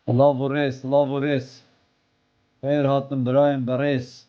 Lavores, lavores. Her hatım Brian Bares.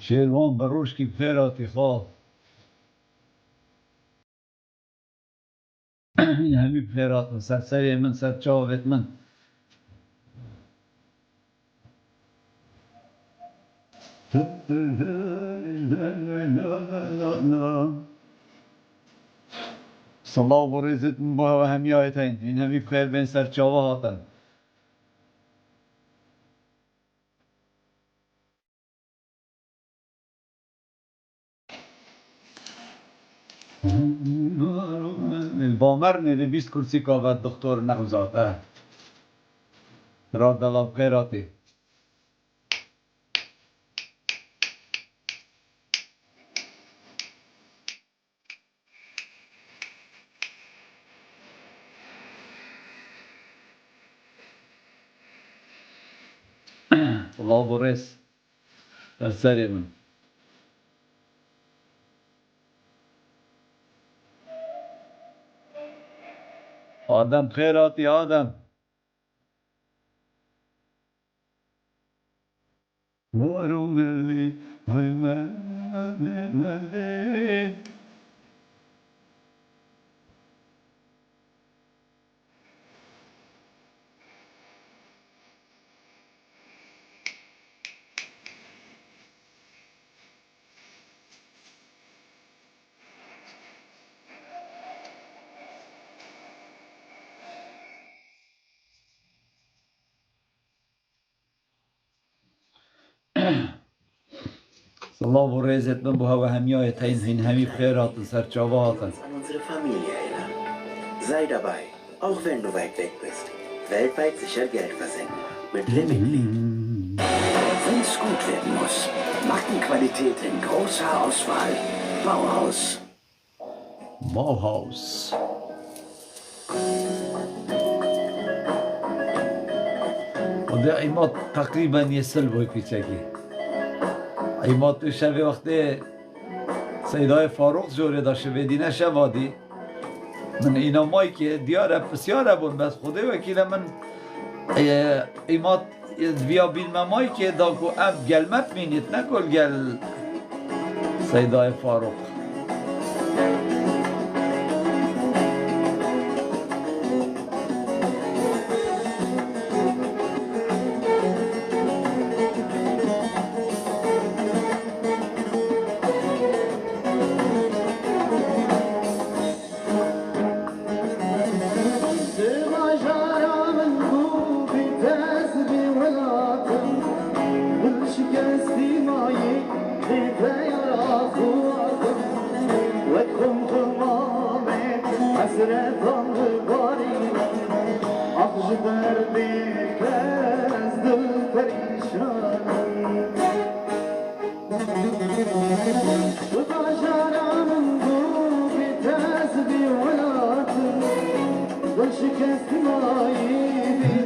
شیروان بروش کی فراتی خواه این همی فرات من سری من سر چاوت من صلاح و ریزت من با همی آیتین این همی فر بین سر چاوه هاتن البامر نیده 20 کرسی کابت دکتر نغزاته را دلاب خیراتی صلاح و ریز در سری من آدم خیراتی آدم وارو ملی وی ملی صلاح و ریزت من با هوا همی آیتین این همی خیرات سر چاوه هاتن an unsere Familie erinnern. Sei dabei, auch wenn du weit weg bist. Weltweit sicher Geld versenken. Mit Limit. Wenn's gut werden muss. Markenqualität in großer Auswahl. Bauhaus. Bauhaus. و ده ایمات تقریبا یه سل بای پیچکی ایمات تو شبه وقتی سیدای فاروق جوره داشته بدینه شوادی من اینا مایی که دیاره بسیاره بون بس خوده وکیل من ایمات ویا بیلمه مایی که داکو اب گلمت مینید نکل گل سیدای فاروق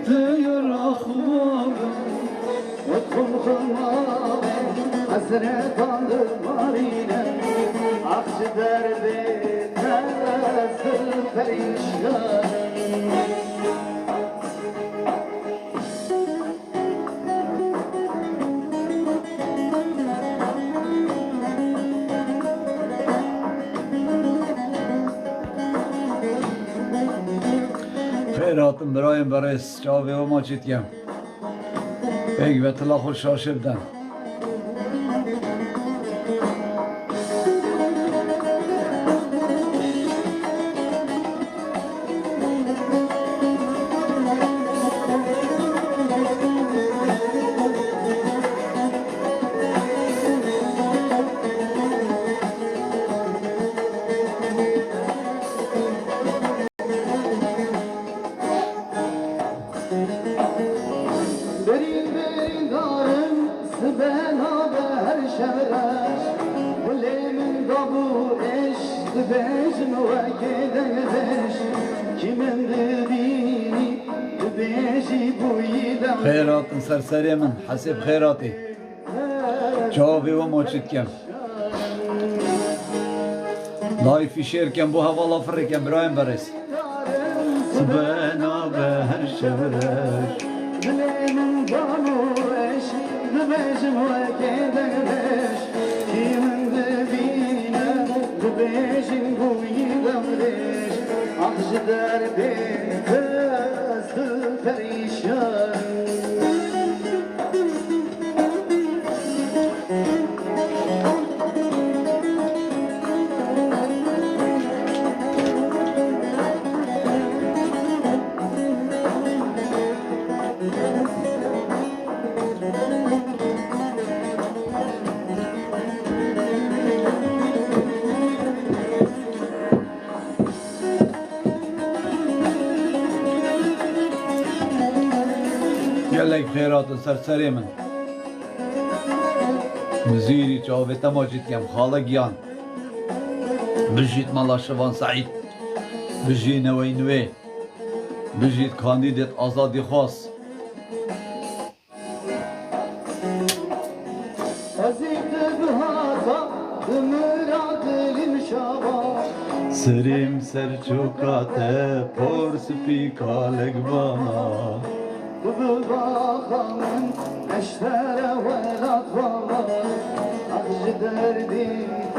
Diyor ahbabım Hasret alır marine Akçı derdi terasıl perişan خیراتم برایم برای جاوی و ماچید کم بگ و طلا خوش شاشبدن Berin berin darım Sibena ber şevreş Bilemin dabu eş Dibejim ve kedeş Kimin dibini Dibeji bu yidem خیراتم سرسری من حسب خیراتی جاوی و ماچید کم لایفی شیر کم بو هوالا فر کم برایم برس سبنا به هر شورش Bilemin dabu eş Dibejim ve kedeş Kimin dibini Dibeji bu yidem Akşı derdi Terasıl perişan گلک خیراتم سرسری من مزیری جاوی تماجید کم خاله گیان بجید مالا شوان سعید بجید نوی نوی بجید کاندیدت آزادی خواست Azizde bir hata Ömür adilin şaba سریم سر چوکاته پر سپی کالک بانا Bu bakanın eşlere velat var Acı derdi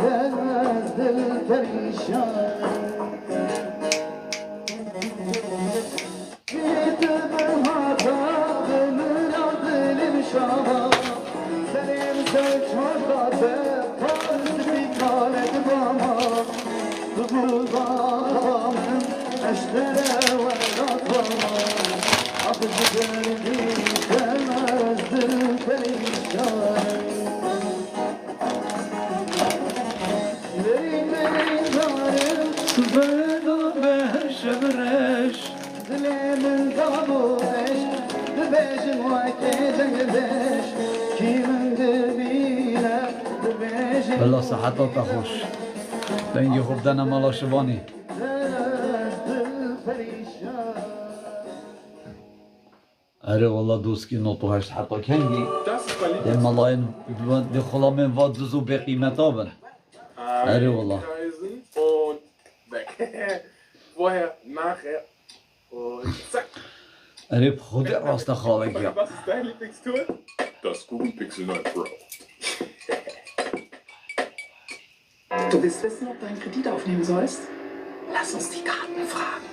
gelmez dil perişan Azizde bir hata Ömür adilin şaba Senin sen çok adı Tarz bir kalet bana Bu bakanın eşlere velat var Acı derdi gelmez dil perişan Verin verin zarım سبنا به شبرش Dilemin dabu eş Dibejim ve kedeş Kimin dibine Dibejim بلا صحتات خوش دنگی خوب دنم مالا شوانی Terez dil perişan اره والله دوسکی نوتو هشت حتی کنگی Das ist Qualität. ده ملاین ده خلا من واد زو به قیمتا بن اره والله Eisen und weg. Vorher, nachher und zack. اره خود راست خاله گیا Was ist dein Lieblingstool? Das Google Pixel 9 Pro. Du willst wissen, ob du einen Kredit aufnehmen sollst? Lass uns die Karten fragen.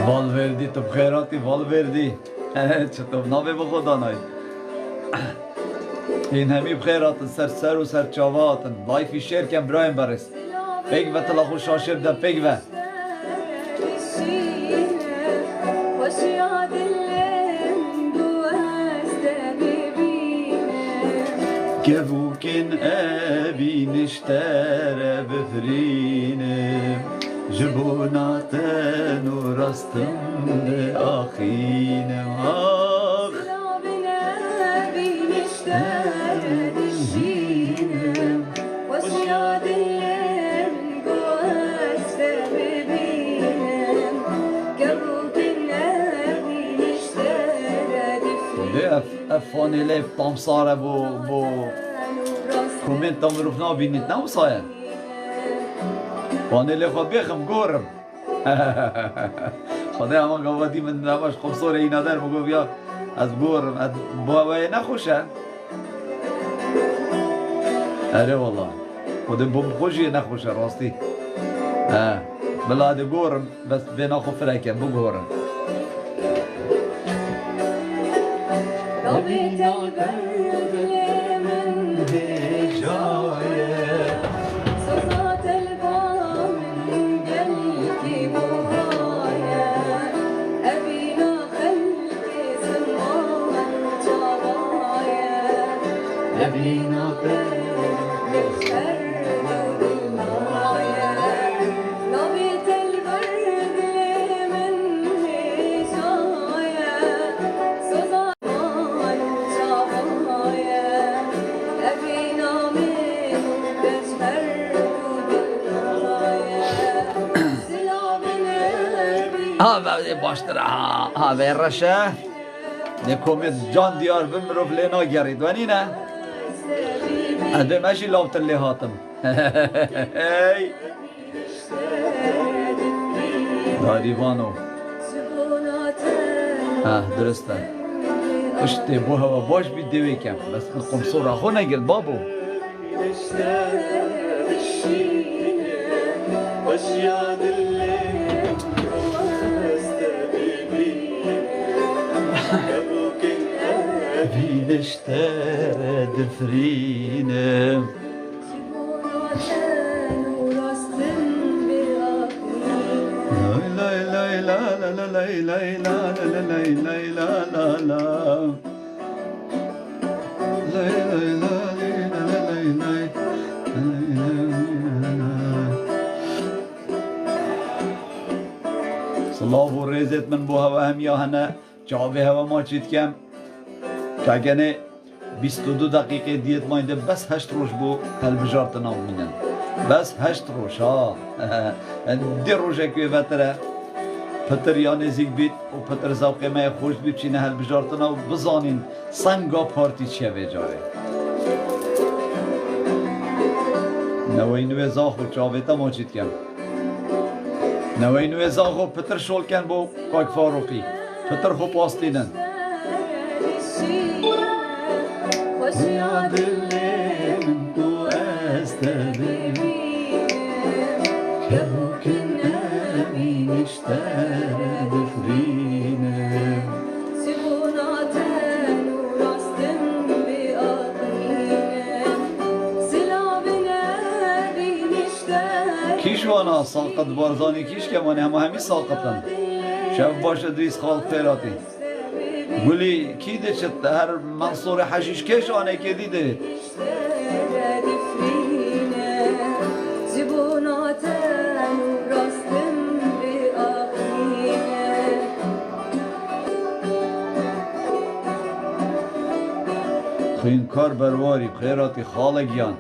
والوردی تو بخیراتی والوردی چطور نابه به خدا نای این همی بخیراتن سر و سر چاواتن لایفی شیر کم برایم برس پیگ و تلا خوش شاشر ده پیگ و كبوكن أبي نشترى بفرينم جبوناتن ورستم بأخينم آخ أبي نشترى بفرينم وشياد الليل قوست ببينم كبوكن أبي نشترى بفرينم افانی لیف تامساره بو کومنت تام روف نابینید نمسایه فانی لیف بخم گورم خدای اما گوادی من نماش خمسور اینا در بگو بیا از گورم از بوهوه نخوشه اره والله خود بوم خوشی نخوشه راستی بلاد گورم بس بنا خو فرکم بگورم ربيت البرد من هجاية صوت البام من قلبي بهايا أبينا خلق زمان جرايا أبينا بالخرد وبالمايا ربيت البرد من هجايا صوت باشتر ها ورشه نکومت جان دیار بمروف لینا گرید ونی نه اده ماشی لابت اللي هاتم داری وانو درسته اشتی بو هوا باش بید دوی کم بس نقوم صورا خو نگل بابو اشترى دفرينه لا لا لا لا لا لا لا لا لا لا لا لا صلاة ورزت من بوها وهم يا هنا جاوه هوا ما چید کم که 22 دقیقه دیت ماینده بس 8 روش بو هلبجارت نام مینن بس 8 روش ها دی روشه که بتره پتر یا نزیک بید و پتر زوقه مای خوش بید چینه هلبجارت نام بزانین سنگا پارتی چه وجاره نوی نوی زاخو چاوه تا ما چید کم نوی نوی زاخو پتر شول کن بو کاک فاروقی پتر خو پاستینن وشياد الليل قوست كبوكن أبي نشترى بفرينه سبوناتن وراستن بأقينه سلابنا بنشتري كيش وانا ساقط بارزاني كيش كمان همي ساقطن شاف باش ادريس خال خيراتي قولي كي دشت هر منصور حشيش كيش وانا كي ديدت خين كار برواري بخيراتي خالقيان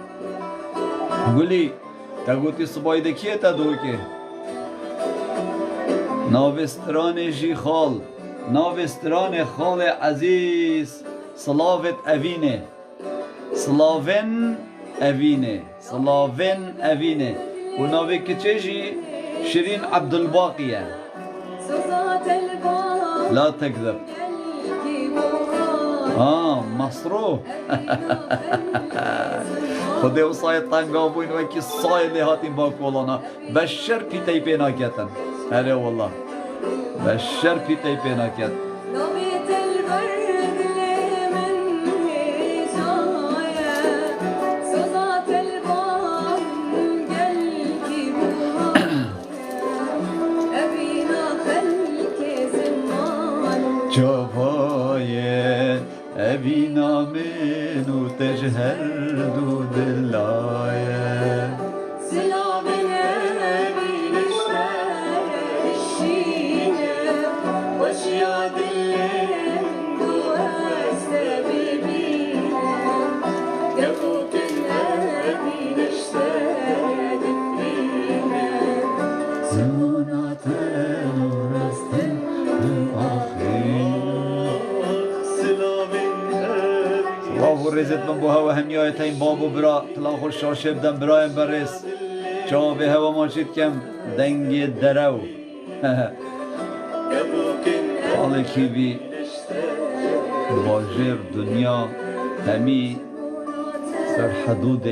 قولي تقولي صبايده كيه تدوكي ناوستران جي خال ناوستران خال عزیز سلاوت اوینه سلاون اوینه سلاون اوینه و ناوی کچه شیرین عبدالباقیه لا تكذب مصروف خودی و سای تنگا بوین و کی سای لحاتین با کولانا بشر پیتی پینا کتن هره والله بشر پیتی پینا کت وینا من و تجهر دو دلایه سلامنا بنشتاق الشينة واشياء دلين واستبيبينا قبوك النبي نشتاق فينا زونات رستن الله ورزت من بوها و همیایت این باب و برا طلا خوش شاشه بدن برایم برس چا به هوا ماشید کم دنگ درو حالا کی بی واجر دنیا همی سر حدود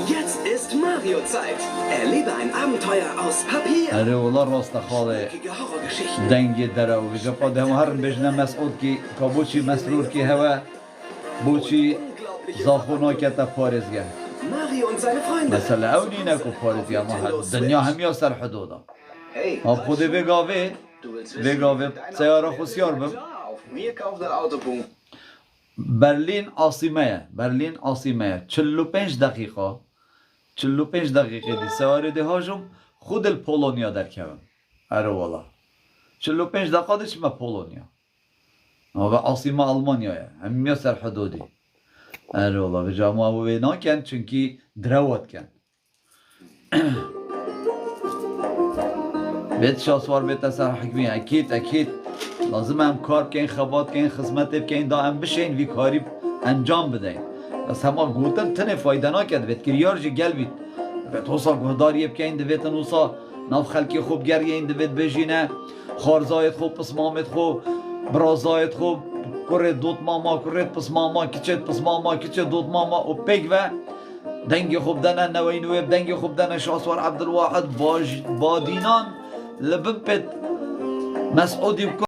Jetzt ist Mario-Zeit. Erlebe ein Abenteuer aus Papier. اره والله راست خاله Ecke Horrorgeschichten. دنگ درو بجا قد هم هر بجنه مسعود کی که بوچی مسرور کی هوا بوچی زاخونا کتا پارزگه Mario und seine Freunde. مثلا اونی نکو پارزگه ما دنیا همیا سر حدودا Hey, ها خود بگاوه du willst بگاوه سیاره خوصیار بم auf mir kauft ein Autopunkt. برلین عاصمه 45 دقیقه 45 دقیقه دی سواره ده هاجم خود پولونیا در کم اره والا 45 دقیقه دیش ما پولونیا و عاصمه آلمانیاه همیا سر حدودی اره والا به جامعه و بینا کن چونکی دروات کن بیت شاسوار بیت سر حکمی اکید لازم هم کار بکن خبات کن خدمت بکن دائم بشین وی کاری انجام بدین بس همه گوتن تنه فایده نکرد بیت کریار جی گل بیت بیت حسا گهداری بکن دویت نوسا ناف خلکی خوب گریین دویت بجینه خارزایت خوب پس مامت خوب برازایت خوب کرد دوت ماما کرد پس ماما کچت دوت ماما و پیگ و دنگ خوب دنه نوی نویب دنگ خوب دنه شاسوار عبدالواحد با دینان لبن پت مسعودی بکن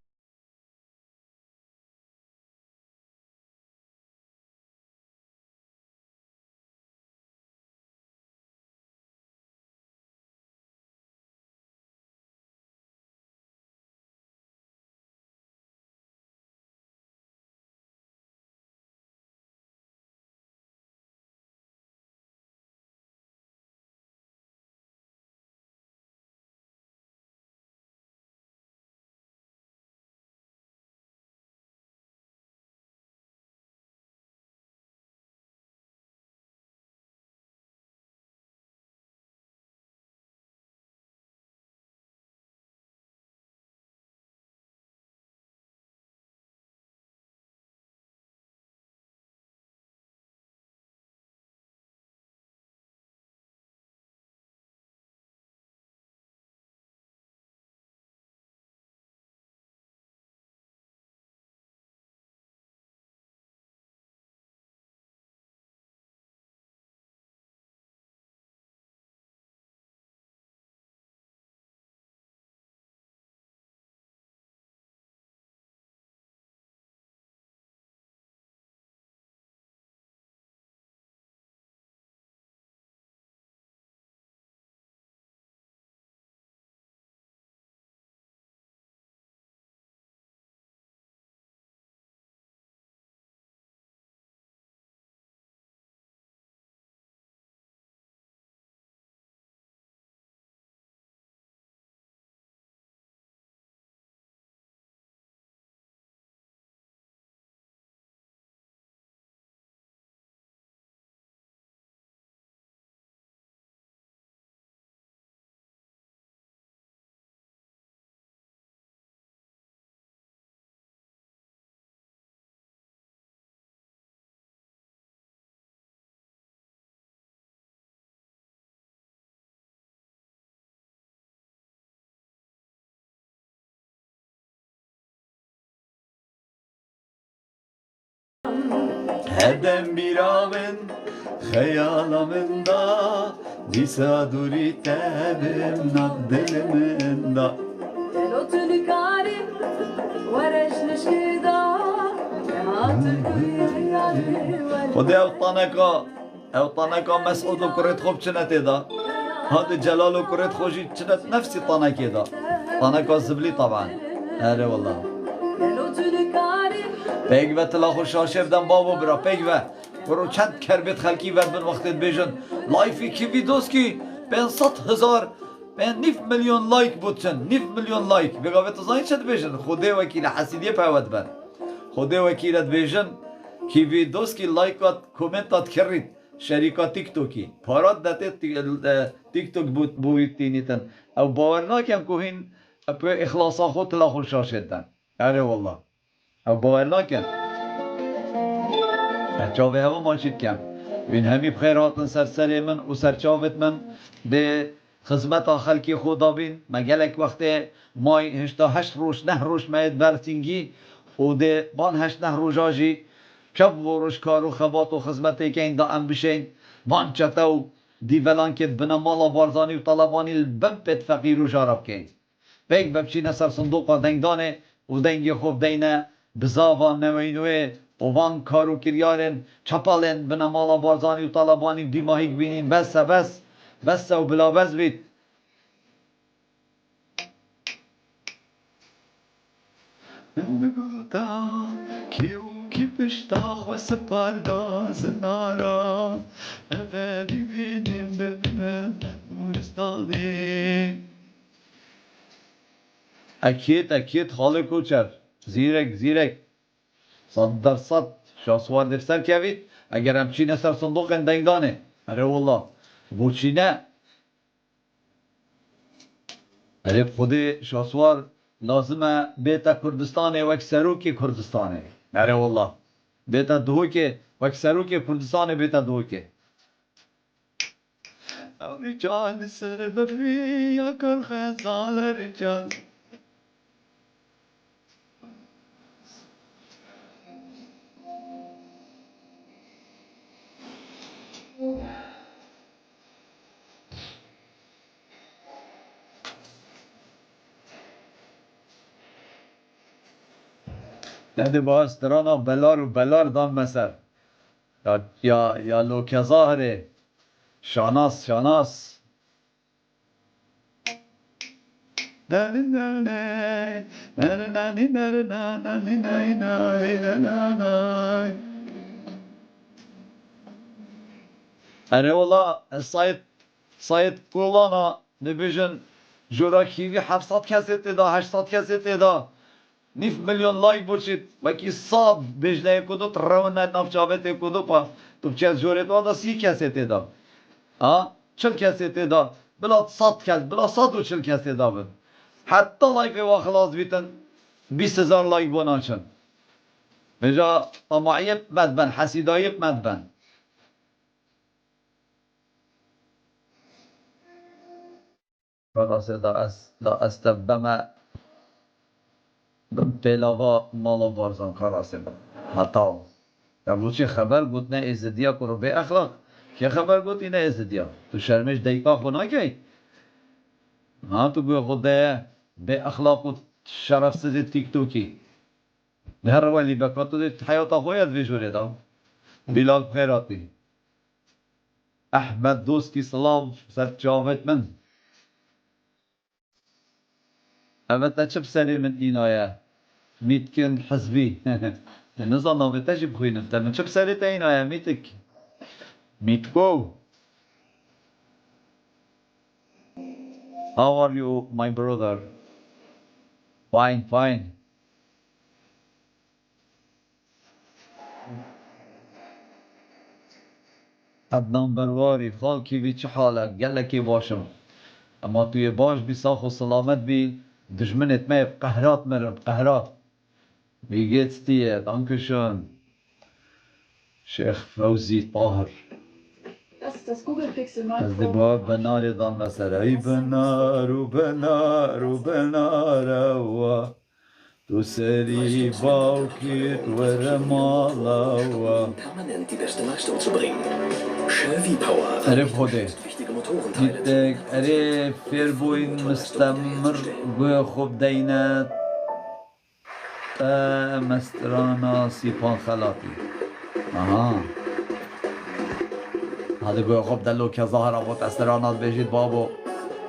Hedem bir avın Hayalamında Disa duri tebim Naddiliminde لو تنكاري ورش نشكدا خود اوطانکا مسعود و کرد خوب چنت دا هاد جلال و کرد خوشی چنت نفسی طانکی دا طنك زبلي طبعا. هلا والله. پیگوه تلا خوشاشه بدن بابا برا پیگوه برو چند کربت خلکی ور بن وقتت بیجن لایفی کی ویدوز کی بین 100,000 بین 9 میلیون لایک بودشن 9 میلیون لایک بگاوه تزاین چند بیجن خوده وکیل حسیدیه پیوت بن خوده وکیلت بیجن کی ویدوز کی لایکات کومنتات کرید شریکا تیک توکی پارات داته تیک توک بوید تینیتن او باور ناکم که هین اپو اخلاصا خود تلا خوشاشه دن اره والله او باور نکن چاوه هوا ماشید کم این همی بخیراتن سر من و سر چاوت من به خدمت خلکی خدا بین مگلک وقت مای هشتا 8 روش 9 روش ماید برسینگی و ده بان 8 9 روش آجی شب و روش کار و خبات و خدمتی که این دا ام بشین بان چطو دیولان که بنا مالا بارزانی و طلبانی البمپت فقیر و جارب کن بیگ ببچینه سر صندوق دنگدانه و دنگی خوب دینه بزاوان نوینوه و وان کارو کریارن چپالن بنا مالا بارزانی و طلبانی دیماهی بینین بس و بلا بس بید کی پشتا و سپرداز نارا اولی بینیم ببینم مستادی اکید خاله کوچر زیرک 100% شاسوار دفتر کوید اگر همچینه سر صندوق دنگدانه اره والله بوچینه اره خود شاسوار لازمه بیتا کردستانه وک سروکی کردستانه اره والله بیتا دوکه وک سروکی کردستانه بیتا دوکه رجال سر بفی یا کر خزال رجال نده با استرانا بلار دان مسر یا لوک ظاهره شاناس اره والله سایت کولانا نبیجن جورا کیوی 700 کسیت دا 800 کسیت دا 9 میلیون لایک باشید وکی صاد بجنه کدو ترون نفچابت کدو پا تو چیز جورت وادا 30 کسیت دا 40 کسیت دا بلا 100 کس بلا 140 کسیت دا بند حتی لایف وا خلاص بیتن 20,000 لایک بناشن بجا طماعیت مدبن حسیدایت مدبن خلاص دا استبما بلاوا مالا بارزان خلاص حتی در روچی خبر بود نه ازدیا کرو به اخلاق که خبر بود اینه ازدیا تو شرمش دیگاه خونه که تو به خود به اخلاق و شرف سزی تیک توکی هر ولی بکاتو دی حیاتا خوید ویجوری دا بلال خیراتی احمد دوستی سلام سر جاوت من البته چه بسری من اینایه میتکن حزبی نظام نامه چی بخوینم من چه بسری تا اینایه میتکو How are you, my brother? Fine. عدنان برواری خالکی بی چه حالت گلکی باشم اما توی باش بی ساخ و سلامت بی دشمنت می قهرات مرم قهرات Wie geht's dir? Dankeschön. Sheikh Fauzi Tahir. Das ist das Google Pixel 9 از Pro. دبا بنار دان مثلا ای بنار و تو سری باوکیت ورمالا Permanent die beste Leistung zu bringen. Chevy Power. عرف خوده Wichtige Motorenteile. جدك عرف فيربوين مستمر بخوب دينات مسترانا سيبان خلاطي هذا بخوب دلو كظاهر ابوت استرانات بيجيت بابو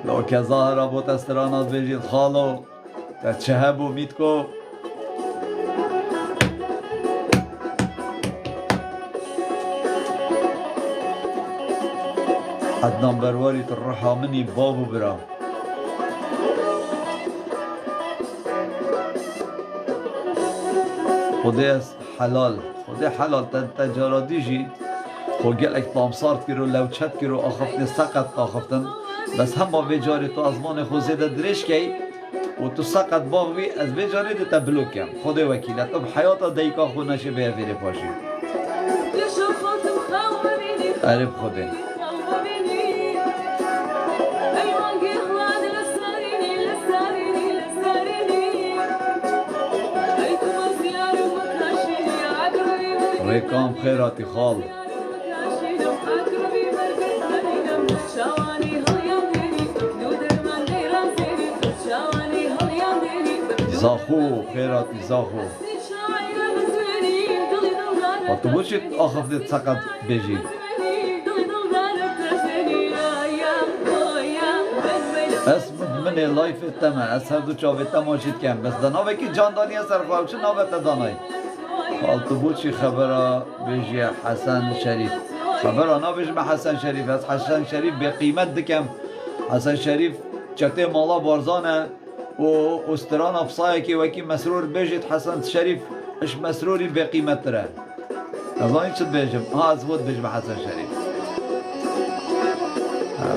لو که ظاهر بود استرانات بجید خالو تا چه هبو میتکو عدنان برواری ترحا منی بابو برا خودی حلال خودی حلال تجارتی جی خو گلک تامسارت کرو لوچت کرو آخفتن سقط آخفتن بس هم با ویجاری تو از مان خود زیده درش کی و تو سقط باغوی از ویجاری ده تبلوک کم خودی وکیلت اب حیاتا دیکا خود نشه به ویره پاشی عرب خودی ریکام خیراتی خال زاخو خیراتی زاخو و تو بوشید آخفتت سقط بجید اسم من لایف تمه از هر دو چاوه تماشید کم بس دناوه که جاندانی سر خواهد چه ناوه تدانایی حال تو بوشی خبره بجی حسن شریف خبره نا بجم حسن شریف از حسن شریف به قیمت دکم حسن شریف چکته مالا بارزانه و استران افصایه که وکی مسرور بجید حسن شریف اش مسروری به قیمت تره از آنی چد بجم از بود بجم حسن شریف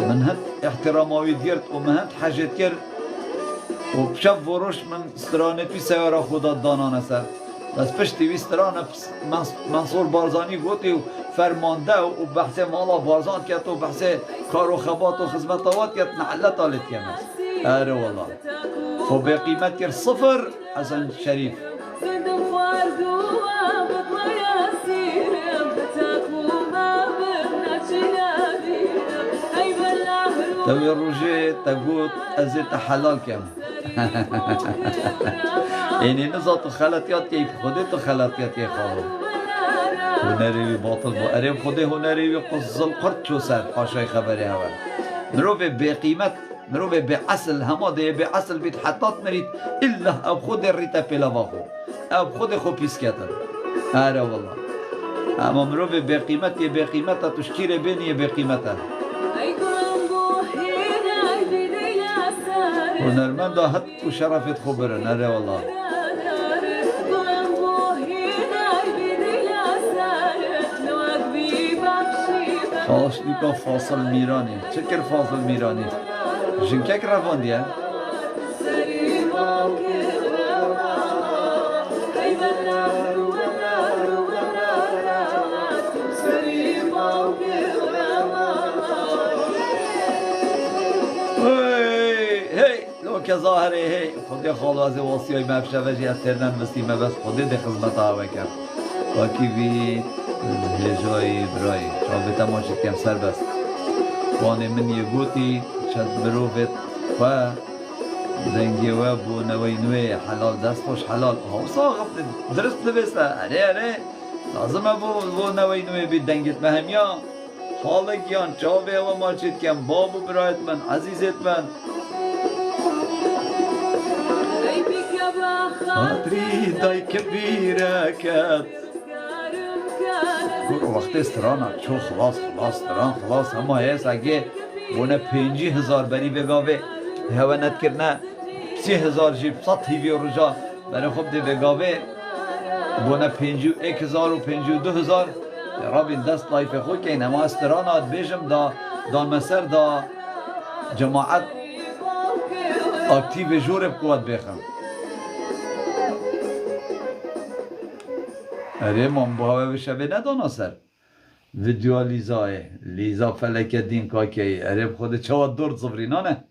من هند احتراماوی دیرد و من هند حاجت کرد و بشب وروش من استرانه توی سیاره خدا دانانه سر بس پشتی وی استرانه منصور بارزانی گوتی و فرمانده و بحث مالا بارزان کرد و بحث کار و خبات و خدمتوات کرد نحلت آلت کمه اره والله خب به قیمت کرد صفر حسن شریف توی روژه تگوت ازت حلال کم اینی نزا تو خلطیات که خودی تو خلطیات که خواه هنری باطل با اریم خودی هنری قصل قرد چو سر پاشای خبری هوا مرو به قیمت مرو به اصل همه ده به اصل بید حتات مرید الا اب خود ریتا پیلا باخو اب خود خو پیس کتن اره والله اما مرو به قیمت یه به قیمت تشکیر بینی به قیمت هنرمند حد و شرفت خبرن اره والله خاشنیکا فاصل میرانی چکر فاصل میرانی جنکک روان دیه که ظاهره هی خودی خالوازه واسی های مفشه وجی از تردن بسیمه بس خودی ده خدمت آوه کرد واکی بی هجایی برای شابه تماشید کم سر بست وانه من یه گوتی چند بروفت و زنگی و بو نوی نوی حلال دست خوش حلال حوصا غفت درست نبسته اره لازمه بو نوی نوی بید دنگت مهمیا خالقیان چاوه و ماشید کم بابو برایت من عزیزت من خاطری دای کبیرکت گروه وقت استرانا چو خلاص استران خلاص همه هست اگه بونه 50,000 بری بگاوه هوا ند کرنه 30,000 جیب 100 هیوی رجا برای خوب ده بگاوه بونه 51,000 و 52,000 رابین دست لایف خود که این همه استرانا بیشم دا مسر دا جماعت اکتیو جورب قوت بخم اره من باوه بشه به ندانا سر ویدیو لیزا فلک دین کاکی اره خود چواد دورد صفرینانه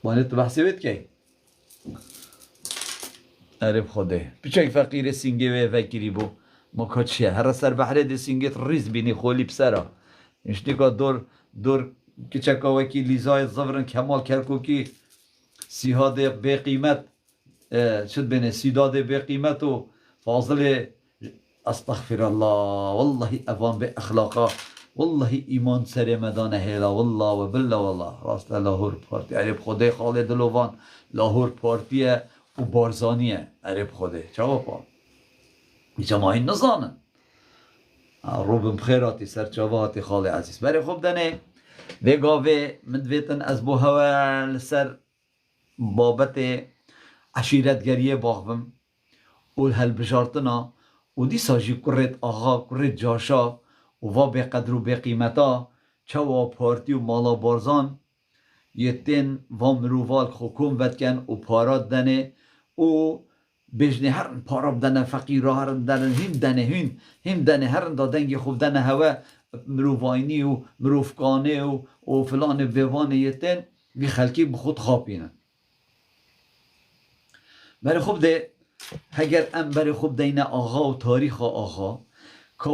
بانه تو بحثی بید که اره خوده بچه فقیر سینگه و فکری بو ما که چیه هر سر بحره ده سینگه ریز بینی خولی بسره اینشتی که دور که چکا وکی لیزای صفرن کمال کرکو که سیهاده به قیمت شد بینه سیداده به قیمت و فاضل استغفر الله والله افان به اخلاقا والله ایمان سر مدان هیلا والله و بالله والله راست لاهور پارتی عرب خوده خالد لوان لاهور پارتیه و بارزانیه عرب خوده چه پا جماعی نزانن روبم خیراتی سر چاواتی خاله عزیز برای خوب دنه وگاوه مدویتن از بو هوا سر بابت عشیرتگریه باغبم اول هل بجارتنا و دی ساجی کرد آغا کرد جاشا و وا به قدر و به قیمتا چوا پارتی و مالا بارزان یتین و مرووال خوکم ودکن و پارات دنه و بجنه هرن پاراب دنه فقیرا هرن دنه هم دنه هرن دادنگی خوب دنه هوا مروواینی و مروفکانه و فلان ویوان یتین بی خلکی بخود خوابینن برای خوب ده اگر ام برای خوب دینه آغا و تاریخ آغا که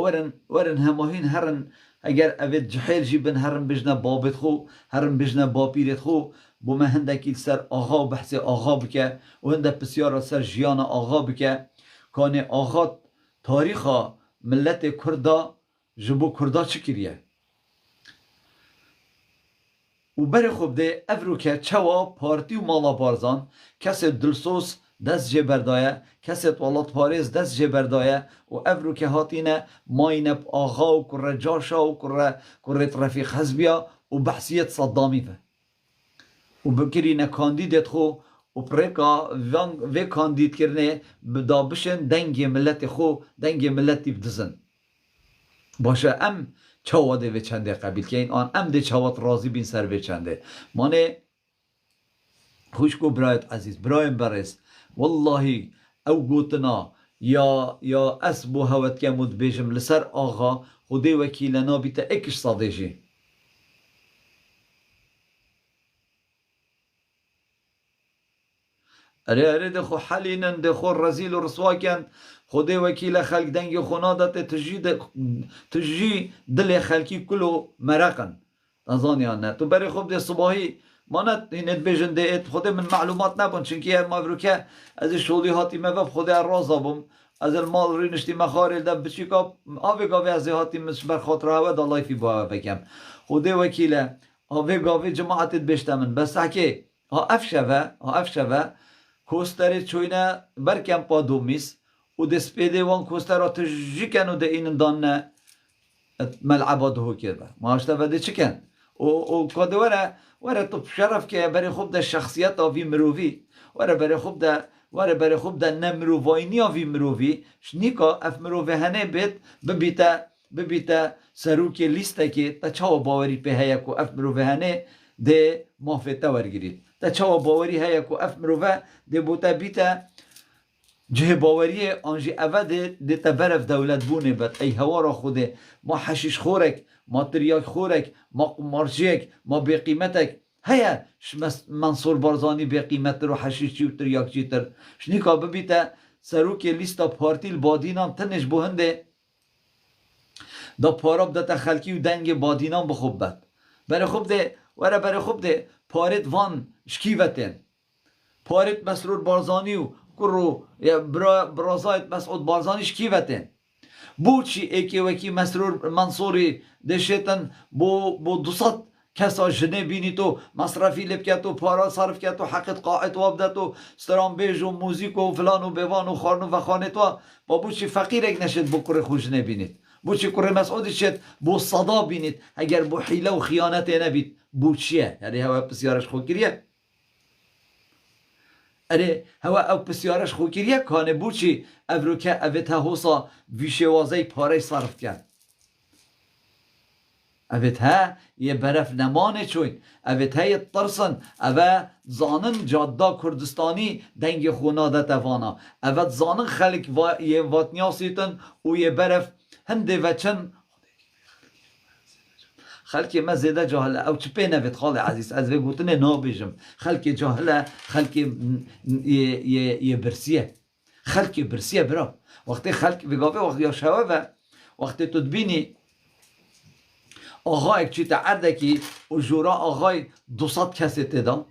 ورن هماهین هرن اگر اوید جحیل جیبن هرن بجنه بابت خو هرن بجنه باپیرت خو بو ما هندکی سر آغا و بحث آغا بکه و هنده بسیار سر جیان آغا بکه کانه آغا تاریخ ملت کردا جبو کردا چکریه و برای خوب ده افرو که چوا پارتی و مالا بارزان کسی دلسوس دست جبردایه کسی طولات پاریز دست جبردایه و افرو که هاتینه ماینب آغا و کره جاشا و کره رفیق حزبیا و بحثیت صدامی فه و بکرینه کاندیدت خو و پریکا وی کاندید کرنه بدا بشن دنگ ملت خو دنگ ملتی بدزن باشه ام چواده و چنده قبیل که این آن ام ده چوات راضی بین سر و چنده مانه خوشکو برایت عزیز برایم برست والله او گوتنا یا اسبو هوت که مد بیجم لسر آغا خودی وکیلنا بیتا اکش صادجی اره ده خو حلینن ده خو رزیل و رسواکن خودی وکیل خلق دنگ خونادت تجی دل خلقی کلو مرقن نظانی آنه تو بری خوب ده صباحی مانت اینت بیجن ده خود من معلومات نبون چونکه ما که از شولی هاتی مبب خود راز بوم از المال رینشتی مخارل ده بچی که آوی گاوی از هاتی مشبر خاطر هوا دا لایفی با بکم خود وکیل آوی گاوی جماعتت بیشتمن بس حکی ها افشوه کوستر چوینه برکم پا دومیس و دست پیده وان کوستر را تجی کن و ده این دان ملعبا دهو کرده ما هشتا بده چی کن و کاده وره تو شرف که برای خوب ده شخصیت آوی مرووی وره برای خوب ده نمروواینی آوی مرووی شنیکا اف مرووی هنه ببیتا سروکی لیسته که تا چاو باوری په هیا کو اف مرووی هنه ده مافتا ورگیرید تا چاو باوری هیا کو اف مرووی ده بوتا بیتا جه باوری آنجی اول ده تبرف دولت بونه بد ای هوا را خوده ما حشیش خورک ما تریاک خورک ما قمارچیک ما بی قیمتک هیا منصور بارزانی بی قیمت رو حشیشی و تریاک چیتر شنیکا ببیتا سروک لیستا پارتیل بادینام تنش بوهنده دا پاراب دا خلکی و دنگ بادینام بخوب بد برای خوب ده پارت وان شکیوتن پارت مسرور بارزانی و کرو برازایت مسعود بارزانی شکیوتن بوچی ایکی وکی مسرور منصوری دشتن بو 200 کسا جنه بینی تو مصرفی لب کرد و پارا صرف کرد و حقت قاعد وابدت و سترامبیج و موزیک و فلان و بیوان و خارن و خانه تو با بوچی فقیر اگ نشد بو کره خوش نبینید بوچی کره مسعود شد بو صدا بینید اگر بو حیله و خیانت نبید بوچیه یعنی هوا بسیارش خوکریه اره هوا او بسیارش خوکریه کانه بوچی افرو که اوه حوصا ویشوازه پاره صرف کرد اوه یه برف نمانه چوین اوه یه ترسن اوه زانن جاده کردستانی دنگ خوناده توانا اوه زانن خلق یه واتنیاسیتن و یه برف هنده و چن خلقی ما زیده جاهله او چه پینوید خال عزیز از وی گوتنه نابیجم خلقی جاهله خلقی یه برسیه خلقی برسیه برا وقتی خلق بگاوه وقتی یا شوه وقتی تو دبینی آقای چی تعرده که اجورا آقای 200 کسی تدا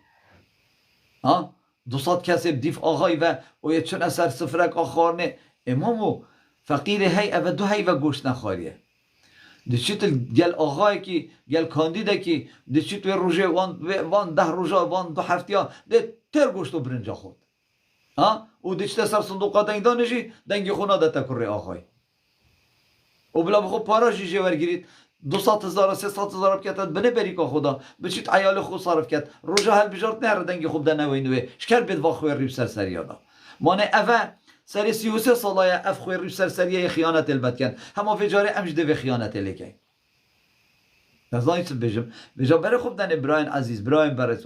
200 کسی دیف آقای و یه چون اثر سفرک آخارنه امامو فقیر هی او دو هی و گوش نخواریه دچیت گل آقای کی گل کاندیده کی دچیت و روزه وان 10 روزه وان 2 هفتیا ده تر گوشت و برنج خود ها و دچیت سر صندوق دنگ دانشی دنگ خونه ده تکر آقای و بلا بخو پاراش جوار گیرید 200,000 300,000 بکتد بنه بریکا خدا بچیت عیال خود صرف کرد روزه هل بجارت نهر دنگ خوب ده نوی نوی شکر بید و خوی ریب سرسریانا مانه اوه سری 33 سالای اف خوی ریب سرسریه خیانت البت کن همه فجاره امجده به خیانت الکن نزدانی چه بجا بره خوب دن براین عزیز براین برس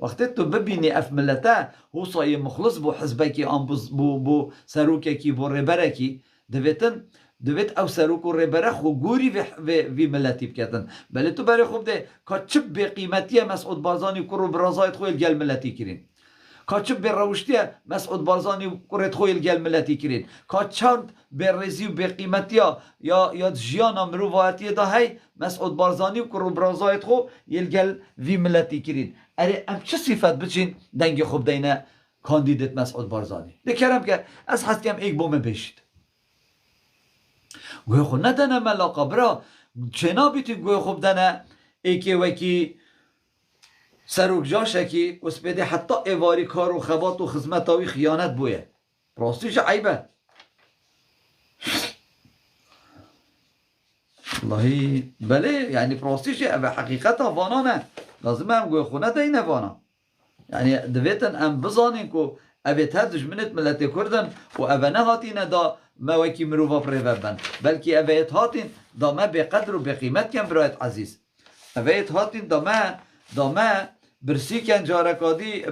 وقتی تو ببینی اف ملته هو سایه مخلص بو حزبه کی آن بو سروکه کی بو ربره کی دویت او سروک و ربره خو گوری وی ملتی بکتن بله تو بره خوب ده که چپ به قیمتیه مسعود بارزانی کرو برازایت خوی الگل ملتی کرین که چپ به روشتیه مسعود بارزانی کرت خوی الگل ملتی کرین که چند به رزی و به قیمتیه یا جیان مروفاتیه ده هی مسعود بارزانی کرو برازایت خو الگل وی ملتی کرین اره ام چه صفت بچین دنگ خوب دینه کاندیدت مسعود بارزانی دکرم که از حسکم ایک بومه بشید گوی خود ندنه ملاقا برا چنا بیتی گوی خوب دنه ایکی وکی سروک جاشه کی اسپیده حتی ایواری کار و خبات و خزمتاوی خیانت بویه راستیش عیبه والله بله یعنی راستیش اوه حقیقت وانا نه لازمه هم گوی خود ندهی وانا یعنی دویتن ام بزانین که اوه تردش منت ملت کردن و اوه نهاتین دا ما وکی مروفا پریوبن بلکه اوه هاتین دا ما به قدر و به قیمت کن برایت عزیز اوه هاتین دا ما برسی کن جارکادی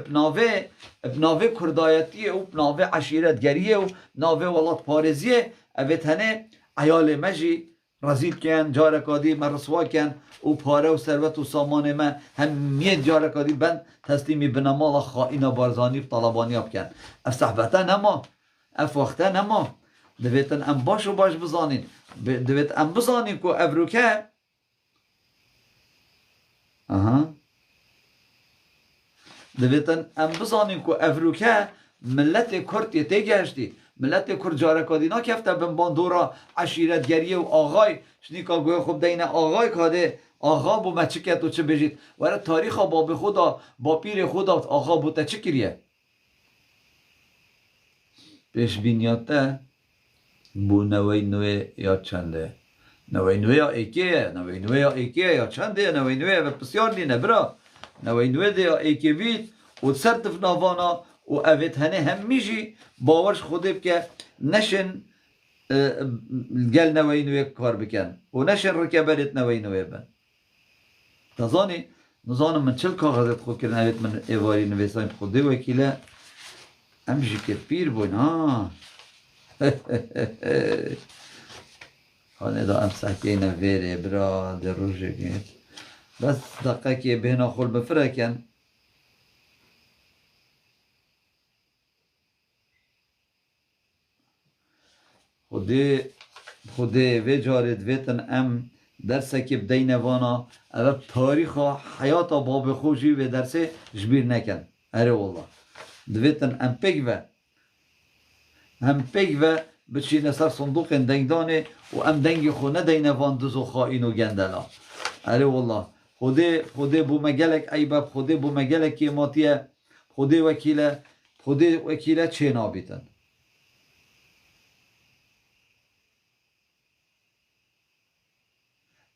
ابناوه کردایتی و ابناوه عشیرتگریه و ناوه ولاد پارزیه اوه تنه عیال مجی رزیل کن جارکادی مرسوا کن و پاره و ثروت و سامان ما همیه جارکادی بند تسلیمی بنمال خائن بارزانی طلبانی اب کن اف صحبته نما اف وقته نما دویتن ام باش و باش بزانین دویت ام بزانین که افروکه دویتن ام بزانین که افروکه ملت کرد یه تیگهشتی ملت کرد جارکادی نا کفته بمبان دورا عشیرتگریه و آغای شنیکا گوی خوب دینه آغای کاده آغا بو ما چه کرد و چه بجید وره تاریخ با به خدا با پیر خدا آغا بو تا چه کریه پیش بینیاته بو نوی نوی یا چنده نوی نوی یا ایکیه نوی نوی یا ایکیه یا چنده نوی نوی و بسیار دینه برا نوی نوی ده یا ایکی بید و سرطف نوانا و اوید هنه همیشی باورش خوده که نشن گل نوی نوی کار بکن و نشن رکبرت نوی نوی بن تزانی نزانم من چل کاغذت خود کرن اوید من ایواری نویسایم خوده وکیله همشی که پیر بون ها خانه دا ام سحکه نویره برا در روشه گید بس دقیقه که بهنا خول بفرکن خوده و جارد ویتن ام درسه که بدین وانا اول تاریخ حیات باب خوشی و درسه جبیر نکن اره والله دویتن ام پیگ و بچینه سر صندوق دنگدانه و ام دنگ خو ندینه وان دزو خائن و گندلا اره والله خوده بو مگلک عیبب خوده بو مگلک کیماتیه خوده وکیله چه نابیتن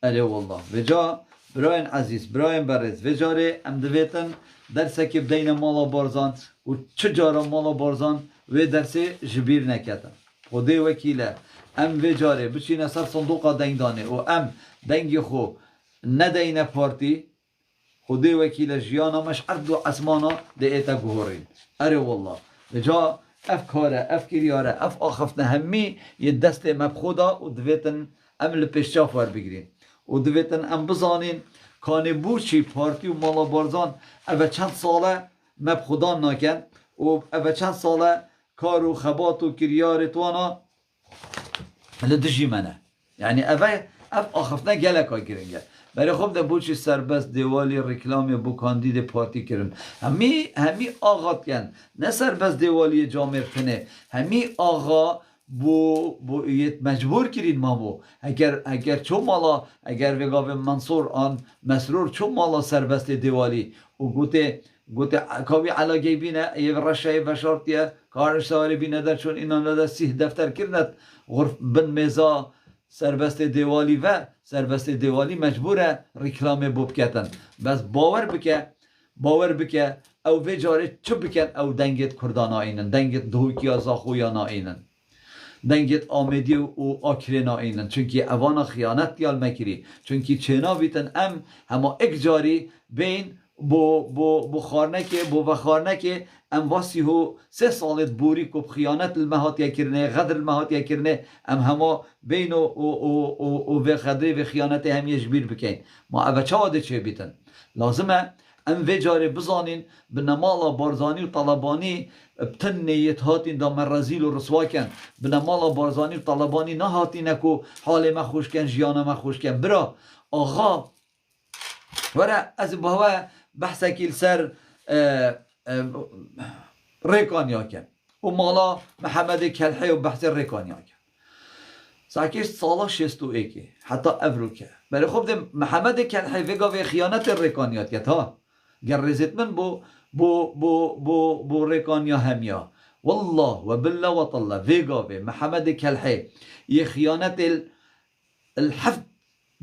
اره والله وجا براین عزیز براین برز وجاره ام دویتن درسه که بدین مالا بارزان و چجارا مالا بارزان و درسه جبیر نکتن خوده وکیله ام وجاره بچینه سر صندوق دنگدانه و ام دنگی خو ندینه پارتی خوده وکیله جیانا مش عرض و عزمانا ده ایتا گوهرین اره والله وجا اف کاره اف کریاره اف آخفتن همی یه دست مبخودا و دویتن ام لپشچاف ور بگیرین و دویتن ام بزانین کانی بوچی پارتی و مالا بارزان اوه چند ساله مبخودان ناکن و اوه چند ساله کار و خبات و کریار توانا لدجی منه یعنی اوه اف آخفتن گلک ها گرنگه برای خوب ده بوچی سربست دیوالی رکلامی بو کاندید پارتی کرن همی آغات کن نه سربست دیوالی جامعه کنه همی آغا بو ایت مجبور کرین مامو اگر چو مالا اگر وگاو منصور آن مسرور چو مالا سربست دیوالی و گوته کاوی علاقه بینه یه رشه بشارتیه کارش سواری بینه در چون اینا نده 30 دفتر کردند غرف بن میزا سربست دیوالی و سربست دیوالی مجبوره رکلام بوب کتن بس باور بکه او وجاره چو بکن او دنگت کردان آینن دنگت دوکی زاخویان آینن دنگت آمدی و آکرین آینن چونکی اوانا خیانت دیال مکری چونکی چنا بیتن هما اکجاری بین بو خارنکه بو وخارنکه ام واسی هو 3 سالت بوری کب خیانت المهات یکرنه غدر المهات یکرنه هما بین و خدری و خیانت هم یجبیر بکن ما اوه چه واده چه بیتن لازمه ام وجاره بزانین به نمالا بارزانی و طلبانی بتن نیت هاتین دا من رزیل و رسوا کن به نمالا بارزانی و طلبانی نه هاتین کو حال ما خوش کن جیان ما خوش کن برا آغا ورا از بهوا بحث کل سر ریکانیا کن و مالا محمد کلحی و بحث ریکانیا کن ساکیش سالا 61 حتی افروکه بله خوب ده محمد کلحی وگا و خیانت ریکانیات کت ها گرزت من بو ریکانیا همیا والله و بالله و طالله وگا و محمد کلحی یه خیانت الحفظ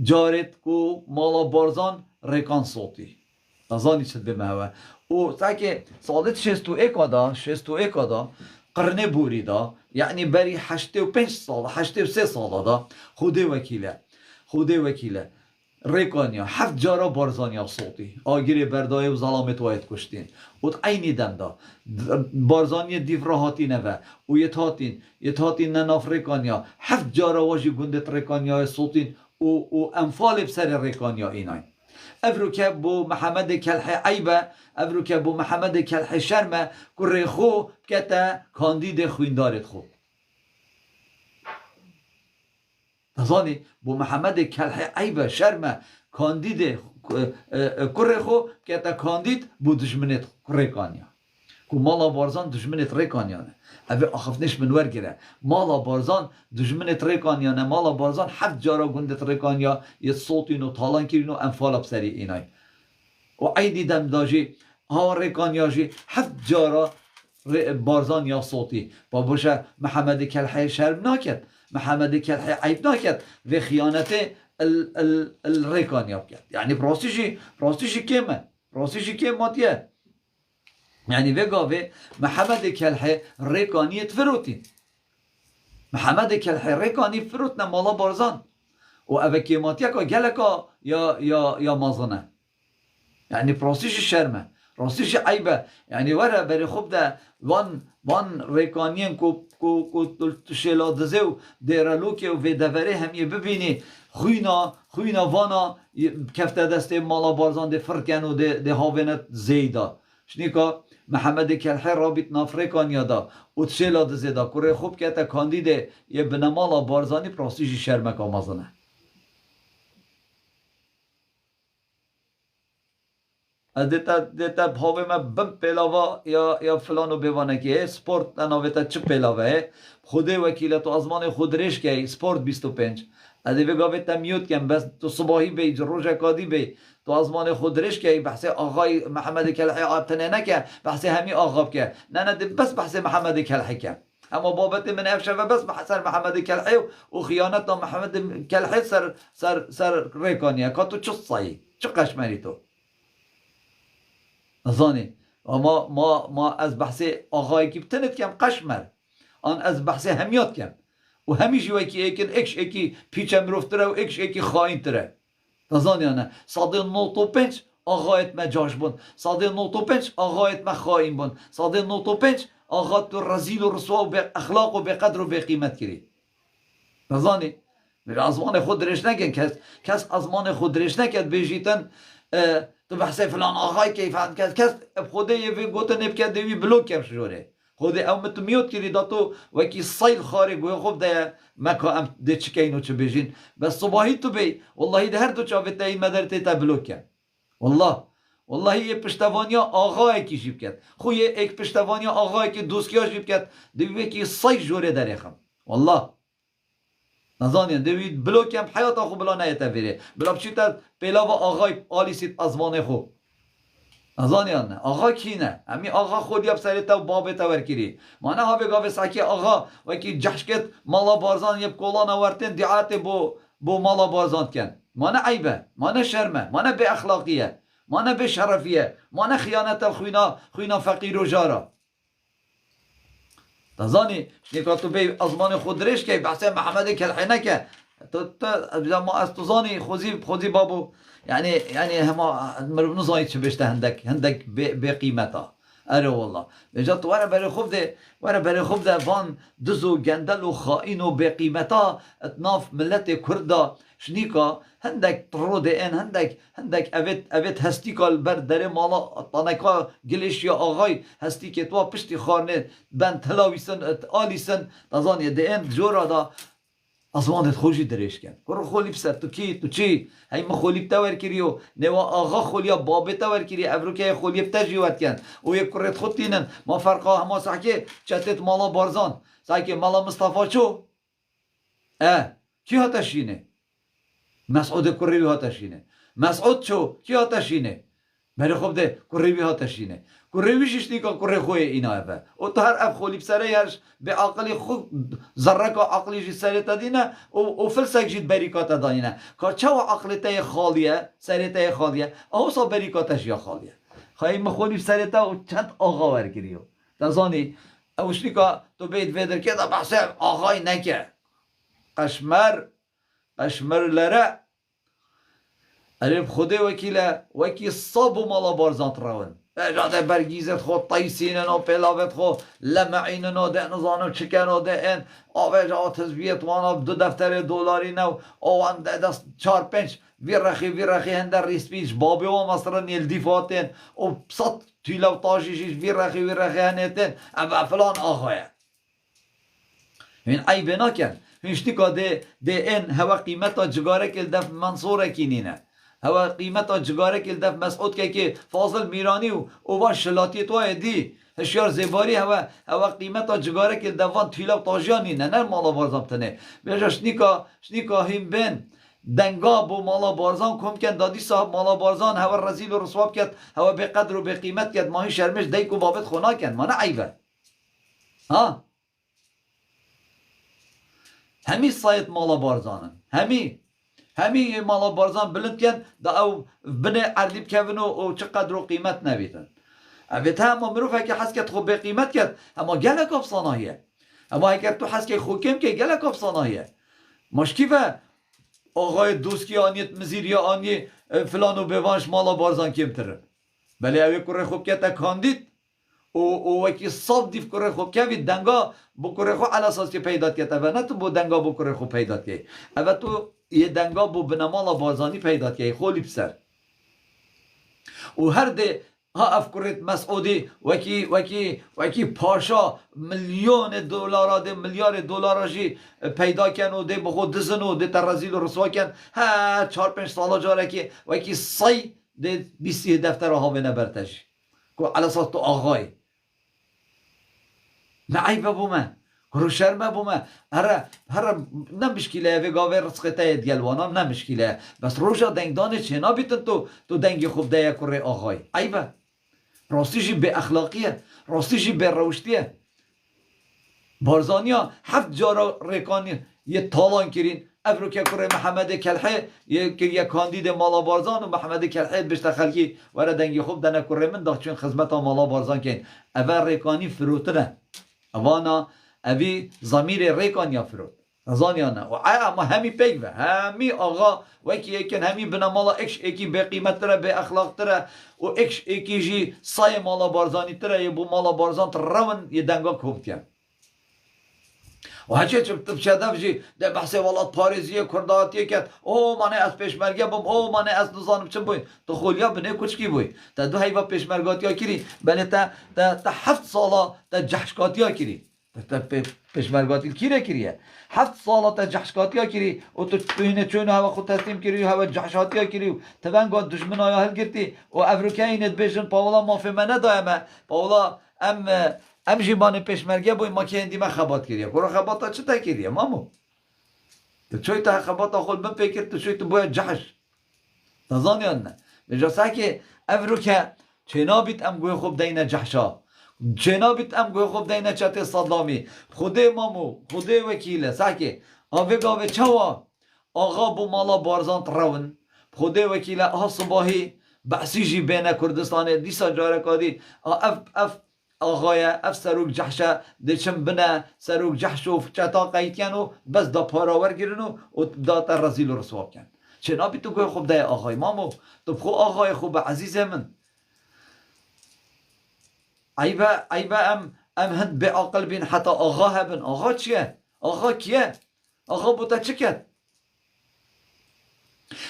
جارت کو مالا بارزان ریکان صوتی نظانی شد به مهوه و ساکی سالت 61 دا قرن بوری دا یعنی بری 85 سال 83 سال دا خود وکیله ریکانیا 7 جارا بارزانیا صوتی آگیر بردای و ظلامت واید کشتین و عینی دم دا بارزانی دیو را هاتینه و یت هاتین نناف ریکانیا 7 جارا واجی گندت ریکانیا صوتین و انفال بسر ریکانیا اینای افروکه بو محمد کلحی عیبه افروکه بو محمد کلحی شرمه کره خو کتا کاندید خویندارت خو نظانی بو محمد کلحی عیبه شرمه کاندید کره خو کتا کاندید بو دشمنت ریکانیا کو مالا بارزان دشمنت ریکانیا نه اوه آخفنش منور گره مالا بارزان دشمنت ریکانیا نه مالا بارزان 7 جارا گندت ریکانیا یه صوتین و تالان کرین و انفال بسری اینای و عیدی دم داجی ها ریکانیا جی 7 جارا بارزان یا صوتی با باشه محمد کلحی شرم ناکد محمد کلحی عیب ناکد و خیانت الریکانیا بکد یعنی پراستیشی کم ماتیه یعنی وگاوه محمد کلحی ریکانیت فروتین محمد کلحی ریکانی فروتن مالا بارزان و اوه کیماتیه که گلکا یا مازنه یعنی پراستیش شرمه راستیش عیبه یعنی وره بری خوب ده وان ریکانین کو شلادزه و دیرالوکه و ویدوره همیه ببینی خوینا وانا کفته دسته مالا بارزان ده فرکن و ده هاونت زیده شنیکا محمد کلحی رابط نافریکانیا دا و تشلادزه دا کره خوب که تا کاندیده یه بنمالا بارزانی پراستیش شرمک آمازنه دیتا بهاوه ما بم پیلاوا یا فلانو بیوانه که سپورت نناویتا چه پیلاوه خوده وکیلتو ازمان خود ریش که سپورت 25 ادی بگاویتا میوت کن بس تو صباحی بی روژه کادی بی تو ازمان خود ریش که بحث آقای محمد کلحی آبتنه نکه بحث همی آقاب که نه بس بحث محمد کلحی که اما بابت من افشه و بس بحث محمد کلحی و خیانت محمد کلحی سر ریکانیه که تو چه صایی چه قشمری تو نزانی ما از بحث آقای کی بتنت کم قشمر آن از بحث همیات کم و همیشه وکی ایکن اکی پیچم رفتره و اکی خواهین تره نزانی نه ساده 95 آقایت ما جاش بون ساده 95 آقایت ما خواهین بون ساده 95 آقایت تو رزیل و رسوا و به اخلاق و به قدر و به قیمت کری نزانی ازمان خود رش نکن کس ازمان خود رش نکد بیجیتن تو بحث فلان آقای که فهم کس خوده یه گوته نبکد دوی بلوک کم شوره خوده او متو میوت کری دا تو وکی سایل خاره گوی خوب ده مکا ام ده چکه اینو چه بیجین بس صباحی تو بی والله ده هر دو چاوه تا این مدرته تا بلوک کن والله یه پشتوانیا آقای کی جیب کد خوی یک پشتوانیا آقای که دوستیا جیب کد دوی وکی سای جوره در اخم والله نزانین دوید بلوکم حیات خو بلا نیت ویره بلا بچیت پیلا با آقای آلیسیت ازوانه خو نزانین نه آقا کی نه امی آقا خودی اب سریت و باب تورکری ما نه ها بگاو ساکی آقا و کی جشکت مالا بارزان یب کولان آورتن دیعات بو مالا بارزان کن ما نه عیبه ما نه شرمه ما نه به اخلاقیه ما نه به شرفیه ما نه خیانت خوینا فقیر و جارا تزانی شنیکا تو بی ازمان خود ریش که بحث محمد کلحینه که تو ما از تو زانی خوزی بابو یعنی هما مرو نزانی چه بشته هندک به قیمتا اره والله نجات وره برای خوب ده وان دزو گندل و خائن و به قیمتا اتناف ملت کردا شنیکا هندک طرود این هندک اوید هستی کال بر در مالا تانکا گلیش یا آغای هستی که تو پشتی خانه بند تلاویسن آلیسن تازانی ده این جورا دا ازوانت خوشی درش کن کرو خولیب سر تو کی تو چی هی ما خولیب تاور کریو نوا آغا خولیا بابه تاور کری ابرو که خولیب تجیوت کن او یک کرت خود تینن ما فرقا هما سحکه چتت مالا بارزان سحکه مالا مصطفی چو کی هاتشینه مسعود کریوی هاتشینه مسعود چو کی هاتشینه برای خوب ده کریوی هاتشینه کریوی ششتیکا کری خوی اینا افه او تا هر اف خولیب سره هرش به عقلی خود ذره که عقلی جی سره تدینه او فلسک جید بریکات دانینه که چه عقلی تای خالیه سره تای خالیه او سا بریکاتش یا خالیه خواهی مخولیب سره تا او چند آقا ورگریو تازانی اوشتی که تو بید ویدر که دا بحثه آقای نکه قشمر لره عرب خود وکی صاب و مالا بارزان تراون اجاده برگیزت خود تایسینن و پیلاوت خود لمعینن و ده نزانو چکن و ده این آوه جا تزویت وانا 2 دفتر دولاری نو آوان ده دست 4-5 ویرخی هندر ریسپیش بابی و مصر نیل دیفاتین و صد تیلو تاشیشیش ویرخی هنیتین اما فلان آخواه این عیبه نکن هنشتی که ده این هوا قیمتا جگاره کل دف منصوره کینینه هوا قیمتا جگاره کل دف مسعود که فاضل میرانی و اوان شلاتی توی دی هشیار زیباری هوا قیمتا جگاره کل دفان تیلا و تاجیانی نه مالا بارزان بتنه بیجا شنیکا هم بین دنگا بو مالا بارزان کم کن دادی صاحب مالا بارزان هوا رزیل و رسواب کرد هوا به قدر و به قیمت کرد ماهی شرمش دیک و بابت خونا کن ما نه عیبه ها همی سایت مالا بارزانن همی مالا بارزان بلند کن دا او بنه عردیب کون و چقدر و قیمت نبیتن اویت هم مروف که حس کت خوب به قیمت کت اما گلک افساناییه اما اگر تو حس که خوکم که گلک افساناییه مشکیفه آقای دوسکی آنیت مزیر یا آنی فلانو بوانش مالا بارزان کم تره بله اوی کره خوب کت کاندید او وکی صاب دیف کره خوب که دنگا بو کره خوب علا اساس که پیدات کت و نه تو بو دنگا بو کره خوب پیدات که او تو یه دنگا بو بنمالا بارزانی پیدات که خولی بسر و هر ده ها افکرت مسعودی وکی پاشا میلیارد دلار جی پیدا کن و ده بخود دزن و ده ترزیل و رسوا کن ها 4-5 سالا جاره که وکی سی ده 20 دفتر ها بینه برتش که علا اساس تو آقای نه عیبه بومه کرو شرمه بومه هر نمشکیله و گاوه رسخته دیلوانان نمشکیله بس روشا دنگدانه چنا بیتن تو دنگی خوب ده کره آقای عیبه راستیشی به اخلاقیه راستیشی به روشتیه بارزانیا 7 جارا ریکانی یه تالان کرین افرو که کره محمد کلحه یه کاندید مالا بارزان و محمد کلحه بشت خلکی وره دنگی خوب دنه کره من داخت چون خدمت مالا بارزان کن اول ریکانی فروتنه اوانا اوی ضمیر ریکانیا فرود نزانیانه و اما همی پیگ همی آقا وکی ایکن همی بنا مالا اکش ایکی به قیمت تره به اخلاق تره و اکش ایکی جی سای مالا بارزانی تره یه بو مالا بارزان تر روان یه دنگا کوب کن و هچه چه تبشده جی ده بحث ولاد پاریزیه کرداتیه کت او مانه از پیشمرگه بوم او مانه از نزانم چه بوین تو خولیا بنه کچکی بوی تا دو هیوا پیشمرگاتیا کری بله تا 7 سالا تا جحشکاتیا کری تا پیشمرگاتی کیره کریه 7 سالا تا جحشکاتیا کری و تو اینه چون هوا خود تسلیم کری و هوا جحشاتیا کری و تبنگا دشمن آیا هل گرتی و افریقایی اینت بیشن پاولا مافی منه دایمه پاولا ام جیبان پیشمرگه بوی ما که هندی ما خبات کریه کرا خباتا چه تا کریه مامو تو چوی تا خباتا خود من فکر تو چوی تو باید جحش نزانی یا نه بجاسه که افرو که چنا بیت ام گوی خوب دینه جحشا چنا بیت ام گوی خوب دینه چت صدامی خوده مامو خوده وکیله ساکه آوه گاوه چوا آقا بو مالا بارزان ترون خوده وکیله ها صباحی بحثی جی بین کردستان دیسا جاره کادی اف آقای اف سروک جحشه دیچم بنا سروک جحشو چتا قیتیانو بس دا پاراور گیرنو و دا تا رزیل و رسواب کن چنا بی تو گوی خوب ده آقای مامو تو خو آقای خوب عزیز من عیبه ام هند به عقل بین حتی آقا هبن آقا چیه؟ آقا کیه؟ آقا بوتا چه کرد؟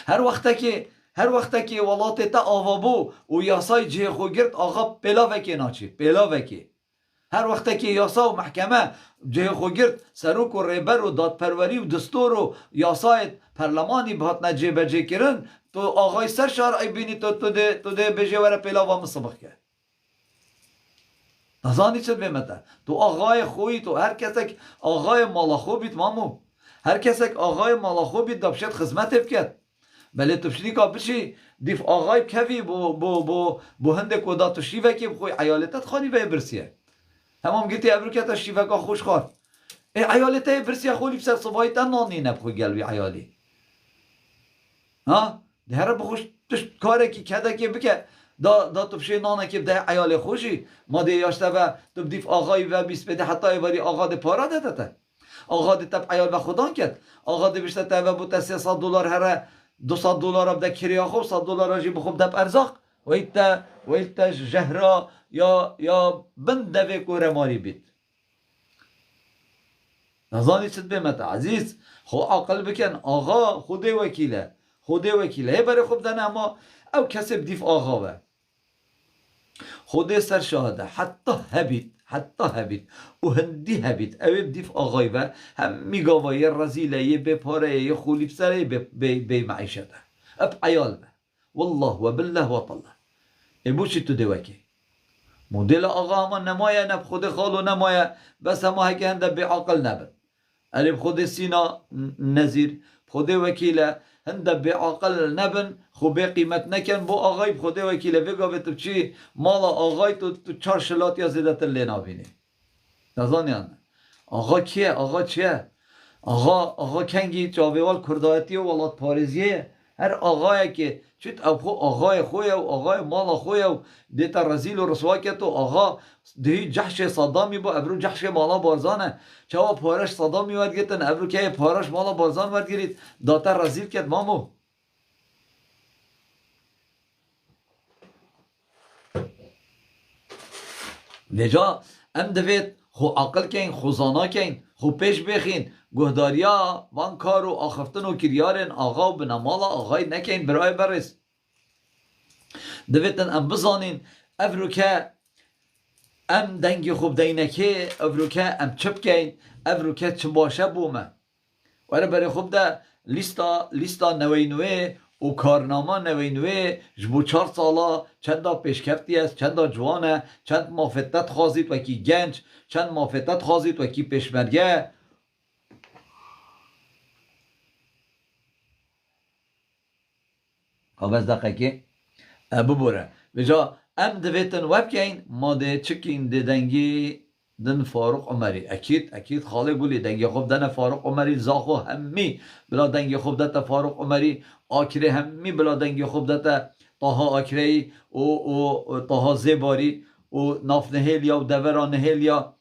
هر وقت که ولات تا آوا بو و یاسای جه خو گرد آقا پلاوکی ناچی پلاوکی هر وقت که یاسا و محکمه جه خو گرد سروک و ریبر و دادپروری و دستور و یاسای پرلمانی بهات نجه بجه کرن تو آقای سر شهر ای بینی تو ده بجه وره پلاوا مصبخ کرد نزانی چه بیمته تو آقای خویی تو هر کسک آقای مالاخو بیت مامو هر کسک آقای مالاخو بیت دبشت خدمت بکرد بله تفشنی که بشی دیف آقای کوی بو هنده کدا تو شیوه که بخوی عیالتت خانی به برسیه همام گیتی ابرو که تا شیوه که خوش خواد عیالته برسیه خولی بسر صبایی تا نانی نبخوی گلوی عیالی ها ده هر بخوش تش کاره که کده که بکه دا تفشی نانه که ده عیال خوشی ما ده یاشته و تو دیف آقای و بیست بده حتی ایواری آقا ده پارا ده تا آقا ده تب عیال و خودان کرد آقا ده بیشته تا و بوده $300 هره $200 بده کریا خوب $100 جی بخوب دب ارزاق ویتا جهرا یا بنده و کوره ماری بید نزانی چند بیمت عزیز خو عقل بکن آقا خوده وکیله هی برای خوب دنه اما او کسی بدیف آقا و خوده سر شاهده حتی هبید و هندی هبید او بدیف آقای و هم میگاوه یه رزیله یه بپاره یه خولی بسره بی معیشته اب عیال به والله و بالله و طالله ای بوشی تو دوکی مدل آقا اما نمایه نب خود خالو نمایه بس همه هکه هنده بی عقل نبن علی خود سینا نزیر خود وکیله هنده بی عقل نبن خوبه قیمت نکن بو آقای خود وکیله بگا به تو چی مالا آقای تو 4 شلات یا زیده تر لینا بینی نزانیان آقا کیه آقا چیه آقا کنگی چاویوال کردایتی و ولات پاریزیه هر آقایی که چیت او خو آقای خویه و آقای مالا خویه و دیتا رزیل و رسوا کرد و آقا دهی جحش صدامی با ابرو جحش مالا بارزانه چوا پارش صدامی ورد گرتن ابرو که پارش مالا بارزان ورد گرید داتا رزیل کرد مامو لجا ام دوید خو عقل کن خو زانا کن خو پیش بخین گهداریا وان کار و آخفتن و کریارن آقا و بنامالا آقای نکن برای برس دویدن ام بزانین افرو که ام دنگی خوب دینکه افرو که ام چپ کن افرو که چه باشه بومه وره برای خوب ده لیستا نوی و کارنامه نوی جبو 4 سالا چند دا پیشکفتی است چند دا جوانه چند مافتت خوازید و کی گنج چند مافتت خوازید و کی پیشمرگه از دقیقه ببوره بجا ام دویتن وب کن ما ده چکین ده دنگی دن فاروق عمری اکید خاله گولی دنگی خوب دن فاروق عمری زاخو همی بلا دنگی خوب دتا فاروق عمری آکره همی بلا دنگی خوب دتا طاها آکره و طاها زیباری و ناف نهیلیا و دورا نهیلیا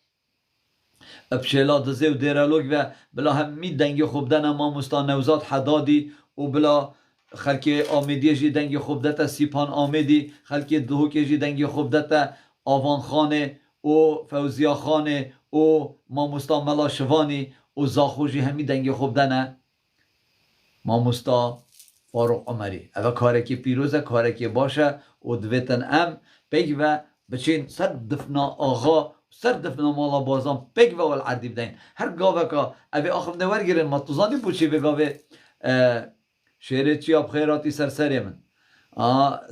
ابشلا دزه و دیرالوگ و بلا همی دنگی خوب دن ما مستان نوزاد حدادی و بلا خلک آمیدی جی دنگی خوب دتا سیپان آمیدی خلک دهوکی جی دنگی خوب دتا آوان خانه و فوزیا خانه و ماموستا ملا شوانی و زاخوجی همی دنگی خوب دنه ماموستا فاروق عمری اوه کاره که پیروزه کاره که باشه و دویتن ام بگ و بچین سر دفنا آغا سر دفنا مالا بازان بگ و العردی بدین هر گاوه که اوه آخم نور گیرن ما توزانی بوچی بگاوه شعره چی اب خیراتی سر من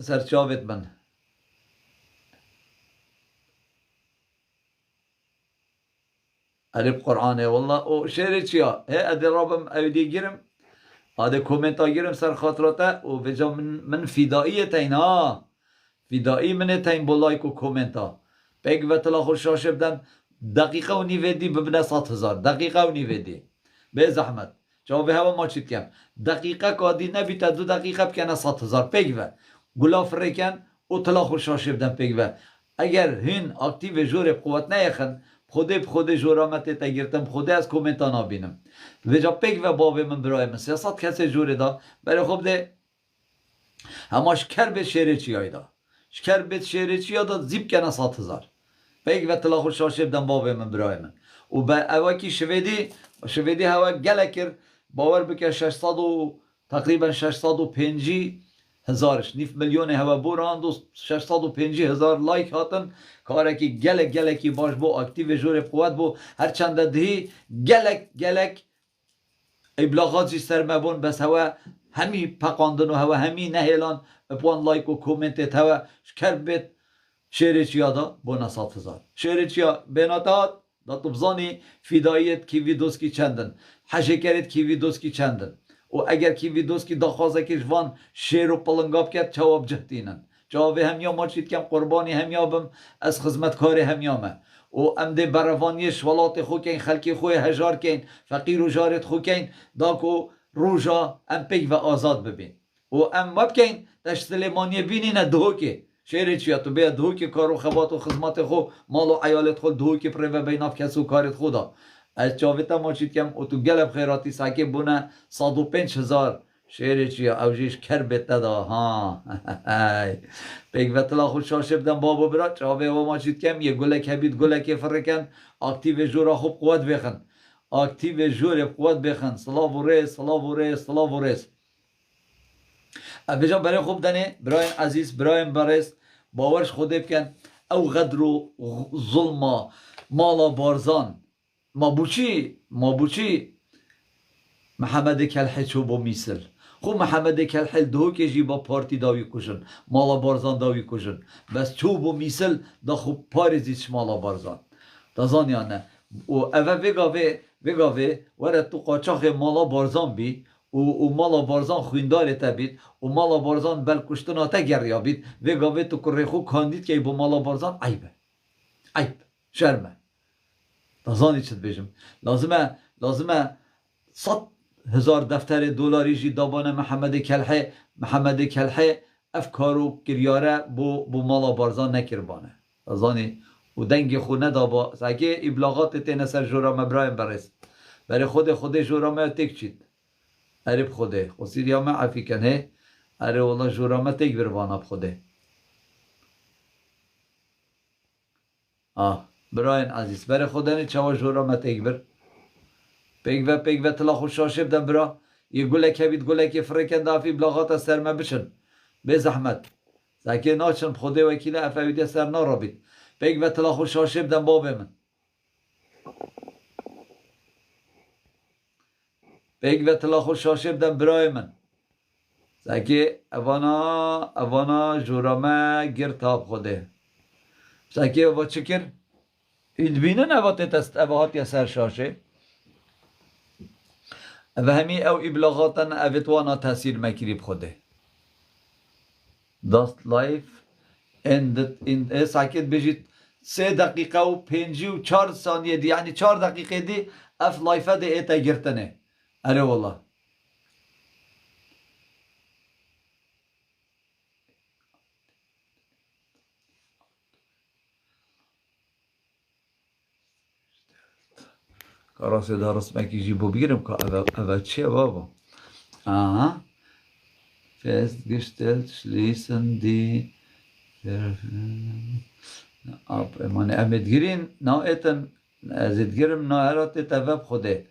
سر چاوت من عرب قرآنه والله او شعر چیا هی ادی رابم اودی گیرم ادی کومنتا گیرم سر خاطراته و بجا من فدایی تینا فدایی من تین با لایک و کومنتا بگ و تلا خوش شاشه بدن دقیقه و نیودی ببنه 100,000 دقیقه و نیودی به زحمت جواب هوا ما چیت کم دقیقه کادی نبیتا 2 دقیقه بکنه 100,000 بگ و گلاف ریکن و تلا خوش شاشه بدن بگ و اگر هین اکتیو جور قوت نیخن خود جورامت تگیرتم خود از کومنتا نبینم و جا پیک و باب من برای من 300 کسی جوره دا برای خوب ده هماش کر به شعر چی دا شکر به شعر چی دا زیب کنه 100,000 پیک و تلا خوش شاشه بدن باب من برای من و با اواکی شویدی هوا گله کر باور بکه 600 و تقریبا 650,000 نیف میلیون هوا بوراند و 650,000 لایک هاتن کاره که گلکی باش بو اکتیو جور قوت بو هر چند دهی گلک ابلاغاتی سر مبون بس هوا همی پقاندن و هوا همی نهیلان بپوان لایک و کومنت هوا شکر بیت شعر چیا دا بو 100,000 شعر چیا بیناتات دا تبزانی فدایت کی ویدوس کی چندن حشکرت کی ویدوس کی چندن و اگر کی ویدوس کی دخوازه که جوان شعر و پلنگاب کرد جواب جهتینن جواب همیا ما چید کم قربانی همیا بم از خدمتکار همیا ما و ام ده بروانی شولات خو کین خلکی خو هجار کین فقیر و جارت خو کین داکو روجا ام پیک و آزاد ببین و ام مب کین تشتلیمانی بینی نه دهوکی شعر چیا تو بیا دهوکی کار و خبات و خدمت خو مال و عیالت خو دهوکی پر و بیناف کسو کارت خدا از جاویتا ما چید کم و تو گلب خیراتی ساکی بونه 105,000 شعر چیا اوجیش کر بته دا ها پیک و تلا خود شاشه بدن بابا برا جاوه و ما چید کم یه گلک هبید گلک فرکن اکتیو جورا خوب قوت بخن اکتیو جور قوت بخن صلاة و ریس صلاة و ریس صلاة و ریس بجا برای خوب دنه براین عزیز براین برس باورش خوده بکن او غدر و ظلما مالا بارزان ما بوچی محمد کلحی چو با میسل خو محمد کلحل دو که جی با پارتی داوی کشن مالا بارزان داوی کشن بس چو با میسل دا خوب پارزیش مالا بارزان دازان یا نه و اوه وگاوه وره تو قاچاق مالا بارزان بی و مالا بارزان خویندار تا بید و مالا بارزان بل کشتنا تا گریا بید وگاوه تو کره خو کاندید که با مالا بارزان عیب شرمه دازانی چید بیشم لازمه 100,000 دفتر دلاری جی دابانه محمد کلحی افکارو کریاره بو مالا بارزان نکربانه ازانی و دنگ خونه دابا ساگه ابلاغات تینه سر جورامه برایم برس برای خود جورامه تک چید عرب خوده و سیریامه عفی کنه اره والله جورامه تک بروانه بخوده براین عزیز برای خودنی چوا جورامه تک بر پیک و تلا خوش شاشه بدن برا یه گلک هبید گلک فرکن دافی بلاغات سرمه بشن به زحمت زکی ناچن خوده وکیل افویده سر نارابید پیک و تلا خوش شاشه بدن بابه من پیک و تلا خوش شاشه بدن برای من زکی اوانا جورامه گیر تاب خوده زکی اوا چکر ایدبینن اواهاتی سر شاشه و همی او ابلاغاتن اوتوانا تاثیر مکری بخوده داست لایف اند ساکت بجید 3 دقیقه و 5 و 4 ثانیه دی یعنی 4 دقیقه دی اف لایفه دی ایتا گرتنه اره والله کاراسی دارست مکی جیبو بگیرم که اوه چیه بابا festgestellt schließen die ab man امدگیرین نا ایتن ازدگیرم نا هرات تفب خوده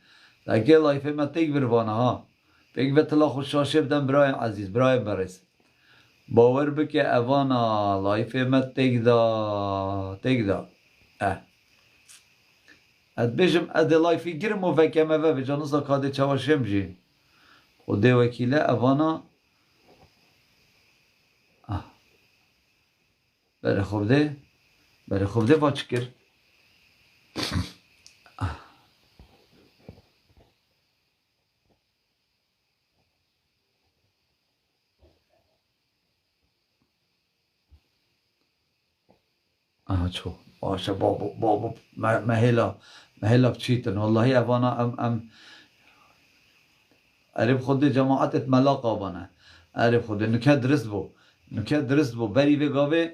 اگه لایفه ما تیگ بروانه ها پیگ به تلا خوش شاشه بدن برای عزیز برای برس باور بکه اوانا لایفه ما تیگ دا اد بیشم اد لایفی گیرم و فکمه و جانوزا کاده چواشم جی خوده وکیله اوانا برای خوب ده با چکر آها چو باشه بابا مهلا بچیتن والله اوانا ام عرب خود جماعت ملاق آبانه عرب خود نکه درست بو بری بگاوه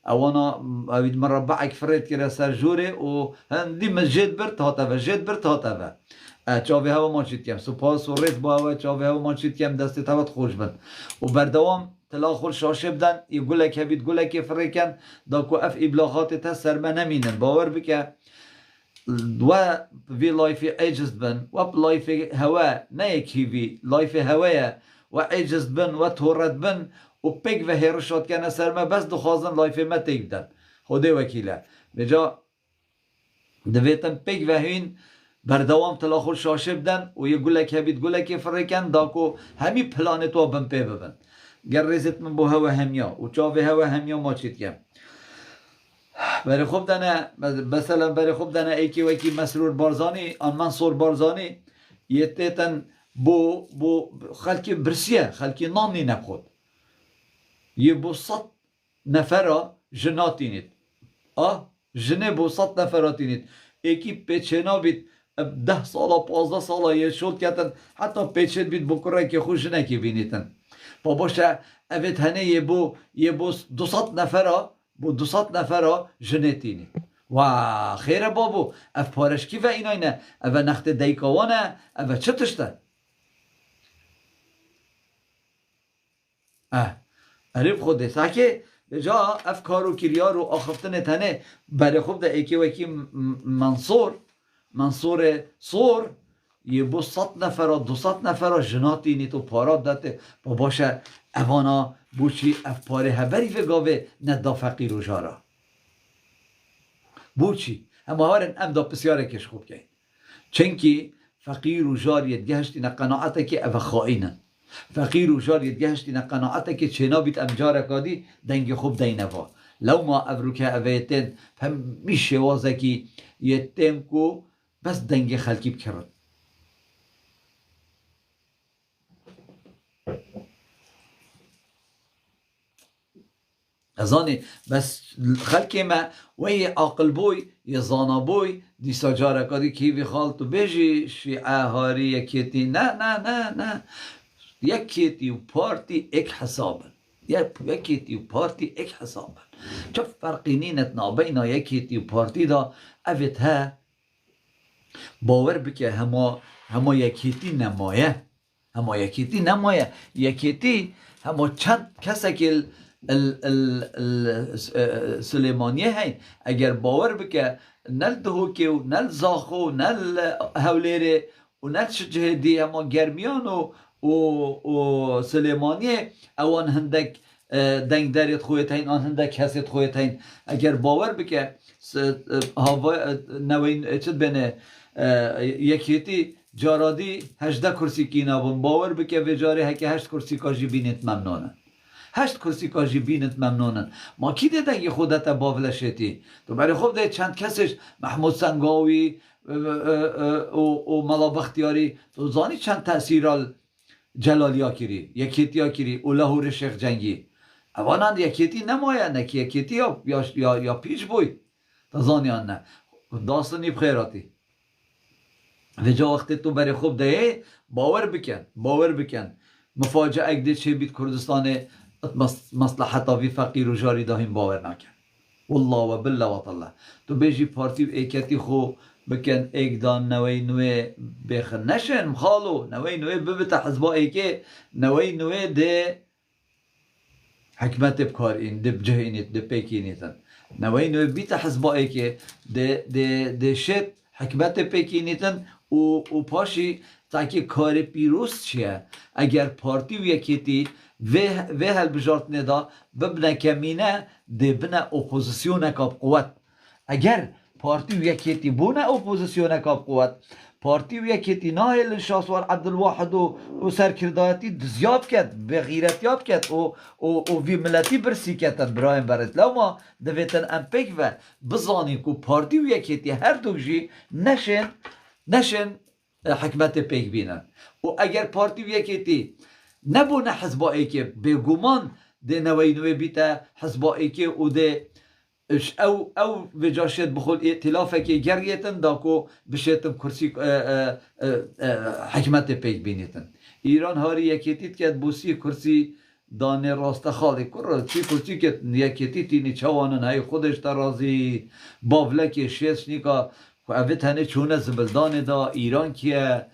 اوانا اوید مربع فرید که سر جوره و هندی مسجد برت هاته چاوی هوا مانچید کم سپاس و ریز با هوا چاوی هوا مانچید کم دستی تاوت خوش بند و بردوام تلا خور شاشه بدن ای گلک هبید گلک فریکن دا کو اف ابلاغات تا سرمه نمینن باور بکه و وی لایفی عجز بن و لایفی هوا نه یکی وی لایفی هوایه و عجز بن و تورد بن و پیک و هیرشات کنه سرمه بس دخوازن لایفی ما تیک بدن خوده وکیله بجا دویتن پیک و هین بردوام تلا خور شاشه بدن و یه گلک هبید گلک فریکن دا کو همی پلانت و بن پی ببن گر ریزت من بو هوا همیا و چاوی هوا همیا ما چید کم برای خوب دنه مثلا برای خوب دنه ایکی وکی مسرور بارزانی آن منصور بارزانی یه تیتن بو خلکی برسیه خلکی نانی نبخود یه بو 100 نفره جناتینید جنه بو 100 نفراتینید ایکی پیچنا بید 10 سالا 15 سالا یه شد کتن حتی پیچت بید بکره که خوش نکی بینیتن باباشه اوید هنه یه بو 200 نفره بو 200 نفره جنتینی و خیره بابو اف پارشکی و ایناینه او نخت دیکاوانه او چه تشته عرب خوده ساکه جا اف کارو کریا رو آخفتن تنه برای خوب ده ایکی و ایکی منصور صور یه بو 100 نفره 200 نفره جناتینی تو پارات داته باباشه اوانا بوچی اف پاره هبری وگاوه ندا فقیر و جارا بوچی اما هارن ام دا بسیاره کش خوب کهین چنکی فقیر و جار یدگهشتی نقناعته که او خائنن فقیر و جار یدگهشتی نقناعته که چنا بیت ام جارکادی دنگ خوب دینوا لو ما ابرو که اویتن هم میشه وازه که یتم کو بس دنگ خلکی بکرد ازانی بس خلکی ما وی عاقل بوی یه زانا بوی دیسا جارکادی کیوی خالتو بیجی شیعه هاری یکیتی نه یکیتی و پارتی ایک حسابن یکیتی و پارتی ایک حسابن چه فرقی نینت نابینا یکیتی و پارتی دا اوید ها باور بکه هما یکیتی نمایه یکیتی هما چند کسا که سلیمانیه هین اگر باور بکه نل دهوکی و نل زاخو و نل هولیره و نل شجهدی اما گرمیان و سلیمانیه اوان هندک دنگ دارید خویت هین آن هندک حسید خویت هین اگر باور بکه نوین چید بینه یکیتی جارادی 18 کرسی کی نبون باور بکه وجاره هکه 8 کرسی کاجی بینید ممنونن 8 کرسی کاجی بینت ممنونن ما کی دیدن یه خودت باولشتی تو برای خوب ده چند کسش محمود سنگاوی و ملا بختیاری تو زانی چند تأثیرال جلالیا کری یکیتی کری و لاهور شیخ جنگی اوانان یکیتی نمایه نکی یکیتی یا پیش بوی تو زانی آن نه داستانی بخیراتی و جا وقتی تو برای خوب ده باور بکن مفاجعه اگه چه بید کردستان مصلحتا وی فقیر و جاری داهیم باور نکن والله و بالله و طالله تو بیجی پارتی و ایکتی خو بکن ایک دان نوی نوی بخن نشن مخالو نوی نوی ببتا حزبا ایکه نوی نوی ده حکمت بکار این ده بجه اینیت ده پیکی اینیتن نوی نوی بیتا حزبا ایکه ده شد حکمت پیکی اینیتن و پاشی تاکه کار پیروز چیه اگر پارتی و یکیتی و هل بجارت ندا ببنه کمینه ده بنه اپوزیسیون کاب قوت اگر پارتی و یکیتی بونه اپوزیسیون کاب قوت پارتی و یکیتی ناهل شاسوار عبدالواحد و سرکردایتی دزیاب کرد بغیرت یاب کرد و وی ملتی برسی کردن برایم برد لو ما دویتن امپیک و بزانی که پارتی و یکیتی هر دوشی نشن حکمت پیک بینن و اگر پارتی و یکیتی نبونه حزبایی که بگومان ده نوی بیتا حزبایی که و ده اش او وجاشت بخول ائتلافه که گریتن داکو بشتم کرسی حکمت پیک بینیتن ایران هاری یکیتیت که بوسی کرسی دانه راست خالی کرد چی کرسی که یکیتی نی چوانن های خودش ترازی باولک شیش نیکا اوه تنه چونه زبلدان دا ایران کیه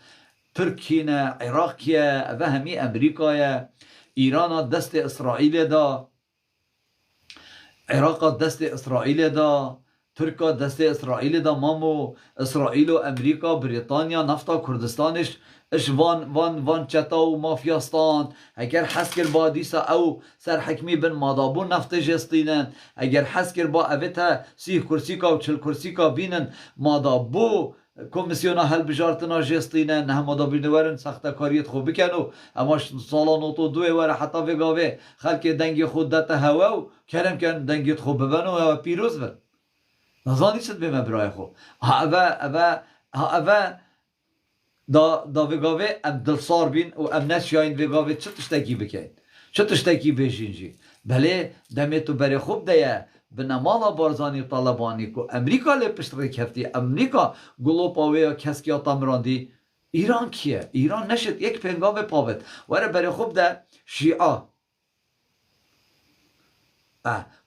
ترکیه عراق کیه اوه همی امریکایه ایران دست اسرائیل دا عراق دست اسرائیل دا ترکا دست اسرائیل دا مامو اسرائیل و امریکا بریتانیا نفتا کردستانش اش وان چتا و مافیاستان اگر حس کر با دیسا او سر حکمی بن مادابون نفت جستینن اگر حس کر با اویتا 30 کرسی کا و 40 کرسی کا بینن مادابو کمیسیونا هل بجارتنا جستینن نه مادابین ورن سخت کاریت خوب بکنو اما سالان تو دوی ور حتی وگاوه خلک دنگی خود دتا هوا و کرم کن دنگیت خوب ببنو و پیروز بن نزانی چند به مبرای خوب ها اوه دا وگاوه ام دلسار بین و ام نشیاین وگاوه چه تشتکی بکن چه تشتکی بشینجی بله دمه تو بری خوب دیه به نمالا بارزانی طالبانی که امریکا لی پشت رکفتی امریکا گلوپاوی کسکی آتامراندی ایران کیه؟ ایران نشد یک پنگاو پاوت وره بری خوب ده شیعه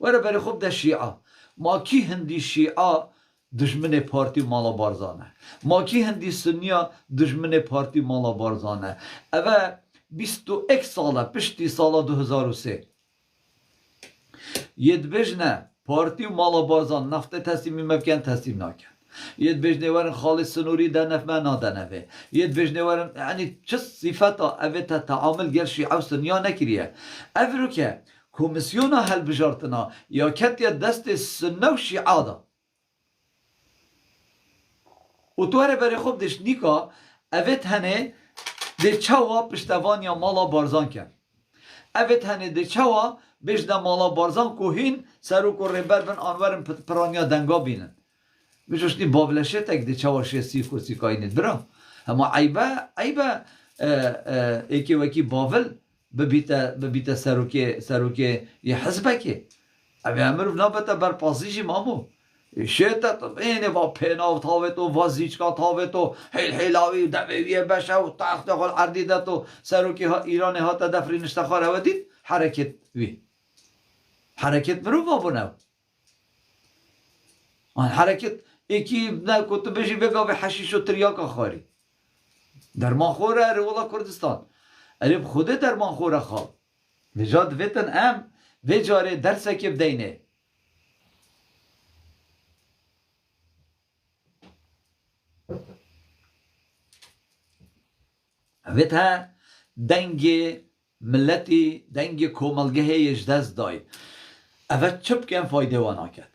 وره بری خوب ده شیعه ما کی هندی شیعه دشمن پارتی مالا بارزانه ما کی هندی سنیا دشمن پارتی مالا بارزانه اوه 21 ساله پشتی ساله 2003 ید بجنه پارتی مالا بارزان نفت تسلیمی مبکن تسلیم نکن ید بجنه ورن خالص سنوری دنف ما نادنفه ید بجنه ورن یعنی چه صفتا اوه تا تعامل گر شیعه و سنیا نکریه اوه رو که کمیسیونا هل بجارتنا یا کتی دست سنه و شیعه دا و تو هره بری خوب دش نیکا اوید هنه ده چوا پشتوان یا مالا بارزان کن اوید هنه ده چوا بجده مالا بارزان کوهین سرو کو ریبر بن آنورن پرانیا دنگا بینن بجوشنی بابلشه تک ده چوا شیستی کسی کاینید برا اما عیبه ایکی وکی باول ببیتا سروکه یه حزبه که اوی امر نابتا برپاسیشی مامو شیطت اینه با پناو تاوت و وازیچکا تاوت و حیلاوی دویوی بشه و تخت خال عردیدت و سروکی ها ایران ها تا دفری نشتخار ها دید حرکت وی حرکت برو بابو نو حرکت ایکی نه کتو بشی بگا به حشیش و تریاکا خاری درمان خوره رولا کردستان اریب خوده درمان خوره خواه وجاد ویتن ام وجاره درسکی بدینه اویتا دنگ ملتی دنگ کوملگه یجدز دای اوید چپ کن فایده وانا کد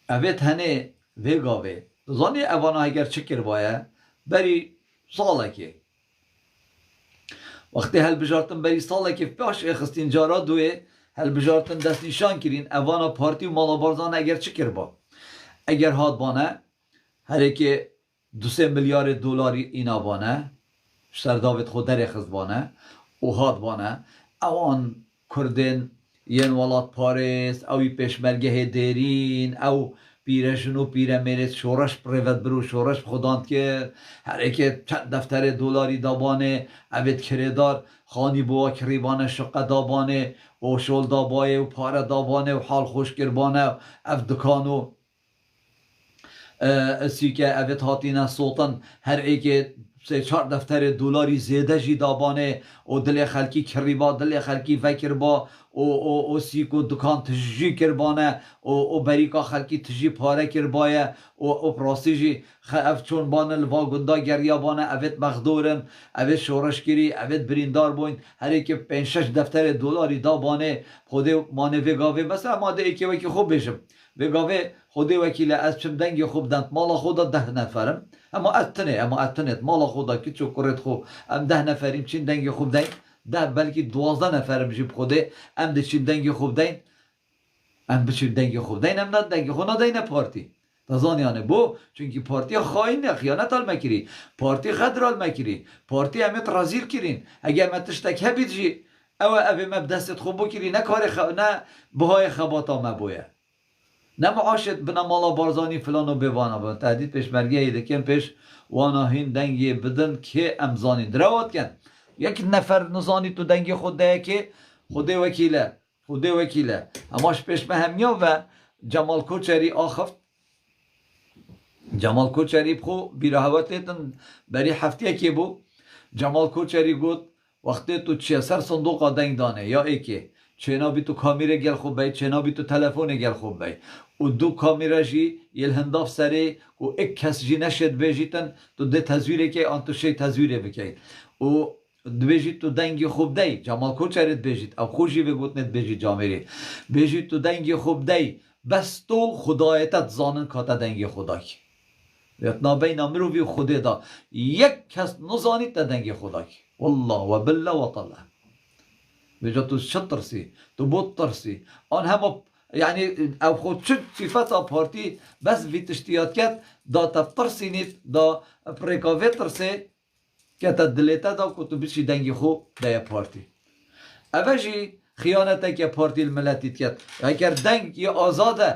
اوید هنه ویگاوه زانی اوانا اگر چکر بایه بری ساله که وقتی هل بجارتن بری ساله که باش اخستین جارا دوه هل بجارتن دست نشان کرین اوانا پارتی و مالا بارزان اگر چکر با اگر هاد بانه هره که 2-3 میلیارد دلاری اینا بانه سر داوید خود در خزبانه او هاد بانه اوان کردن ین ولات پاریس اوی پیشمرگه دیرین او پیرشون و پیره میرس شورش پریوت برو شورش خوداند که هر که چند دفتر دلاری دابانه اوید کردار خانی بوا کریبانه شقه دابانه و شول دابایه و پاره دابانه و حال خوش کربانه اف دکانو اسی که اوید هاتینه سلطان هر که 3-4 دفتر دلاری زیده جی دابانه و دل خلکی کریبا دل خلکی فکر با او سیکو دکان تجی کربانه و بریکا خلکی تجی پاره کربایه و پراسی جی اف چون بانه لوا گندا گریا بانه اوید مخدورن اوید شورش کری اوید بریندار بوین هر که 5-6 دفتر دلاری دابانه خوده مانه وگاوه مثلا ماده ایکی وکی خوب بشم وگاوه خوده وکیل از چم دنگی خوب دند مالا خودا 10 نفرم اما اتنت مالا خودا که چو کرد خوب ام 10 نفریم چین دنگی خوب دین 10 بلکه 12 نفرم جیب خوده ام ده چین دنگی خوب دین ام بچین دنگی خوب دین ام نه دنگی خوب ندین پارتی تازانیانه بو چونکی پارتی خاین خیانت آل مکری پارتی خدر آل مکری پارتی امیت رازیل کرین اگه امت تشتک هبید جی او مبدست خوب بکری نه کار نه بهای خباتا مبویه نه معاشت بنا مالا بارزانی فلان و بوانا بند تهدید پیشمرگی ایده کن پیش وانا هین دنگی بدن که امزانی دروات کن یک نفر نزانی تو دنگی خود ده که خود وکیله اماش پیش مهمیا و جمال کوچری آخفت جمال کوچری بخو بیراهواتیتن بری هفته که بو جمال کوچری گفت وقتی تو چه سر صندوق دنگ دانه یا ایکی چنا بی تو کامیره گل خوب بای چنا بی تو تلفن گل خوب بای و دو کامیره جی یل هنداف سری و یک کس جی نشد بیجیتن تو ده تزویره که آن تو شی تزویره بکی و بیجید تو دنگی خوب دی جمال کوچریت بیجید او خوشی بگوت نت بیجید جامری بیجید تو دنگی خوب دی بس تو خدایتت زانن کاتا دنگی خدای یتنا بین امروی خدا دا یک کس نزانید تا دنگی خدای والله و بالله و طالله بجا تو چه ترسی تو بود ترسی آن همه یعنی او خود چه صفت پارتی بس ویتشتیات کرد دا ترسی نید دا پریکاوه ترسی که تا دلیتا دا که تو بچی دنگی خوب دا پارتی اوشی خیانته که پارتی الملتیت کرد اگر دنگ یه آزاده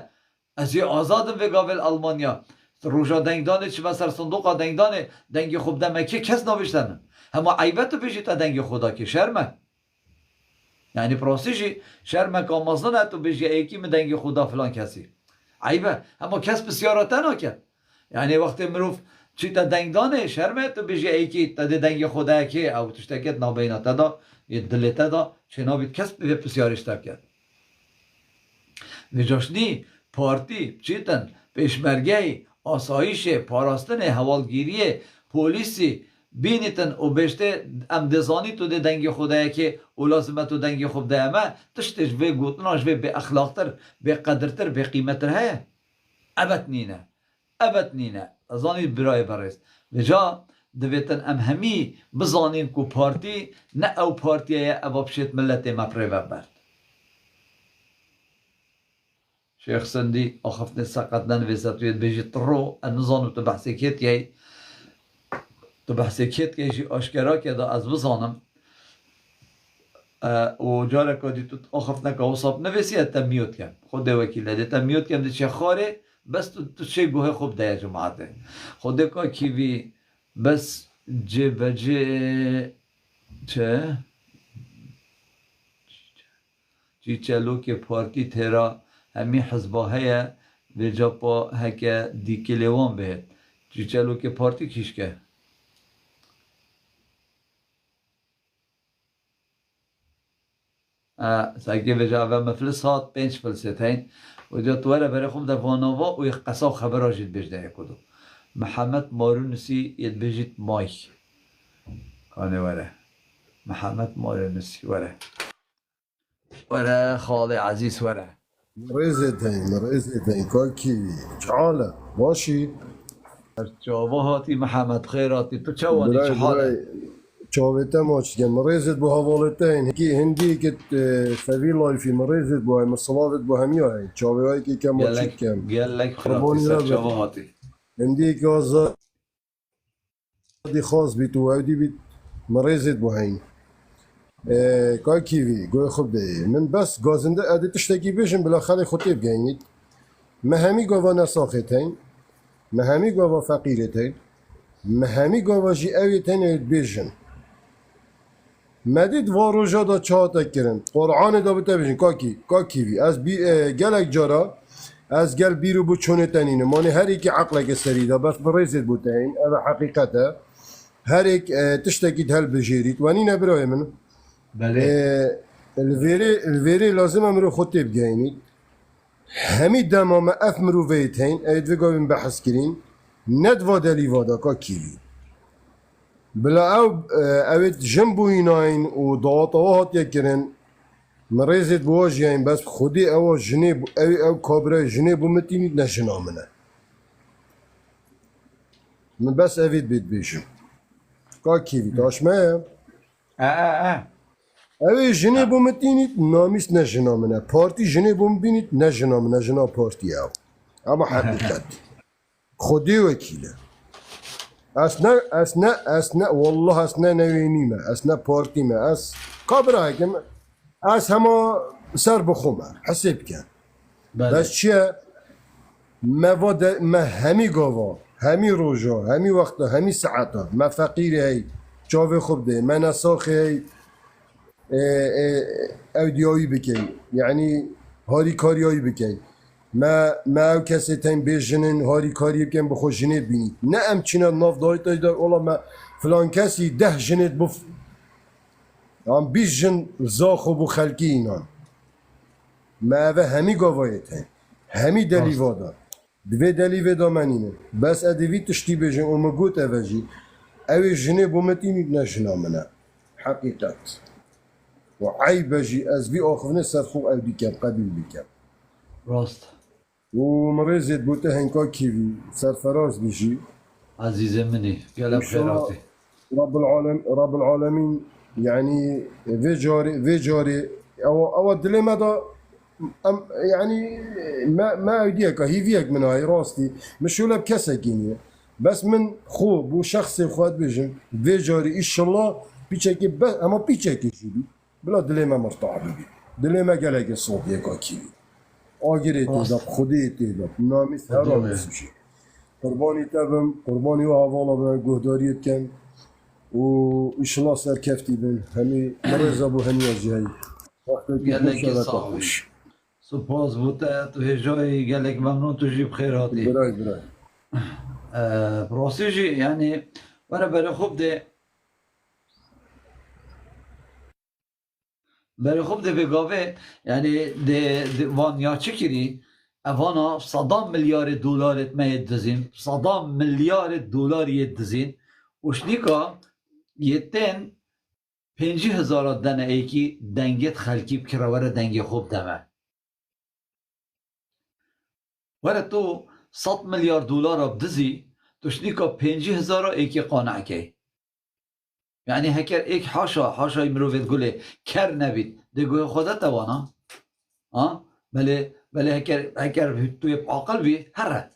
از یه آزادم بگاول آلمانیا روژا دنگ دانه چه سر صندوق دنگ دانه دنگی خوب دمکی کس نوشتن همه عیبت بشی تا دنگی خدا که شرمه یعنی پروسیجی شرمه کامازنه تو بشی ایکی من دنگی خدا فلان کسی عیبه اما کس بسیارته نکرد یعنی وقتی مروف چی تا دنگ دانه شرمه تو بشی ایکی تا دنگی خدا که او تشتکت نابیناته دا یه دلیته دا چه نابید کس بسیارشتر کرد وجاشنی پارتی چیتن پیشمرگی آسایش پاراستن حوالگیری پولیسی بینیتن و بشته ام دزانی تو ده دنگی خدایی که او لازمه تو دنگی خوب ده اما تشتش به گوتناش به اخلاقتر به قدرتر به قیمتر هیا ابد نینه ازانی برای برست بجا دویتن ام همی بزانین کو پارتی نه او پارتیه او بشت ملت ما پریوه برد شیخ سندی آخفت سقط ننویسد توی بیجی رو نزانو تو بحثی کت یه تو بحثی کت که آشکرا که دا از بزانم و جاره که دی تو آخفت نکا وصاب نویسی تا میوت کم خود وکیله دی تا میوت کم دی چه خاره بس تو چه گوه خوب ده جماعته خود که کیوی بس جه بجه چه چی چلو که پارتی تیرا همی حزبا هیا و جا پا هکا دیکلیوان بهت چی چلو که پارتی کیش که ساکی و جا و مفلس هات 5 فلسط هین و جا تواره بره خوب دفاناوا و یک قصا خبر آجید بجده کدو محمد مارونسی ید بجید مای کانه وره محمد مارونسی وره خال عزیز وره مريزتين كوكي شحالة ماشي جاوهاتي محمد خيراتي تو چواني شحالة شاويتا ماشي كان مريزت بو هوالتين هكي هندي كت فابيلا في مريزت بو هاي مصلابت بو هميو هاي شاوي هاي كي كام ماشي كام قال لك خرابي سر جاوهاتي هندي كازا دي خاص بيتو هاودي بيت مريزت بو هاي کار کیوی گوی خوب ده من بس گازنده ادی تشتکی بیشم بالاخره خطیب گینید مهمی گاوا نساخت هین مهمی گاوا فقیرت هین مهمی گاوا جی اویت هین اید بیشن مدید واروجا دا چهاتا کرن قرآن دا بتا بیشن کا کیوی از گلک جارا از گل بیرو بو چونه تنینه مانی هر ایکی عقلک سری دا بس بریزید بوده هین او حقیقته هر ایک تشتکی هل بجیرید وانی نبرای من بله الفيري لازم امرو خطيب جايني همي دمام اف مرو فيتين ايد فيقوين بحث كرين ندفا دالي فادا كا كيلي بلا اويد جنبو يناين و ضغطوات يكرن مريزت بواجهين بس خودي او جنيب او كابرا جنيب ومتيني نشنا منه من بس اويد بيت بيشم كا كيلي تاش ما اوی جنه بوم بینید نامیست نه جنا منه پارتی جنه بوم بینید نه جنا منه جنا پارتی او اما حقیقت خودی وکیله اسنا والله اسنا نوینیمه اسنا پارتیمه اس کابره هکم اس همه سر بخومه حسب کن بس چیه ما همي قوا همي روجا همي وقتا همي ساعتا ما فقيري هاي جاوه خوب ده ما نساخي هاي اوديوي بكي يعني هاري كاريوي بكي ما او کسی تین بیجنن هاری کاری بکن بخو جنید بینید نه ام چینا ناف دایت دایت اولا ما فلان کسی 10 جنید بف هم 20 جن زاخو بو خلکی اینان ما اوه همی گاوایت هن همی دلی وادا دوی دلی ودا منینه بس ادوی تشتی بیجن اومه گوت اوه جی اوه جنه بومتینید نشنا منه حقیقت و عیب جی از بی آخفنه سرخو او دیکم قبیل بیکم راست ومريزت بوته هنكا كيفي سرفراز بيجي عزیز منی گلم خیراتی رب العالمين يعني في جاري او الدليما دا يعني ما اوديك هي فيك من هاي راستي مش ولا بكسكيني بس من خوب وشخصي خوات بيجن في جاري ان شاء الله بيتشكي بس اما بيتشكي جيبي بلا دليما مرتاح بي دليما قالك الصوت يكا كيفي آگیری تیزاب خودی تیزاب نامیست هر آمیست میشه قربانی تبم قربانی و حوالا به گهداریت کن و ایشلا سرکفتی بین همی مرزا بو همی آجیهی گلک صاحبش سپاس بوده تو هجای گلک ممنون تو جیب خیراتی برای راستی جی یعنی برای خوب ده برای خوب ده بگاوه یعنی ده وانیا چه کری اوانا 100 میلیارد دلار مید دزین 100 میلیارد دلار ید دزین وشنیکا یتن 50,000 دنه ایکی دنگت خلکی بکره وره دنگ خوب دمه وره تو 100 میلیارد دلار بدزی توشنیکا 50,000 ایکی قانع کی یعنی هکر ایک حاشا مروفید گله کر نبید ده گوه خودت وانا بله هکر توی عقل بی هره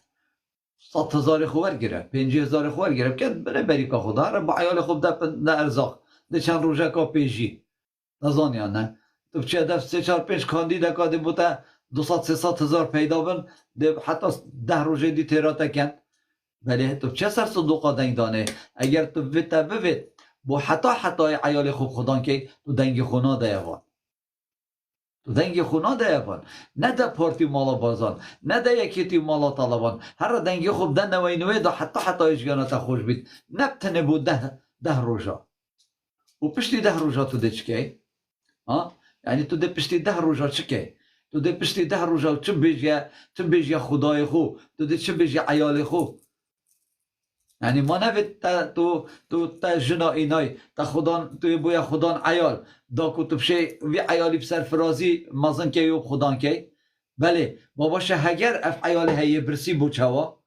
100,000 خوار گره 50,000 خوار گره بکن بله بریکا خدا هره با عیال خوب ده ارزاق ده چند روژه که پیجی نزانی نه تو چه دفت 3-4-5 کاندی ده که ده بوده 200-300,000 پیدا بن ده حتی 10 روژه دی تیراته کن بله تو چه سر صندوقا دنگ دانه اگر تو ویتا بوید با حتی عیال خوب خودان که تو دنگ خونا ده یوان تو دنگ خونا ده یوان نه ده پارتی مالا بازان نه ده یکیتی مالا طالبان هر دنگ خوب ده نوی ده حتی اشگانت خوش بید نبتنه بود 10 روژا و پشتی 10 روژا تو ده چکه یعنی تو ده پشتی 10 روژا چکه تو ده پشتی 10 روژا چه بیجی خدای خو تو ده چه بیجی عیال خو یعنی ما نوید تا جنا اینای تا خودان توی بوی خودان عیال دا که تو بشه وی عیالی بسر فرازی مزن که یوب خودان که بله باباشه هگر اف عیالی هایی برسی بو چوا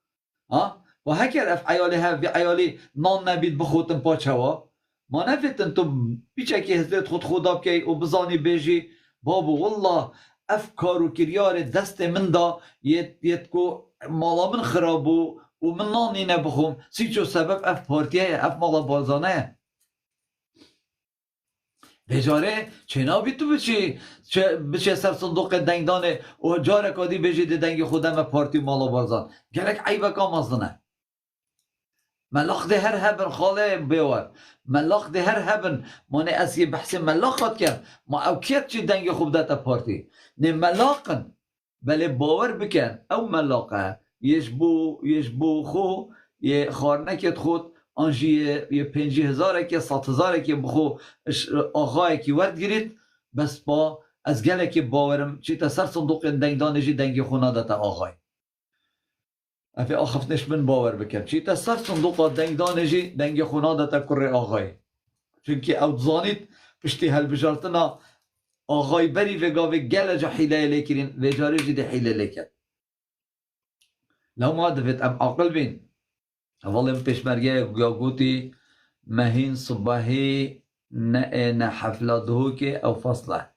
و هگر اف عیالی وی عیالی نان نبید بخوتن پا چوا ما نویدن تو بیچه که هزلیت خود خوداب که و بزانی بیجی بابو والله اف کارو کریار دست من دا یت کو مالا من خرابو و من نانی نبخوم چو سبب اف پارتیه اف مالا بازانه بجاره چنا بی تو بچه سر صندوق دنگدانه و جاره کادی بجی ده دنگ خودم پارتی مالا بازان گلک عیبه کام ازدنه ملاخ ده هر هبن خاله بیوار ملاخ ده هر هبن مانه از یه بحث ملاخات کرد ما اوکیت چی دنگ خوب ده تا پارتی نه ملاقن بله باور بکن او ملاقه یش بو خو یه خارنکت خود آنجی یه 50,000 که 100,000 که بخو آقای که ورد گیرید بس با از گله که باورم چی تا سر صندوق دنگدانجی دنگ خونه داتا آقای افی آخفتنش من باور بکن چی تا سر صندوق دنگدانجی دنگ خونه داتا کره آقای چونکه او زانید پشتی هل بجارتنا آقای بری وگاوه گله جا حیله لیکرین وجاره جی ده حیله لیکن لو ما دفت ام عقل بین اولا پیشمرگه یا گوتی مهین صبحی نه حفلاته که او فصله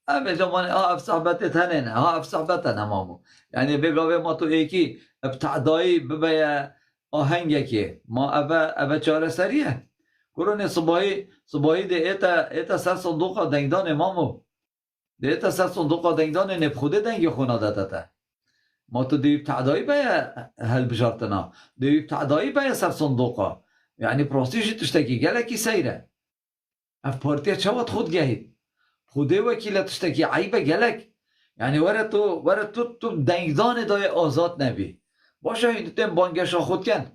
ام جمانه اف صحبتت هنن اف صحبتن امامو یعنی بگاوه ما تو ایکی ابتعدایی ببایا آهنگه که ما ابا چاره سریه کرونه صبحی ده ایتا سر صندوق دنگدان امامو ده ایتا سر صندوق دنگدان نبخوده دنگ خونه داده ما تو دیوی تعدایی باید هل بجارتنا دیوی تعدایی باید سر صندوقا یعنی پروستیجی تشتکی گلکی سیره اف پارتیا چواد خود گهید خوده وکیل تشتکی عیبه گلک یعنی وره تو دنگدان دای آزاد نبی باشه این تیم بانگش خود کن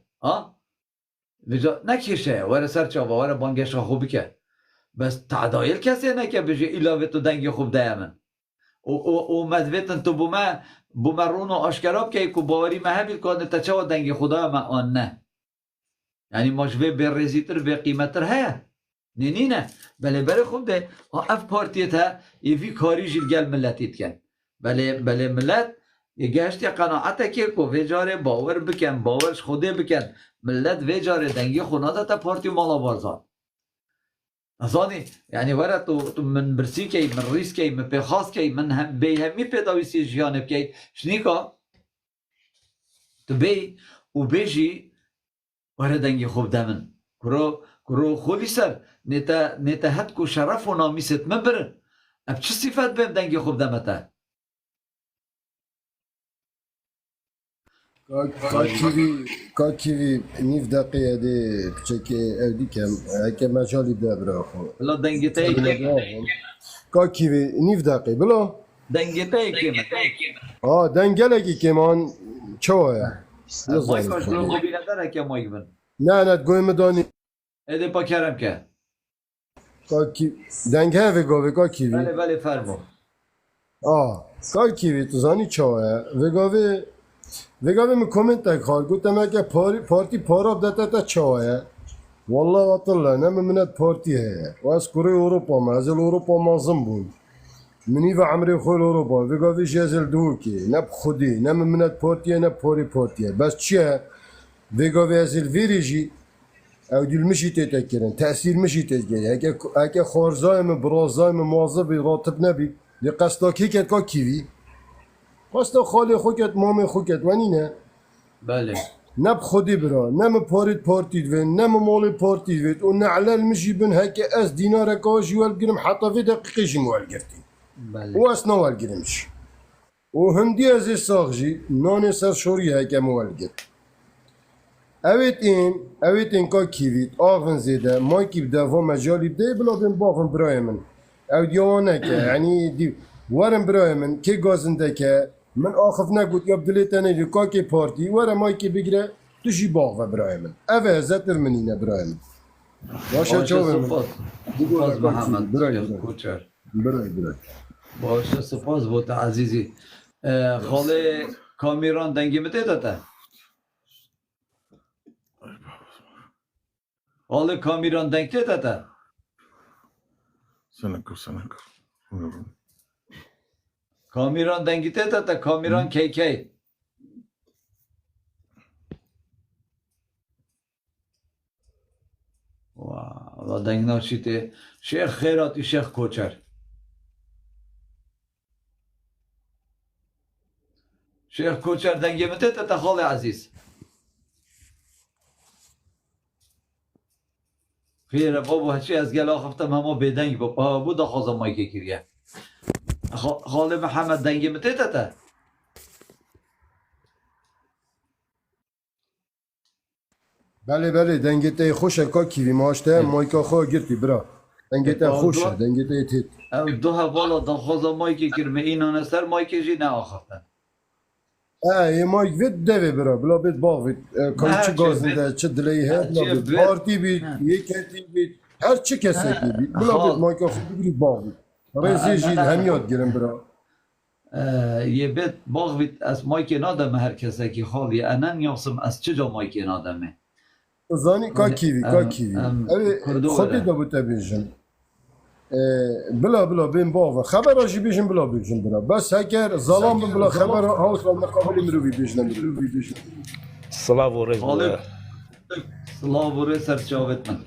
نکشه وره سر چاوا وره بانگش خوبی که بس تعدایل کسی نکه بجه ایلاوه تو دنگی خوب دایمن او مدویتن تو بوما رونو آشکراب که ایکو باوری مهبیل کنه تا چوا دنگی خدا ما آن نه یعنی ماجوه به رزیتر به قیمتر هیا نه بله خوب ده اف پارتیت ها ایوی کاری جیل گل ملتیت کن بله ملت یه گشتی قناعته که کو ویجاره باور بکن باورش خوده بکن ملت ویجاره دنگی خوناده تا پارتی مالا بارزان ازانی یعنی وره تو من برسی کی من ریس کی من پیخاست کی من هم بی همی پیداویسی جیانب کی شنیکا تو بی و بیجی وره دنگی خوب دمن کرو خولی سر نیتا هد کو شرف و نامیست من برن اب چه صفت بیم دنگی خوب دمتا کاکیوی نیف دقیقه ده بچه اودی کم اکه مجالی ده برا خو بلا دنگی تایی که کاکیوی نیف دقیقه بلا دنگی تایی که دنگلگی که من چوه مای کاشلو خوبی نداره که مای بن نه گویم دانی ایده پا کرم که دنگ هفه گوه کاکیوی بله فرمو کاکیوی تو زانی چوه وگاوی می کومنت کار گفتم اگه پارتی پاراب داده تا چاوه والله والله نه منت پارتی هست و از کره اروپا ما از اروپا مازم بود منی و عمری خول اروپا وگاوی جزل دوکی نه خودی نه منت پارتی نه پارتی بس چیه وگاوی از الویریجی او دیل مشی تکرن تأثیر مشی تکرن اگه خارزایم برازایم مواظب راتب نبی دی قصداکی که کا کیوی قصد خالی خوکت مام خوکت ونی نه بله نه خودی برا نه پارتی دوین نه مال پارتی دوید و نه علل مشی بن هک از دینار کاجی والگرم حتی في دقیقه جی موال گرتی بله و اصلا وال گرمش و هندی از ساخجی نان سر شوری هک موال گرت اوید این که کیوید آغن زیده مایکی بدفع مجالی بده بلا بین باغن برای من او دیوانه که یعنی ورم برای من که گازنده که من آخف نگود یا بدلیتنه لیکا که پارتی ورم مایکی بگیره توشی باغ و برای من اوه زتر منینه برای من باشه چوه من سپاس محمد کوچر برای باشه سپاس بود عزیزی خاله کامیران دنگی مده داده خاله کامیران دنگ داده سنکر کامیران دنگی داده کامیران کی واو دنگ ناشیده شیخ خیراتی شیخ کوچر شیخ کوچر دنگی مده داده خاله عزیز خیره بابا هچی از گل آخفتم همه بدنگ با بود خوازم مایکه کریه خاله محمد دنگی مده داده بله دنگته خوشه که کیوی ماشته مایکا خواه گرتی برا دنگته خوشه دنگته تیت دو والا دا خوازم مایکه کرمه اینانه سر مایکه جی نه آخفتن یه مایک وید دوی برا بلا بید باغ وید کاری چه گازنده چه دلی هست پارتی بید یکتی بید هر چه کسی بید بلا بید مایکا خود بگیرید باغ وید رزی جید همیاد گیرم برا یه بید باغ وید از مایک نادمه هر کسی که خالی انن یاسم از چه جا مایک نادمه زانی که کیوی خودی دا بوده بیشن بلا بین باغ خبر هاشی بیشن بلا بیشن برا بس هکر ظلام بلا خبر هاوس را مقابلی مروی بیشن سلاو و رز سلاو و رز سر چاوت من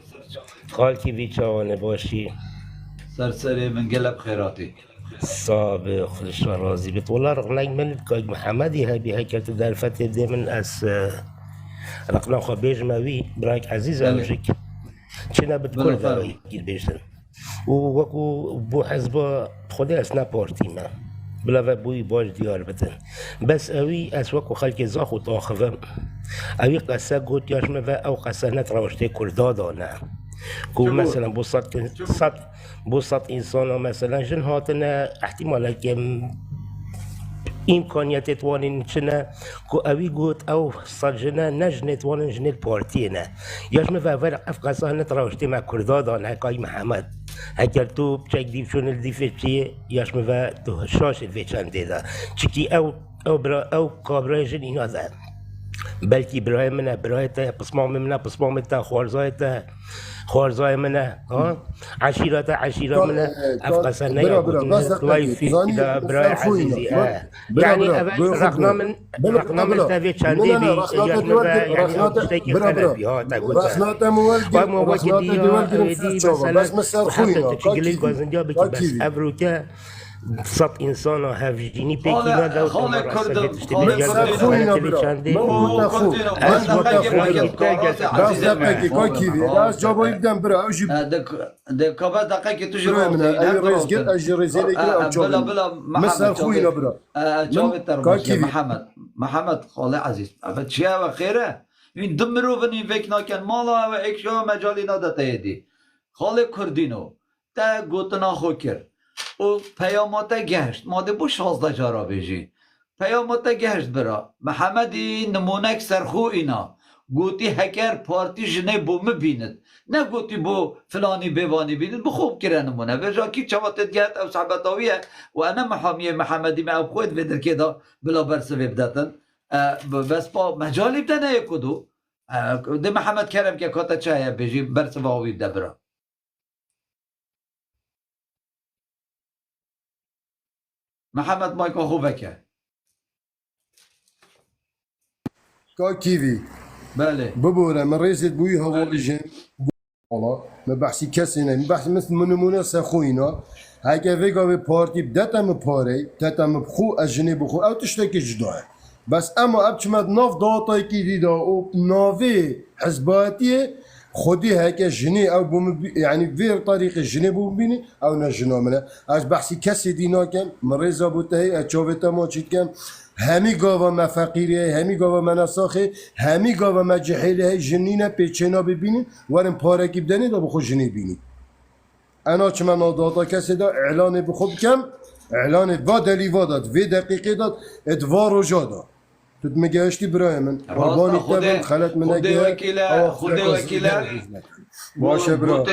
خال کیوی چاوانه باشی سر من گلب خیراتی صابر خودش را راضی بیت والله رقناک من کاج محمدی هبی هکرت در فتح دی من از رقنا خو بیجموی براک عزیز اوجک چه نبت کل داری گیر بیشتن و وکو بو حزب خودی اسنا پارتی ما بلا بوي باش ديار بتن بس اوي اسوق خلق زاخ وطاخفم اوي قصه قوت ياش مفا او قصه نتروشتي كردادانا كو مثلا بوسط انسان مثلا جن هاتنا احتمالا كم امكانيات توانين شنا كو اوي قوت او صجنا نجن توانين جن البارتينا ياش مفا فرق افقصه نتروشتي مع كردادانا كاي محمد اگر تو بچک دیو شون الدیفه چیه یاش مفا تو شاش الفه چنده دا چکی او برا او کابرای جن اینا دا بلکی برای منه برای تا پسمام منه پسمام تا خوارزای منه عشیرات منه افقصه نیابود لایفی دا برای عزیزی یعنی رقنا من تاوی چنده بی یاش مفا یعنی او تشتکی خلبی ها تا گوتا و موقع دی مثلا وحتى تشكيل الجوازنديا بكي بس أبروكا صط إنسان هافجيني بيكي ما داو تمر عصبية تشتبه جالب أنا تبي شاندي دكابا دقيقة تجرب محمد خالي عزيز أبتشيا وخيره این دمرو و این فکر نکن مالا و اکشا مجالی نداده ایدی خاله کردینو تا گوتنا خو کرد و پیاماتا گشت ماده بو 16 جارا بیجی پیاماتا گشت برا محمدی نمونک سرخو اینا گوتی هکر پارتی جنه بو مبیند نه گوتی بو فلانی بیوانی بیند بو خوب کرن نمونه بجا کی چواتت گهت او صحبتاویه و انا محامیه محمدی ما او خود بدر که دا بلا برسوی بدتن بس با مجالی بده نه یکودو ده محمد کرم که کاتا چایه بجی برس واوی بده برا محمد مایکا خوبه که کا کیوی بله ببوره من رئیست بوی هوا جن والله ما بحثی کسی نه بحث مثل منمونه سخوینا اگه ویگا به پارتی بدتم پاره تتم بخو از جنی بخو او تشتکی جداه بس اما ابچمد ناف داطای کی دیدا و ناوی حزباتیه خودی هکه جنی او بوم یعنی ویر طریق جنی بوم بینی او نه جنا منه از بحثی کسی دینا کم مریضا بوده اچاوتا ما چیت کم همی گاوا ما فقیریه همی گاوا ما نساخه همی گاوا ما جهیله جنینه پیچنا ببینی ورم پارکی بدنی دا بخو جنی بینی انا چما داتا کسی دا اعلان بخوب کم اعلان با دلیوا داد وی دقیقه داد ادوار و جا داد تو میگهشتی برای من قربانی تبن خلط من خود وکیله باشه برا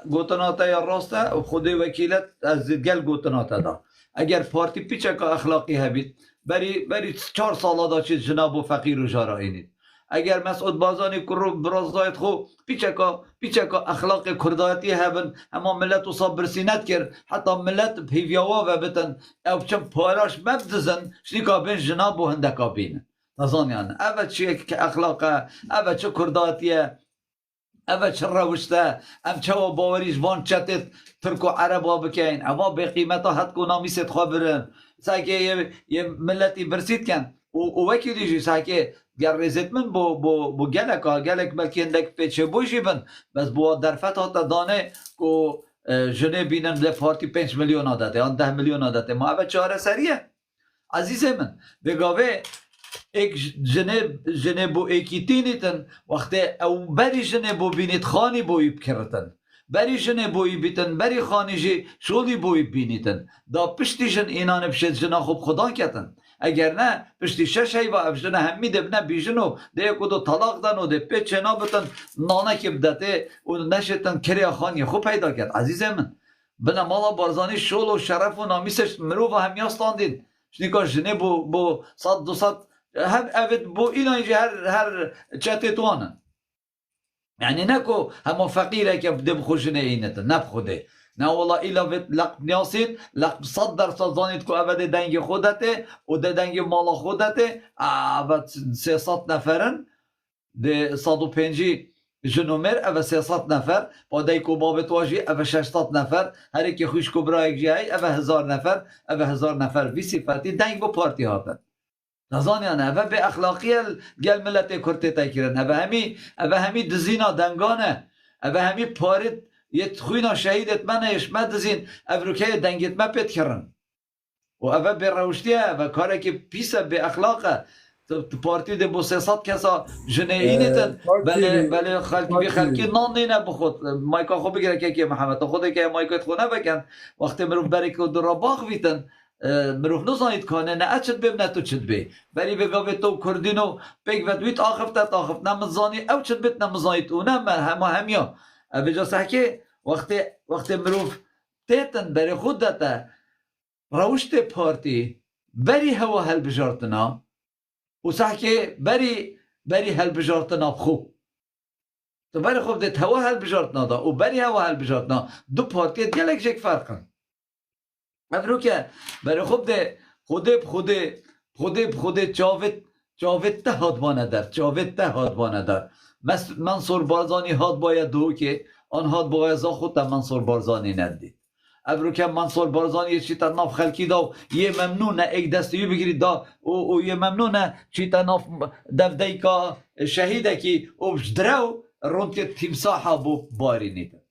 گوتناتا یا راسته خود وکیلت از زدگل گوتناتا دا اگر پارتی پیچه که اخلاقی هبید بری 4 ساله دا چیز جناب و فقیر و جارا اینید اگر مسعود بازانی کرو برازدایت خو پیچه که اخلاق کردایتی هبن اما ملت و صبر سینت کرد حتی ملت پیویاوا و بتن او چم پاراش مبدزن شنیکا بین جناب و هندکا بین نظانیان او چیه که اخلاقه او چه کردایتیه او چه روشته ام چه و باوریش وان چتت ترک و عربا بکین اما به قیمتا حد کو نامیست خبرن ساکه یه ملتی برسید کن و وکی دیجی ساکه گر رزت من بو گلک بلکه اندک پیچه بوشی بند بس بو درفت ها تا دانه که جنه بینن لپارتی 5 میلیون آداده آن 10 میلیون آداده ما اوه چهاره سریه عزیز من بگاوه ایک جنه بو ایکی تینیتن وقتی او بری جنه بو بینید خانی بوی بکرتن بری جنه بوی بیتن بری خانی جی شولی بوی بینیتن دا پشتی جن اینان بشد جنه خوب خدا کتن اگر نه پشتی 6 ای با افجنه همی دبنه بیجنو ده کدو طلاق دن و ده پیچه نابتن نانه که بدته و نشتن کری خانی خوب پیدا کرد عزیز من بنا مالا بارزانی شول و شرف و نامیسش مرو و همیاستاندین شنیکا جنه بو 100-200 هم اوید بو اینا اینجا هر چته توانن یعنی نکو همه فقیره که بده بخوشنه اینتن نبخوده نه والله ایلا لقب نیاسید لقب 100% زانید که اوید دنگ خودته و ده دنگ مالا خودته اوید 300 نفرن ده 105 جنومر اوید 300 نفر با دیکو بابت واجی اوید 600 نفر هر اکی خوش کبرای جایی اوید 1000 نفر اوید 1000 نفر وی صفتی دنگ با پارتی هاتن نزانیان اوه به اخلاقی گل ملت کرده تکیرن اوه همی دزینا دنگانه اوه همی پارید یه خوینا شهیدت منش مدزین افروکه دنگت ما پیت کرن و اوه به روشتیه و کاری که پیسه به اخلاقه تو پارتی ده با 300 کسا جنئینتن بله خلقی نان نینه بخود مایکا خوب بگیره که محمد خود که مایکات خونه بکن وقتی مروف بری که در باغ ویتن مروف نزانید کنه نه اچت بیم نه تو چت بی بری بگا به تو کردینو بگ و دویت آخفت نمزانی او چت بیت نمزانید او نه همیا بجا سحکه وقتی مروف تیتن بری خود داتا روشت پارتی بری هوا هل بجارتنا و سحکه بری هل بجارتنا خوب تو بری خوب دیت هوا هل بجارتنا دا و بری هوا هل بجارتنا دو پارتی دیالک جک فرقن مدرو که بری خوب ده خود چاوت هادبانه در چاوت هادبانه در منصور بارزانی هاد باید دو که آن هاد باید زا خود منصور بارزانی ندید ابرو که منصور بارزانی یه چی تناف خلکی دا یه ممنونه ایک دستیو بگیرید دا و یه ممنونه چی تناف دفدهی که شهیده که او بجدرو رون که تیمساحا بو باری نیده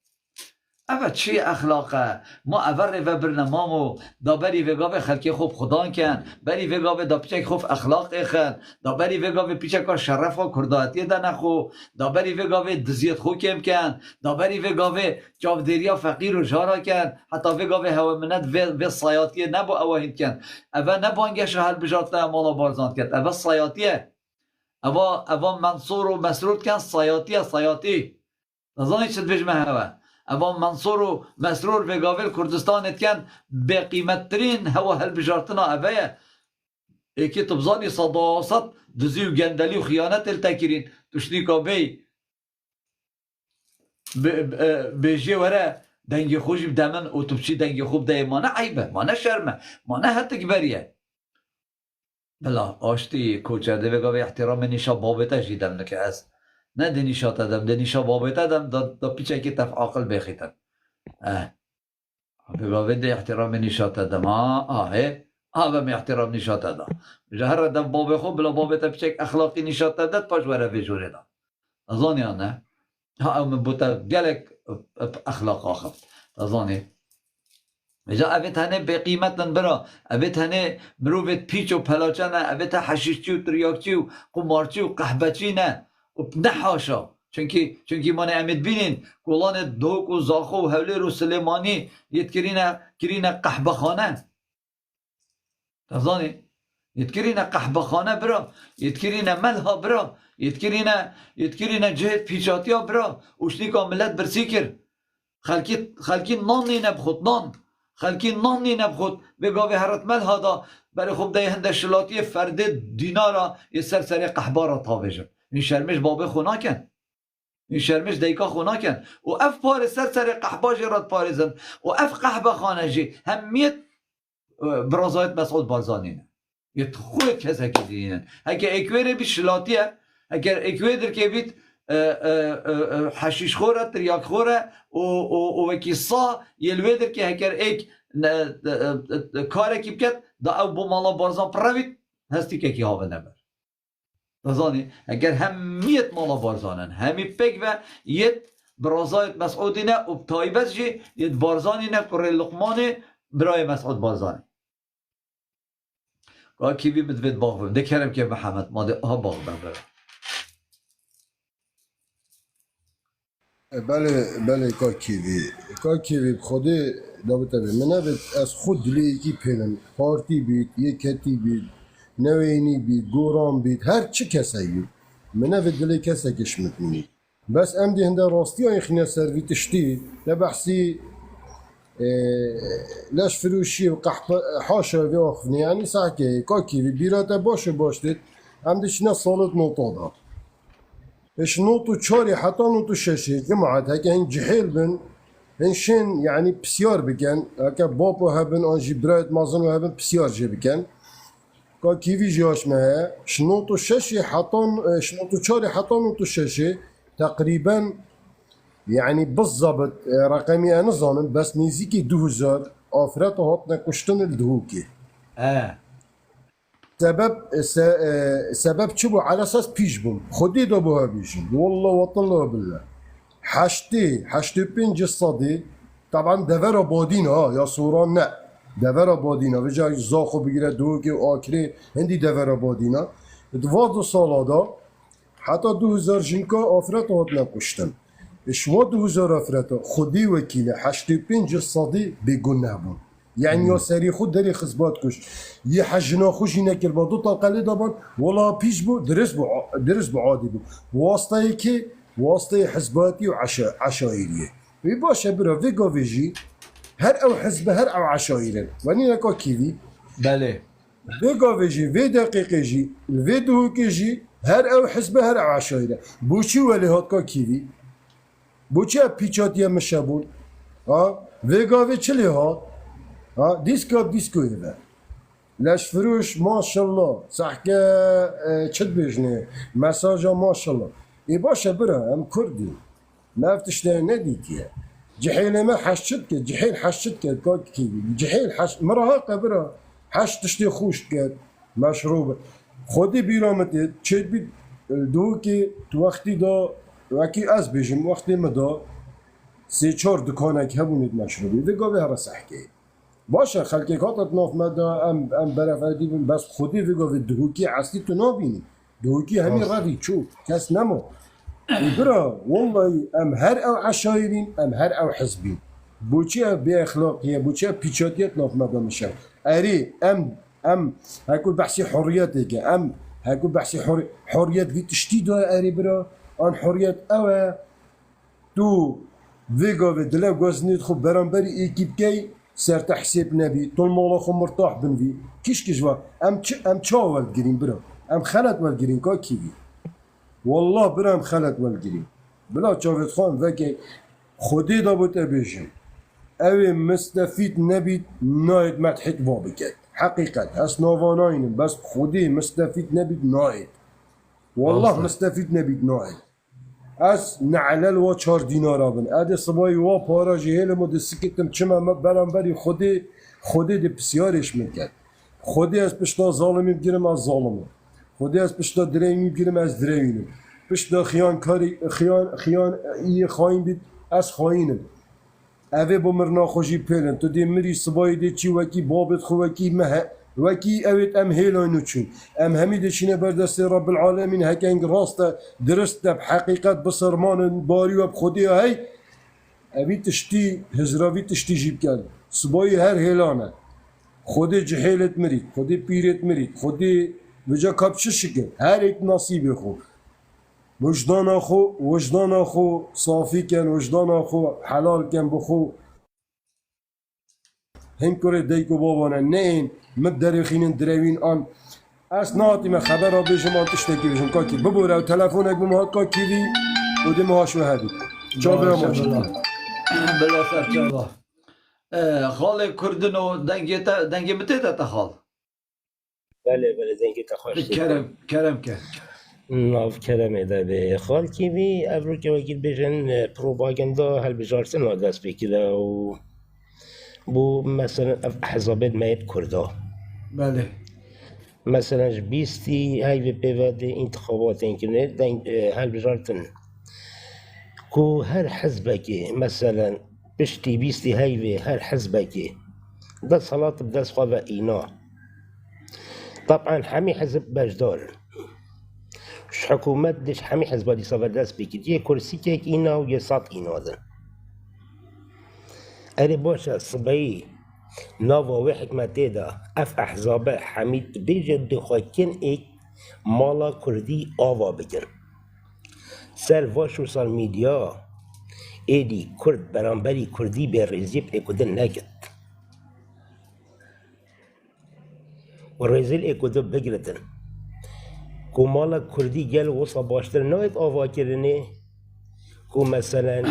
اوه چی اخلاقه ما اوه رو برنامامو دا بری وگاوه خلکی خوب خدان کن بری وگاوه دا پیچک خوب اخلاق خن دا بری وگاوه پیچک شرف و کرداتی دا نخو دا بری وگاوه دزیت خو کم کن دا بری وگاوه جاودیریا فقیر و جارا کن حتی وگاوه هوا منت و سایاتی نبو اوه هید کن اوه نبانگش حل بجارت مالا بارزان کن اوه سایاتیه اوه منصور و مسرود کن سایاتی نظانی چند بجمه هوا اما منصور و مسرور به گاول کردستان اتکن به قیمت ترین هوا هل بجارتنا اوه ایکی تبزانی صداست دزی و گندلی و خیانت التکرین تشنیکا به جه وره دنگی خوشی بدمن و تبچی دنگی خوب ده ما نه عیبه ما نه شرمه ما نه حتی کبریه بلا آشتی کوچرده بگاوه احترام نیشا بابته جیدم نکه از نه دنیشات ادم دنیشا بابت ادم دا پیچه که تف عاقل بخیتن بگاوه ده احترام نیشات ادم به احترام نیشات ادم جهر ادم بابه خوب بلا بابت پیچه اخلاقی نیشات ادد پاش وره بجوره دا ازانی ها نه ها من بوتا گلک اخلاق آخر ازانی میجا اوید هنه به قیمتن برا اوید هنه مروفت پیچ و پلاچه نه اوید حشیشچی و تریاکچی و قمارچی و قحبچی نه و نه حاشا چونکی من امید بینین کلان دوک و زاخو و حولیر و سلیمانی یت کرینه قحبه خانه تازانی یت کرینه قحبه خانه برا یت کرینه ملها برا یت کرینه جهت پیچاتی ها برا اوشنی که ملت برسی کر خلکی نان نی نبخود نان خلکی نان نی نبخود بگاوه هرات ملها دا برای خوب ده هنده شلاتی فرده دینارا یه سر قحبه را تاویجم این شرمش بابه خونا کن این شرمش دیکا خونا کن و اف پار سر قحبه جی راد پارزن و اف قحبه خانه جی همیت برازایت مسعود بارزانینه یه خود کسا که دینن اگه اکویر بی شلاتیه اگر اکویر در که بید حشیش خوره تریاک خوره و وکی سا یلوی در که اگر ایک کاره کی بکت دا او بو مالا بارزان پروید هستی که کی هاوه نبر نزانی اگر همیت مالا بارزانن همی پک و یت برازایت مسعودینه و تایبت جی یت بارزانینه کره لقمانه برای مسعود بارزانه که کیوی بدوید باغ بیم دکرم که محمد ماده ها باغ بیم بله کاکیوی خودی دابطه بیم منه از خود دلی یکی پیلم پارتی بید یکتی بید نوینی بید گوران بید هر چی کسی بید منه دلی کسی کشمت منی بس ام دی هنده راستی ها ایخینه سروی تشتی لبحثی لاش فروشی و حاشا و آخفنی یعنی ساکه کاکیوی بیراته باشدید ام دیشنه سالت نوتا دا ايش نوتو تشاري حتى نوتو شاشي جماعة هكا هن جحيل بن هن شين يعني بسيار بكن هكا بابو هبن انجي برايت مازن هبن بسيار جي بكن كا كيفي جاش معاه شنوتو شاشي حتى شنوتو تشاري حتى نوتو شاشي تقريبا يعني بالضبط رقمي انا ظانن بس نيزيكي 2000 افراد هاتنا كشتن الدهوكي سبب چبو على اساس پیش بوم خودی دو بها بیشم والله والله بالله حشتي 5 صدي طبعا دور بادين یا سوران نه دورا بادینا و جای زاخو بگیره دوکی و آکری هندی دورا بادینا دو سالا حتی 2000 جنکا آفرت هات نکشتن شما 2000 آفرت خودی وکیله 85 صدی بگون نبون یعنی یا سری خود داری خزبات کش یه حجنا خوشی نکر با 2 تا قلی دابن ولا پیش بو درست بو عادی بو واسطه که واسطه حزباتی و عشایریه وی باشه برا ویگا ویجی هر او حزب هر او عشایره ونی نکا کیوی بله ویگا ویجی وی دقیقه جی وی دوکی جی هر او حزب هر او عشایره بوچی ولی هات کا کیوی بوچی پیچاتی مشابون ها ویگا وی چلی هات ها دیسکوی به لش فروش ماشالله صحکه چد بجنه مساجا ماشالله ای باشه برا هم کردی نفتش ده ندیدیه جحیل ما حشت که جحیل حشت که کات کی جحیل حشت مراهقه برا حشتش ده خوش کرد مشروب خودی بیرامته چد بی دو که تو وقتی دا وکی از بیجم وقتی مدا 3-4 دکانه که هبونید مشروبی دیگه به هر صحکه باشه خلقی کاتت ناف مدا ام برافردی بس خودی ویگو و دهوکی اصلی تو نابینی دهوکی همین روی چو کس نمو برا والله ام هر او عشایرین ام هر او حزبین بوچی بی اخلاقیه بوچی پیچاتیت ناف مدا میشه اری ام هکو بحثی حریته که ام هکو بحثی حریت وی تشتی دو اری برا آن حریت اوه تو ویگو و دلو گوزنید خوب برانبری ایکیب کی سر تحسيب نبي طول مولا خو مرتاح بنبي كيش جوا ام تشا والجرين برا ام خلت والجرين كا كيبي والله برا ام خلت والجرين بلا جاوید خان وكي خودي دابوت ابيشن اوي مستفيد نبي نايد مدحت وابكت حقيقة اس نوفاناين بس خودي مستفيد نبي نايد والله مستفيد نبي نايد از نعلل و 4 دینار آبن ادی صبایی و پارا جهل مود سکتم چما برانبری خودی دی بسیارش میکرد خودی از پشتا ظالمی بگیرم از ظالمم خودی از پشتا دریمی بگیرم از دریمیم پشتا خیان ای خاین بید از خاینم اوه با مرنا خوشی پیلن تو دی مری صبایی دی چی وکی بابت خو وکی مه وکی اوید ام هیلاینو چون ام همی دشینه بردست رب العالمین هکنگ راست درست بحقیقت بسرمان باری و بخودی هی اوی تشتی هزراوی تشتی جیب کرد صبایی هر هیلانه خودی جهیلت مرید خودی پیرت مرید خودی وجا کپچه شکر هر ایک نصیب خو وجدان خو صافی کن وجدان خو حلال کن بخو هم کره دیگو بابانه نه این مدرخین دروین آن از ناتی من خبر را بیشم آن تشتکی بیشم کاکی ببوره و تلفونک بمهات کاکی دی و دی مهاشو هدی جابه را ماشد بلا سرچاوا خال کردنو دنگی متیده تا خال بله دنگی تخواش کرم که ناف کرمه ده به خال کی بی ابرو که وکیل بیشن پروپاگندا هل بجارتن ها دست بکیده و بو مثلا احزابات ماید کرده بله مثلا بیستی های به پیواد انتخابات اینکنه هل بجارتن کو هر حزبه که مثلا پشتی بیستی های به هر حزبه که دست صلاة بدست خواه اینا طبعا همه حزب بجدار حکومت دش همه حزبه دی صفر دست بکید یه کرسی که اینا و یه ساط اینا دن اری باشه صبایی ناوا و حکمتی دا اف احزابه حمید بیجه دخواکن ایک مالا کردی آوا بکن سر و سوشال میدیا ایدی کرد برانبری کردی به رزیب ایکودن نگد و رزیل ایکودن بگردن که مالا کردی گل وصا باشتر ناید آوا کرنه کو مثلا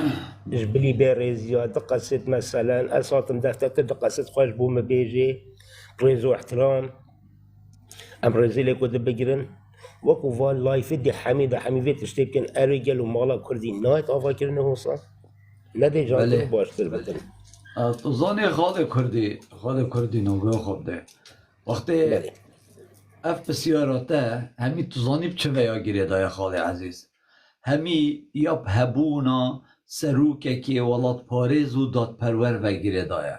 جبلی برزیا دقست مثلا اساتم دفتر دقست خوش بوم بیجی رزو احترام ام رزیل کد بگیرن وکو وال لایف دی حمیده تشتیب کن ارگل و مالا کردی نایت آوا کرنه حسا نده جانتر باشتر بدن زانی خال کردی نوگاه خوب ده وقتی اف بسیاراته همی تو زانی بچه ویا گیره دای خال عزیز همی یاب هبونا سروکه که ولاد پارز و داد پرور و گیره دایه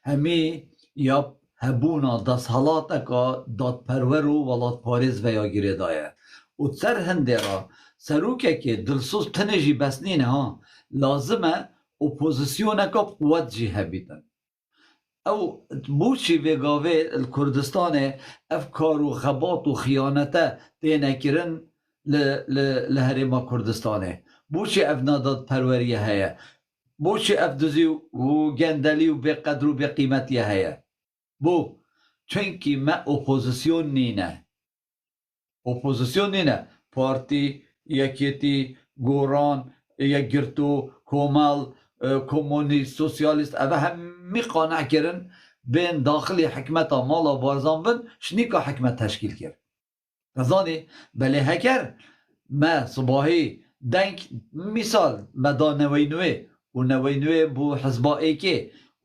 همی یا هبونا دست حالاتکا دادپرور و ولات پارێز ویا گیرێدایە و سەر هەندێ را سەرۆکێکی دڵسۆز تنێژی بەس نینە ها لازمە ئۆپۆزیسیۆنەکە قووەت جی هەبیتن ئەو بۆچی vêgavê li Kurdistanê ev kar û xebat û xıyanete têne kirin li Herêma Kurdistanê بۆچی ev nadadperweriye heye بۆچی ev dizî û gendelî û bêqedr û bêqîmetiye heye بۆ چونکی me opozisyon nîne opozisyon nîne partî yekêtî goran yekgirtû komal komünîst sosyalîst ev hemî qane kirin bên daxilê hikmeta mala Barzan bin şinîka hikmet teşkîl kir ezanî belê heker me sibahî denk misal me da newey nûê û newey nûê bû hizba AK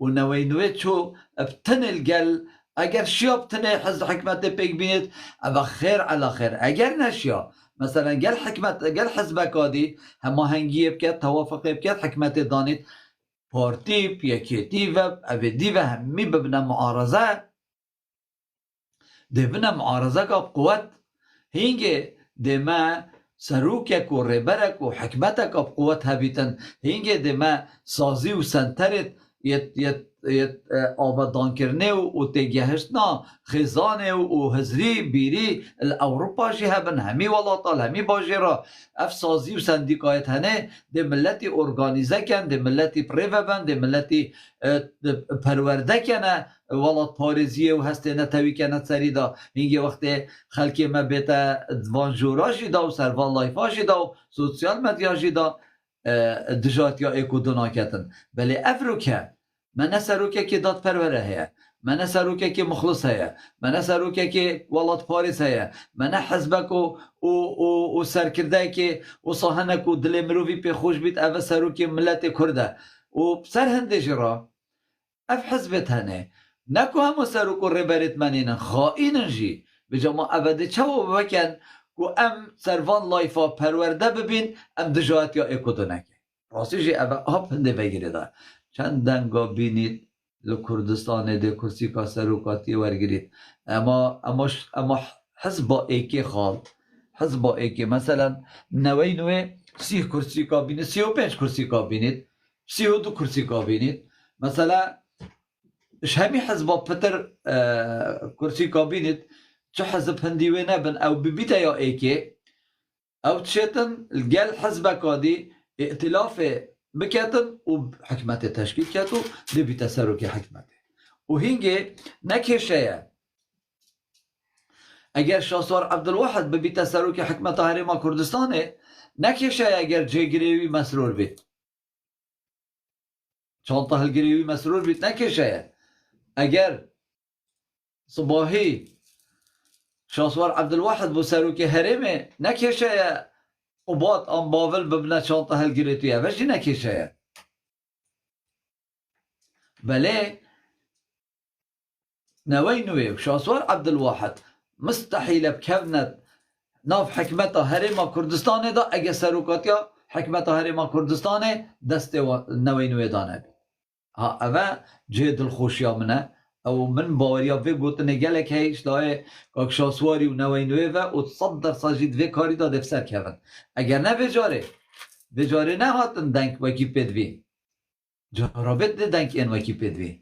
û newey nûê çû ev tinil gel eger şiya tinê hikmetê pêk bînît ev xêr ela xêr eger neşiya mesela gel hikmet gel hizbeka dî hemahengiyê bike tewafuqê bike hikmetê danît partî yekêtî ve evê dî ve hemî bibine muareze dê bine muarezeka quwet hîngê dê me serokek û rêberek û hikmeteka quwet hebîtin hîngê dê me sazî û senterê yet abedankirinê û têgehiştina xêzanê û hizrî bîrî li Ewropa jî hebin hemî welata li hemî bajêra ev sazî û sendîkayet hene dê milletî organîzeken dê milletî pirêve bin dê milletî perwerdekene welat parêziyê û hestê netewîkene serî da hîngê wextê xelkê me bête vanjora jî da û servan layfa jî da û sosyal medya jî da dijatiya êk û dinaketin belê ev rûke me ne serokekê dadperwere heye me ne serokekê mixlis heye me ne serokekê welat parêz heye me ne hezbek û serkirdeyekê wisa hinek û dilê mirovî pê xweş bît ev e serokê milletê Kurd e û ser hindê jî ra ev hizbê hene ne ku hemû serok û rêberê menînin xaînin jî bi cema ev dê çawa bikin ku em servan layfa perwerde bibîn em dijatiya êk û dinekê rastî jî ev hap hindê vegirê da çend denga bînît li Kurdistanê dê kursîka serokatiyê wergirît ema hizba AK xal hizba AK meselen newey nûê sîh kursîka bînît 35 kursîka bînît 32 kursîka bînît mesela ji hemî hizba pitir kursîka bînît çi hizb hindî wê nebin ew bibîte ya AK ew dişêtin gel hizbeka dî îtilafê biketin û hikmetê teşkîl ket û dibîte serokê hikmetê û hîngê ne kêşe ye eger Şahswar Ebdulwahid bibîte serokê hikmeta Herêma Kurdistanê ne kêşe ye eger cêgirê wî mesrûr bît çanta hilgirê wî mesrûr bît ne kêşe ye eger sibahî Şahswar Ebdulwahid bû serokê herêmê ne kêşe ye qubat an bavil bibine çanta hilgirê tu ev jî ne kêşe ye belê newey nûê û Şahswar Ebdulwahid mistehîle bikevne nav hikmeta Herêma Kurdistanê da eger serokatiya hikmeta Herêma Kurdistanê destê newey nûê da nebî ha ev e cê dilxweşiya min e ew min baweriya vê gotinê gelek hey ji dayê kak Şahswarî û newey nûê ve û 100% jî divê karî da dev serkevin eger ne vê carê nehatin denk wekî pêdivî carabêt dê denk ên wekî pêdivî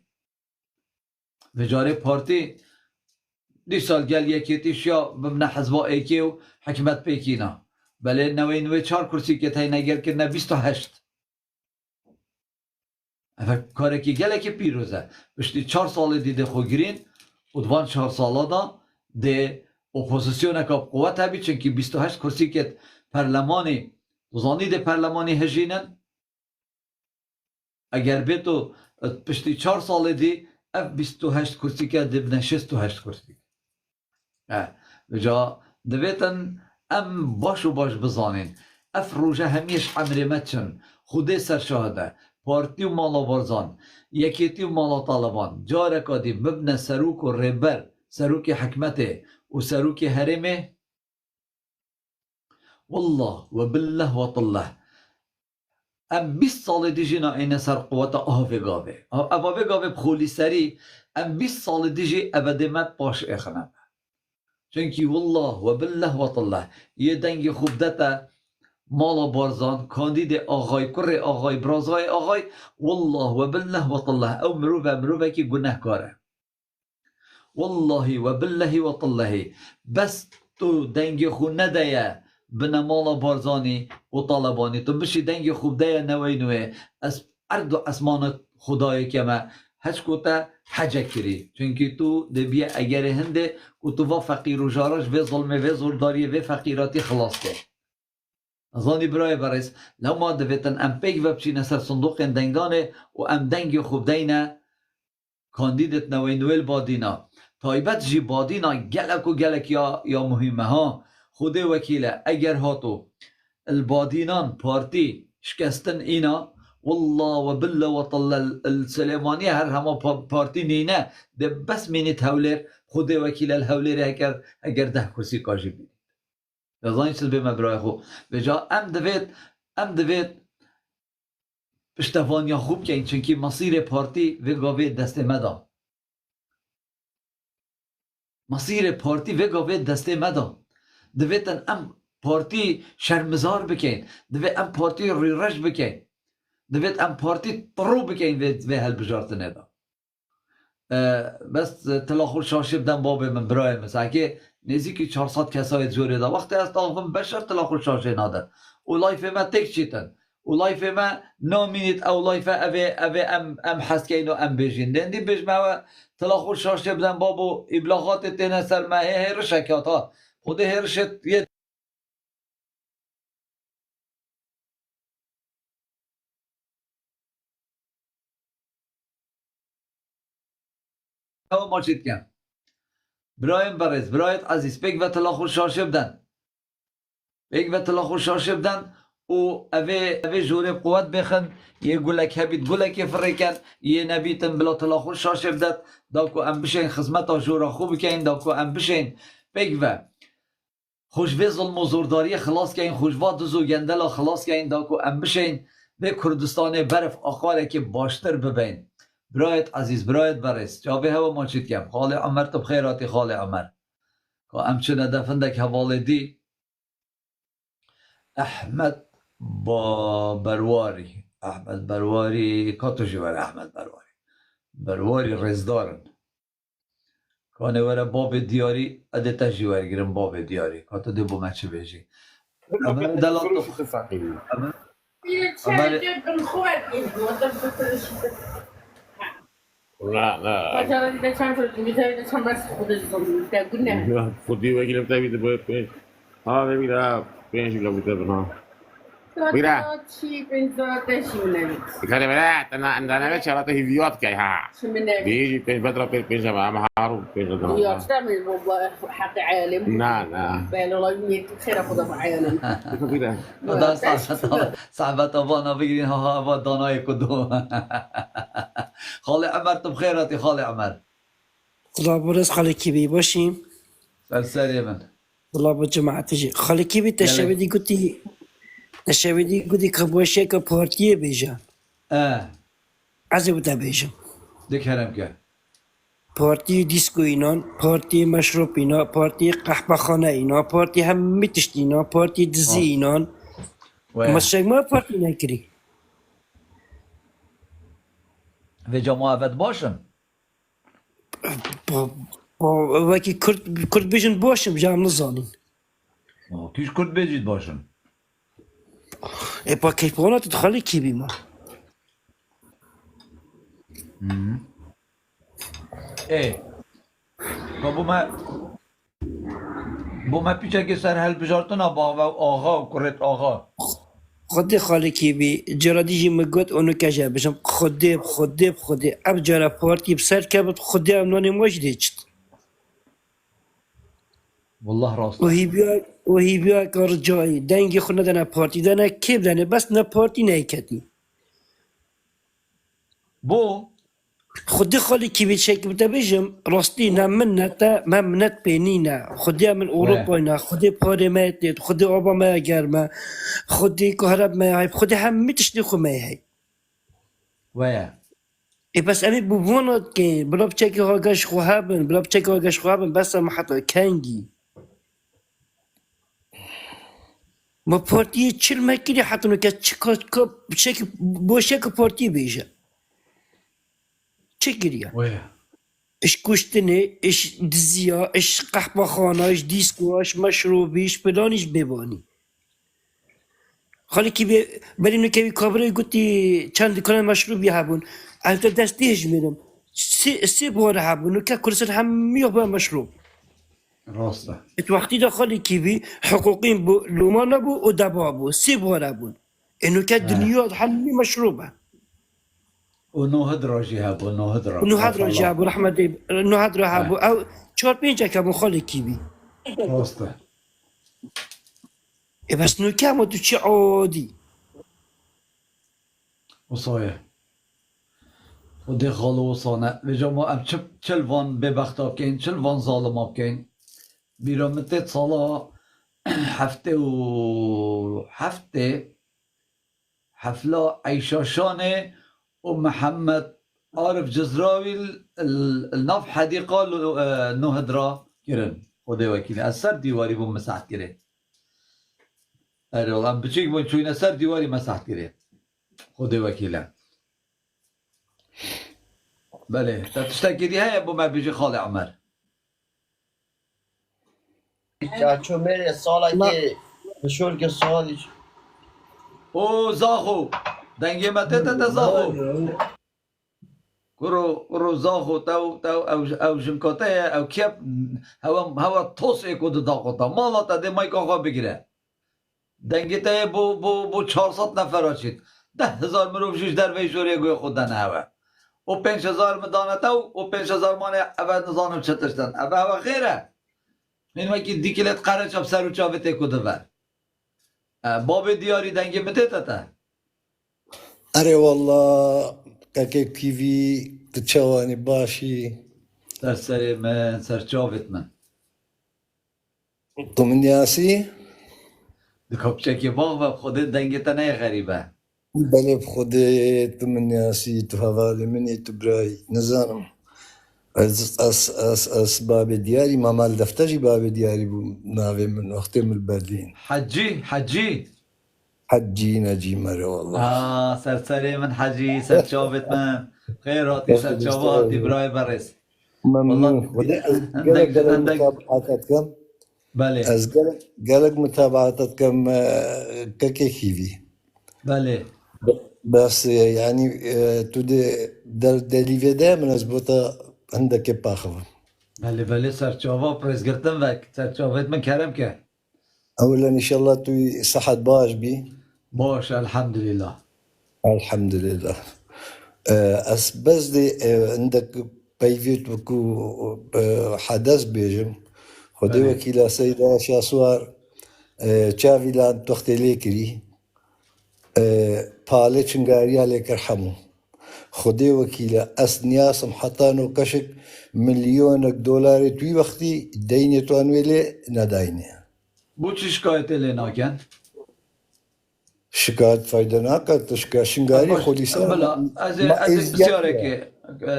vê carê partî dîsal gel yekêtî şiya bibine hizba AK û hikmet pêkîna belê newey nûê 4 kursîkê teyne gelkirine 28 ev karekî gelekî pîroz e piştî 4 salê dî dê xwe girîn û di van 4 sala da dê opozisyoneka quwet hebî çunkî 28 kursîkê perlemanî zanî dê perlemanî hejînin eger bêt û piştî 4 salê dî ev 28 kursîke dibine 68 kursîk ca divêtin em baş û baş bizanîn ev roja hemî ji emrê me çin xwedê serşahide partî û mala Barzan yekêtî û mala Taliban careka dî bibine serok û rêber serokê hikmetê û serokê herêmê wallah ve billah ve tillah ام 20 سال دیجی نا این سر قوت آوه گاوه آوه گاوه بخولی سری ام 20 سال دیجی ابدیمت باش اخنم چونکی والله و بالله و طالله یه دنگ خوب دتا مالا بارزان کاندید آقای کره آقای برازای آقای والله و بالله و طالله او مروفه که گناه کاره والله و بالله و طالله بس تو دنگ خود ندهیه بنا مالا بارزانی و طالبانی تو بشی دنگ خوب ده نوی نوی از ارد و اسمان خدای که ما هچ کوتا حجه کری چونکه تو دبیه اگر هنده و تو و فقیر و جارش و ظلمه و زورداری و فقیراتی خلاص که ازانی برای برس لو ما دویتن ام پیگ و بچینه سر صندوق دنگانه و ام دنگ خوب دینه کاندیدت نوی نویل بادینا تایبت جی بادینا گلک و گلک یا مهمه ها خود وکیله اگر هاتو البادینان پارتی شکستن اینا والله و بالله و طل السلیمانی هر همه پارتی نینه ده بس مینی تولیر خود وکیل الهولیر اگر 10 کرسی کاجی بید یزانی چیز به مبرای خو بجا ام دوید پشتوانیا خوب که این چونکی مصیر پارتی و گاوه دست مدا مصیر پارتی و گاوه دست مدا دویتن ام پارتی شرمزار بکن دویت ام پارتی ریرش بکن دویت ام پارتی طرو بکن و هل بجارت ندا بس تلاخور شاشب دن باب من برای مثلا که نزدیکی 400 کسای جوری دا وقتی از طاقم بشر تلاخور شاشه نادن و لایف ما تک چیتن و لایف ما نامینیت او لایف اوه ام حسکین و ام بیجین دندی بیج ما تلاخور شاشب دن باب و ابلاغات تینه سر ما هر شکات ها خود هرشت یه او ما چیت کم برایم برز برایت عزیز پیک و تلاخور شاشب دن پیک و تلاخور شاشب دن و اوه جوری قوت بخن یه گلک هبید گلک فریکن یه نبیتن بلا تلاخور شاشب داد داکو ام بشین خدمت ها جورا خوب کن داکو ام بشین پیک و خوشوی ظلم و زورداری خلاص که این خوشوا دزو گندلا خلاص که این داکو ام بشین به کردستان برف آخواره که باشتر ببین برایت عزیز برایت برس جابه هوا ما چید کم خال عمر تو بخیراتی خال عمر که امچنه دفندک حوالدی احمد برواری احمد برواری کاتوشی بر احمد برواری رزدارن کانه وره باب دیاری اده تجیور گیرم باب دیاری کاتو ده بومه چه بیجی امر دلات خودی وکیل بتابید باید پیش ها بمیره پیش بلابوده بنا Mira. Ikare mera tana andana me chala to hiviot kai ha. Di pe betra pe pensa ma haru pe betra. هي تعمل حق عالم نا بين الله يميت خير خذ عالم Kira. صعبت ابانا بگیرین ها ابا دانای کدوم خال عمر تو بخیراتی خال عمر طلاب ورز خاله كيبي باشیم سرسری من طلاب الجماعة تجي خاله كيبي تشابدي قلتي كبوشي كبارتيه بيجا عزب تا بيجا ديك هرم که بارتي ديسكو اينان بارتي مشروب اينا بارتي قحبة خانة اينا بارتي هم متشت اينا بارتي دزي اينان مشاك ما بارتي نكري و جماعت باشم وكي كرد بيجن باشم جام نزانين کیش کرد بجید باشم اي با كيفونا تدخلي كيبي ما ای بو ما پیچه که سر هل بجارتن آقا و کرت آقا خودی خاله كيبي جرادي جي مقود اونو كجا بجم خودي اب جرا بارتي بسر كبت خودي امناني موجديجت والله راست وهي بیا کار جایی دنگی خود ندانه پارتی دانه کیب دانه بس نه پارتی نه کتی بو خودی خالی کی به شکل بده بجم راستی نه من منت بینینه خودی من اروپا نه خودی پاره میتید خودی آبا ما گرمه خودی کهرب ما هی خودی همه تشتی خو ما هی ویا ای بس امی بوونات که بلا بچکی هاگش خو هبن بلا بچکی هاگش خو هبن بس ما حتی کنگی ما پارتی چل مکیری حتی نکه چکا بشکی بوشک پارتی بیشه چه گریه ویا اش کشتنه اش دزیا اش قهوه خانه اش دیسکواش مشروبیش پلانیش ببانی خالی که بری نو که کابره گوتی چند کنه مشروبی هبون البته دستیش میرم سی باره هبون نو که کرسر همیه با مشروب راسته ات وقتی دا خالی که بی حقوقین بو لومان بو و دبا بو سی باره بون اینو که دنیا همی مشروبه ونو هدراجي هابو نو هدرا نو هدرا جابو رحمة ديب نو هدرا هابو او چهار پنج کم خالی کی بی راسته بس نو کم تو چه عادی وصايا ودي خالو وصانا بجا ما ام چل وان ببختا بكين چل وان ظالما بكين بيرامتت صلاة هفته حفلة عيشاشانه ومحمد عارف جزراوي الناف حديقة نو هدرا كرن خده وكيل السر ديواري بو مساحت كرن اره والله بچيك بو چوين السر ديواري مساحت كرن خده وكيلا بله تشتكي دي هاي ابو ما بيجي خالي عمر چاچو میره سالا که بشور که سالش او زاخو دنگي متت زاخو كرو زاخو تو او جنكوتة او كيب هوا توس ايكو داقوتا مالا دي مايكا خوا بگیره دنگي تا بو 400 نفر آچید 10,000 مروف جوش در ویشوری گوی خودن هوا و 5,000 مدانتا و 5,000 مانه اول نظانم چتشتن هوا خیره این وکی دیکلت قره چاب سر و چاوه تیکو دور باب دیاری دنگي متت اره والله که کیوی تچوانی باشی سر من سر چاوت من طمنیاسی دکاب چکی باغ و خودت دنگت نه غریبه بله بخود طمنیاسی تو حوالی منی تو برای نزانم از باب دیاری مامال دفتری باب دیاری بو ناوی من وقتی من برلین حجي حجي نجي مرة والله سر من حجي سر شوفت من خيراتي سر شوفاتي براي برس ممنون قلق متابعاتكم بله از قلق متابعاتكم كيفي بله بس يعني تو دليفي دائما اضبطها عندك باخذ بله سر شوفا برس قرتم وك سر شوفت من كرم كه اولا ان شاء الله تو صحت باش بي باش الحمد لله الحمد لله بس دي عندك بيفيت بكو حدث بيجم خدي وكيلة سيدة شاسوار تشافي لان تختلي كري بالي چنگاري عليك ارحمو خدي وكيلة نياسم حطانو كشك مليونك دولار توي وقتي ديني توانويلي ندايني بو چی شکایت لینا کن؟ شکایت فایده نکرد شنگاری خودی سر بلا از بسیاره که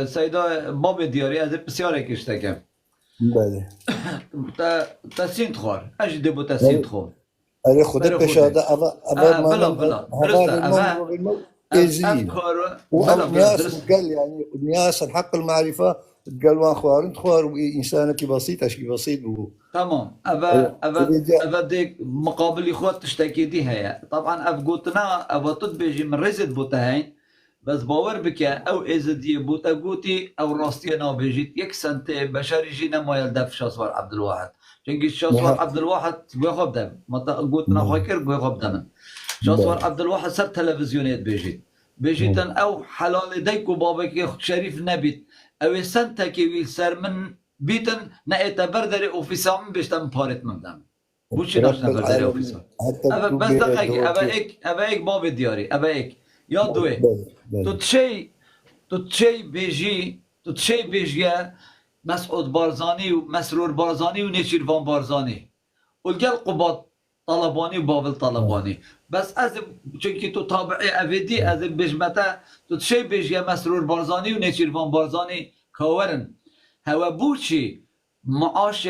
سیدا باب دیاری از بسیاره که اشتکم بله تا سینت خوار اجده بو تا سینت خوار اره خودی پشاده بلا درسته ازين والناس قال يعني الناس الحق المعرفه قال وان خوار انت خوار انسانك بسيط اشي بسيط تمام ابا ديك مقابل اخوات تشتكي دي هي طبعا افقوتنا ابا تدبجي من رزد بوتهين بس باور بك او ازدي بوتا قوتي او راستي انا بيجيت يك سنت بشري جينا ما يلدف شاسوار عبد الواحد چنگی شاسوار عبد الواحد بيخوب دم ما قوتنا فاكر بيخوب دم شاسوار عبد الواحد سر تلفزيونيت بيجيتن او حلال ديك وبابك شريف نبيت او سنتك ويل سر من بيتن نعتبر داري اوفيسام بيشتم بارت مندم بوشي داشت نبر داري اوفيسام بس دقيقة ابا ايك باب دياري ابا ايك يا دوي تو تشي تو تشي بيجي مسعود بارزاني ومسرور بارزاني ونيشيرفان بارزاني والقل قباط طلباني وبابل طلباني بس از چونكي تو تابعي افيدي از بجمتا تو تشي بيجي مسرور بارزاني ونيشيرفان بارزاني كاورن هوا بوچي معاش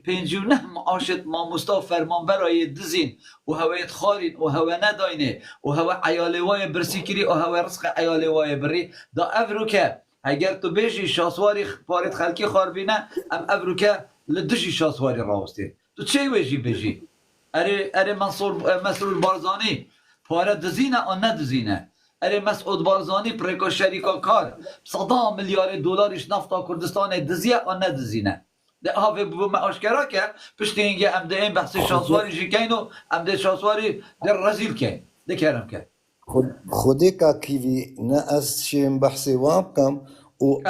پنجونه معاشت ماموستا فرمان برای دزین و هوایت خارین و هوا نداینه و هوا عیالوای برسی کری و هوا رزق عیالوای بری دا افرو که اگر تو بیشی شاسواری پارت خلکی خار بینه ام افرو که لدشی شاسواری راوستی تو چه ویجی بیجی اره مسرور بارزانی پاره دزینه آن ندزینه اره مسعود بارزانی پریکا شریکا کار 100 میلیارد دلارش نفتا کردستان دزیه آن ندزینه ده هاوی بو ما آشکارا که پشت اینگه ام ده این بحث شاسواری جی کین و ام ده شاسواری در رزیل کین ده کرم که خودی که کیوی نه از شیم بحثی وام کم و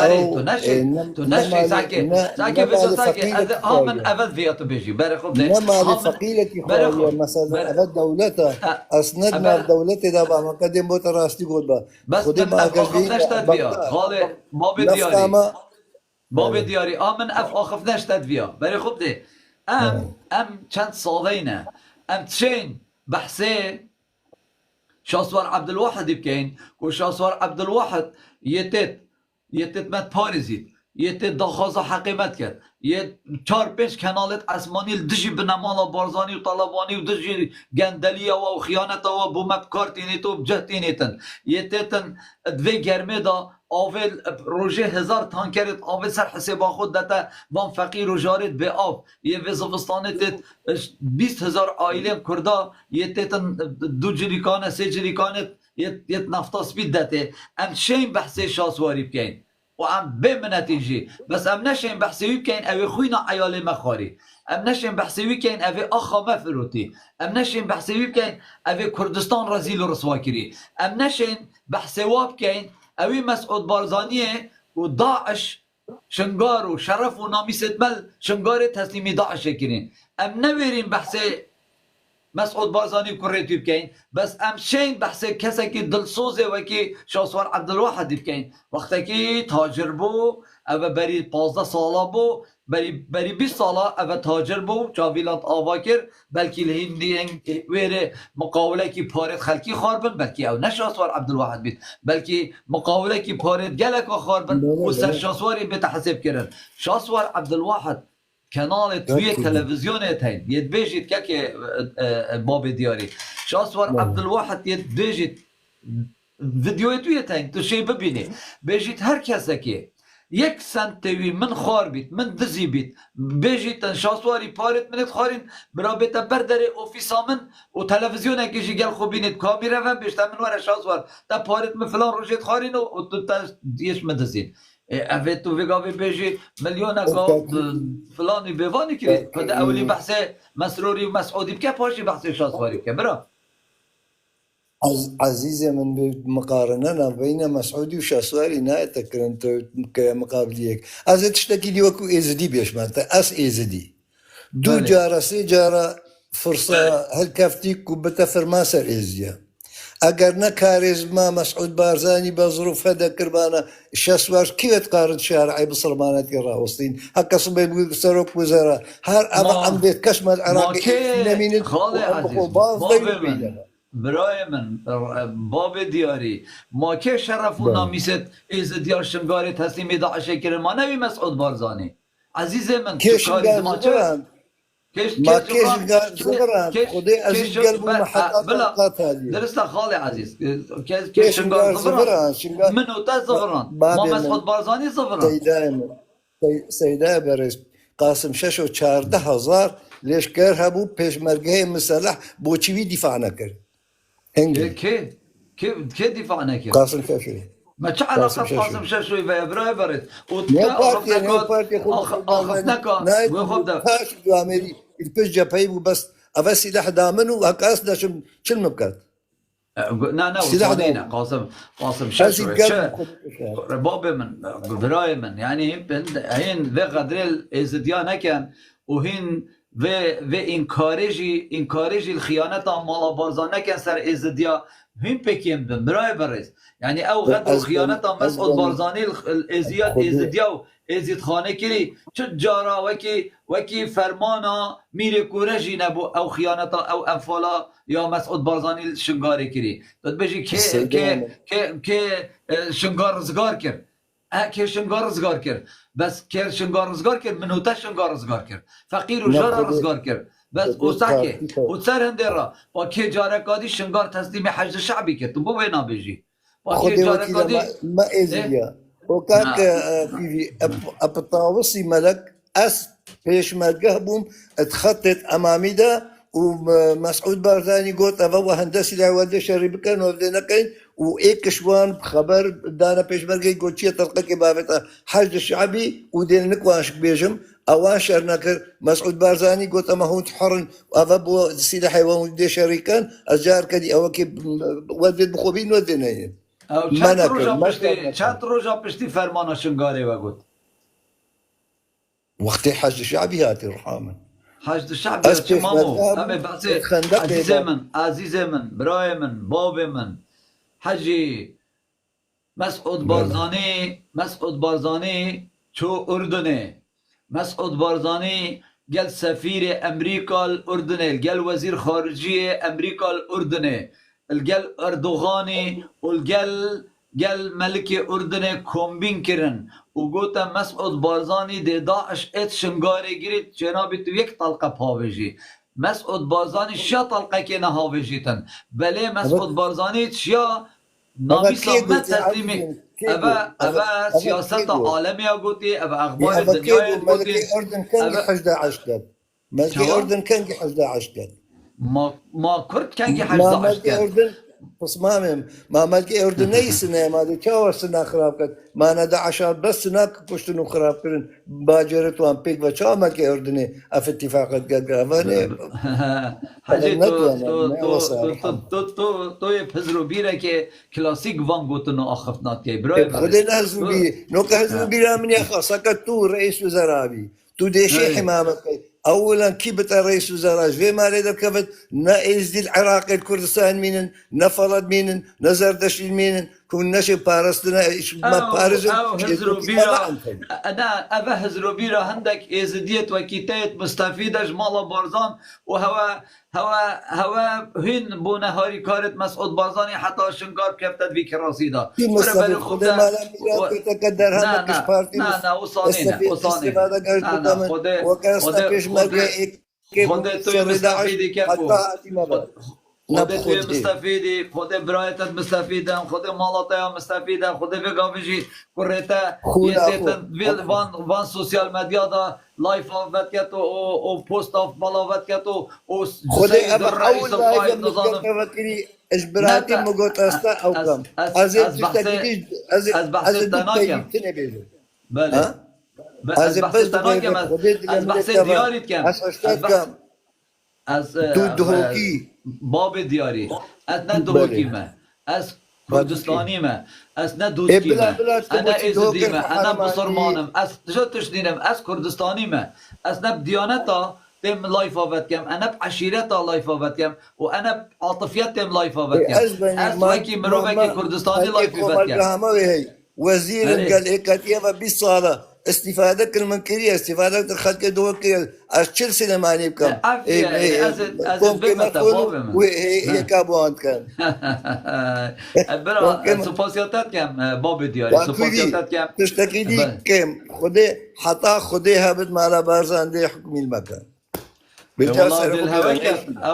تو نشی ساکه بزو ساکه از آمن اول ویات بیجی بره خوب ده نما لفقيلة خواهي مثلا أبد دولتها أسندنا دولتي ده بقى ما قدم بوت راستي قول بقى بس من أخف نشتد بيا خالي باب دياري من أخف نشتد بيا بره خوب ده ام چند سالينه ام تشين بحثي شاسوار عبد الواحد بكين و شاسوار عبد الواحد یتت مت پارزید یتت داخوازا حقیمت کرد یه 4-5 کنالت اسمانی دجی بنمالا بارزانی و طلبانی و دجی گندلی و خیانت و بومت کارتینیت و بجهتینیتن یتتن دوی گرمه دا آول روژه 1000 تانکرت آول سر حسابا خود دتا وان فقیر و جارت به آب یه وزوستانت 20,000 آیلم کردا یتتن 2 جریکانه 3 جریکانت یت نفتا سپید دته ام شین بحثی شاسواری بکن و ام بهم نتیجه بس ام نشین بحثی بکن اوی خوینا عیال مخاری ام نشین بحثی بکن اوی آخا مفروتی ام نشین بحثی بکن اوی کردستان رزیل و رسوا کری ام نشین بحثی واب کن اوی مسعود بارزانیه و داعش شنگار و شرف و نامی ستمل شنگار تسلیمی داعش کرین ام نویرین بحثی مسعود بارزانی كوريتي بكين بس ام شين بحثي كسكي دلسوزي وكي شاسوار عبد الواحد بكين وقتكي تاجر بو او بري 15 ساله بو بري 20 ساله او تاجر بو جاويلات آواكر بلكي الهندي ويري مقاوله كي بارت خلقي خاربن بلكي او نشاسوار عبد الواحد بيت بلكي مقاوله كي بارت جلك خاربن وسر شاسواري بتحسب كرن شاسوار عبد الواحد kanal توی تلویزیون هستند یه بیشید که باب دیاری شاسوار عبدالواحد یه بیشید ویدیو توی هستند تو شی ببینی بیشید هر کسی که 1 سنتوی من خار بیت من دزی بیت بیشید شاسواری پارت منت خارین برابطه بردر اوفیسا من و تلویزیون کشی گل خوبینید کامیره و بیشتر من وره شاسوار تا پارت من فلان روشید خارین و تا دیش من دزین اوه تو ویگاوی بیجی میلیون اگه فلانی بیوانی کرد خود اولی بحث مسروری و مسعودی بکه پاشی بحث شاسواری بکه برا عزيزي من مقارنة بين مسعودي وشاسواري نايتا كرنت كمقابليك أزا تشتكي لي وكو إيزدي بيش مالتا أس إيزدي دو جارة 3 جارة فرصة هل كافتيك وبتا فرماسر إيزديا اگر نه کاریزما مسعود بارزانی با ظروف هذا كربانه شاسوار كيف تقارن شارعي بصرمانات الراوستين هكا صبي بيقول سروك وزراء هر اما ام بيت كشمه العراقي نمين خالي عزيز برای من باب دیاری ما که شرف و نامیست از دیار شنگاری تسلیم داعش کرد ما نبی مسعود بارزانی عزیز من ما كيش زغران خدي عزيز قلبه محطات هذه درست خالي عزيز كيش زغران منو تا زغران ما مسعود بارزاني زغران سيدا برز قاسم ششو 14,000 ليش كره ابو پشمرگه مسلح بوچوي دفاع نكر كيف دفاع نكر قاسم ششو ما چه علاقه قاسم ششوی و ابرای برد و آخفتنکا و خب ده البش جبهي بس افسي سلاح دامن وهكاس دا شو مبكات نه وصادينا قاسم ششوي باب من براي من يعني هين ذي قدر الازديان كان وهين و انکارجی الخیانت مالا بارزانه کن سر ازدیا هم پکیم دن برای برز یعنی او غدر خیانت مسعود بارزانی ازدیا و ازید خانه کری چه جارا وکی فرمانا میره کورجی نبو او خیانت او انفالا یا مسعود بارزانی شنگاری کری داد بجی که شنگار رزگار کرد که شنگار رزگار کرد بس که شنگار رزگار کرد منوتا شنگار رزگار کرد فقیر و جارا رزگار کرد بس اوساکه و سر هنده را با که جارکادی شنگار تسلیم حشد شعبی کرد تو بو بینا بجی با که جارکادی ما ازدیا وكان في الطاوسي ملك بيشمرقه بوم اتخطت امامي ده ومسعود بارزاني قلت افو هندسي العوادة شري كان وبدنا كان وايك شوان خبر دانا بيشمرقه قلت شي طلقه كبابته حشد الشعبي ودين نكواش بيجم اوان شرنكر مسعود بارزاني قلت ما هو حرن افو سيده حيوان ودي شري كان اجار كدي او كي ودي بخوبين ودينا چند روزا پشتی فرمان شنگاره و گفت وقتی حشد شعبی هاتی رحمن حشد شعبی هاتی مامو همه بحث عزیز من برای من باب من حجی مسعود بارزانی چو اردنه مسعود بارزانی گل سفیر امریکا الاردنه گل وزیر خارجی امریکا الاردنه الجل اردوغاني والجل ملك اردن كومبين كرن وقوتا مسعود بارزاني دي داعش ات شنگاري جريت جنابي تو يك طلقه بهاوجي مسعود بارزاني شا طلقه كينا هاوجيتن بلي مسعود بارزاني شا نابي صامت تسليمي ابا سياسة عالمية قوتي ابا اخبار الدنيا قوتي اردن كان حشد عشتن ملكي اردن كان حشد عشتن ما كرد كان حجز عشتن تصمامهم ما ملكي اردن نيسنا ما دي تشاور سنا خراب كد ما ندا عشان بس سنا كشتنو خراب كرن باجرت وان بيك وشا ملكي اردني اف اتفاقات قرافاني حاجه تو يفزرو بيره كي كلاسيك وان غوتنو اخفتنات كي براي خدي نهزو بي نو كهزو بيرا من يا خاصك تو رئيس وزرابي تو ديشي حمامك اولا كيبت رئيس وزراء في ما ريد كفت نا ازدي العراق الكردستان مينن نا فرد مينن نا زردشت مينن كون نشي بارستنا ما بارز هزرو بيرا انا ابا هزرو بيرا عندك ازديت وكيتات مستفيده جمال بارزان هوا هين بو نهاري كارت مسعود بارزاني حتى شنقار كفتت في كراسيدا بربل خدا ما لم يتقدر هم كش بارتي نا وصانينا وكاستا بيش مرقى خود توی مستفیدی که خود توی مستفیدی خود برایتت مستفیدم خود مالاتایا مستفیدم خود وگاویجی کریتا یتیتن وان سوسیال مدیا دا لایف آفت کت و پوست آف بالاوت کت و خود ابا اول لایف مدیا وکری اجبراتی مگوت استا او کم از بحث تناکم بله از بحث تناکم از بحث دیاریت کم از باب دیاری از نه دهوکی ما از کردستانی ما از نه دوسکی ما انا ازدی ما انا بسرمانم از تشدینم از کردستانی ما از نه دیانتا تم لایف آفت کم انا بعشیرتا لایف آفت کم و انا عاطفیت تم لایف آفت کم از وکی مروفه کردستانی لایف آفت کم وزير قال إيه و 20 سالة استفادة كل من كريه استفادة الخلق دوكي أشتر سنة معني بكم از بمتا بابم وهي كابوان كان برا سپاسیاتت کم باب دیاری سپاسیاتت کم تشتكي دي كم خده حتى خده هبت مالا بارزان دي حكم المكان والله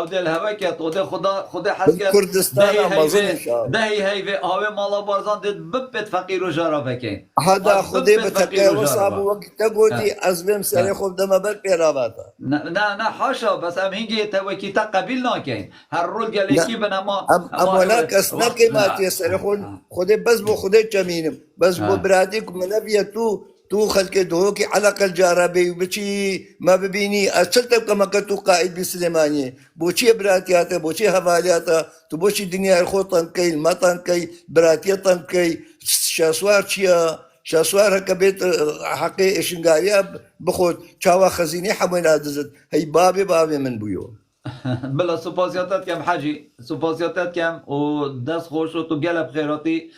دل هواكت وده خدا حس کرد كردستان دهی هی هاوی مالا بارزان دید ببت فقیر و جارا بکن هذا خدي بتكي وصاب وقت تقولي ازبم سري خود دم بر پیراواتا نه حاشا بس ام هنگی توکی تا قبیل ناکن هر رول گلی بنما اما هناك اسناك ما تيسر خدي بس بو خدي جمينم بس بو براديك من تو خلق دوكي على الجاربي وبشي ما ببيني أشلت كما كنت قائد بسليمانية بوشي براتياته بوشي هوالياته تبوشي الدنيا الخوطن كي المطن كي براتيتن كي شاسوار شيا شاسوار هكا بيت حقي إشنقاريا بخود شاوا خزيني حموين هادزت هي بابي من بيو بلا سوپاسیاتت کم حاجی سوپاسیاتت کم و دست خوش و تو گلب خیراتی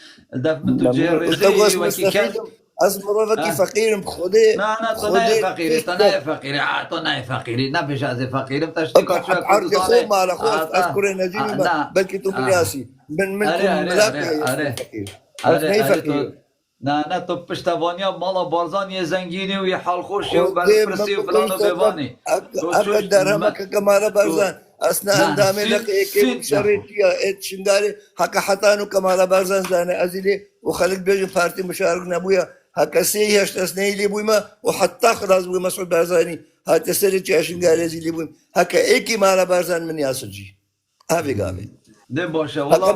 دف من تو جه ریزی و کی کس از مرافقی فقیرم بخوده نه تو نه فقیری تو نه فقیری تو نه فقیری نه بیش از فقیرم تشتی کار شو عرض خو مال خو اذكر نجيني بلكي تو برياسي من ملاك فقير نه تو پشتوانیا مالا بارزانی زنگینی و یه حال خوشی و برپرسی و فلان و ببانی اقل درهمك كمال بارزان اثناء اندامي لك ايكي شريتيا ات شنغالي هكا حتانو كمال بارزان زاني ازيلي وخلق بيجي بارتي مشارك نبويا هكا سيهش تسني لي بويما وحتى خلاص بوي مسعود بارزاني هاي تسري شنغالي زي لي بويما هكا ايكي مال بارزان من ياسجي هافي قابي ده باشه والله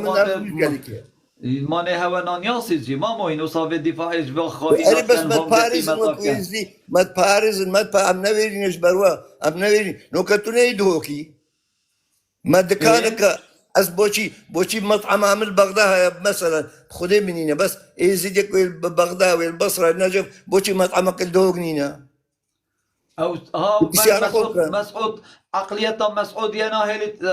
ما نه هوا نانیاسی جی ما اینو صاحب دفاعش با خواهی داشتن بس مد پاریز وكويزدي مد پاریز مد ام نويرينش بروا ام نويرين نو كتونه يدوكي مد كانك از بوشي مطعم عامل بغداد مثلا خذي منينا بس يزيدك بغداد والبصره النجف بوشي مطعمك الدوغنينا او مسعود عقليته مسعود يانا هيلت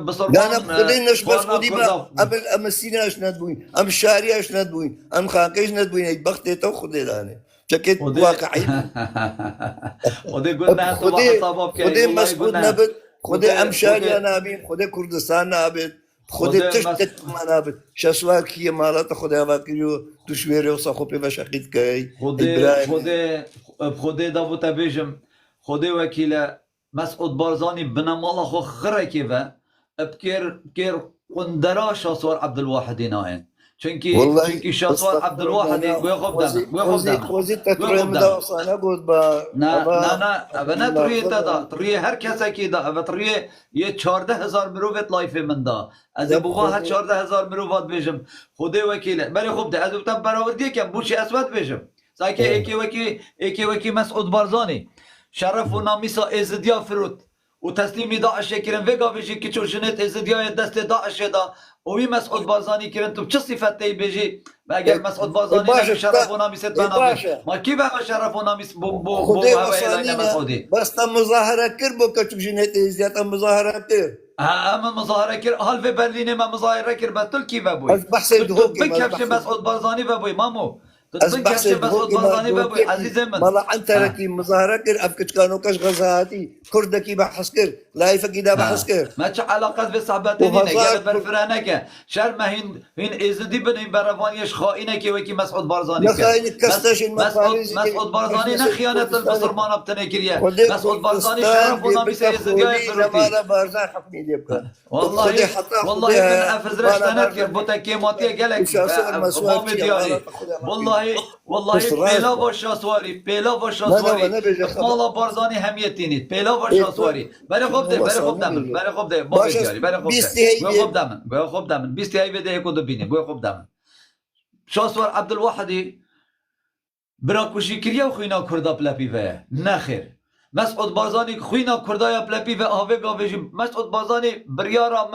بصرمان لا خذيناش مسعودي ما قبل ام السيناش ندوين ام الشارياش ندوين ام خاكيش ندوين بختي تو خذي لاني شكيت واقعي خذي قلنا خذي مسعود نبت خذي ام شاريا نابين خذي كردستان نابت خذي تشتت منابت شسوا كي مالات خذي واكيو تشويري وصخوبي بشقيت كاي خذي داوود بيجم خذي وكيله مسعود بارزاني بنمالا خو خركي و بكير قندرا شاسوار عبد الواحد ناين چونكي شاسوار عبد الواحد ويخوب خوزي تتريم دا صانا قد با نا تريه هر كسا كي دا تريه يه 14,000 مروفت لايفي من دا از ابوها 14,000 مروفات بيجم خودي وكيله بلي خوب دا ازو تم براودي كم بوشي اسود بيجم ساكي ايكي وكي مسعود بارزاني شرف و نامیسا ازدیا فرود و تسلیمی داعش کرن وگا بیجی که چو جنت ازدیای دست داعش دا اوی مسعود بارزانی کرن تو چه صفت تی بیجی اگر مسعود بارزانی نمی شرف و نامیست بنا ما کی به شرف و نامیس بو هوای مسعودی بس تم مظاهره کر بو که چو جنت ازدیا تم مظاهره کر اما مظاهره کر حال في برلین ما مظاهره کر بتل کی و بوی بکفش مسعود بارزانی و بوی مامو بحث مالا انت ركي مظاهرة كر افكت كانوا كاش غزاتي كردكي بحث كر لايفكي دا بحث كر ما تش علاقات في صعباتين قال برفرانك شر ما هين ازدي بن برفانيش خائنك وكي مسعود بارزاني مسعود بارزاني نخيانة المسلمان بتنكريا مسعود بارزاني شرف وناميس ازدي مالا بارزان حكمي دي بكا والله من افزرش تنكر بوتكيماتي قالك والله پیلا و شاسواری مالا بارزانی همیتینید پیلا و شاسواری برای خوب ده با بیاری برای خوب دمن 20 هی بده یکو دو بینی گوی خوب دمن شاسوار عبدالواحدی برا کشی کریا و خوینا کردا پلپی و نخیر مسعود بارزانی خوینا کردای پلپی و آوه گاویجی مسعود بارزانی بریارا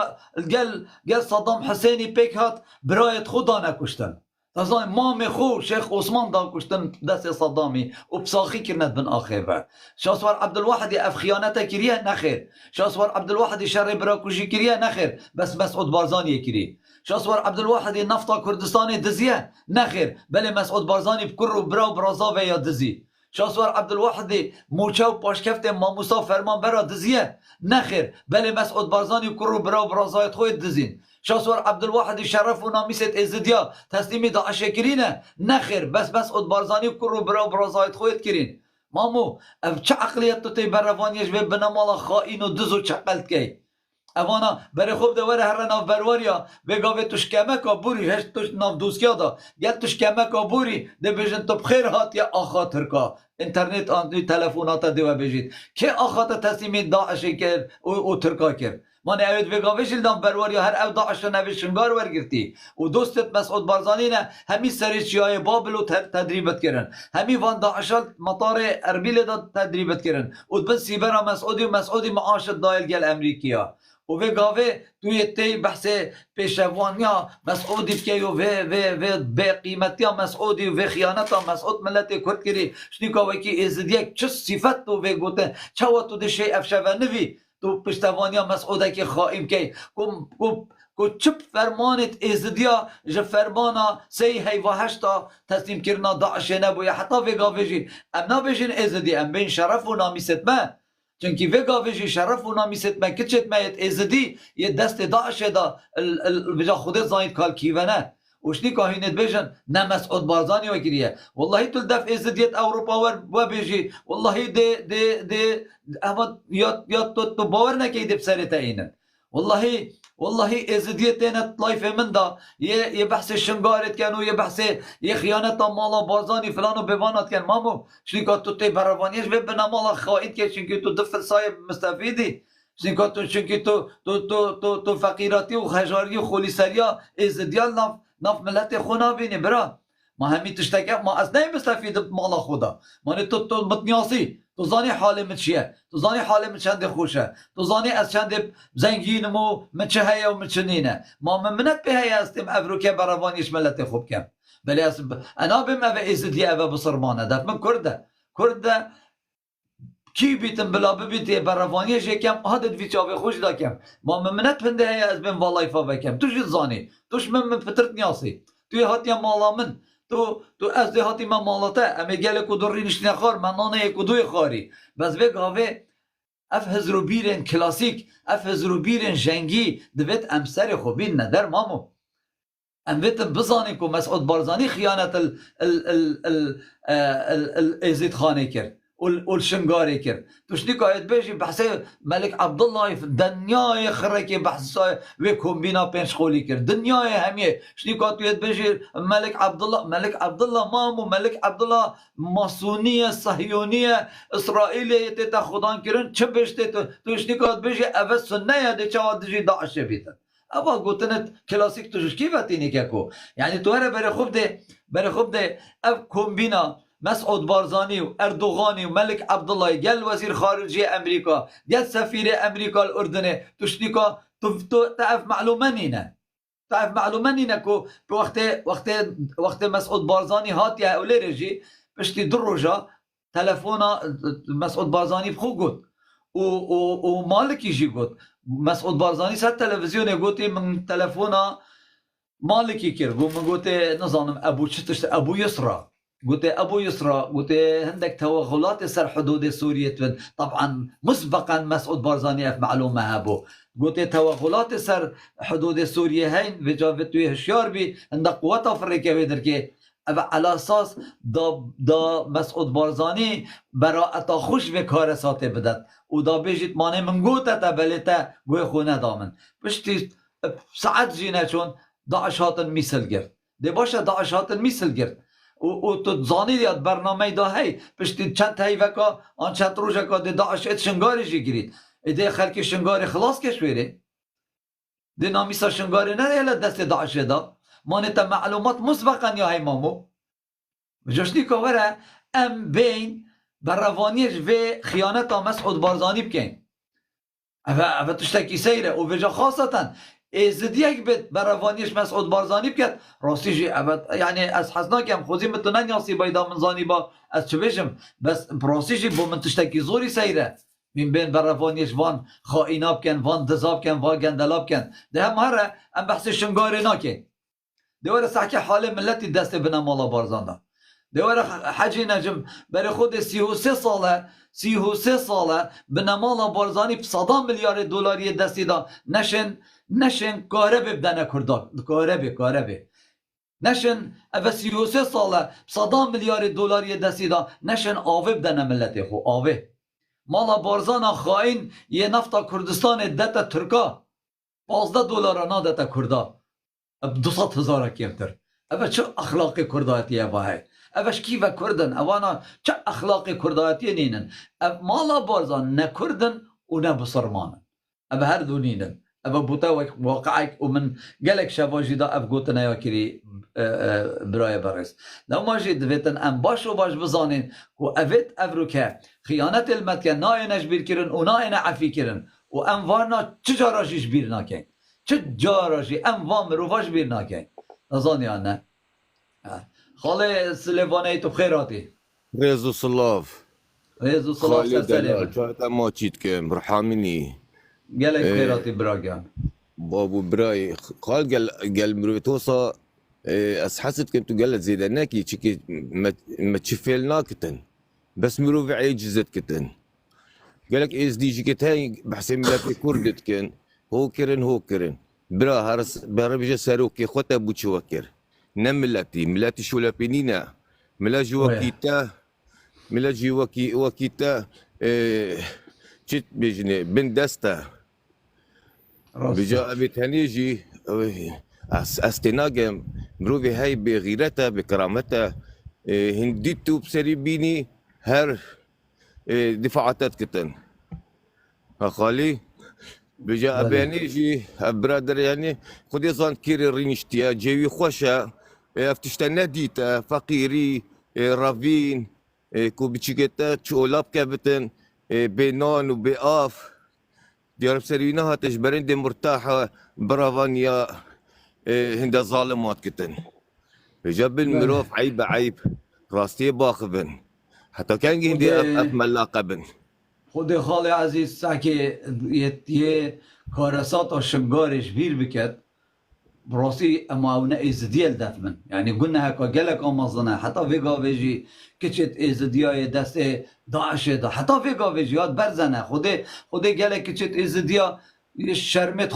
گل صدام حسینی پیک هات برایت خدا نکشتن تازه مام خو شیخ عثمان دا کشتن دست صدامی و بساخی کرند بن آخیبه شاسوار عبدالواحدی اف خیانت کریه نخیر شاسوار عبدالواحدی شر برا کشی کریه نخیر بس مسعود بارزانی کری شاسوار عبدالواحدی نفتا کردستان دزیه نخیر بله مسعود بارزانی بکر و برا و برازاوه یا دزی شاسوار عبدالواحدی موچه و پاشکفت ماموسا فرمان برا دزیه نخیر بله مسعود بارزانی بکر و برا و برازایت خوید دزین شاسوار عبدالواحدی شرف و نامیست ازدیا تسلیمی داعش کرینه نخیر بس مسعود بارزانی بکر و برا و برازایت خوید کرین مامو چه عقلیت تو تی بروانیش به بنامالا خائین و دز و چقلت کی اوانا برای خوب دواره هر ناف برواریا بگاوه تشکمه کابوری هشت توش ناف دوسکیا دا گل تشکمه کابوری ده بجن تو بخیر هات یا آخا ترکا انترنت آن تلفونات دیو بجید که آخات تسلیم داعشی کرد و ترکا کرد من اوید وگاوش دام برواری هر او داعش نوی شنگار ورگرتی و دوستت مسعود بارزانی نه همی سریچیای بابل و تدریبت کردن همی وان داعشال مطار اربیل دا تدریبت کردن و بس سیبرا مسعودی معاشت دایل گل امریکیا و وگاوه توی تی بحث پیشوانیا مسعودی که و به قیمتیا مسعودی و خیانتا مسعود ملت کرد کری شنیکا وکی ازدیک چه صفت تو و گوته چه و تو دشی افشوه نوی تو پشتوانیا مسعوده که خائم که کو چپ فرمانت ازدیا ج فرمانا سی هی و هشتا تسلیم کرنا داعش نبوی حتی وگاوه ام نبیجین ازدی ام بین شرف و نامیست ما چونکی وگاوه شرف و نامیست ما کچت مایت ازدی یه دست داعش دا بجا خود زاید کال کیونه وشنی که هینت بیجن نه مسعود بارزانی وکریه والله تو دفع ازدیت اوروپا و بیجی والله ده اما یاد تو باور نکیده بسرت اینن والله ازدیت اینت لایف من دا یه بحث شنگارت کن و یه بحث یه خیانت مالا بارزانی فلان و بوانات کن مامو شنی که تو تی براوانیش به بنا مالا خواهید که چونکه تو دفع صاحب مستفیدی چونکه تو فقیراتی و خجاری و خولیسریا ازدیال ناف ملت خونا بینی برا ما همی تشتکه ما از نمی مستفید مالا خدا مانی تو متنیاسی تو زانی حال من چیه تو زانی حال من چند خوشه تو زانی از چند زنگینم و من چه هیا و من چنینه ما منت به هیا استیم افروکه براوانیش ملت خوب کم بلی انا بیم اوه ازدی اوه بسرمانه دفت من کرده کی بیتم بلا ببیتی براوانیش یکم عادت ویچاوه خوش دا کم ما منت پنده هیا از بیم والایفا بکم توش زانی توش من فترت نیاسی توی هاتی مالا من تو از هاتی من مالاته امی گل کدوری نشتی نخار من نانه کدوی خاری بس بگ هاوه اف هزرو بیرن کلاسیک اف هزرو بیرن جنگی دویت امسر خوبین ندر مامو ام بیتم بزانی که مسعود بارزانی خیانت ازید خانه کرد والشنگاری کرد توشنی که آید بیشی بحث ملک عبدالله دنیای خرکی بحث و کمبینا پنج خولی کرد دنیای همیه شنی که آید بیشی ملک عبدالله مامو ملک عبدالله ماسونی صهیونی اسرائیلی تا خدان کرن چه بیشتی توشنی که آید بیشی اوه سنه یاده چه آدجی داعش بیتن اول گوتنت کلاسیک توش کی وقتی که کو یعنی تو هر برای خوب ده اف کمبینا مسعود بارزانی و اردوغانی و ملک عبدالله گل وزیر خارجی امریکا گل سفیر امریکا الاردن تشنیکا تو تعرف معلومه نینه که وقت مسعود بارزانی هاتی اولی رجی پشتی در روژا تلفونا مسعود بارزانی بخو گوت و مالکی جی گوت مسعود بارزانی سر تلویزیون گوتی من تلفونا مالکی کرد من گوتی نظانم ابو یسرا قلت ابو يسرى قلت عندك توغلات سر حدود سوريا طبعا مسبقا مسعود بارزاني اف معلومه هابو قلت توغلات سر حدود سوريا هين بجافتوي هشيار بي عندك قوات افريقيا بدركي على اساس دا مسعود بارزاني براءة خوش به کار ساته بدد و دا بيجيت ماني من قوتا تبلتا قوي خونه دامن بشتي ساعت جينا چون داعش هاتن مثل گرد دي باشا داعش هاتن مثل گرد و تو زانی دیاد برنامه دا هی پشتی چند هیوکا آن چند روژکا دی داعش ات شنگاری جی گرید ایده خلکی شنگاری خلاص کشویره دی نامیسا شنگاری نه ایلا دست داعش دا مانتا معلومات مسبقا یا هی مامو جشنی که وره ام بین بروانیش و خیانتا مسعود بارزانی بکن اوه تشتکی سیره و بجا خاصتا ازدیک بید بروانیش مسعود بارزانی بکد راستی جی یعنی از حسناکم خوزی متنن یاسی بایدا من زانی با از چه بشم بس راستی جی با من تشتکی زوری سیره من بین بروانیش وان خائینا بکن وان دزا بکن وان گندلا بکن ده هم هره ام بحث شنگاری ناکن دواره سحکی حال ملتی دست بنا مالا بارزانده دواره حجی نجم برای خود 33 ساله بنا مالا بارزانی بصدا میلیارد دلاری دستی دا نشن کاربه بدنه کرده کاربه نشن اوه 33 ساله بصدا میلیارد دلاری دستی دا نشن آوه بدنه ملت خو آوه مالا بارزانا خائن یه نفتا کردستان دتا ترکا 15 دلار نادتا کرده 200,000 کمتر اوه چه اخلاق کردایتیه باهی افش كيف كردن اوانا چه اخلاق كرداتي نينن اف مالا بارزان نه كردن ونا بصرمان اف هر دو نينن اف بوتا واقعك ومن قالك شافاجي دا اف قوتنا ياكري براي بارس لو ما جيت فيتن ام باش وباش بزانين و افيت افروكا خيانة المتكن ناينش بير كرن وناين عفي كرن و ام وانا چجاراجيش بير ناكين چجاراجي ام وام روفاش بير ناكين نظاني انا خاله سليفاني تو بخيراتي ريزو صلاف ريزو صلاف سلسلة شايتا ما تشيت كم رحامني قالك بخيراتي براغان بابو براي قال مروتوسا اس حسد كنتو قالت زيداناكي تشكي ما تشفيلنا كتن بس مروفي عيجزت كتن قالك اس دي جي كتاي بحسين ملاتي كردت كن هو كرن برا هرس برا بيجا ساروكي خوتا بوتشوكر ملاتي شولا بينينا ملاجي وكيتا تشت بيجني بن دستا بجا ابيت هنيجي استناجم مروفي هاي بغيرتها بكرامتها هنديتو بسري بيني هر دفاعاتات كتن خالي بجا ابانيجي برادر يعني خد يظن كيري رينشتيا جيوي خوشا افتشتنا ديتا فقيري رافين كوبيتشيكتا تشولاب كابتن بينان وبآف ديار بسريناها تجبرين دي مرتاحة برافانيا هند ظالمات كتن جاب المروف عيب راستي باخبن حتى كان هندي أكمل لاقبن خود خاله عزیز سعی یه کارسات و شنگارش بیر بکد براسي اما اونا ازديال دفمن يعني قلنا هكا قالك امازنا حتى فيغا فيجي كتشت ازديا دست داعش دا حتى فيغا فيجيات برزنه خودي قالك كتشت ازديا شرمت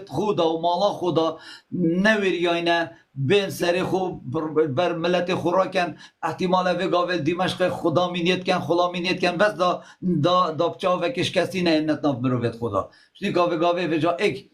خودا ومالا خودا نوير ياينا بين سري خو بر ملت خوراكن احتمال فيغا فيل دمشق خدا مينيت كان بس دا بچا وكش كسي نه نتناف مروفت خدا شني فيغا فيجا اك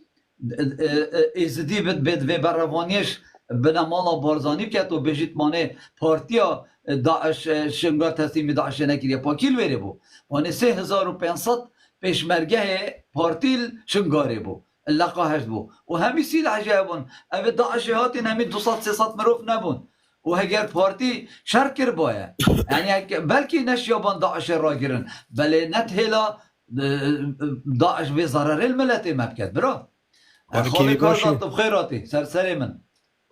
ازدی بد و براوانیش بنا مالا بارزانی بکت و بجیت مانه پارتیا داعش شنگار تسلیم داعش نکریه پاکیل وره بو وانه 3500 پیشمرگه پارتیل شنگاره بو اللقا هشت بو و همی سیل عجیبون او داعش هاتین همی 200-300 مروف نبون و هگر پارتی شرکر باید یعنی بلکی نشیابان داعش را گرن بله نتهلا داعش به ضرر الملت مبکت برا خاله کارزان تو بخیراتی سرسری من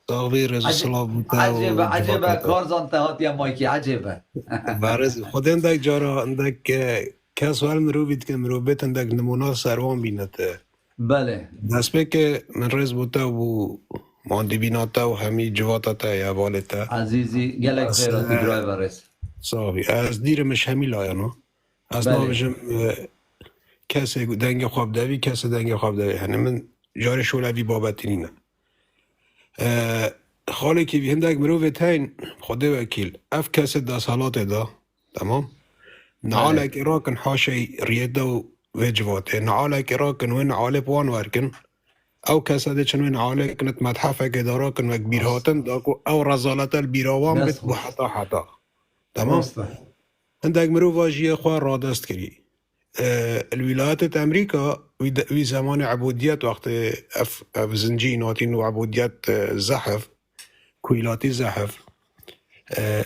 تغییر السلام عجبه کارزان تهاتی مایکی عجبه بارز خود اندک جارا اندک کس وال مروبید که مروبیت اندک نمونا سروان بینته بله دست به که من رز بوتا و ماندی بیناتا و همی جواتاتا یا بالتا عزیزی گلک خیراتی برای برس صافی از دیرمش همی لایانو از نامشم کسی دنگ خواب دوی کسی دنگ خواب دوی هنه من جار شولوی بابتی نینه خاله که بی هندک مروفه تین خوده وکیل اف کسی دا سالات دا تمام نعالک راکن حاشی ریده و وجواته نعالک راکن وین عالب وان ورکن او کسی ده چنوین عالک نت متحفه که داراکن وک بیرهاتن داکو او رزالت البیراوان بت و حتا تمام هندک مروفه جیه خواه رادست کری الولايات امريكا في زمان عبوديات وقت اف زنجي ناتين وعبوديات زحف كويلاتي زحف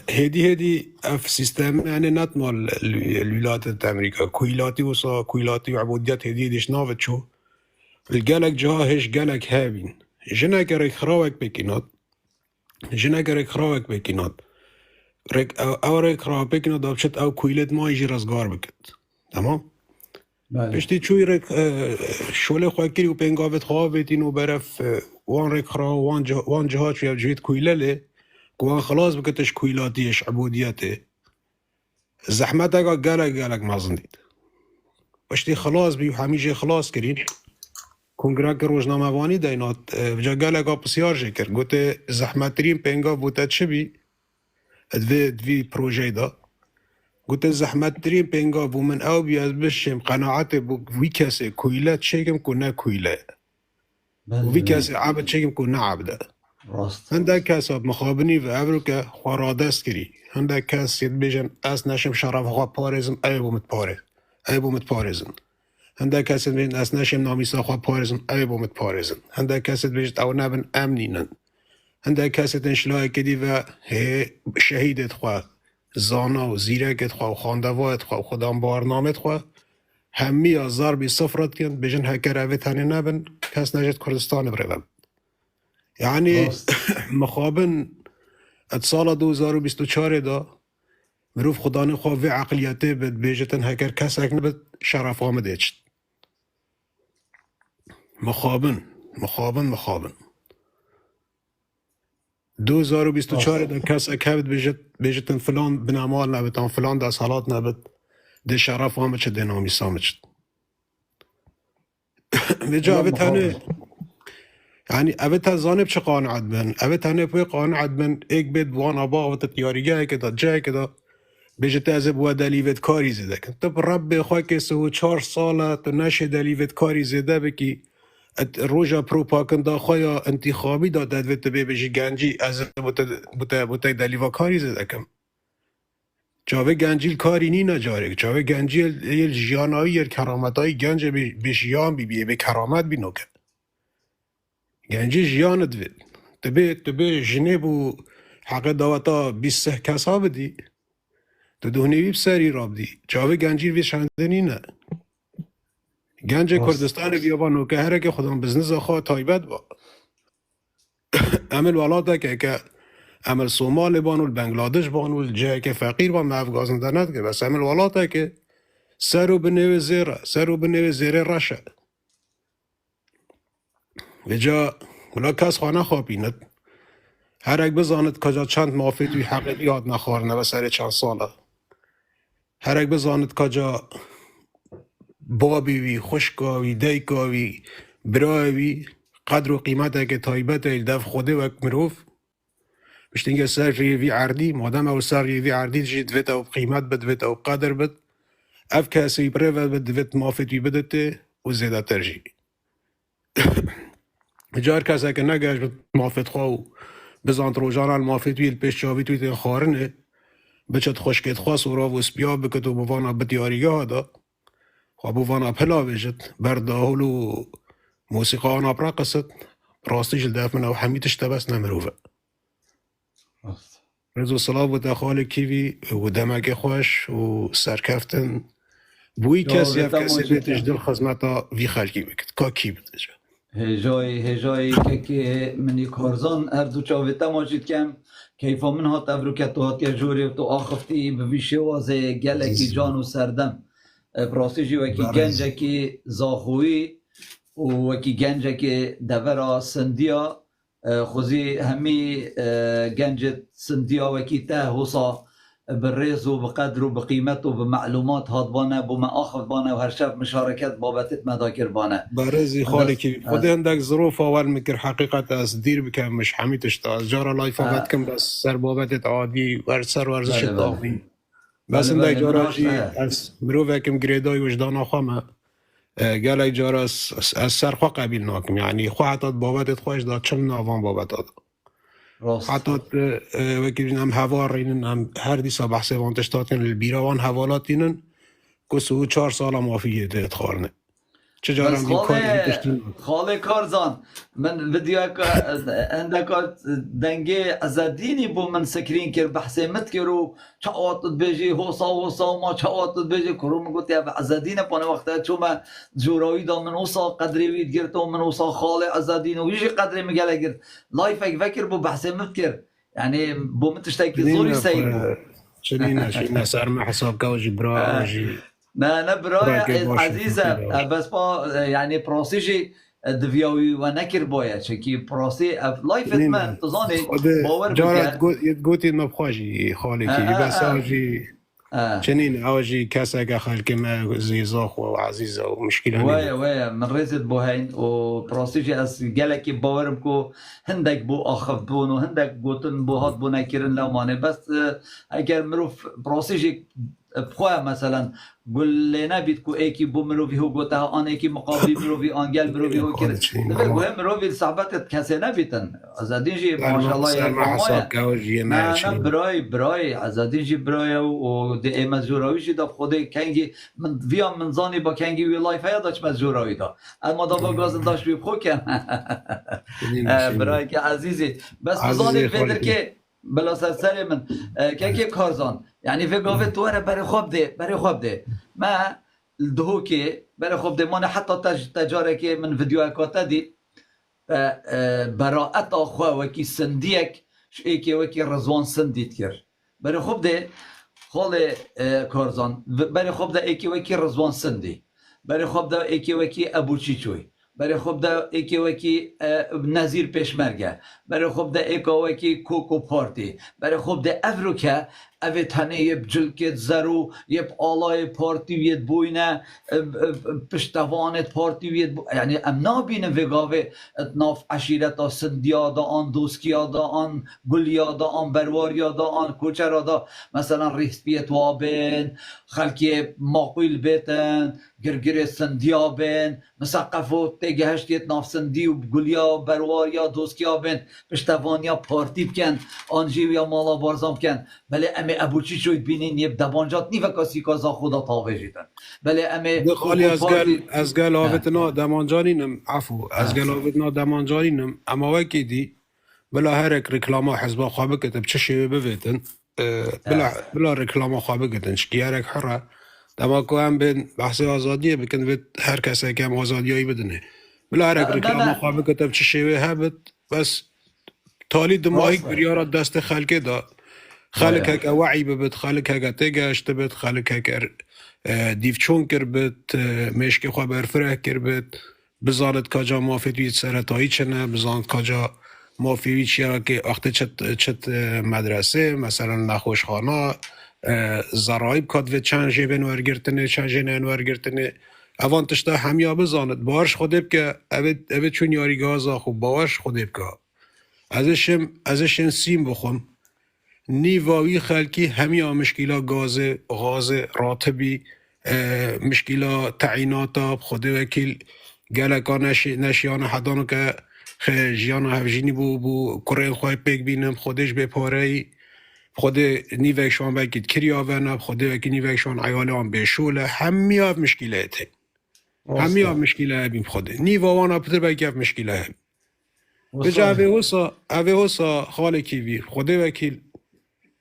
هدي اف سيستم يعني نتمال الولايات امريكا كويلاتي وعبوديات هدي ديش نافت شو الجالك جاهش جالك هابين جنك رك خراوك بكينات رك او رك خراوك بكينات دابشت او كويلت ما يجي رزقار بكت تمام پشتی چوی رک شوله خواه کری و پنگاوت خواه بیتین و برف وان رک خرا وان جهات شوی جوید کویله وان خلاص بکتش کویلاتیش عبودیته زحمت اگا گلک مازن دید پشتی خلاص بیو همیشه خلاص کرین کنگرک روزنامه وانی دینات جا گلک پسیار شکر گوته زحمت ترین پنگاو بوده چه بی دوی پروژه دا قلت زحمت ترين بينغا ومن او بياز بشم قناعتي بو كاسي كويلات شيكم كنا كويلا وفي كاسي عبد شيكم كنا عبدا راست هندك کس مخابنی و ابرو که خواه دست کری هندك کس ید بیجن از نشم شرف خواه پارزم ای بومت پارزن هندك کس ید بیجن از نشم نامیسا خواه پارزم ای بومت پارزن هندك کس ید بیجن او نبن امنینن هندك کس ید انشلاه کدی و شهیدت خواه زانا و زیرکت خواه و خاندوایت خواه و خدام بارنامت خواه همی آزار بی صفرت کن بیجن هکر اوید هنی نبن کس نجد کردستان برون يعني مخابن اتصال 2024 دا مروف خداني خواه عقليته بد بيجتن هكر كسك نبت شرف آمده اچت مخابن 2024 دا كسك هبت بيجتن فلان بنامال نبتان فلان دا صلات نبت ده شرف آمده چه ده نامی سامد چت بجا اوت هنه يعني أبتها زانب چه قانعت بن أبتها نبوي قانعت بن ایک بید وان آبا و تیاریگه که دا جای که دا بیجه تازه بوا دلیوت کاری زده کن تب رب خواه که 4 ساله تو نشه دلیوت کاری زده بکی روژا پروپاکن دا خواه انتخابی دا دادوت بی بیجه گنجی از بوتا دلیوه کاری زده کن جاوه گنجیل کاری نی نجاره جاوه گنجیل یه جیانایی یه کرامتایی گنج بیشیان بی بی کرامت بی نوکن گنجی جیان دوید تبه جنب و حق دواتا 20 کسا بدی تو دهنوی بسری راب دی جاوه گنجی وی شندنی نه گنج کردستان بیابا نوکه هره که خودم بزنس خواه تایبت با عمل ولاتا که عمل صومال بانو بنگلادش بانو جای که فقیر با مفگازنده ند که بس عمل ولاتا که سرو بنوی زیره رشه وجا ولا کس خانه خوابیند هر اک بزاند کجا چند مافی توی حقیقی یاد نخوارنه و سر چند ساله هر اک بزاند کجا بابی وی خوشکاوی دیکاوی برایوی قدر و قیمت که تایبت دف خوده و مروف بشتینگه سر ریوی عردی مادم او سر ریوی عردی جید ویت او قیمت بد ویت او قدر بد اف کسی بره و بد ویت مافی توی بدته و زیده ترجی جار کسی که نگهش مافت خواه بزاند روژان المافت توی الپیش چاوی توی تین خارنه بچت خوشکت خواه سورا و اسپیا بکت و بوانا بتیاریگه ها دا خواه بوانا پلا بجت برداهل و موسیقى آنا برقصت راستیش الدف من او حمیتش تبس نمروفه رزو صلاح و دخال کیوی و دمک خوش و سرکفتن بوی کسی اف کسی بیتش دل خزمتا وی خلقی بکت که کی بده هجای که منی کارزان هر دو چاویتا ماجید کم کیفا من هات ابرو که تو هات یا جوری تو آخفتی بویشه وازه گلکی جان و سردم پراستیجی وکی گنجه که زاخوی و وکی گنجه که دورا سندیا خوزی همی گنج سندیا وکی ته حوصا بالريز وبقدر وبقيمته وبمعلومات هاد بانا بما اخذ بانا وهرشاف مشاركات بابتت مذاكر بانا برزي خالك خد عندك ظروف اول مكر حقيقه از دير بكم مش حميتش تا جارا لايف باتكم بس سر بابتت عادي ورسر ورزش الطاقي بس عندك جارا از مروفكم جريداي وجدان خامه قال لك جارا از سر خو قبيل ناكم يعني خو حتى بابتت خوش دا چم ناوان بابتت حتی وکی هم هوارینن هم هر دیسا بحث وانتشتاتن البیروان حوالاتینن که 4 سال مافیه دیت خارنه چجارم این کاری بکشتین خاله کارزان من ویدیو که عندك دنگه ازدینی بو من سکرین کر بحث مت کرو چاوت بيجي هوصا ما چاوت بيجي کرو مگوت یا ازدین پونه وقتا چون ما جوراوی دا من وصا قدری وید گرتو من وصا خاله ازدین و یجی قدری مگله گرت لایفک فکر بو بحث مت کر يعني بو متشتاكي زوري سايبو شنينا سر ما حساب كوجي براجي نه برای عزیزم بس با یعنی پروسیجی دویاوی و نکر باید چکی پروسی لایفت من تزانی باور بکن جارت گوتی نبخواجی خالی کی بس آجی چنین آجی کسی که خلق ما زیزاخ و عزیزه و مشکل وای من رزید بو هین و پروسیجی از گلکی باورم کو هندک بو آخف بون و هندک گوتن بو هات بو نکرن لومانه بس اگر مروف پروسیجی بخواه مثلا قل لنا بيتكو ايكي بو مروفي هو قوتها آن ايكي مقابلي مروفي آنگل مروفي هو كده نبقى مروفي صحبت كسي نبيتن عزادين جي ما شاء الله يا براي عزادين جي براي و دي اي مزوراوي جي دا بخوده کنگی من ويا من زاني با کنگی وي لايف هيا داش مزوراوي دا اما دا با غاز داش بي بخو كن براي که عزيزي بس زاني فيدر که بلا سر من که کارزان یعنی في قافه توره برای خواب ده ما الدهو که برای خواب ده مانه حتی تجاره که من ویدیو اکاته دید براعت آخواه وکی سندیک ای که وکی رزوان سندید کرد برای خواب ده خال کارزان برای خواب ده ای که وکی رزوان سندی برای خواب ده ای که وکی ابوچی چوی برای خوب ده ایکی وکی نظیر پیشمرگه برای خوب ده ایکی وکی کوکو پارتی برای خوب ده افرو که اوه تنه یه جلکت زرو یه آلای پارتی وید بوینه پشتوانت پارتی وید یعنی ام نابینه وگاوه اتناف عشیرتا سندیا دا آن دوسکیا دا آن گلیا دا آن برواریا دا آن کوچرا دا مثلا ریس بیت وابن خلکی ماقویل بیتن گرگر سندیا بین مسقفو تیگه هشتیت ناف سندی و گلیا برواریا دوسکیا بین پشتوانیا پارتی بکن آنجیو یا مالا بارزام بکن بله امی ابوچی شوید بینین یه دبانجات نیوه کسی کازا خدا تاوه جیدن بله امی خالی از گل آوتنا دمانجانینم عفو از گل آوتنا دمانجانینم اما وکی دی بلا هرک رکلاما حزبا خوابه کتب چه شوی بویتن بلا رکلاما خوابه کتن شکی هرک حره دما کو هم بین بحث آزادیه بکن و هر کسی که هم آزادیایی بدونه بلا هرک رکلاما خوابه کتب چه شوی هبت بس تالی دماغیک بریارا دست خلقه دا خالك هكا وعي ببت خالك هكا تيجاش تبت خالك هكا ديفچون كربت مشكي خو برفره كربت بزانت كاجا مافيت سرطاي چنه بزانت كاجا مافيت چيا كي وقت چت مدرسه مثلا نخوشخانه زرايب كاد و چند جيبن ورگرتنه چند جنن ورگرتنه اوان تشتا هميا بزانت باش خودب که اوه چون یاری گازا خوب باش خودب که ازشم سیم بخون نیواوی خلکی همیا مشکلا غاز راتبی مشکلا تعیناتا خود وکیل گلکا نشیان حدانو که جیان هفجینی بو کرین خواهی پیک بینم خودش به پاره خود نیوکشان بکید کری آورنب خود وکی نیوکشان عیالان بشوله همیا مشکلاته همیا مشکله بیم خوده نیواوانا پتر بکی مشکله هم بجا اوه حسا خالکی بیر خود وکیل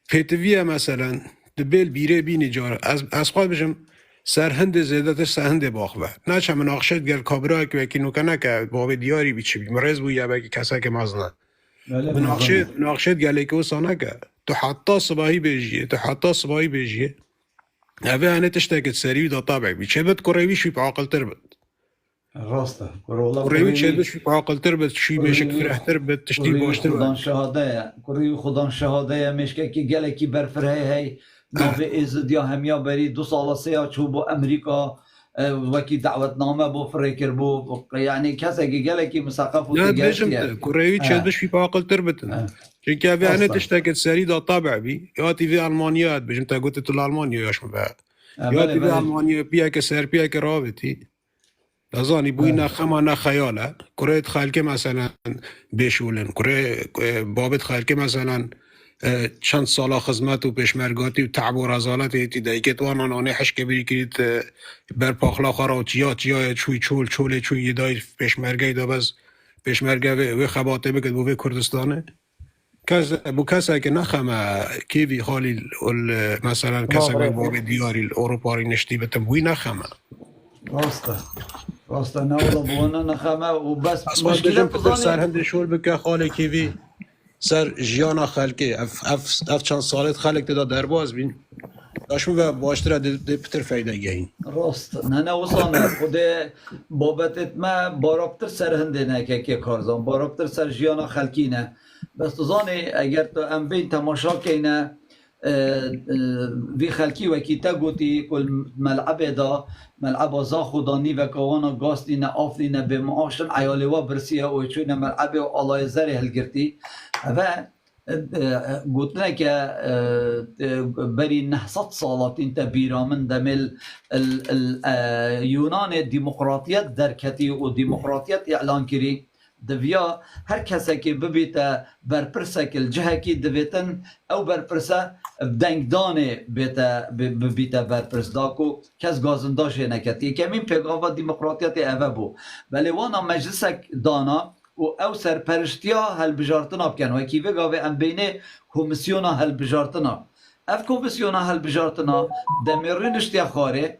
پیتویه مثلا دبیل بیره بینی جاره از خواهد بشم سرهند زیدتش سرهند باخوه نه چه من آخشت گل کابرا که وکی نکنه که باب دیاری بی چی بی مرز بویه بکی کسا که مازنه من آخشت گله که وسانه که تو حتی صباحی بیجیه اوه هنه تشتاکت سریوی دا طابع بی چه بد کرویش بی عاقل تر بد راسته کروی چه بد بی عاقل تر بد شوی میشک فرحتر بد تشتی باشتر بد کروی خودان شهاده میشکه که گله کی برفره هی نوه ازدیا همیا بری 2 سال 3 چوب امریکا وکی دعوت نامه بو فریکر بو یعنی کسی که گله کی مثقف و تجارتی کروی چه بد بی عاقل تر بد چون اوه هنه تشتاکت سری دا طابع بی یا تیوی المانیا بجم تا گوته تو المانیا یاش مبه یا تیوی المانیا بیا که سر بیا که رابطی لازانی بوی نخما نخیاله کره خلکه مثلا بشولن کره بابت خلکه مثلا چند سالا خدمت و پشمرگاتی و تعب و رزالت ایتی دایکت وانان آنه حشک بری کرید بر پاخلا خارا چیا چوی چول چوی یه دای پشمرگه دا بز پشمرگه و خباته بکد بو کردستانه بو کسی که نخمه کیوی خالی مثلا کسی که باب دیاری اروپایی نشتی بتم بوی نخمه راسته نولا بوانا نخمه و بس مشکلت پتر سرهند شول بکه خاله کیوی سر جیانا خلقی اف چند سالت خلق دا درباز بین داشمون و باشتر ده پتر فایده گهین راست نه وصانه خود بابتت ما بارابتر سرهنده نکه که کارزان بارابتر سر جیانا خلقی نه بس تو زانی اگر تو ام بین تماشا کنه وی خلکی وکی تا گوتی کل ملعب دا ملعب زا خدانی و کوانا گاستی نه آفتی نه به معاشن عیالی و برسیه و چون ملعب و آلای زری هلگرتی و قلت لك بري 900 سالات انت بيرا من دمل اليونان الديمقراطيات دركتي وديمقراطيات اعلان كري دفيا هر کسی که ببیت برپرسه که الجهه که دویتن او برپرسه بدنگدانه ببیت برپرس داکو کس گازنداشه نکتی کمین پیغاوه ديمقراطيات اوه بو ولی وانا مجلسك دانا و او سرپرشتیا هل بجارتنا بکن و کی بگاوه ام بینه کمیسیونا هل بجارتنا اف کمیسیونا هل بجارتنا دمیرین اشتیا خاره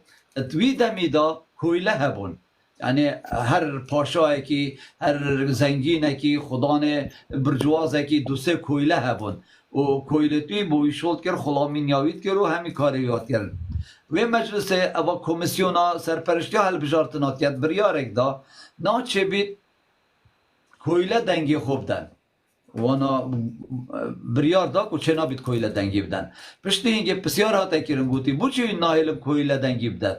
توی دمیدا کویله هبون یعنی هر پاشایی که هر زنگینه که خدان برجوازه که دو سه کویله هبون و کویله توی بوی شد کرد خلامین یاوید کرد و همی کاری یاد کرد و مجلس اوا کمیسیونا سرپرشتی هل بجارتنا کرد بریارک دا نا چه بید کویله دنگی خوب دن وانا بریار دا کو چه نبید کویله دنگی بدن پشتی اینگه بسیار هاته کرن گوتی بو چه ناهلم کویله دنگی بدن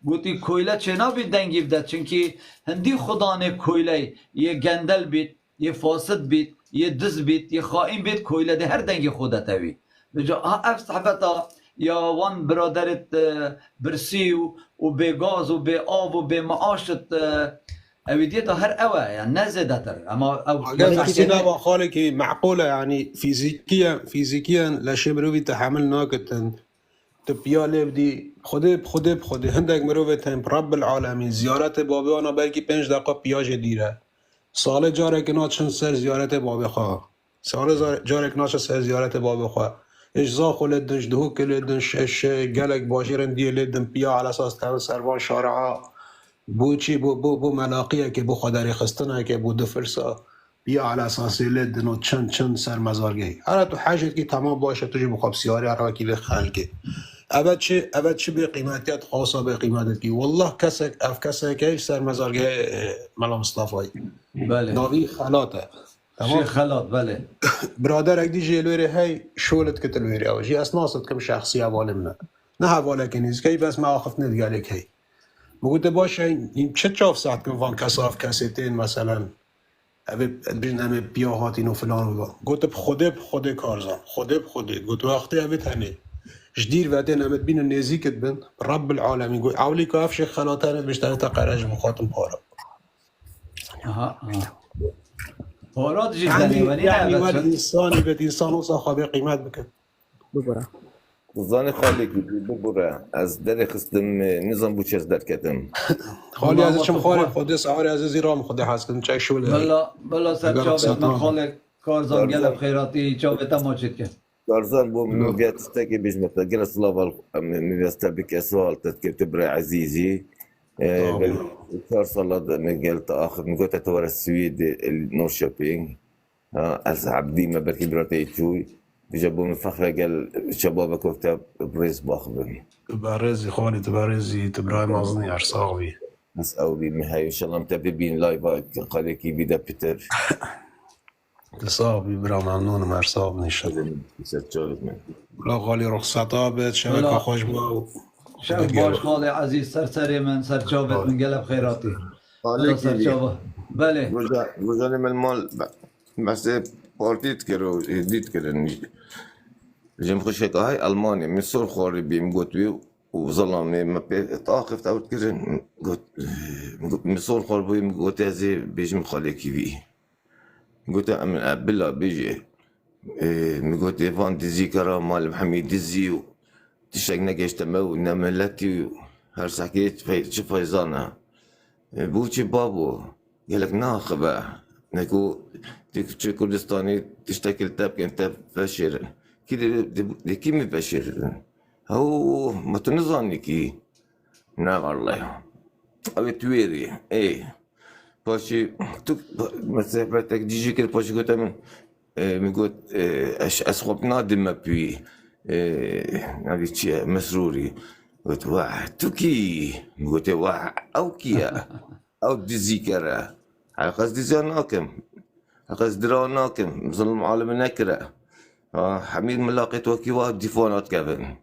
گوتی کویله چه نبید دنگی بدن چونکه هندی خدانه کویله یه گندل بید یه فاسد بید یه دز بید یه خائن بید کویله ده هر دنگی خودت اوی بجا اف صحبتا یا وان برادرت برسی و به گاز و به آب و به معاشت اویدیتا هر اوه يعني نزده تر اما او قال با خالك معقوله يعني فيزيكيا لا شيء مروي تحمل ناقتن تبياله بدي خود هندك مروي تم رب العالمين زيارت بابي انا بلكي 5 دقيقه پیاج دیره سال جارك ناچن سر زيارت بابي خوا سال جارك ناچ سر زيارت بابي خوا اجزا خل دنج دهو كل دنج اش قالك باشيرن دي لدن بيا على اساس تعمل سروان شارعه بو چی بو ملاقیه که بو خداری خستنه که بو دفرسا بیا على اساس لدن و چند سر مزارگی هر تو حاجت که تمام باشه تو جو مخاب سیاری هر وکیل خلقه ابد چه به قیمتیت خاصه به قیمتت کی والله کسک که سر مزارگی ملا مصطفی بله ناوی خلاته شيخ خلاط بله برادرك دي جيلوري هاي شولت كتلوري او جي اسناست كم شخصيه والمنا نه حواله کنیز کی بس ما اخف ندگالك هي بقول باشه این چه چاف ساعت که وان کساف کسیتین مثلا اوی بین همه بیاهاتین و فلان و گوت خود کارزان خود گوت وقتی اوی تنه جدیر وقتی همه بین نزیکت بین رب العالمین گوت اولی که افش خلاتانت بشتره تا قرج مخاطم پارا پارات جدنی یعنی ولی انسانی بید انسان اوسا خوابه قیمت بکن ببره زان خالی که ببره از در خستم نظام بوچز در کتم خالی از چم خالی خود سواری از زیرام خود حس کردم چای شوله بلا سر چاوت من خالی کارزان گلب خیراتی چاوت ما چید که کارزان بو موقعیت استاکی بیشمت گل سلاف میوسته بک سوال تذکر تبرع عزیزی 4 سالات قلت اخر نقطة تورا السويد النور شوبينج از عبدي ما بركي براتي توي بجابوا من فخرة قال شبابك وقتها بريز باخذني تبارزي خالي تبراي مازني عرصاوي بس أولي مهاي إن شاء الله متابعين لايفات قالكي بيدا بيتر تصابي برا ممنون مرصاب نشد لا خالي رخصتا بيت شبكة خوش باو شب باش خالی عزیز سر من سر چاوت من قلب خیراتی سر چاوت بله وجاني من المال بس بارتيت كرو ديت كرن جم خشيت هاي ألمانيا من سور خاري بيم قوتوي وظلمني ما بتاخف تاوت كرن قلت من سور خاري بيم قوت هذي بيجم خالي كيفي قلت من قبلها بيجي قلت فان ديزي كرا مال محمد ديزي تشتاق نگشت تمو نملتی هر ساکت چه فایزانه بوچی بابو قالك ناخبه نكو چه کردستانی تشتاق التاب كنت فشر كده دي مي فشر هو ما تنظني كي نعم والله ابي تويري اي باشي تو مسافرتك ديجي كده باشي قلت من قلت اسخب نادم ما بي هذه مسروري قلت واه توكي قلت واه او كيا او ديزيكرا على قصد زاناكم على قصد دراناكم ظلم عالم نكرة حميد ملاقيت وكي واحد ديفونات كفن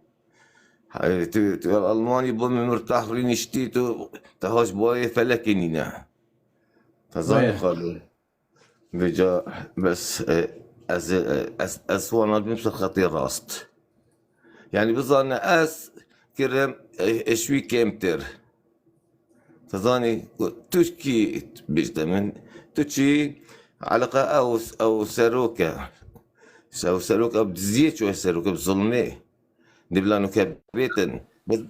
الألماني بوم مرتاح رين اشتيتو تهاش بواي فلكنينا فظن خالو بجا بس از وانا بمشي خطير راست يعني بظن اس كرم اشوي كمتر تظاني تشكي بيجتمن تشي علقة او ساروكة او ساروكة بزيت شو ساروكة بظلمه نبلانو كبيتن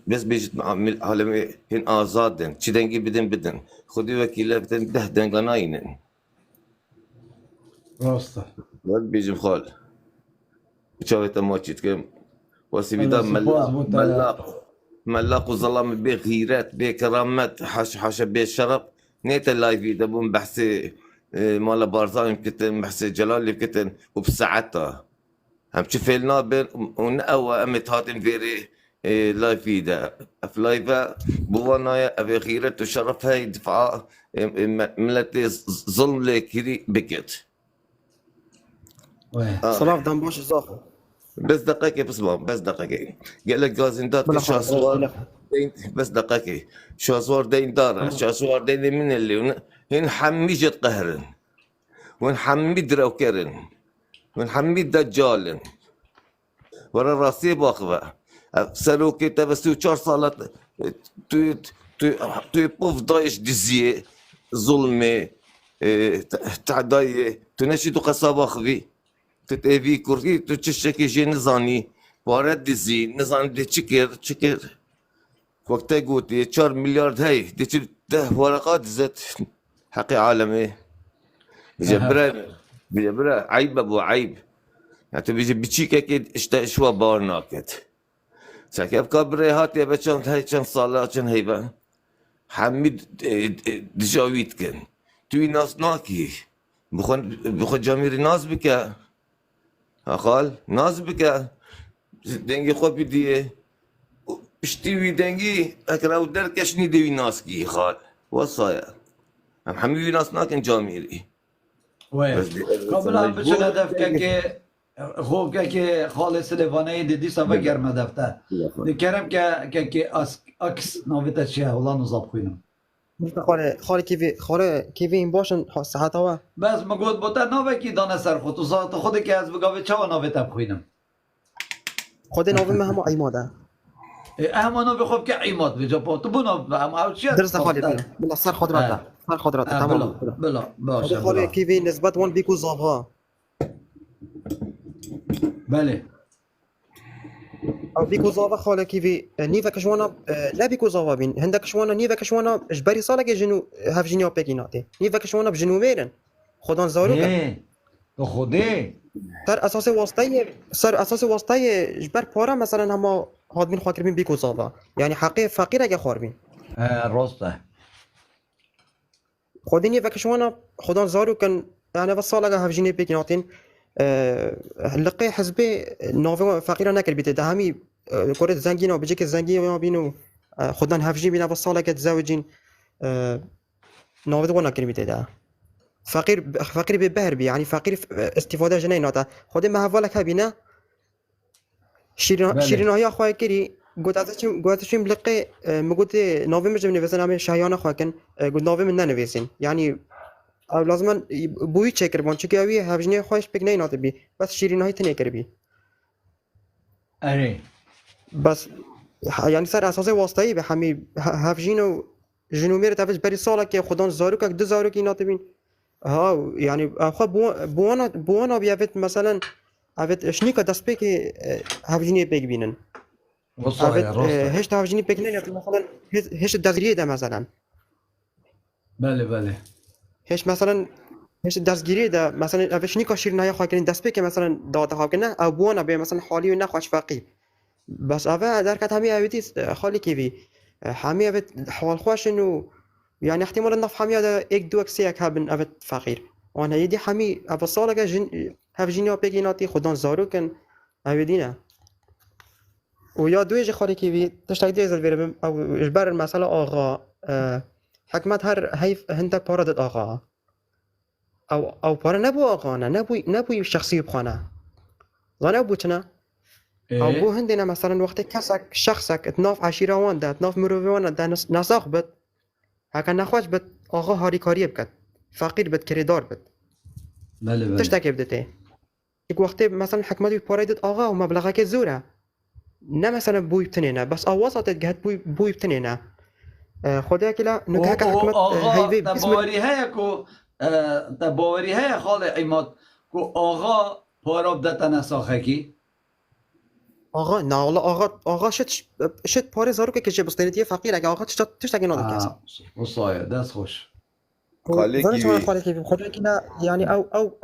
بس بيجت عالمي هن آزادن چی دنگی بدن خودی وکیله بدن 10 دنگاناینن راسته بعد بيجي خال شافت ما كم واسي الله بيدا سبحانه وتعالى. ملاق وظلام بغيرات بكرامات حاشا بشرف نيت اللايف يدبون بحثي مال بارزان كتن بحثي جلال كتن وبساعتها هم شفلنا بين ونقوى امت هاتن فيري لايف يدا افلايفا بوانا ابي غيرت وشرف هاي دفعه ملتي ظلم لكري بكت صلاح دام باش الزاخر بس دقيقة بس دقيقة قال لك جازندات شاسوار بس دقيقة شاسوار دين دار شاسوار دين من اللي هن حميجة قهرن ونحمي دروكرن ونحمي دجالن ورا راسي باخبة سلوكي تبسو 4 صالات تو بوف ضايش دزيه ظلمي تعداية تنشي قصابة خبي تتأذي كوري تشتكي شيء نظامي وارد دزي نظام دي تشكر وقتها قوتي 4 مليار هاي دي ده ورقات زت حقي عالمي بجبرا عيب ابو عيب يعني بيجي بتشيك اكيد اشوا بارناكت ساكي ابقى بريهات يا بچان هاي كان صالة كان هيبه حميد دجاويت كان توي ناس ناكي بخون جاميري ناس بك خال ناز بك دنگی خوبی دیه اشتیوی دنگی اکراو درکش نیدوی ناس کی خال وصايا هم حميوي ناس ناكن جاميري وين قبل هم بچه هدف که خوب که خالص لیوانه دیدی سبا گرم هدفته دیکرم که اکس ناویتا چیه اولا نزاب خوینم خاله کیوی این باشن صحت هوا بس مگود بوده ناوه کی دانه سر خود تو خود که از بگاوه چه و ناوه تب خوینم خود ناوه ما همه عیماده اما ناوه خوب که عیماد بجا پا تو بنا هم چیه درست خالی بلا سر خودراته تمام بلا باشه خاله کیوی نسبت وان بیکو زابها بله او بيكو زاوا خاله كيفي نيفا كشوانا لا بيكو زاوا بين هندك كشوانا نيفا كشوانا جبري صالة جنو هفجينيا بيكيناتي نيفا كشوانا بجنو ميرن خدان زاروكا خده صار اساسي واسطه جبر بورا مثلا هما هاد من خاطر بين بيكو زاوا يعني حقيقة فقير اگه خاربين راسته خدين نيفا كشوانا خدان زاروكا يعني بس صالة هفجينيا بيكيناتين لقي حزبي نوفي فقيرة ناكل بيت دهمي كرة زنجينا وبيجيك الزنجينا بينو خدان هفجين بينا بالصالة كتزوجين نوفي وانا كل بيت ده فقير ببهر بي يعني فقير استفادة جنيناته خدين ما هفالك هبينا شيرين هيا خواهي كري قلت اشم لقي مقلت نوفي مش بنفسنا عمي شهيانا خواكن قلت نوفي من ننفسين يعني او لازم بوی چکر بان چون که اوی هفجنی خواهش بک نیناته بی بس شیرین های تنه کر بی اره بس يعني سر اساس واسطه‌ای به همین هفجین و جنوبی تفش بری ساله که خودان زارو که 2000 کی ناته بین ها يعني خو بوانا بیافت مثلا افت شنیکا دست بک هفجنی بک بینن هشت هفجنی بک نیناته مثلا هشت دزریه ده مثلا بله هش مثلا هش دستگیری ده مثلا اوش نیکا شیر نیا خواهی کنین دست بی که مثلا داده ها کنه او بوانا به مثلا حالی و نخواهش فقی بس اوه درکت همی اویدی خالی کی بی همی اوید حال خوشن و يعني احتمال النف همي هذا اك دو اكسيك هابن افت فقير وانا يدي همي افصالك جن هفجينيا بيجيناتي خدان زارو كان اويدينا ويا دويج خاركي بي تشتاق ديزل بيرم او اجبار المسألة آغا حكمت هر هيف هندك باردت آغا او بارا نبو آغانا نبو شخصي بخانا ظانا بوتنا او بو هندنا مثلا وقت كسك شخصك اتناف عشيرة وان ده اتناف مروفي وان ده نساق بد هكا نخواش بد آغا هاري كاريه بكت فقير بد كريدار بد بله تشتاكي بدتي یک وقتی مثلا حکمتی پاریدت آقا و مبلغه که زوره نه مثلا بوی بتنینه بس آوازات جهت بوی بتنینه خدا كلا نكهك حكمت هيفي باوري هيا كو باوري هيا خالي عماد كو آغا پارا بدتا نساخکی آقا نه والله آقا شت پاره زارو که کشه بستانیتی فقیر اگه آقا تشتاقی نادر کسی وصايا دست خوش زارو خالي كيف خدا كلا يعني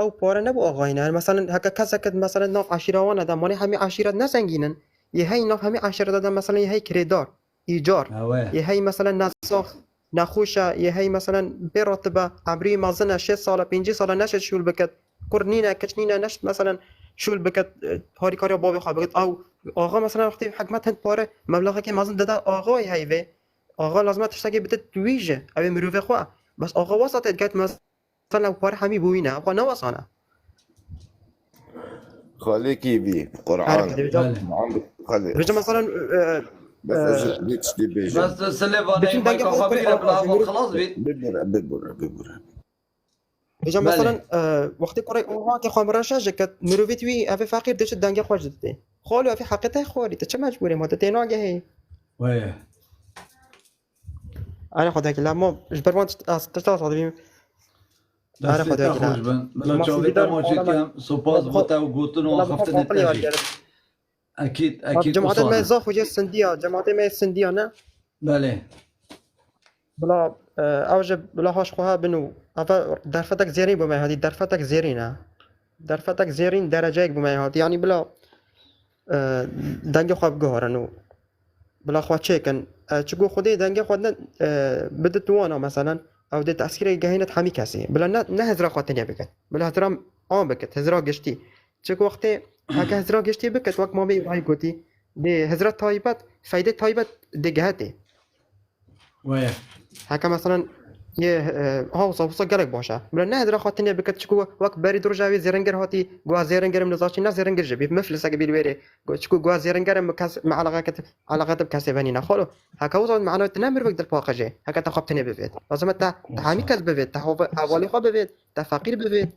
او پاره نبو آقاینا مثلا هكا كذا كد مثلا ناف عشيروان ده ماني همي عشيرة نسنگينن يهي ناف همي عشيرة ده مثلا يهي كريدار ایجار یه مثلا نساخ نخوشه یه مثلا براتبه عمری مازنه 6 سال 5 سال نشد شول بکد قرنینه کچنینه نشد مثلا شول بکد هاری کاری بابی خواه بکد او آقا مثلا وقتی حکمت هند پاره مبلغه که مازن داده آقای هیوه آقا لازمه تشتاقی بده تویجه اوی مروفه خواه بس آقا واسطه گت مثلا پاره همی بوینه آقا نواسانه خالی کی بی قرآن خالی رجا مثلا بس سليفاني ما يكون بيرا بلا خلاص بيت ببره اجا مثلا وقتی قرای اونها که خامراشا جکت مروفیت وی اوی فقیر دشت دنگ خوش دته خالو اوی حقیقت خوری تو چه مجبوری ما تنو گه وای انا خدا که ما جبران تشتاق صادبیم انا خدا که بلا چاوی تماشید کم سپاس بوتا و گوتن و خفتن تشی اكيد جماعه ما يزاخ وجه السنديه جماعه ما السنديه نه بله بلا اوجب بلا هاش خوها بنو افا درفتك زيرين بما هذه درفتك زيرينه درفتك زيرين درجه بما هذه يعني بلا دنگ خواب گهرنو بلا خوا چکن چگو خودی دنگ خودن بدت وانا مثلا او ده تاثیر گهینت همی کسی بلا نه هزرا خاطنی بکن بلا هزرا عام بکت هزرا گشتی چگو وقتی هكا هزرا گشتی بکت وقت ما بی رای گوتی ده هزرا تایبت فایده تایبت دگهته وای هكا مثلا یه هاوسا گلک باشه بلا نه هزرا خاطنی بکت چگو وقت بری درجاوی زرنگر هاتی گوا زرنگرم نزاشی نه زرنگر جبی مفلس اگه بیلویره چگو گوا زرنگرم مع علاقات بکسی بنی نخالو هكا وصل معناه تنمر وقت الباقجه هكا تخبتني بفيت لازم تحامي كذب بفيت حوالي خا بفيت تفقير بفيت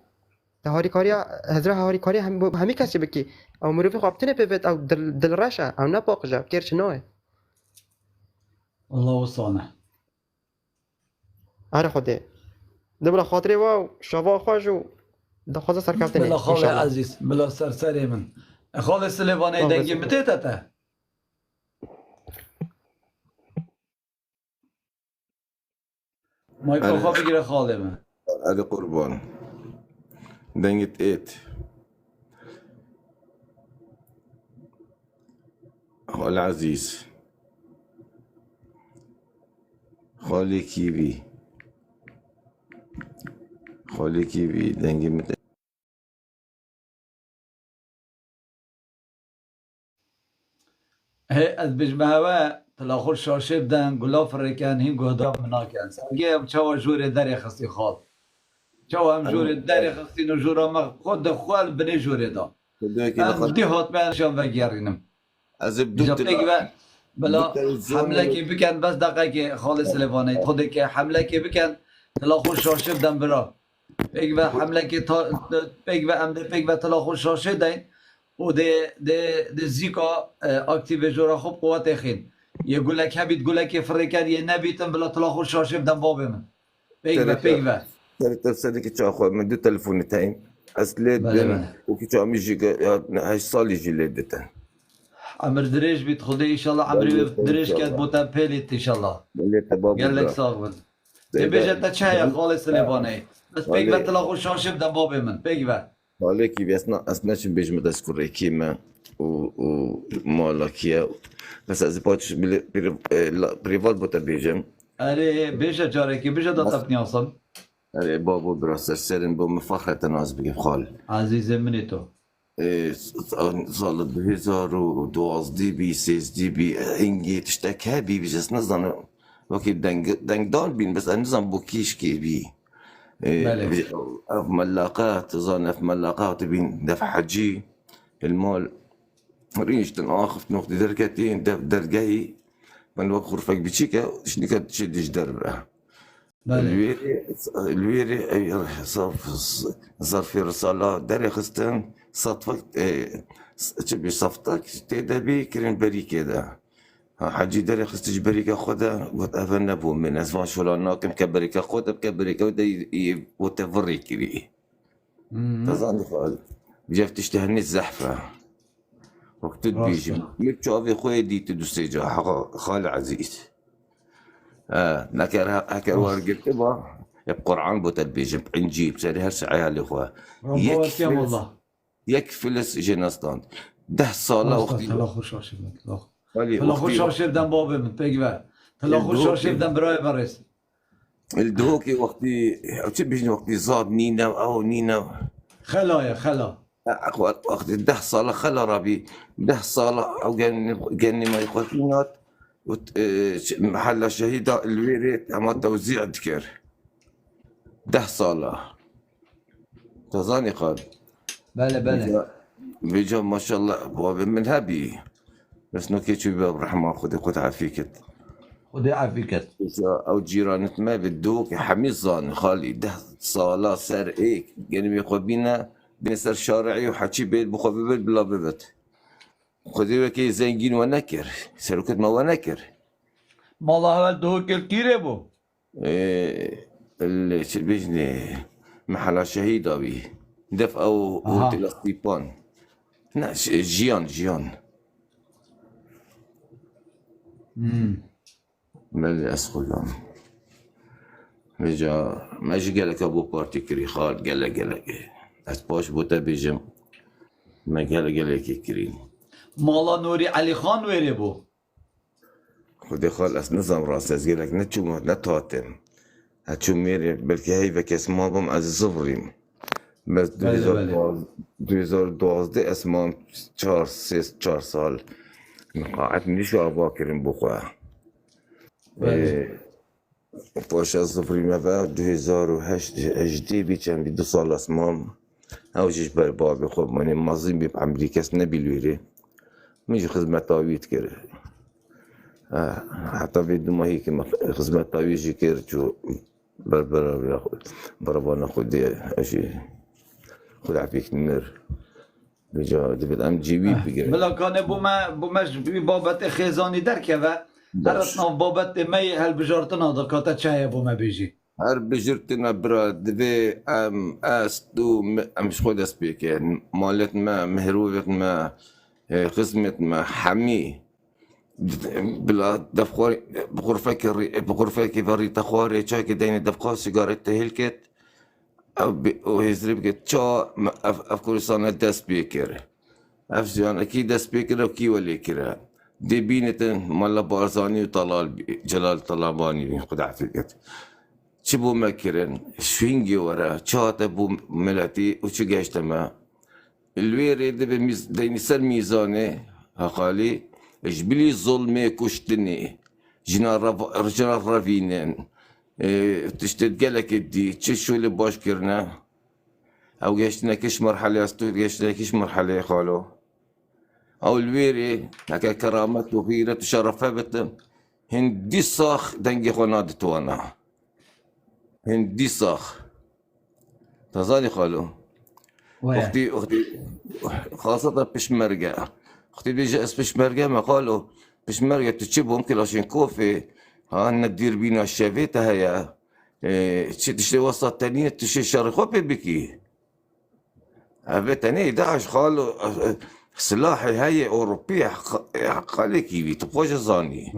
هاری کاریا هزرا هاری کاری همی کسی بکی او مروفی خابتنه بفيت او دل رشا او نه باقجه کیرش نوه الله وصانه آره خوده دبلا خاطری واو شوا خوشو دخوازه سرکفتنه بلا خاله عزیز بلا سرسری من خاله سلیوانه دنگی متیتته مایکل خواه بگیره خاله من هذا قربان دنگت ايت خال عزيز خالي كيبي دنگی مت هي از بجمعوا تلاخور شاشه بدن گلاف رکن هین گهدا مناکن سرگه هم چاوا جور دری خستی خواد چاوا هم جور دری خستی نو جورا ما خود خوال بنی جوره دا دی هات منشان وگیرینم از بدوت بلا حمله که بکن بس دقیقه که خالص لیوانه خود که حمله که بکن تلاخور شاشه بدن برا بگو حمله که بگو امده بگو تلاخور شاشه دین و ده زیکا اکتیو جورا خوب قوت خین یه گلک هبید گلک فرکن یه نبیتن بلا تلاخور شاشه بدن باب من بگو ترى كي تاخذ من دو تلفون تاعي اسليت وكي تاع ميجي 8 سال يجي ليدتن عمر دريج بيت خدي ان شاء الله عمري دريج كانت بوتا بيليت ان شاء الله قال لك صاغبن تبيجي تشاي خالص ليباني بس بيجي تلاقوا شاشه بدن باب من بيجي عليكي اسنا شي بيج مدسكر كيما و مالكيه بس از باش بريفات بوتا بيجم اري بيجا جاركي بيجا دطبني اصلا اري بابو براسر سرن بو مفخره ناز بگی خال عزیز منی تو سال 2012 بی 13 بی اینگی تشتکه بی بیشتر نزدن وقتی دنگدان بین بس نزدن بو کیش کی بی ملاقات زان في ملاقات بين دفع حجي المال ريش تناخف نقطة درجتين درجي من وقت غرفك بتشيكا شنو كانت تشدش دربه الويري صار في رسالة دري خستن صدفك تبي صفتك تدبي كرين بريكة ده حاجي داري خستج بريكة خدا وتأفن نبو من أسفان شولا ناكم كبريكة خدا بكبريكة ودا وتفريك بي تظن خال بجاف تشتهني الزحفة وقت بيجي مبتشوفي خوي دي تدوسيجا خال عزيز نكر هكر ورقت با بقرآن بوتد بيجي بنجيب سري هالسعي هالإخوة يكفلس جنستان 10 سالة وقتی تلا خوش آشیب تلا خوش آشیب دم بابه من بگو تلا خوش آشیب دم برای برس الدهوكي وقتي چه بيجي وقتي زاد نينا او نينا خلا وقت 10 سالة خلا ربي 10 سالة او قالني ما يخوتينات محل شهيدة الويريت اما توزيع ذكر 10 سالة تظني قال بله بيجا ما شاء الله بابا من هبي بس نوكي شو باب الرحمن خذ عافيكت او جيرانت ما بدوك حميد ظن خالي 10 سالة سر هيك يعني بيخبينا بنسر شارعي وحكي بيت بخبي بلا ببت خذي وكي زنجين ونكر سركت ما ونكر مالا هول دوك الكيري بو اللي شو بيجني محل شهيد ابي دف او تلقيبان لا جيان مالي اسخلهم بيجا ماجي قالك ابو بارتي كري خال قالك اسباش بوتا بيجم ما قالك كري مالا نوري علي خان ويري بو خدي خال اس نظام راس قالك نتشو نتاتم هتشو ميري بلكي هي بكاس ما بم از زفريم بس 2012 اسمام 4 سال قاعد نشو باكرين بخوا باش الزفري ما بعد 2008 اجدي بيجان بدو صال اسمام او جيش بابي خوب ماني مازين بي بامريكا سنبي الويري ميجي خدمة تاويت كره حتى بدو ما هيك خدمة تاويت جي كير جو بربانا خدي اشي خد عفيك النر بجا دبت ام جيبي بگیره بلا كان بومش بابت خزاني دركه و هرتنا بابت مي هل بجارتنا دكاتا چاي بوما بيجي هر بجرتنا برا دبي ام استو مش خود اسبيك مالت ما مهروبت ما خدمت ما حمي بلا دفخوري بغرفك بري تخوري چاكي ديني دفخور سيجارت هلكت او هزري بقت شا افكورستان دست بيكر افزيان اكيد دست بيكر وكي ولي كرا دي بينتن مالا بارزاني وطلال جلال طلاباني خد عفيكت شبو مكرن شوينجي ورا شاتا بو ملاتي وشو قاشتما الويري ديني سر ميزاني هقالي اجبلي ظلمي كشتني جنار رافينين تشتد قالك دي تشو اللي باش كرنا او قاشتنا كش مرحلة استو قاشتنا كش مرحلة خالو او الويري هكا كرامات وغيرة وشرفة بتم هندي صاخ دنجي خناد توانا هندي صاخ تظالي خالو اختي خاصة بشمرقة اختي بيجي اس بشمرقة ما قالوا بشمرقة تشيبهم كلاشينكوفي ندير بينا الشافيتا هيا تشتري وسط تانية تشتري شارخو بكي أبتني داعش خالو سلاحي هاي أوروبية خالي كيفي تبغاش زاني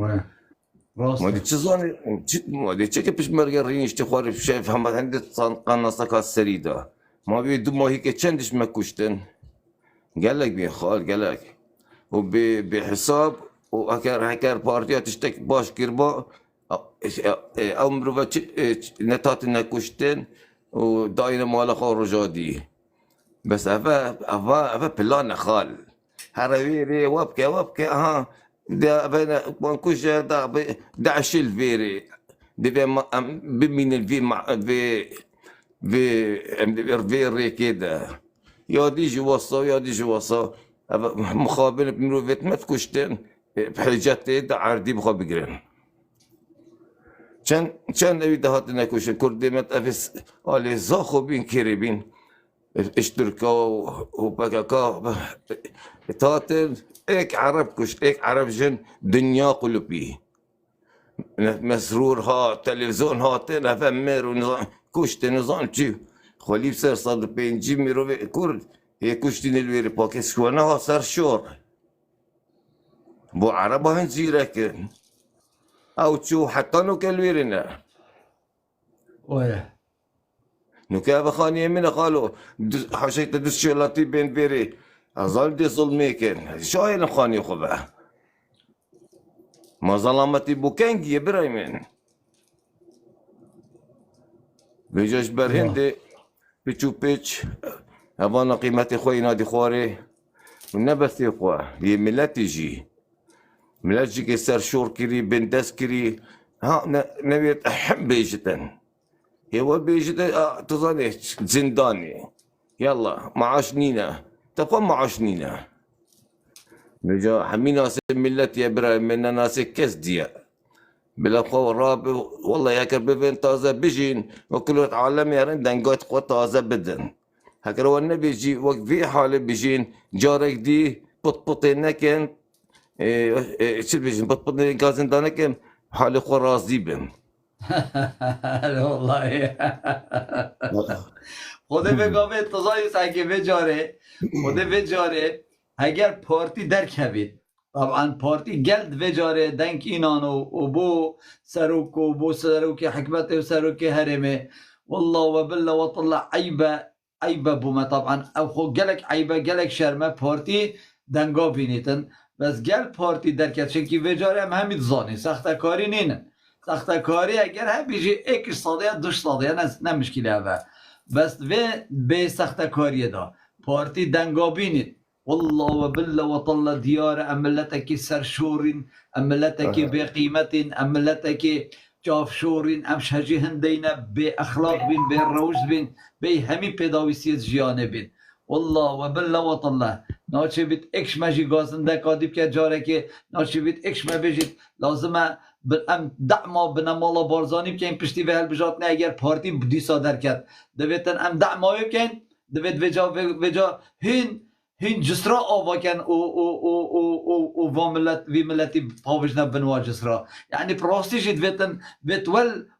ما دي تزاني ما دي تشكي بش مرقرين يشتخوار بشاف هم عندي قناصك السريدة ما بيدو ما هيك تشندش ما كشتن قال لك بين خال قال لك وبحساب وهكر بارتيات تشتك باش كربا او مروفا نتاتنا كشتن وداينا مالا خارجادي بس افا بلان خال هرويري وابكي ها دا بين بانكوش دا شيل فيري بمين الفي مع في كده يا ديجي وصا مخابر بمروفيت ما تكشتن بحاجات دا عردي بخوا بقرن كان نبي دهات نكوش كردي مت افس على زاخو بين كريبين اشتركوا وبكاكا تاتل ايك عرب كش ايك عرب جن دنيا قلبي مسرور ها تلفزيون ها تنا فمر ونظام كشت نظام جي خليب سر صد بينجي ميرو كور هي كشتين الويري باكس شوانا ها سر شور بو عرب هن زيرك او تشو حتى نو كالويرنا ويا نكابة خانية من قالوا حشيت دس شلاتي بين بيري أظل دي ظلميكن شو هي الخانية خبا ما ظلمتي بوكانجي يبرايمن بيجوش برهندي بيتشو بيتش أبانا قيمتي خوي نادي خواري ونبثي خوا هي ملاتي جي ملاتي كي سر شور كري بندس كري ها نبيت أحب بيجتن هو بيجي تظني زنداني يلا معاش نينا تبقى معاش نينا نجا حمي ناس ملت يا ابراهيم من ناس كاس ديا بلا قوة راب والله يا كربين تازة بيجين وكل عالم يرن دنقات قوة تازة بدن هكذا هو النبي يجي وقت في حالة بيجين جارك دي بطبطين كان شو بيجين بطبطين كازندانة كان حالة قوة رازي بن والله خود بگاوه تزایی سعی بجاره خود بجاره اگر پارتی درکبید طبعا پارتی گلد بجاره دنک اینانو و بو سروک و بو سروک حکمت و سروک هرمه والله و بالله و طلع عیبه بومه طبعا او خو گلک عیبه گلک شرمه پارتی دنگا بینیتن بس گل پارتی درکد چنکی بجاره هم همید زانی سخته کاری نینن سخته کاری اگر هم بیجی ایک صادیه دوش صادیه نه مشکلی اوه بس به سخته کاری دا پارتی دنگا بینید والله و بالله و طل دیار املتکی سرشورین املتکی به قیمتین املتکی جاف شورین امشهجی هندین به اخلاق بین به روش بین به همی پیداویسیت جیانه بین والله و بالله و طل ناچه بیت اکش مجی گازنده کادیب که جاره که ناچه بیت اکش مبیجید لازمه ام دعما بنمالا بارزانی بکن پشتی به هل بجات نه اگر پارتی دیسا در کرد دویتن ام دعما بکن دویت وجا هین جسرا آوا کن و ملتی پاوش نبنوا جسرا یعنی پراستیش دویتن بیت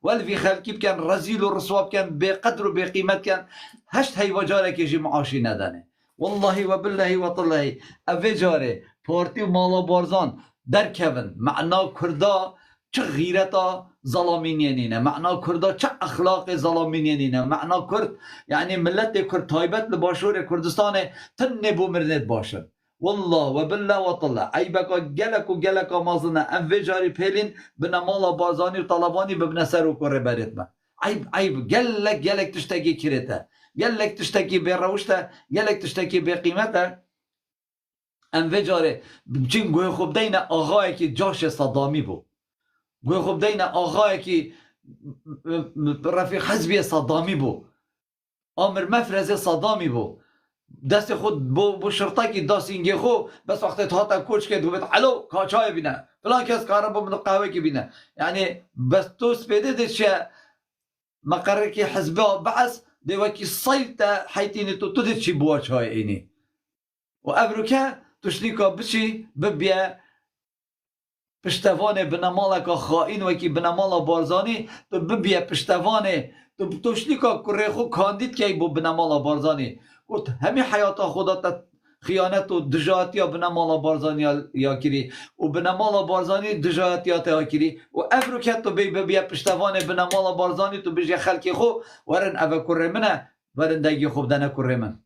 ول وی خلکی بکن رزیل و رسواب کن به قدر و به قیمت کن هشت هی وجاره که جی معاشی ندانه والله و بالله و طلعی اوه جاره پارتی و مالا بارزان در کون معنا کردا چه غیرتا ظلامینینه معنا کردا چه اخلاق ظلامینینه معنا کرد یعنی ملت کرد تایبت لباشور کردستان تن نبو مرنت باشن والله و بالله و طلع عیبکا گلکا مازنه ام وجاری پیلین بنمالا بازانی و طلبانی ببنه سر و کره برتمه عیب گلک تشتکی کرده گلک تشتکی به روشته گلک تشتکی به قیمته ام وجاره چین گوی خوب دین آغایی که جاش صدامی بود گوی خوب دین آغایی که رفیق حزبی صدامی بود آمر مفرز صدامی بود دست خود بو شرطه که دست اینگه خو بس وقتی تا کوچ که دوبت علو کاچای بینه فلان کس کارا با من قهوه که بینه یعنی بس تو سپیده دیشه مقرر که حزبه بعث دیوکی صیلتا حیتینی تو دید چی بوا چای اینی و ابروکه تشنیکا بچی ببیه پشتوانه بنمالکا خائن وکی بنمالا بارزانی تو ببیه پشتوانه تو تشنیکا کره خو کاندید که بو بنمالا بارزانی گفت همه حیاتا خدا تا خیانت و دجاتی ها بنمالا بارزانی یا کری و بنمالا بارزانی دجاتی ها کری و ابروکه تو ببیه پشتوانه بنمالا بارزانی تو بجی خلکی خو ورن اوه کره منه ورن دنگی خوب دنه کره من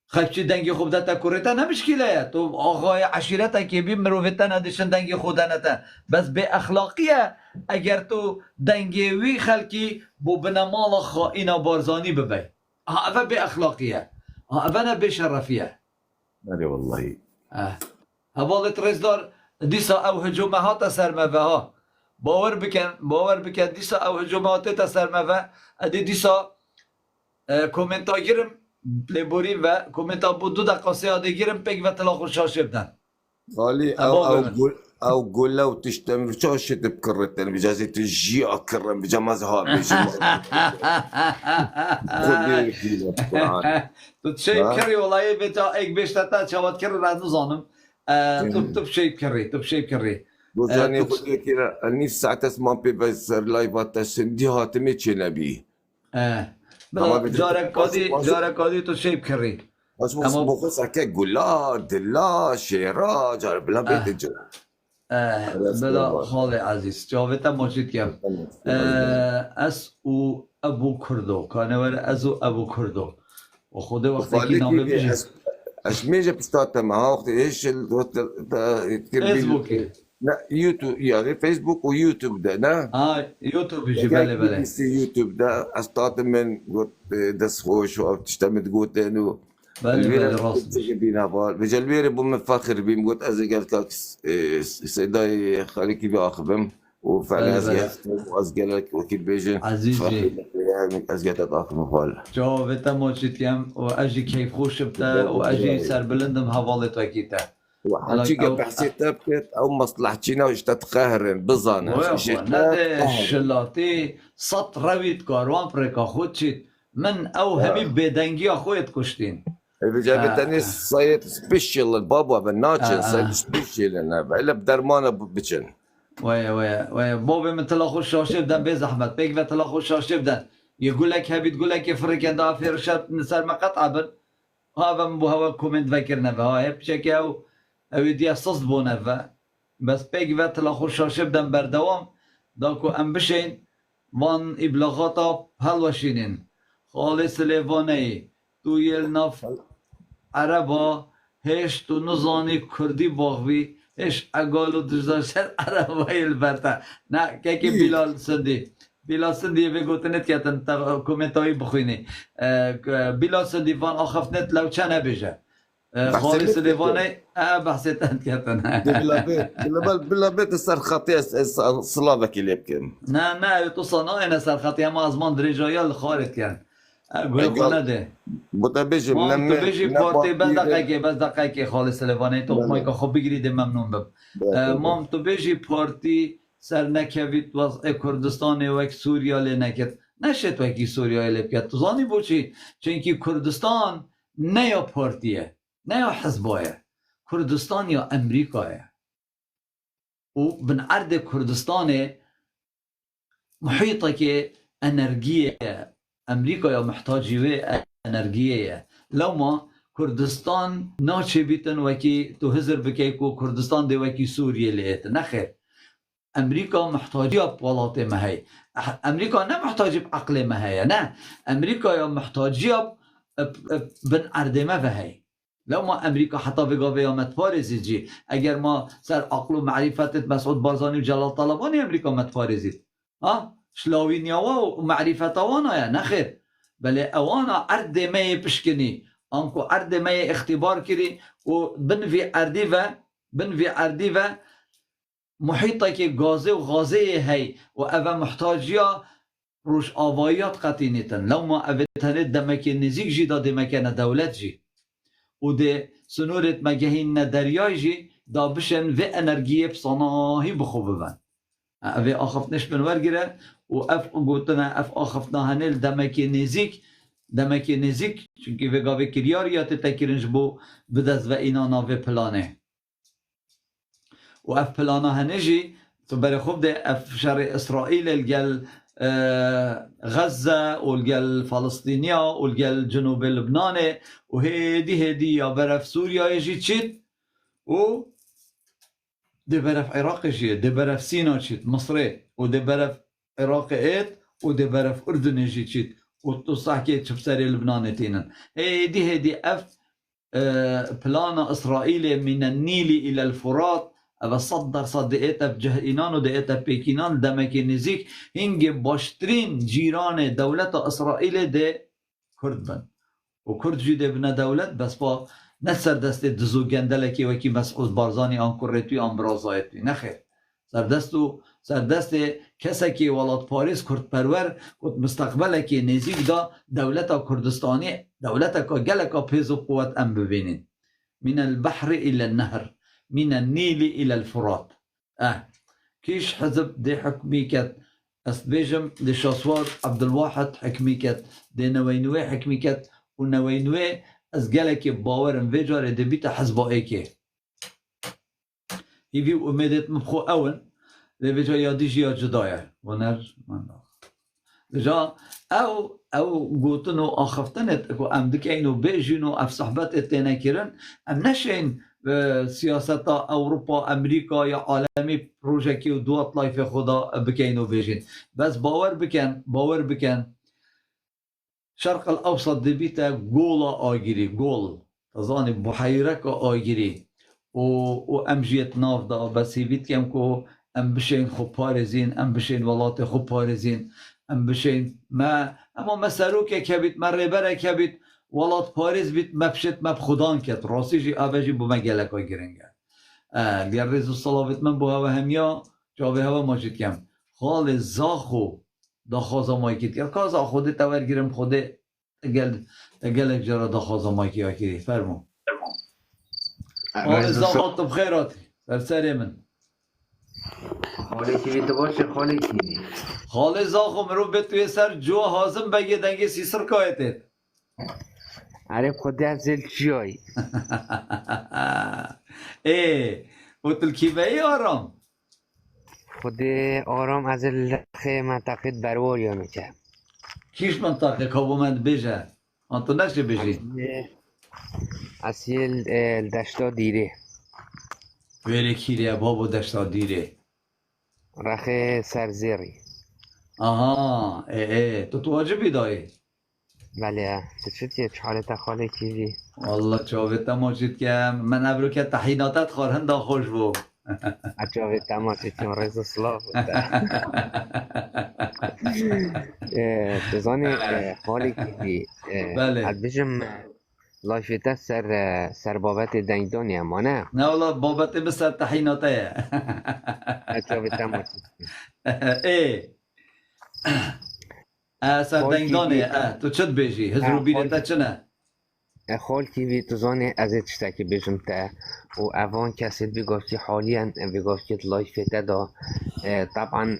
خبچی دنگی خوب دتا کرتا نمشکله تو آقای عشیرتا که بی مروفتا ندشن دنگی خودنه تا بس به اخلاقیه اگر تو دنگی وی خلکی بو بنمال خائن بارزانی ببی اوه به اخلاقیه اوه نه به شرفیه بله والله حوالت رزدار دیسا او هجومه ها تا سرموه ها باور بکن دیسا او هجومه ها تا سرموه ادی دیسا کومنتا گیرم لبوریم و کومنتا بود 2 دقیقه سیاده گیرم پک و تلا خوشا شبدن خالی او قول له وتشتم شو شت بكرتن بجازي تجي اكرم بجماز ها تو شیب کری والله بتا ایک بیشتر تا چواد کری راز نزانم تو شیب کری بوزاني خذ كده النفس ساعات اسمع بيفسر لايفات تسندي هاتمي تشنبي جارك قادي تو شيب كري اما بخص هكا قولا دلا شيرا جار بلا بيت جا بلا خالي عزيز جاوبتا موجود كم اس و ابو كردو كان ور ازو ابو كردو وخده وقتی که نام ببیشه اش میجه پستاتا معاه وقتی ايش فيسبوك لا يوتيوب يعني فيسبوك ويوتيوب ده نا يوتيوب يجي بالي يوتيوب ده استاط من قلت دس خوش او تشتمت قلت انه بالي راس بينا بال بجلبير بو مفخر بيم قلت ازي قالت لك سيداي خليك باخبم وفعلا ازقلك وكيل بيجي عزيزي ازقلت اخر مقال جاوبتا موجود كم واجي كيف خوش بتا واجي سر بلندم حوالت وكيتا وحنجي بحسيت بكت او مصلحتنا واشتت قهرن بظانا شلاتي صط رويت كاروان بريكا خودشيت من او همي بدنجي اخويت كشتين بجابتني صيد سبيشال البابا بالناتشن صيد سبيشال انا الا بدرمانه بچن ويا بابا من تلاخو الشاشه بدن بيز احمد بيك تلاخو الشاشه بدن يقول لك هبي تقول لك افريقيا دا في رشاد نسال مقطع بن هذا من بو كومنت فكرنا بها بشكل او دي اساس بونه بس بيك و تلاخو الشاشه بدن بردوام داكو ام بشين وان ابلاغاتا هلوشينين خالص ليفاني تو يلناف عربا هش تو نزاني كردي باغوي هش اقالو دجداشر عربا يلبرتا نا كيكي بلال سندي بگوتنت كتن تا كومنتاي بخويني بلال سندي فان اخفتنت لو چنه بيجه خالص ليفاني بحثت انت كتن بلا بيت السر خطيه صلابك اللي بكم نا تو صناعه سر خطيه ما ازمان درجايا الخارج كان قول ده بتبيجي من بيجي بارتي بس دقيقه خالص ليفاني تو مايكا خب بگیرید ممنون بم مام تو بيجي بارتي سر نکوید وضع کردستان و سوریا لی نکد نشد وکی سوریا لی بکد تو زانی بوچی چونکی کردستان نه یا پارتیه نه یا حزبایه کردستان یا امریکایه و بن عرض کردستان محیطه که انرژیه امریکا یا محتاجی و انرژیه لو ما کردستان ناچه بیتن وکی تو هزر بکی کو کردستان دی وکی سوریه لیت نخیر امریکا محتاجی بولات مهی امریکا نه محتاجی بعقل مهی نه امریکا یا محتاجی بن اردمه وهی لو ما امریکا حتی بگاوه یا متفارزید جی اگر ما سر عقل و معرفتت مسعود بارزانی و جلال طلبانی امریکا متفارزید شلاوی نیاوا و معرفت اوانا یا نخیر بله اوانا اردمه پشکنی انکو اردمه اختبار کری و بنوی اردی و محیطه که گازه و غازه هی و اوه محتاجیا روش آوایات قطعی نیتن لو ما اوه تنید دمک نزیک جی دا دمکن دولت جی و ده سنورت مگهین دریای جی دا بشن و انرژی بصناهی بخوبه بن اوه آخفتنش بنورگیره و اف گوتنا اف آخفتنا هنل دمک نزیک چونکه وگاوه کریاریات تکرنج بو بدز و اینا ناوه پلانه و اف پلانا هنجی تو برای خوب ده اف شر اسرائیل الگل غزه و الگل فلسطینیا و الگل جنوب لبنان و هدی یا برف سوریا جی چید و ده برف عراق جی ده برف سینا چید مصر و ده برف عراق اید و ده برف اردن جی چید و تو صحکه چپ سر لبنان تینن هدی اف پلانا اسرائیل من النیل الى الفرات او صدقیتا بجه اینان و دقیتا پیکینان دمک نزیک هنگ باشترین جیران دولت اسرائیل ده کرد بند و کرد جیده بنا دولت بس با نسر دست دزو گندلکی وکی مسعود بارزانی آن کرتوی آن برازایتوی نخیر سردست کسکی ولاد پاریس کرد پرور کت مستقبلکی نزیک دا دولت کردستانی دولت که گلکا پیز و قوت ام ببینین من البحر الى النهر من النيل إلى الفرات كيش حزب دي حكمي كت أسبيجم دي شاسوار عبد الواحد حكمي كت دي نوينوي حكمي كت ونوينوي أزجلك باور انفجار دي بيتا حزبه ايكي هيفي ومدت مبخو أول دي بيجا يادي جيا جدايا ونر من جا او قوتنو آخفتنت اكو ام دكينو بيجينو اف صحبات التناكرن ام نشين سياسة اوروبا امريكا يا عالمي بروجيكي ودوات لايف خدا بكينو بيجين بس باور بكن شرق الاوسط دبيتا جولا اجري جول تظاني بحيرك اجري وامجية نافضة بس هيبيت كمكو ام بشين خو بارزين ام بشين ولات خو بارزين ام بشين ما اما مسروك كبيت مربره كبيت ولات پاریز بیت مبشت مب خدان کت راستی جی آبجی بو مگلک های گرنگه گر رزو صلابت من بو هوا همیا جاوه هوا ماجید کم خال زاخو دا خوازا مایکید که کازا خوده تور گیرم خوده تگلک جرا دا خوازا مایکی ها کردی فرمو خال زاخو تو بخیراتی در سری من خاله کی بیت باشه خاله کی خال زاخو مرو به توی سر جو حازم بگی دنگی سیسر کایتید عارف خودی از زل چیایی وتل کیبایی آرام خودی آرام از لخه منطقه برواریا میکرد کیش منطقه کابومند بیجه آنتو نشه بیجی اصیل دشتا دیره ویره کیریه بابو دشتا دیره رخه سرزیری آها تو واجبی دایی بله چه حالت خاله کیوی والله چاوه ماجید که من ابرو که تحیناتت خارهن دا خوش بو چاوه ماجید که رز صلاح تزانی خاله کیوی حد بجم لایفیت سر بابت دنگدانی اما نه نه والله بابت بسر تحیناته چاوه ماجید سر دنگدانه تو چد بیجی هزرو بیره چنه خال کیوی تو زانه از تشتکی بیجم تا و اوان کسی بگفتی حالیا بگفتی لایفیت دا طبعا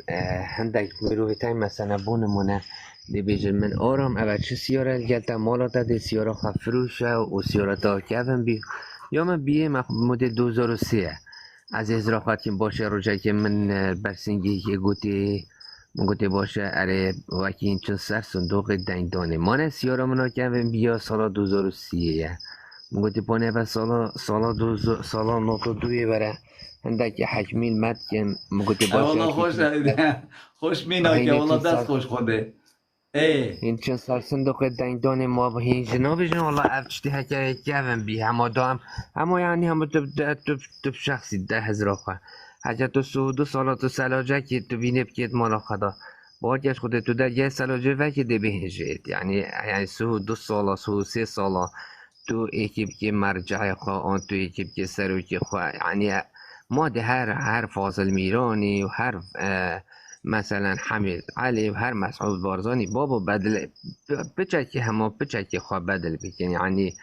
هندک مروهتای مثلا بونمونه دی بیجم من آرام اول چه سیاره الگلتا مالاتا دی سیاره خفروشه و سیاره تا کفن بی یا من بیه مدل 2003 از ازرافت که باشه روژه که من برسنگی که گوتی باشه اره وکی این چون سر صندوق دنگدانه مانه سیارا منا کردم بیا سالا 2030 گوتی پانه و سالا نوتو دوی بره هندک حکمیل مد کن گوتی باشه والله خوش مینا که والله دست خوش خوده این چون سر صندوق دنگدانه ما با این جناب جن والله افچتی حکایت کردم بی همه دام همه یعنی همه تو شخصی 10,000 خواه حاجت تو 2 سالا تو سلاجه که تو بینه بکید مالا خدا باید خودت تو در یه سلاجه وکی ده بهجید یعنی 2 سالا 3 سالا تو اکیب که مرجع خواه آن تو اکیب که سروکی خواه یعنی ما ده هر فاضل میرانی و هر مثلا حمید علی و هر مسعود بارزانی بابا بدل بچکی همه بچکی خواه بدل بکن یعنی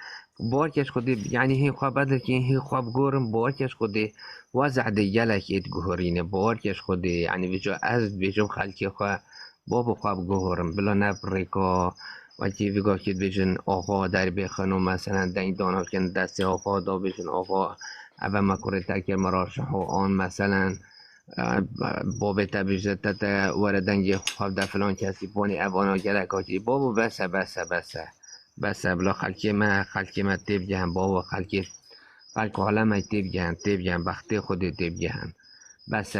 بارکش خودی یعنی هی خواب بدل که هی خواب گورم بارکش خودی وضع دیگلک اید گهورینه بارکش خودی یعنی بجا از بجم خلکی خواه بابا خواب گهورم بلا نبریکا و که بگاه که بجن آقا در بخنو مثلا دنگ دانا کن دست آقا دا بجن آقا اول مکوره تکر مراشه و آن مثلا بابا تبیجه تا وردنگی خواب در فلان کسی بانی اوانا گلک آجی بابا بس بلا خلکی ما تیب جهن بابا خلک حالا تیب جهن بخته خود تیب جهن بس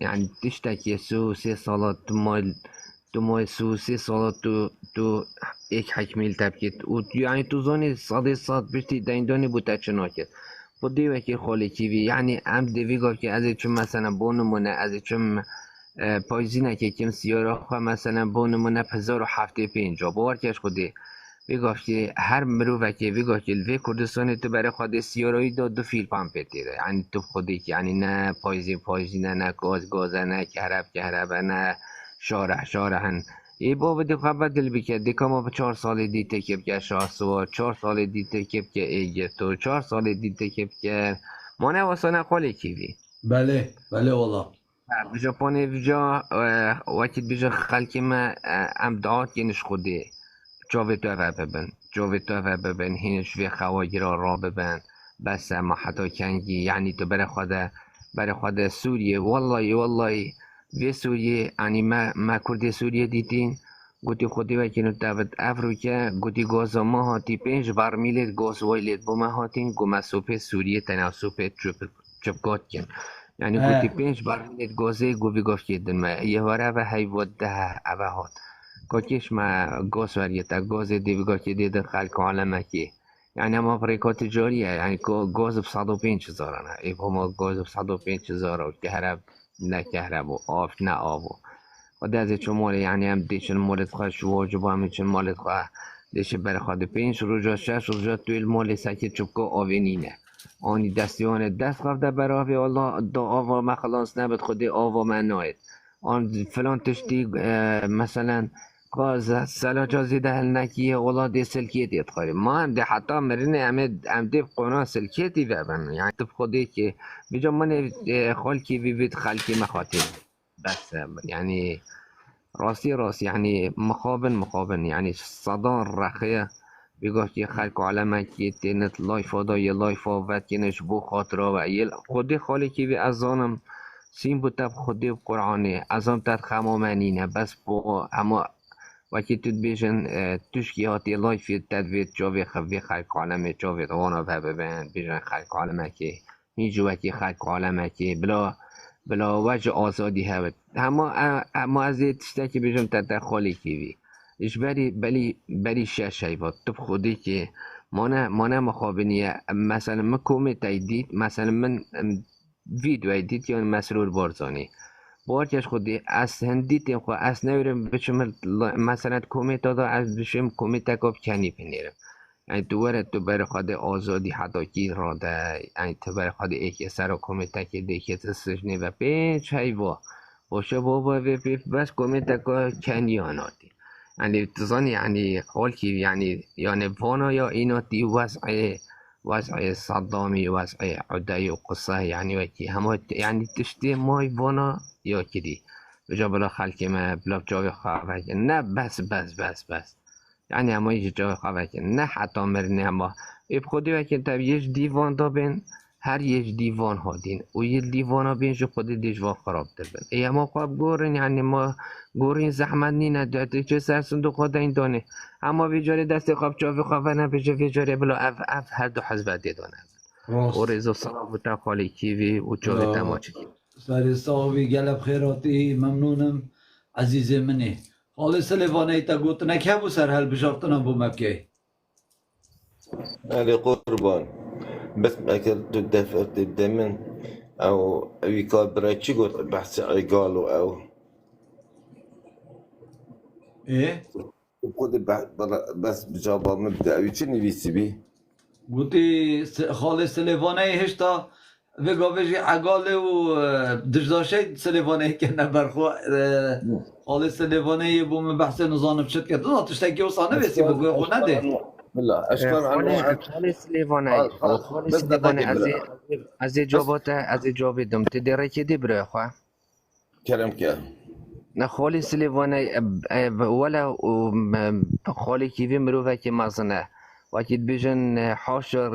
یعنی تشتکی 3 سالات تو مای 3 سالات تو یک حکمیل تبکید یعنی تو زانی صاد بشتی دایندانی بوده چناکید با دیوه که خالی کیوی یعنی هم دیوی که از چون مثلا بونمونه از چون پایزینه که کم سیاره خواه مثلا بونمونه 1075 باورکش خودی بگاه که هر مروفه که بگاه که الوی کردستان تو برای خود سیارایی داد 2 فیل پمپ تیره یعنی تو خودی که یعنی نه پایزینه نه گازه نه کهربه نه شارحن ای بابا دی خواه بدل بکرد دیکا ما به 4 سال دی تکیب که شاسوار 4 سال دی تکیب که ایگه تو 4 سال دی تکیب که ما نواسانه خالی کیوی بله بله والله بجا پانه بجا وقتی بجا خلکی ما امداد ینش خوده جاوی تو ببن جاوی تو ببن هینش وی خواهی را ببن بس ما حتی کنگی یعنی تو برای خود سوریه والله وی سوریه یعنی ما کرد سوریه دیدین گوتی خودی و کنو دابد افروکه گوتی گاز ما هاتی 5 برمیلت گاز وایلت با ما هاتین گو ما سوپه سوریه تنها سوپه چپگات کن یعنی گوتی 5 برمیلت گازه گوی گاف کردن ما یه واره و حیوات ده اوه هات کاکش ما گاز وریتا گاز دیوگاه که دیدن خلق عالمه که یعنی ما افریقا تجاریه یعنی گاز ب 105,000 ای ما گاز ب 105,000 و کهرب نه کهرب و آف نه آب و ده چون مال یعنی هم دیشن مالت خواه شو جبا همین چون مالت خواه دیشه بر خواه 5 روزا 6 روزا توی المال سکت چبکا آوینینه آنی دستیان دست خواه ده بر آوی الله دا آوا ما خلاص نبود خودی آوا من ناید آن فلان تشتی مثلا گاز سلاجا زیده هل نکیه اولا دی سلکیه دید خواه ما هم ده حتی مرینه هم ده قناه سلکیه ببن یعنی تب خودی که بجا من خالکی بید خالکی مخاطب بس يعني راسي يعني مخابن يعني صدار رخية بيقول كي خلق على كي تنت لايفا دا يا لايفا وقت كنش بو خاطرة و يل خودي خالي كي بي ازانم سين بو تب خودي بقرآني ازام تد خمامانينه بس بو اما وكي تد بيجن تشكي هاتي لايفي تدويت جاوي خوي خلق على جاوي وانا ببن بيجن خلق على كي نيجو وكي خلق على كي بلا وجه آزادی هست اما از این تشته که بجم تدخلی کیوی ایش بری شش بود تو خودی که مانه مخابنیه مثلا من کومت ایدید مثلا من ویدیو ایدید یا مسرور بارزانی بارکش خودی از هندی تیم خود از نورم بچم مثلا کومت دادا از بشم کومت تکاب کنی پنیرم یعنی تو برای خود آزادی حتی کی را ده یعنی تو برای خود ایک سر و کمیته که دیگه تسجنی و 5 حیوا باشه بابا بس کمیته که کنیاناتی یعنی تزانی یعنی حال که یعنی وانا یا ایناتی وضع صدامی وضع عدای و قصه یعنی وکی همه یعنی تشتی مای وانا یا کدی بجا بلا خلقی ما بلا جاوی خواه نه بس یعنی اما یه جای خواه که نه حتی مرنه اما اب خودی وکن تب یه دیوان دا بین هر یه دیوان ها دین و یه دیوان ها بین جو خودی دیجوان خراب در بین ای اما خواب گورن یعنی ما گورن زحمت نینه داده چه سر صندوق ها دین دانه اما ویجاره دست خواب چاوی خواه نبیجه ویجاره بلا اف هر دو حزبه دی دانه و رزو صلاح و تخالی کیوی و چاوی تماچه کیوی ساری صاحبی گلب خیراتی ممنونم عزیز منه خالص لیوانه تا گوت نکه بو سر هل بشافتنا بو مبکی علي قربان بس ما كنت دفعت الدمن او يقال برايتشي قلت بحث قالوا او ايه خد بس بجابا مبدا ويتشني بيسي بي گوتی خالص لیوانه هشتا و گاوشی عقاله و دجداشه سلیوانه که نبرخو خالص لیوانه بوم بحث نظام بشد که دو تشتکی و صانه بسی بگوی خو نده لا اشكر عن خالص لیوانه خالص لیوانه از جواب دم تدری که دی برای خواه كلام كان نه خالص لیوانه ولا خالی کیوی مروفه که مزنه وقتی بیشن حاشر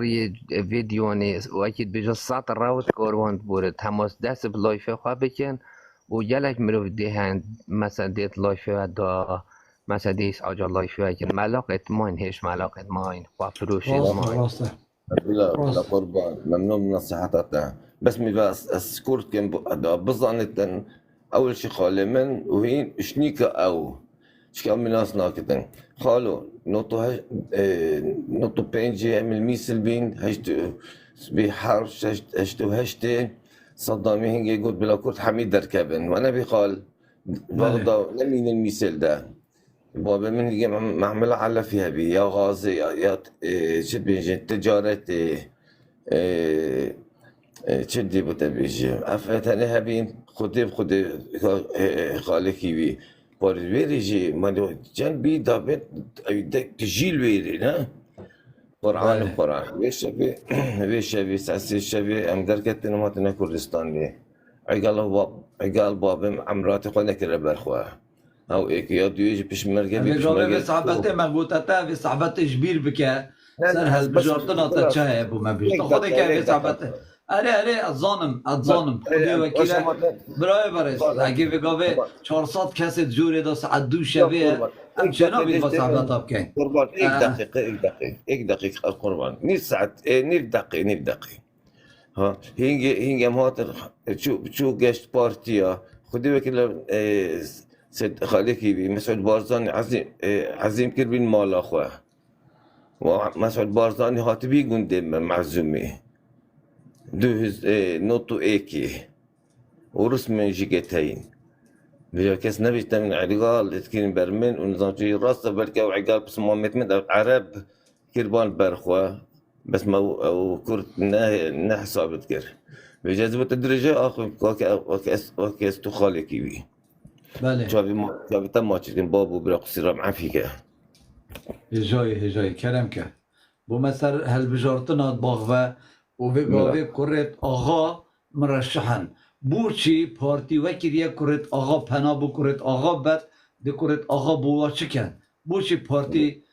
ویدیونی وقتی بیشن سطر راوت کاروند بود تماس دست به لایف خواه بکن و یلک مروف دهند مثلا دیت لایف دا مثلا دیس آجا لایف که ملاقت ما این هیچ ملاقت ما این خواه پروشید ما لا قربان ممنون من نصيحتك بس مي بس اسكورت كان بظنت اول شي خالي من وهين شنيكا او شكل من ناس ناكتن خالو نوتو بينجي عمل ميسل بين هشتو بحرب هشتو صدامي هنجي يقول بلا كرت حميد دركبن وانا بيقال بغضا لمين الميسل ده بابا من اللي معملة على فيها بي يا غازي يا شبيجي تجارة شدي بتبيجي أفتني هبين خدي خالكي بي بارد ويريجي ما جنبي دابت تجيل ويري نا قرآن بله. قرآن ویشوی ساسی شوی ام درکت نماتنا کردستانی عقال بابم عمرات خود نکره برخواه او ایک یا دویج پیشمرگه بی بگاوه پیشمرگه به صحبت مگوتتا به صحبت اجبیر بکه سر هل بجارتنا تا چه بو ما بیشت خود که به صحبت اره اتظانم خودی وکیله برای برس اگه بگاوه 400 کسی جوری دا ساعت دو شبه ام چنا بید با صحبت ها بکن قربان ایک دقیقه قربان نیر ساعت نیر دقیقه ها هینگ هم هات چو گشت پارتیا خودی وکیله سید خالقی بی مسعود بارزانی عظیم کر بین مالا خواه و مسعود بارزانی هاتبی گنده معزومی 2.2 و رسم جيجتين بيجا كاس نبيت من عقال تكين برمن ونظام جي راسه بركة وعقال بس ما متمد عرب كربان برخوا بس ما او كرت نه ثابت كر بيجا زبط الدرجة اخو وكاس تخالي كيوي بله شافي تم ماتشين بابو براق سيرام عفيكه هجای کرم که بو مثلا هل بجارتنا باغوه و بگاوه کرد آقا مرشحن بوچی پارتی وکریه کرد آقا پنا بو کرد آقا بد ده کرد آقا بوا چکن بوچی پارتی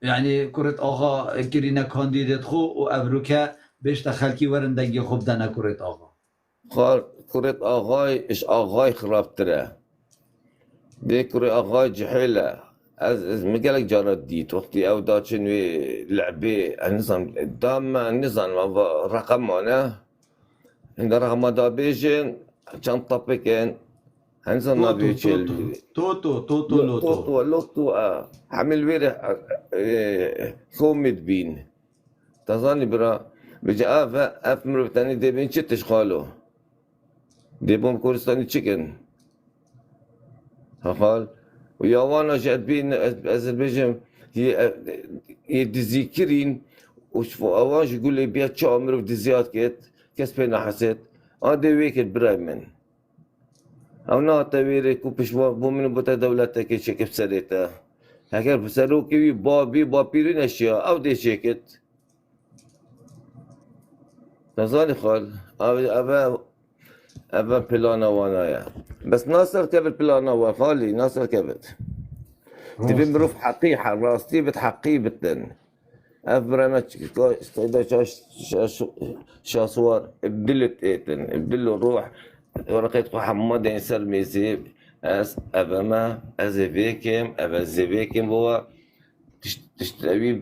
یعنی کرد آقا کرینه کاندیدت خو و ابروکه بیشتر خلکی ورندگی خوب ده نکرد آقا کرد آقای اش آقای خرابتره ده کرد آقای جحيلة از مقالك جارت ديت وقتي او داتشن لعبي النظام دام النظام رقم انا عند رقم دا بيجن كان طبقين النظام ما بيجي توتو حمل ويره خومد بين تظني برا بيجي اف مربتاني دي بين شتش خالو دي بوم كورستاني تشيكن هقال ويوانا جات بين أذربيجان هي دزيكرين وشفو أواج يقول لي بيا تشو عمرو دزيات كيت كاس بينا حسيت دي ويكت برايمن أو نا تبيري كوبش بومن بوتا دولتا كي شكف سريتا هكذا بسروكي بابيرين أشياء أو دي شكت تظاني خال أبا بلانا وانايا بس ناصر كبت بلانا وخالي ناصر كبت تبي مروف حقيقة راستي بتحقي بتن أفرنا استعدا شاسوار ابدلت ايتن ابدلوا روح ورقيت محمد ينسر ميزي أبا ما أزيفيكم أبا زيفيكم هو تشتري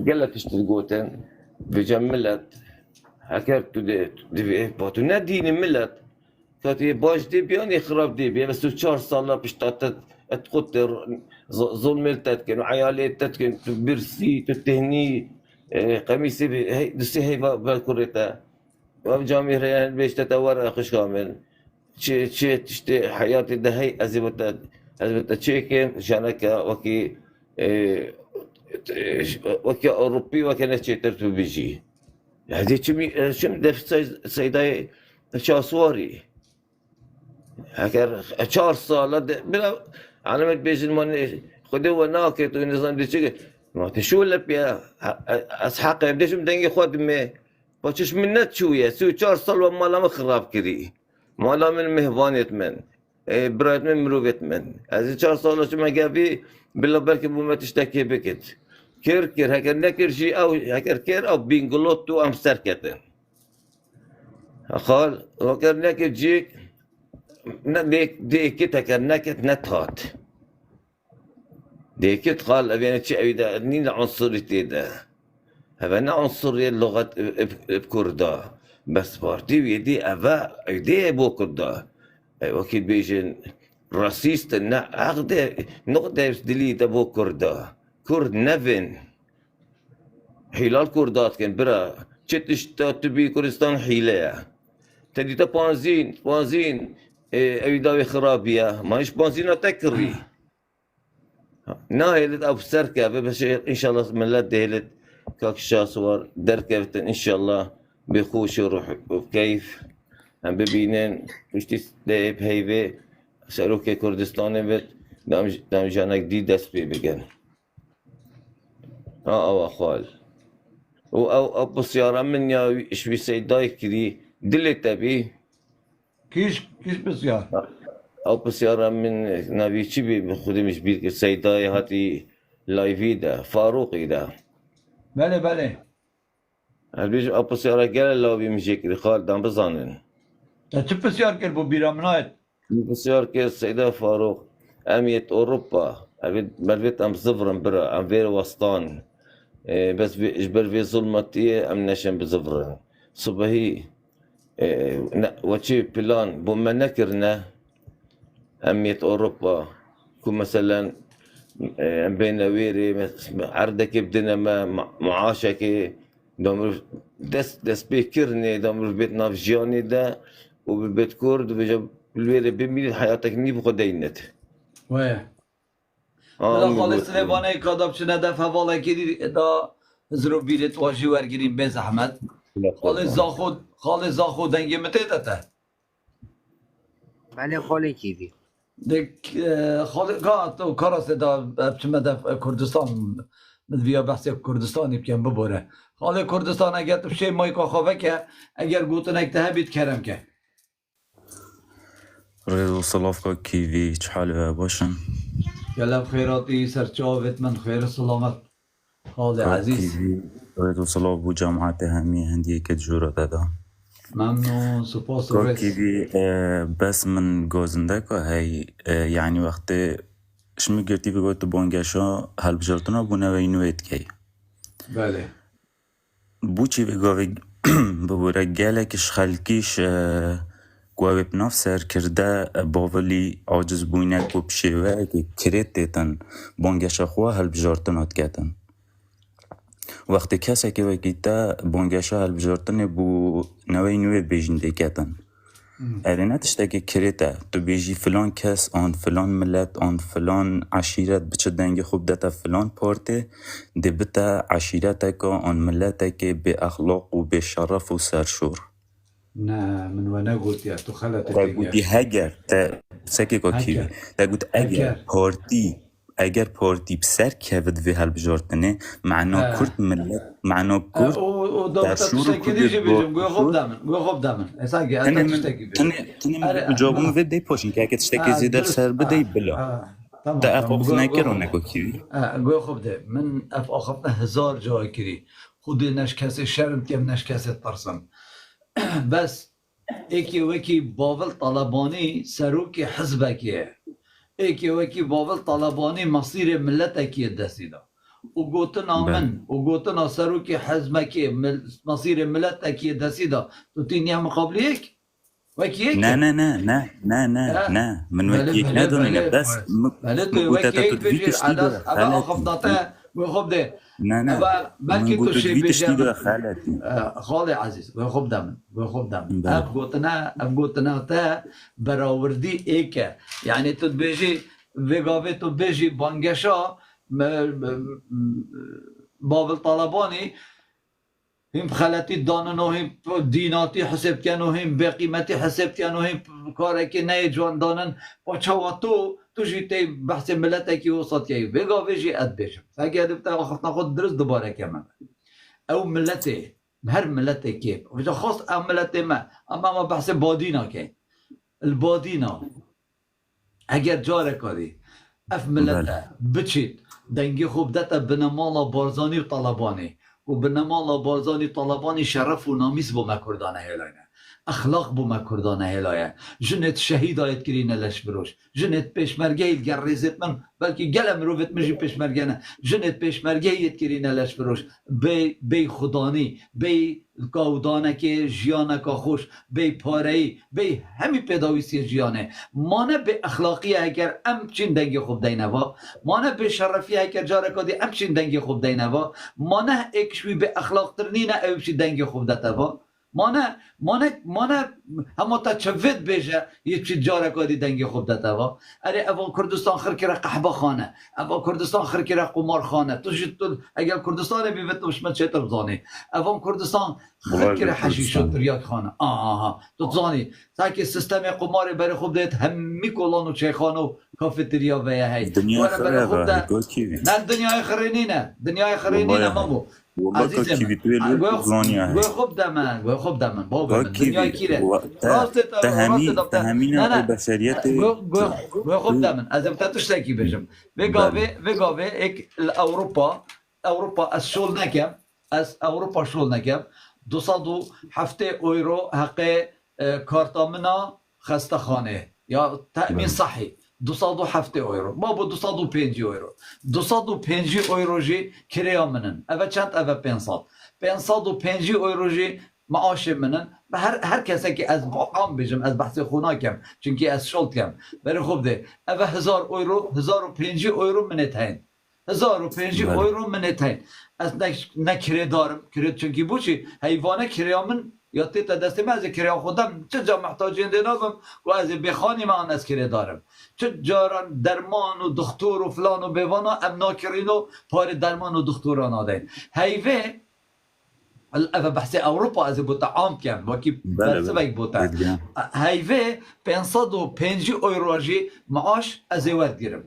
قلت تشتري قوتن بجملت هكذا دي باتو نديني ملت كاتي باش دي بيان يخرب دي بيان بس 4 صالة باش تقطر ظلم تتكن وعيالي تتكن برسي تتهني قميصي هي دسي هي بالكوريتا وجامي ريان باش تتورى خش كامل شي تشتي حياتي ده هي ازبت تشيكن شانك وكي اوروبي وكانت تشترتو بيجي هذه شم دف سيداي شاسواري هكذا 4 صالة بلا علامة بيجن من خدوا ناكت ونظام دي شيء ما تشو لبيا أسحاق بديش مدنجي خدمة باشش منت شوية سو 4 صالة ما لام خراب كري ما لام المهوانيت من برات من مروفت من هذه 4 صالة شو ما جابي بلا بالك بوما تشتكي بكت كير هكذا نكر شيء أو هكذا كير أو بينجلوتو أم سركتن قال وكر نكر جيك ديكت هكذا نكت نتهات ديكت قال أبينا شيء أبيدا نين عنصريتي ده أبينا عنصرية اللغة بكردا بس بارتي ويدي أبا يدي أبو كردا وكيل بيجن راسيست عقد نقدر دليت أبو كردا كرد نفن حلال كردات كان برا تشتش تبي كردستان حيلة تدي بانزين أبيداوي خرابية ماش بانزين تكري ناهلت أو سركة بس إن شاء الله من لا دهلت كاك شاسوار دركبت إن شاء الله بخوش وروح وكيف هم ببينين وشتي دايب هيبة سألوك كردستان بيت دام جانا جديد دست بي بگن أخوال او بسيارة من يا شوي سيداي كري دلت ابي كيش بسيار او بسيارة من نبي شبي بخودي مش بيك سيداي هاتي لايفي ده فاروقي ده بله البيج او بسيارة قال لو بيمشي كري خالد عم بظنن چه بسیار کرد بو بیرامنایت بسيار كي السيدة فاروق اميت اوروبا بلبيت ام زفرن برا ام فير وسطان بس اجبر في ظلمتي ام نشن بزفرن صبحي وشي بلان بوما نكرنا اميت اوروبا كو مثلا بين ويري عردك بدنا ما معاشك دومر دس بيكرني دومر بيتنا في جياني ده وبالبيت كورد وبجاب الويري بميل حياتك نيف خدينت واه لا خالص لبانه کاداب چنه دفع والا گیری دا زرو بیرت واجی ورگیریم به زحمت خالص زاخود دنگی متیده تا بله خاله کیوی دک خالص تو کاراست دا چمه دفع کردستان مدویا بحثی کردستانی بکن ببوره خاله کردستان اگر تبشه مایکا خواه که اگر گوتن اکتها بید کرم که رضا صلافكا كيفي شحال باشن يلا بخيراتي سرچاوت من خير سلامت خالي عزيز رضا صلاف بو جامعة همي هندية كتجورة دادا ممنون سپاس رس كيفي بس من گازندك هاي يعني وقت شمي گرتي في گوت بانگشا هل بجارتنا بو نوي نويت كي بله بو چي في گاوي ببورا گالكش خلقيش گوه بناف سر کرده باولی عاجز بوینک و بشیوه که کرید دیتن بانگش خواه هل بجارتن هات کتن وقتی کسی که وکیتا بانگش هل بجارتن بو نوی نوی بیجنده کتن ارینه تشتا که کریده تو بیجی فلان کس آن فلان ملت آن فلان عشیرت بچه دنگی خوب دتا فلان پارته دی بتا عشیرت که آن ملت که به اخلاق و به شرف و سرشور نه من وانا قلت يا تو خلت تا گوتی هگر تا سکی که کیوی تا گوت اگر پارتی بسر کهود وی هل بجارتنه معنا کرد ملت معنا کرد در شور کدی گوی خوب دامن اساگی اتا تشتکی تنی جوابون وی دی پاشین که اگه تشتکی زیدر سر بدهی بلا تا اف آخف نکر و نکو کیوی گوی خوب ده من اف آخفنا 1000 جای کری خودی نش کسی شرم کم نش کسی ترسم بس ایکی وکی باول طالبانی سروکی حزبکیه ایکی وکی باول طالبانی مصیر ملتکی دستیده و گوتنا من و گوتنا سروکی حزبکی مصیر ملتکی دستیده تو تینی هم مقابل یک وکی یک نه من وکی یک ندونه بس وکی یک بجیر عدد اما آخفناته خوب ده نه بلکه تو شی بجیر خاله عزیز خوب دامن اب گوتنا تا براوردی ایکه یعنی تو بیجی وگاوه تو بیجی بانگشا باول طالبانی هم خلطی دانن و هم دیناتی حساب کن و هم بقیمتی حساب کن و هم کاره که نه جوان دانن پاچه تو جیتی بحث ملت کی وسط کی وگاوه جی اد بیشم اگر دبتا آخرنا خود درست دوباره کمان او ملته هر ملت کی و خاص او ملت ما بحث بادینا کی البادینا اگر جاره کاری اف ملت بچید دنگی خوب دتا بنمالا بارزانی و طالبانی و بنمالا بارزانی طالبانی شرف و نامیز با مکردانه هلانه اخلاق بو مکردانه هلایه جنت شهید آید کرینه لش بروش جنت پیشمرگه اید گر ریزت من بلکه گلم رویت مجی پیشمرگه نه جنت پیشمرگه اید کرینه لش بروش بی خدانی بی کودانه که جیانه که خوش بی پارهی بی همی پیداویسی جیانه مانه به اخلاقی اگر امچین دنگی خوب دینوا مانه به شرفی اگر جاره کدی امچین دنگی خوب دینوا مانه اکشوی به اخلاق ترنینه اوشی دنگی خوب دتوا مانه همه تا چوید بیشه یه چی جاره کدی دنگی خوب دتوا اره اول کردستان خرکره قحبه خانه اول کردستان خرکره قمار خانه تو اگر کردستان بیوید تو شما چه ترزانی اول کردستان خرکره حشیش و تریاک خانه تو تزانی تا که سیستم قمار برای خوب دید همی کلان و چیخان و کافتریا ویه هی دنیای خرینی نه نه دنیای خرینی نه مامو والله كا كيفي توي الوقت زانيا گوی هاي خوب دمن بابا كا من دنیای كيفي کیره تا تهمي راست تهمينا نه البشريات گوی خوب دمن از امتا تشتکی بجم وگاوه ایک اوروپا از شول نکم از اوروپا شول نکم 207 اورو حق کارتامنا خسته خانه یا تأمین صحی 207 اورو ما بو 205 اورو 205 اورو جی کریا منن اوه چند اوه 505 اورو جی معاش منن هر کسی که از عام بجم از بحث خوناکم چونکی از شلت کم بری خوب ده اوه 1000 اورو 1005 اورو منت هین 1005 اورو منت هین از نه کره دارم کره چونکی بوچی حیوانه کریا من یا تیتا دستی من از کریا خودم چه جا محتاجین دینابم و از بخانی من از کره دارم چه جاران درمان و دکتر و فلان و بیوانا امنا کرین و پار درمان و دکتران آدین هیوه اوه بحث اوروپا از بوتا عام کم باکی بلسه بوتا هیوه 505 اورو جی معاش از ورد گیرم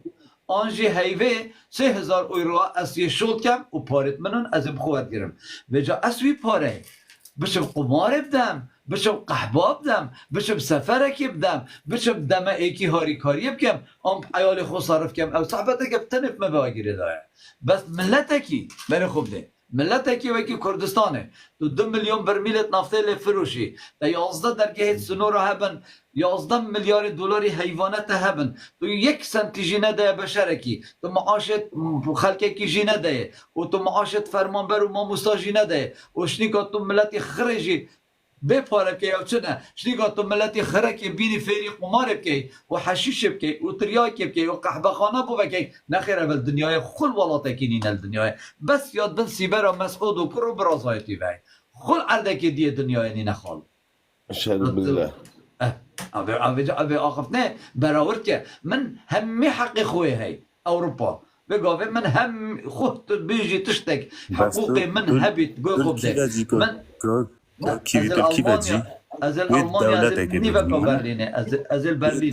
آنجی هیوه 3000 اورو از یه شد کم و پارت منون از بخواد گیرم بجا اسوی پاره بشم قمار بدم بشم قحبا بدم بشم سفرکی بدم بشم دم ایکی هاری کاری بکم ام عیال خود صرف کم او صحبتک بتنف مباگیره داره بس ملتکی بری خوب ده ملتکی وکی کردستانه تو 2 میلیون برمیل نفته لفروشی تا 11 درگه سنور هبن 11 میلیارد دلاری حیوانات هبن تو 1 سنتی جی نده بشرکی تو معاشت خلقه کی جی نده و تو معاشت فرمانبر و ماموستا جی نده و شنیکا تو ملتی خرجی بپاره که او چنه شنیکا تو ملتی خرکی بینی فیری قمار بکی و حشیش بکی و تریاک بکی و قحبه خانه بو بکی نخیر اول دنیای خل والاتا کنین الدنیای بس یاد بن سیبر و مسعود و کرو برازایتی بای خل عرده که دیه دنیای نی نخال اشهد بالله اوه آخف نه براورد که من همه حق خوی هی اوروپا بگاوه من هم خود بیجی تشتک حقوقی من هبیت گوی خوب ده من كيفي تركي بجي از الالمانيا از نيفا برلينه از البرلين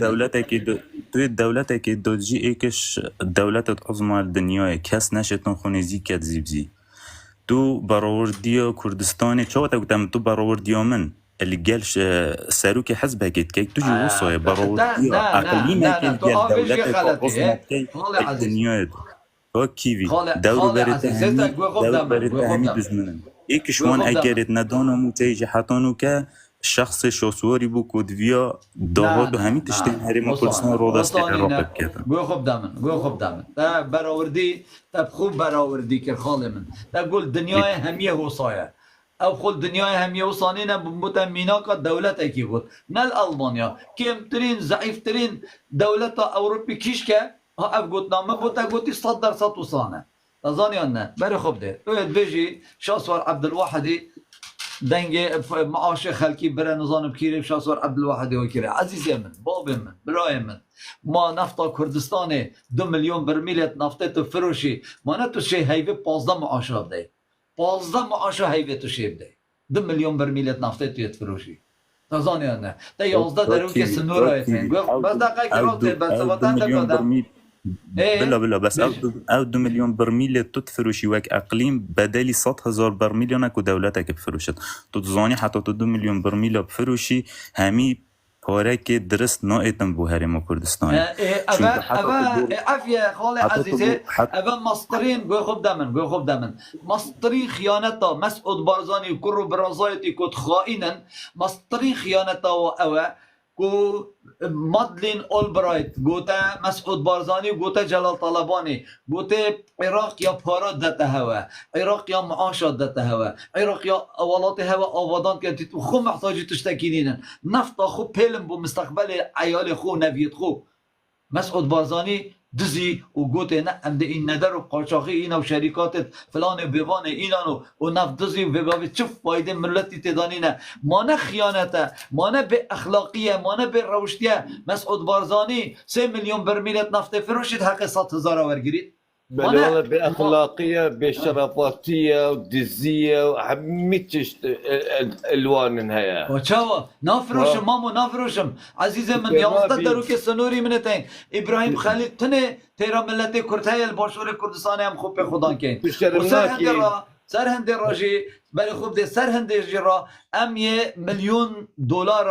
دولتك دوجي ايكش الدولات العظمى الدنيا كاس نشتن خونيزي كتزيبزي تو براورديا كردستاني شوتا قدام تو براورديا من اللي قالش ساروكي حزبها كيك تجي وصايا براورديا اقليمك قال دولتك العظمى الدنيا كيفي دولة بريتهمي همي بزمنن ایک شوان اگرت ندانم و تیجی حتانو که شخص شاسواری بو کودویا داهاد و همین تشتین هریم کردستان رو دست عراق کردن گوی خوب دامن تا براوردی تا خوب براوردی که خاله من تا گل دنیای همیه حسایه او خل دنیای همیه حسانی نبوتا میناکا دولت اکی بود نل المانیا کمترین ضعیفترین دولت اوروپی کیش که ها اف گوت نامه بوتا گوتی 100% وصانه تظني أنه بري خب ده تويد بيجي شاسوار عبد الواحدي دنجي معاش خلكي برا نظام بكيري شاسوار عبد الواحدي وكيري عزيزي من بابي من براي من ما نفط كردستاني 2 مليون برميل نفطه فروشي ما نتو شي هيفي 15 معاش بده 15 معاش هيفي تو شي بده 2 مليون برميل نفطه فروشي تظني أنه تا 11 دروكي سنورا يتين بس دقيقة روتي بس وطن دقيقة بلا بس او 2 مليون برميل تفروشي واك اقليم بدالي 100,000 برميل اكو دولتك بفروشت تظاني حتى 2 مليون برميل بفروشي همي پارک درست نایتم بو هرم کردستان اوا عافیه خاله عزیزه اوا مصدرین گوی خوب دامن مصدرین خیانتا مسعود بارزانی و کرو برازایتی کد خائنن مصدرین خیانتا و اوا کو مادلین اولبرایت گوته مسعود بارزانی گوته جلال طلبانی گوته عراق یا پارات دته هوا عراق یا معاشات دته هوا عراق یا اولات هوا آبادان که تو خو محتاجی تشتکینین نفت خو پیلم بو مستقبل عیال خو نوید خو مسعود بارزانی دزی و گوته نه امده این ندر و قاچاقی اینا و شریکات فلان بیوان اینانو و نفت دزی و بگاوی چه فایده ملتی تدانینه ما نه خیانته ما نه به اخلاقیه ما نه به روشتیه مسعود بارزانی 3 میلیون برمیلت نفت فروشید حق 100,000 ورگیرید بالله بأخلاقية بشرفاتية ودزية وحميتش الوان هيا وشاوا نافروشم مامو نافروشم عزيزي من يوزد دروك السنوري منتين ابراهيم خليل تنه تيرا ملتي كرتايا الباشور كردستان هم خوب خدان كين سر هندی راجی بله خوب ده سر هندی جرا ام یه میلیون دلار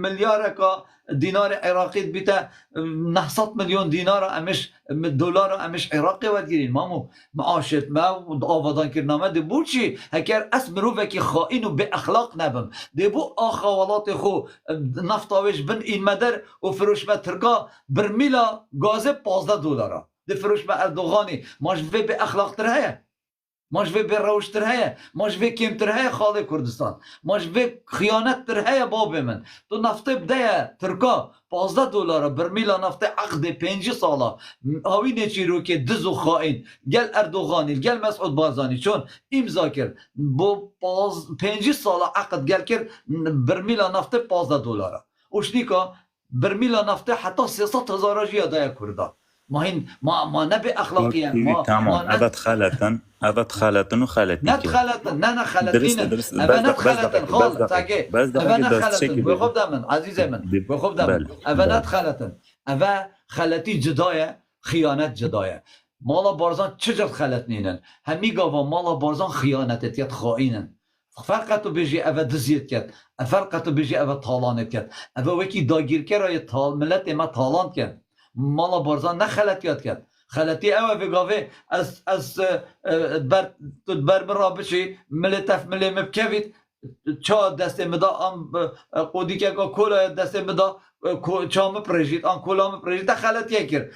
میلیارد کا دینار عراقی بیتا 900 میلیون دینار امش دلار امش عراقی ود گیرین مامو معاشت ما آوادان کرنامه ده بو چی هکر اسم رو که خائن و به اخلاق نبم ده بو آخوالات خو نفتاوش بن این مدر و فروش ما ترکا برمیلا گازه 15 دلار ده فروش ما اردوغانی ماش به اخلاق تره ماش به روش تره ماش به کم تره خاله کردستان ماش به خیانت تره باب من تو نفته بده ترکا 15 دلار برمیلا نفته عقد 5 ساله هاوی نچی رو که دز و خائن گل اردوغانی گل مسعود بارزانی چون امضا کرد با 5 ساله عقد گل کرد برمیلا نفته 15 دلار اوشنیکا برمیلا نفته حتی 300,000 جی دای کردا ما نبي اخلاقيا تمام ابد خالتن و خالتي نت خالتن نه خالتين ابنات خالتن خالص تاكي ابنات خالتن بخوب دامن عزيزي من بخوب دامن ابنات خالتن ابا خالتي جدايه خيانت جدايه مالا بارزان چجور خالت نينن همي گاوا مالا بارزان خيانتت يت خائنن فقط بيجي ابا دزيت كات فقط بيجي ابا طالانت كات ابا وكي داگير كراي طال ملت ما طالان كات مالا بارزان نه خلطیات کرد خلطی اوه بگاوه از بر من را بشی ملتف ملی مبکوید چا دست مدا آن قودی که کولا دست مدا چا مپرژید آن کولا مپرژید تا خلطیه کرد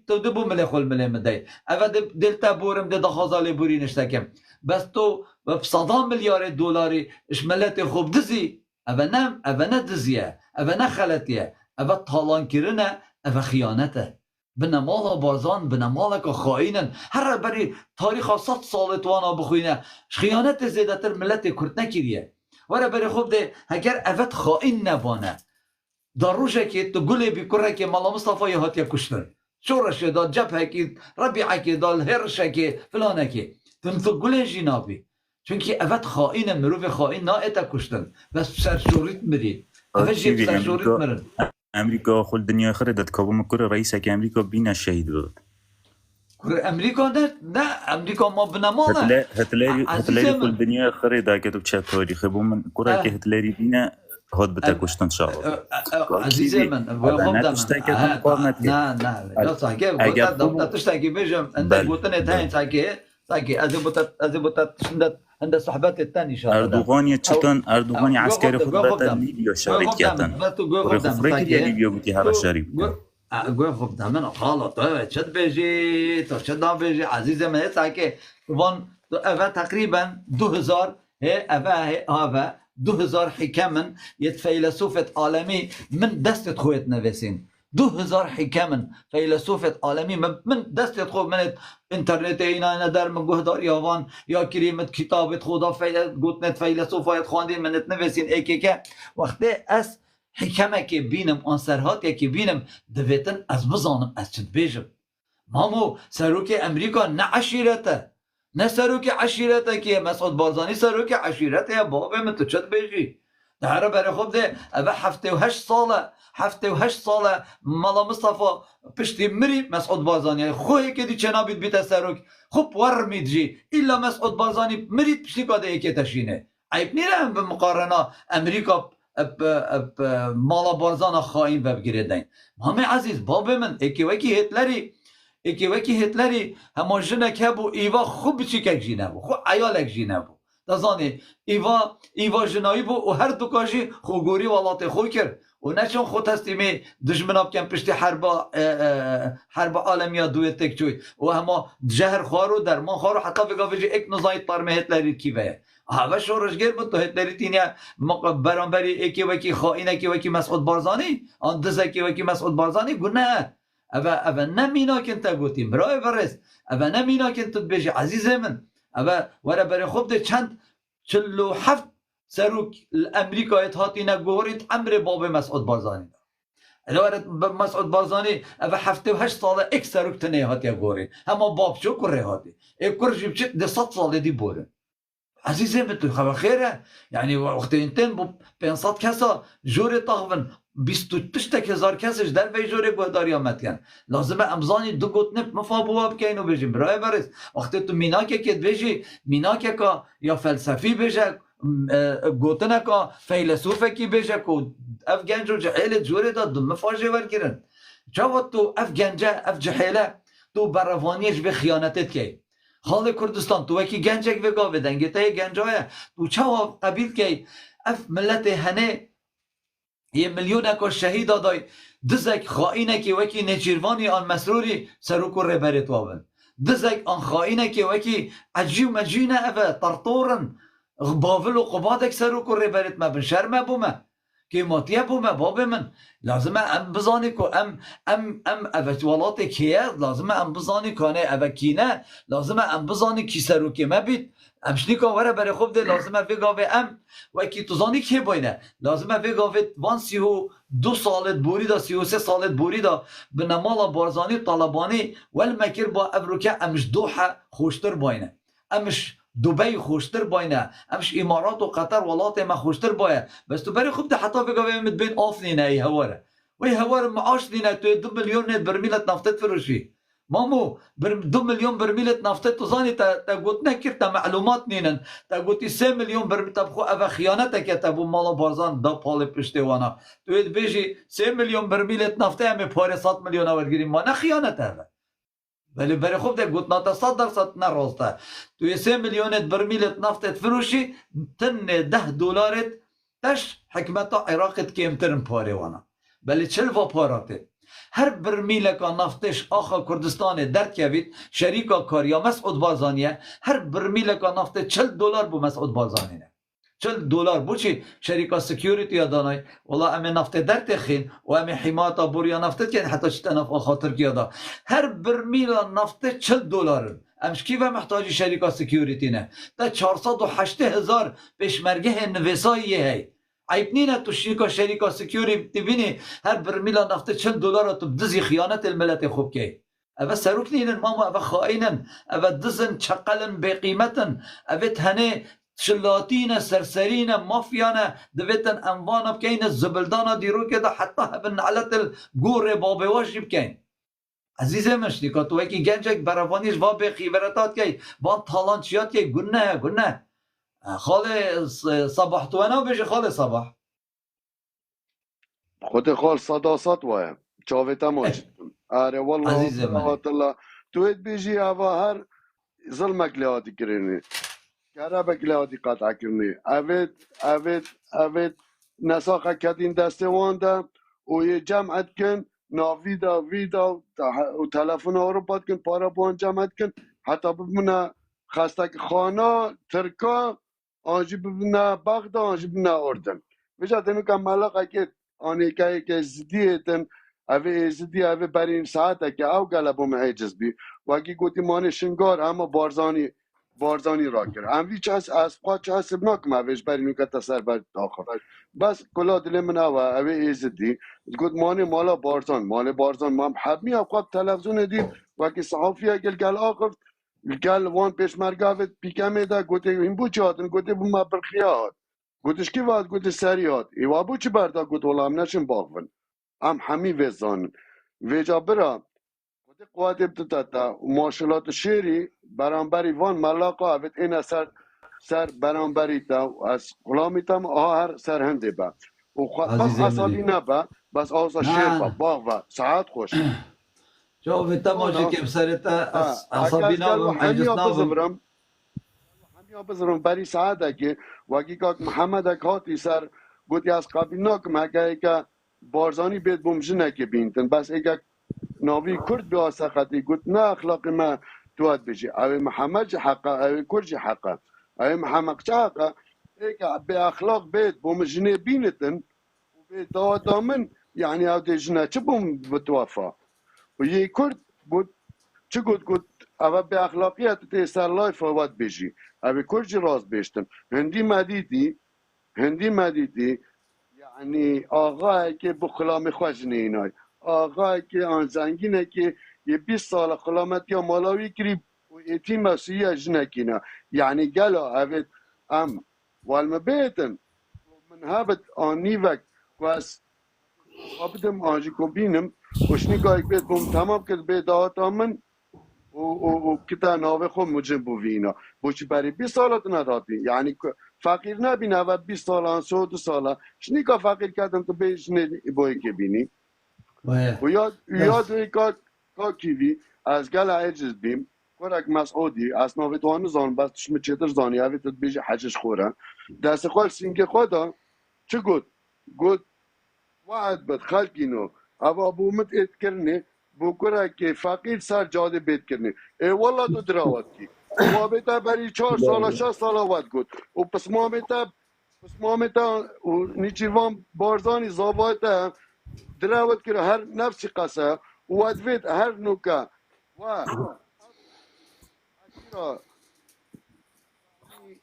تا دو ملی خول ملی مدهی اوه دل تا بورم ده خازالی بوری نشتکم بس تو بصدام میلیارد دلاری اش ملت خوب دزی اوه نه دزیه اوه نه خلطیه اوه طالان کرنه اوه خیانته بنا مالا بارزان بنا مالا که خائنن هر بری تاریخ 100 سال توانا بخوینه خیانت زیده تر ملت کرد نکریه وره بری خوب ده اگر اوت خائن نبانه در روشه که تو گله بیکره که مالا مصطفی هاتیه کشتن شورشه دا جبهه که ربیعه که دا هرشه که فلانه که تو گله جنابی چونکه اوت خائن مروف خائن نایتا کشتن بس سرشوریت مری اوت جیب سرشوریت مرن امریکا خود دنیا خردت کابوم کره رئیس که امریکا بین شهید بود کره امریکا نه امریکا ما بنمانه هتلری خود دنیا خرده که تو چه تاریخ بومن کره که هتلری بینه هاد بتا کشتن شاو عزیزی من نه لا صحیح اگر تشتاقی بجم عندك وطن تاني تاكي از بوتا عند صحبات الثاني شاء الله اردوغان عسكري خطبات ليبيا شارك كاتن رفريك ليبيا بتي هذا شريف گوه خوب دامن خاله تو چد بيجي تو چد نام بيجي عزيزي من تاكي وان اوا تقريبا 2000 اوا 2000 حكما يت فيلسوفة عالمي من دست خويت نويسين 2000 حكما فيلسوفة عالمي من دست خود من انترنت اینا ندر من گهدار یاوان یا کریمت کتابت خدا گوتنت فیلسوفایت خواندین منت نویسین که وقتی از حکمه که بینم آنسرهات که بینم دویتن از بزانم از چند بیجم مامو سروک امریکا نه عشیرته نه سروک عشیرته که مسعود بارزانی سروک عشیرته بابه من تو چند بیجی داره برای خوب ده اوه 78 ساله مالا مصطفى پشتی مری مسعود بارزانی خوی که دی چنابید بیت سروک خوب ورمید جی الا مسعود بارزانی مرید پشتی کاده ایکی تشینه عیب نیرم به مقارنه امریکا مالا بارزان خائن بگیره دین همه عزیز باب من ایکی وکی هتلری همه جنک هبو ایوا خوب چی که جی نبو خوب عیالک جی نبو دازانی ایوا جنایی بو و هر دو کاشی خوگوری والات خوی کرد و نه چون خود هستیمی دشمناب کم پشتی حرب عالمی دوی تک چوی و همه جهر خوارو درمان خوارو حتی بگا بجی ایک نزای طرمه هتلری کی وی و شورشگر بود تو هتلری تینیا برانبری ایکی وکی خائن ایکی وکی مسعود بارزانی آن دز ایکی وکی مسعود بارزانی گو نه اوه نمینا کن تا گوتیم برای برست اوه نمینا کن تو بجی عزیز من اوه وره برای خوب ده چند 47 سروک امریکا اتحاتی نگورید امر باب مسعود بارزانی الوارد مسعود بارزانی اوه 78 ساله ایک سروک تنه هاتی گورید اما باب چو کره هاتی ایک کرشی بچه ده 100 ساله دی بوره عزیزم تو خبر خیره یعنی وقتی انتن با 500 کسا جور تاغون 25,000 کسش در وی جوره گهداری آمد کن لازمه امزانی دو گوتنه مفابوها بکن و بجیم برای برس وقتی تو میناکه که بجی میناکه که یا فلسفی بجه گوتنه که فیلسوفه کی بجه که اف گنج و جحیل جوره دا دو مفاجه ورگیرن چاوت تو اف گنجه اف جحیله تو بروانیش به خیانتت که حال کردستان تو وکی گنجک بگا بدنگی تا گنجای تو چاو قبیل که اف ملت هنه یه میلیون اکا شهید دای دزک خائنه که وکی نچیروانی آن مسروری سروکو ربرت وابن دزک آن خائنه که وکی عجیو مجینه اوه ترطورن باول و قبادک سروکو ربرت مبن شرمه بومه که ماتیه بومه باب من لازمه ام بزانی که ام اوه ولات کیه لازمه ام بزانی کانه اوه کینه لازمه ام بزانی کی سروکی مبید امشنی که وره برای خوب ده لازمه بگاوه وکی توزانی که باینه لازمه بگاوه وان 32 سالت بوری دا 33 سالت بوری دا به نمالا بارزانی طالبانی والمکر با ابروکه امش دوحه خوشتر باینه امش دبی خوشتر باینه امش امارات و قطر ولات ما خوشتر باینه بس تو برای خوب ده حتی بگاوه امت بین آف نینه ای هواره وی هواره معاش نینه توی 2 میلیون برمیلت نفتت فروشی مامو 2 میلیون برمیلت نفته تو زانی تا گوت نکرد تا معلومات نینن تا گوتی 3 میلیون برمیل تا بخو اوه خیانت که تا بو مالا بارزان دا پال پشته وانا توی بیجی 3 میلیون برمیلت نفته همه پاره 100 میلیون آورگیریم ما نه خیانت اوه ولی برای خوب ده گوت ناتا 100% نراسته توی 3 میلیونت برمیلت نفتت فروشی تن 10 دلارت تش حکمتا عراقت کمترن پاره وانا بلی 40 و پاراتت هر برمیل که نفتش آخا کردستان درد کوید شریکا کاریا مسعود بارزانیه هر برمیل که نفت 40 دلار بو مسعود بارزانیه 40 دلار بو چی شریکا سکیوریتی یادانای والله امی نفت درد خین و امی حمایتا بوریا نفت که حتی چی تنف خاطر کیادا هر برمیل نفت 40 دلار امش کی و محتاجی شریکا سکیوریتی نه تا 408,000 پیشمرگه نویساییه هی عیب نینه تو شریکا سکیوریتی بینی هر برمیلا نفته 40 دلار تو بدزی خیانت الملت خوب که اوه سروک نینن ماما اوه خائنن اوه دزن چقلن بقیمتن اوه تهنه شلاتین سرسرین مافیانه دویتن انوان بکین زبلدان دیرو که دا حتی هبن علت الگور بابواش بکین عزیزه مشتی که تو اکی گنجک براوانیش و بقی براتات که وان تالانچیات که گنه خاله صباح تو انا بيجي خاله صباح خود خال صداصات وايم چاوتا ماجد اره والله عزيزي صلوات الله تويت بيجي هوا هر ظلمك لهادي كريني كهربك لهادي قطع كرني اوید نساخه کدین دستوان ده و یه جمعت کن ناویدا ویدا و تلفن ها رو باد کن پارا بان جمعت کن حتی ببینه خستک خانه ترکا آنجی ببینه بغداد آنجی ببینه اردن بجا تنو که ملاقه که آنی که زدیتن اوه ازدی اوه برین ساعته که او گلبو محیجز بی وکی گوتی مانی شنگار اما بارزانی را کرد اموی چه هست از خواه چه هست بناکم اوهش برینو که تسر بر داخل بس کلا دل من اوه ازدی گوت مانی مالا بارزان ما حبمی اوقاب تلفزون دید وکی صحافیه گل آقف گل وان پیشمرگاوت پیکمه دا گوتی این بو چه هاتن گوتی بو ما برخیات گوتش کی واد گوتی سریات ایوا بو چه بردا گوت ولام نشن باقون همی وزان ویجا برا گوتی قوات ابتداتا و ماشالات شیری برانبری وان ملاقا اوید این سر برانبری تا از غلامی تام هر سر هنده با و بس اصابی نبا بس آسا شیر با باغ و ساعت خوش شوف انت ماشي كيف صرت عصبي نابم حجز نابم همیا بزرم بری ساعته که وکی که محمد اکاتی سر گوتی از قبیل نکم اگه که بارزانی بید بمجنه که بینتن بس اگه ناوی کرد بیا سخطی گوت نه اخلاق ما تواد بجی اوی محمد جی حقا اوی کرد جی حقا اوی محمد جی حقا اگه به اخلاق بید بمجنه بینتن و بید دامن یعنی او دی جنه چه بوم بتوفا و یه کرد گوت چه گوت اوه به اخلاقیت تی سر لایف واد بجی اوه کرد جی راز بیشتن هندی مدیدی یعنی آقایی که بخلام خوش نینای آقایی که آن زنگینه که یه 20 سال خلامت یا مالاوی کری و ایتی مسیحی جنکینا یعنی گلا اوه والم بیتن من هابت آنی وقت و از بدم آجی کو بینم وشنی که بیت بوم تمام کرد به دعوت من و کتا ناوه خود مجرم بو وینا بوچی برای 20 سالت ندادی یعنی فقیر نبینه و 20 سالان 100 ساله شنی که فقیر کردم تو بیش بایی که بینی و یاد که کیوی از گل عجز بیم کرک مسعودی از ناوه توانو زان بس تشمه چیتر زانی اوی تو بیش حجش خوره دست خوال سینگه خدا چه گود وعد بد خلقینو اوا بومت ات کرنه بکره که فقیر سر جاده بیت کرنه ای والله تو دراوت کی و بیتا بری 4 ساله 6 ساله وقت گود و پس مامتا و نیچیوان بارزانی زابایتا دراوت کرده هر نفسی قصه و ادوید هر نوکا و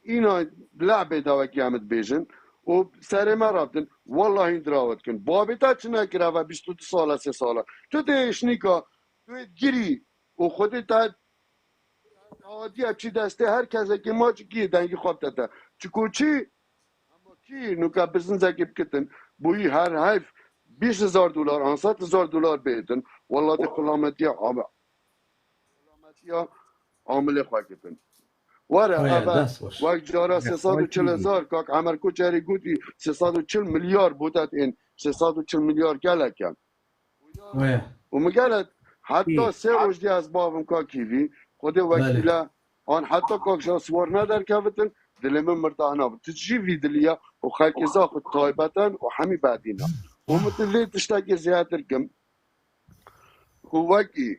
اینا لعبه دوا کیامت بیجن و سر ما رفتن والله این دراوت کن بابی تا چه نکره و 22 ساله 3 ساله تو دیش نیکا تو گیری و خودت تا عادی چی دسته هر کسی که ما چی دنگی خواب داده چکو چی اما کی نوکا بزن زکیب کتن بویی هر حیف $20,000 $100,000 بیتن والله دی قلامتی عامل خواه کتن وره وقت جارا 340,000 کاک عمر کوچری گوتی 340 میلیارد بودت این 340 میلیارد گله کن و مگلت حتی 3 وجدی از بابم کاکیوی خود وکیله آن حتی کاکشا سوار ندر کفتن دلمه مرتاح نبود تجی وی دلیا و خلق زاخد طایبتن و همی بعدینا و متوی تشتاکی زیادر کم و وکی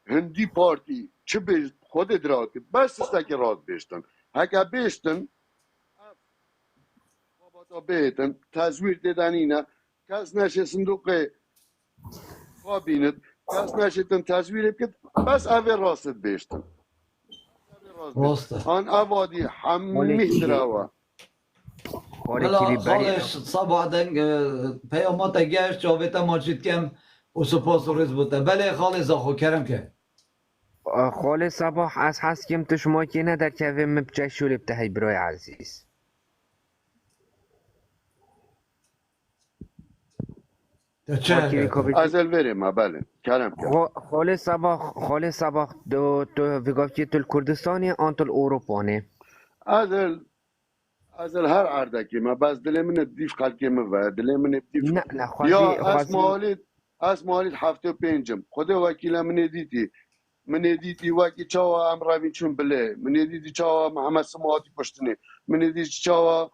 هندی پارتی چه بیشت خود دراتی بس استاکی راد بیشتن هکا بیشتن بابا بیتن تزویر دیدن اینه کس نشه صندوق خوابیند کس نشه تن تزویر بکد بس اوه راست بیشتن آن اوادی همی دراوه خالش صبح دنگ پیامات گشت جاویتا ماجید کم و سپاس و رز بوده بله خالص آخو کرم که خال صباح از هست کم تو شما که ندر که مبجه شولی بتهی برای عزیز از الوری ما بله کرم خال صباح تو ویگافتی تو الکردستانی آن تو الاوروپانه از هر عردکی ما بس دل من دیف خلقی من و دل من دیف نه یا از مالید 75 خود وکیل من دیدی وکی چاوا امراوی چون بله من دیدی چاوا محمد سماعتی کشتنی من دیدی چاوا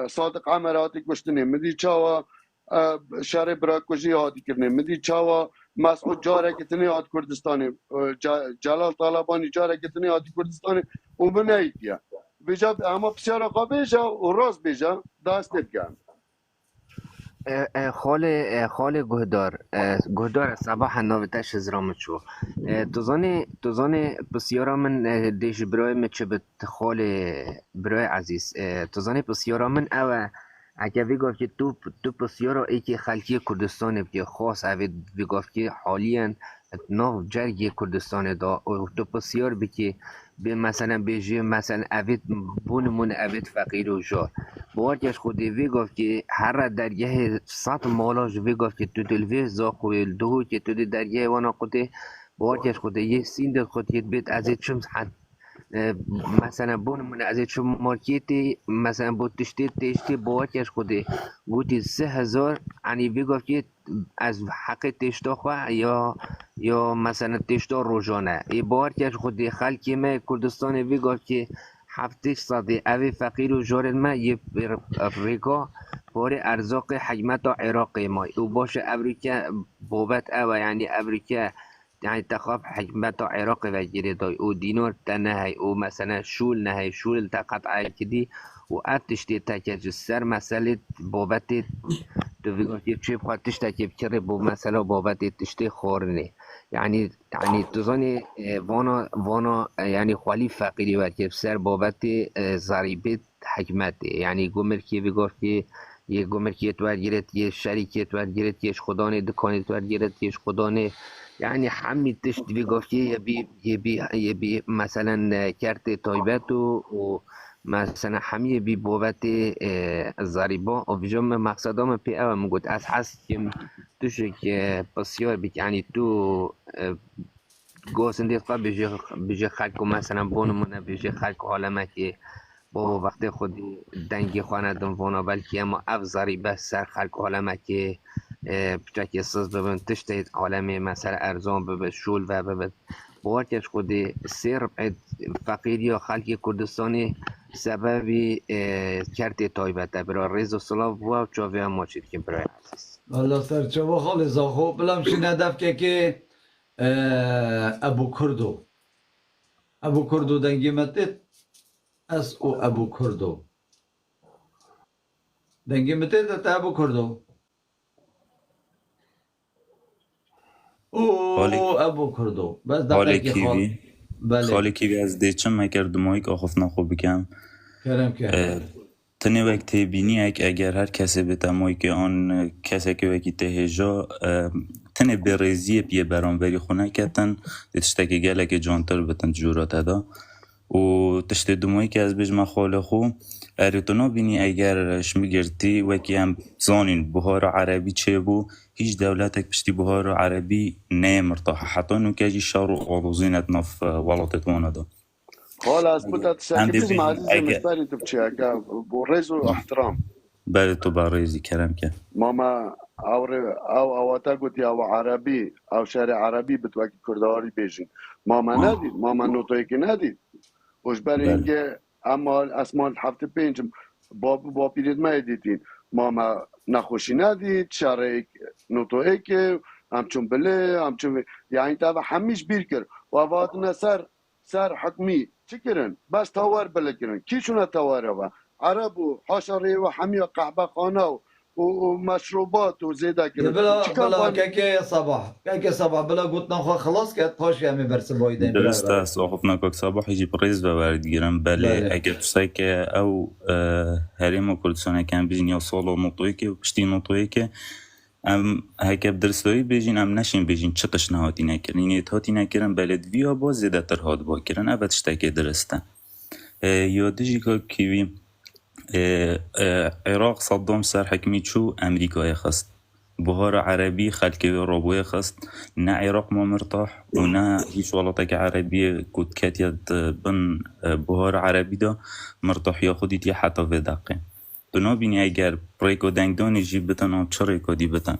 صادق عمراتی کشتنی من دیدی چاوا شهر براکوژی هاتی کرنی من دیدی چاوا مسعود جاره کتنی هات کردستانی جلال طالبانی جاره کتنی هاتی کردستانی و من ایدیا بیجا اما بسیار آقا بیجا و راست بیجا دست بگم خال گهدار صباح ناوتش زرام چو تو زانی بسیارا من دیش برای مچه بت خال برای عزیز تو زانی بسیارا من او اگه ویگاف که تو بسیارا ای که خلقی کردستان که خاص اوی گفت که حالیا ناو جرگی کردستان دا و تو بسیار بکی به مثلا بیجی مثلا اوید بونمون اوید فقیر و جار باورکش خودی وی گفت که هر درگه 100 مالاج وی گفت که تو دلوی زاقویل دو که تو درگه وانا قطه باورکش خودی یه سیند خودی بیت از چم مثلا بونمون از چم مارکیتی مثلا با تشتی باورکش خودی گوتی 3000 یعنی وی گفت که از حق تشتا خواه یا مثلا تشتا روزانه ای باورکش خودی خلکی ما کردستان وی گفت که 700 اوی فقیر و جارد ما یه ریگا باره ارزاق حجمت عراق ما او باشه امریکا بابت او یعنی امریکا یعنی تخاف حجمت عراق و جیره دای او دینار تنهی او مثلا شول نهی شول تقطع کدی و اتشتی تکج سر مسئله بابت تو ویگاتی چه بخواتش تکیب کره با مسئله بابت تشتی خورنه یعنی تو زانی وانا یعنی خالی فقیری ورکب سر بابت ضریبه حکمت یعنی گمرکی بگفت که یه گمرکیت ورگیرت یه شریکیت ورگیرت یه خدانه دکانیت ورگیرت یه خدانه یعنی همین تشت بگفت که یه بی مثلا کرت تایبت و مثلا همه بی بابت زریبا و ویژه مقصدام پی او مگود از حس که توش که بسیار بیت یعنی تو گوسندی قا بیجه خلق مثلا بونمونه بیجه خلق حالمه که بابا وقت خودی دنگی خانه دنوانا بلکه اما اف زریبه سر خلق حالمه که بچه ساز ببین تشتید عالمی مثلا ارزان ببین شول و ببین باورکش خودی سر بعد فقیری یا خلق کردستانی سببی کرتی تایبته برای ریز و سلاف و چاوی هم ماچید که برای عزیز والله سر چاوا خالی زاخو بلام شین هدف که ابو کردو دنگی متت از او ابو کردو دنگی متت تا ابو کردو او ابو کردو بس دقیقی کیوی خالی کیوی از دیچم مکردم که آخف نخو بکم کرم که تنه وقتی بینی اگر هر کسی به تمایی که آن کسی که وقتی تهجا تنه برزیه بیه برانوری خونه کتن تشتکی گله که جانتر بتن جورات دا و تشت دمایی که از بجمع خاله خو اریتونا بینی اگر شمیگرتی وکی هم زانین بهار عربی چه بو هیچ دولتك پشتی بهار عربی نه مرتاحه حتی نوکجی شار و آروزینت نف ولاتتوانا دا خلاص بدأت ساكت مع عزيزي مستاني تبكي برز واحترام بله تو برزي كلام كه ماما او تاقوتي او عربي او شارع عربي بتواكي كردواري بيجين ماما نادي ماما نوتويكي نادي وش بري انجي اما اسمان حفت بينجم باب بيريد ما يديتين ماما نخوشي نادي شارع نوتويكي همچون بله همچون يعني تابع حميش بيركر وفاتنا سر حكمي چكرن بس توار بلكرن كيشونا تواره و عرب و حاشري و حمية قحبة خانه ومشروبات وزيدا كرن بلا كاكي صباح بلا قلت نخوا خلاص كات پاش همي برس بايدين درست است آخف نکاک صباح يجي بريز و ورد گیرم بله اگر تسای که او هریم و کردستانه کن بیجن یا سال و نوتوی که و پشتی نوتوی که ام هکه بدرستایی بیجین ام نشین بیجین چقش نهاتی نکرن اینه اتهاتی نکرن بلدوی ها با زیده تر هاد با کرن اوه تشتاکی درسته یادشی که کیوی عراق صدام سر حکمی چو امریکای خست بهار عربی خلقی رابوی خست نه عراق ما مرتاح و نه هیچ ولاتک عربی کود کتیت بن بهار عربی دا مرتاح یا خودیت یا حتی و دقیقه بنابینی اگر پریکو دنگدانی جی بتن و چریکو دی بتن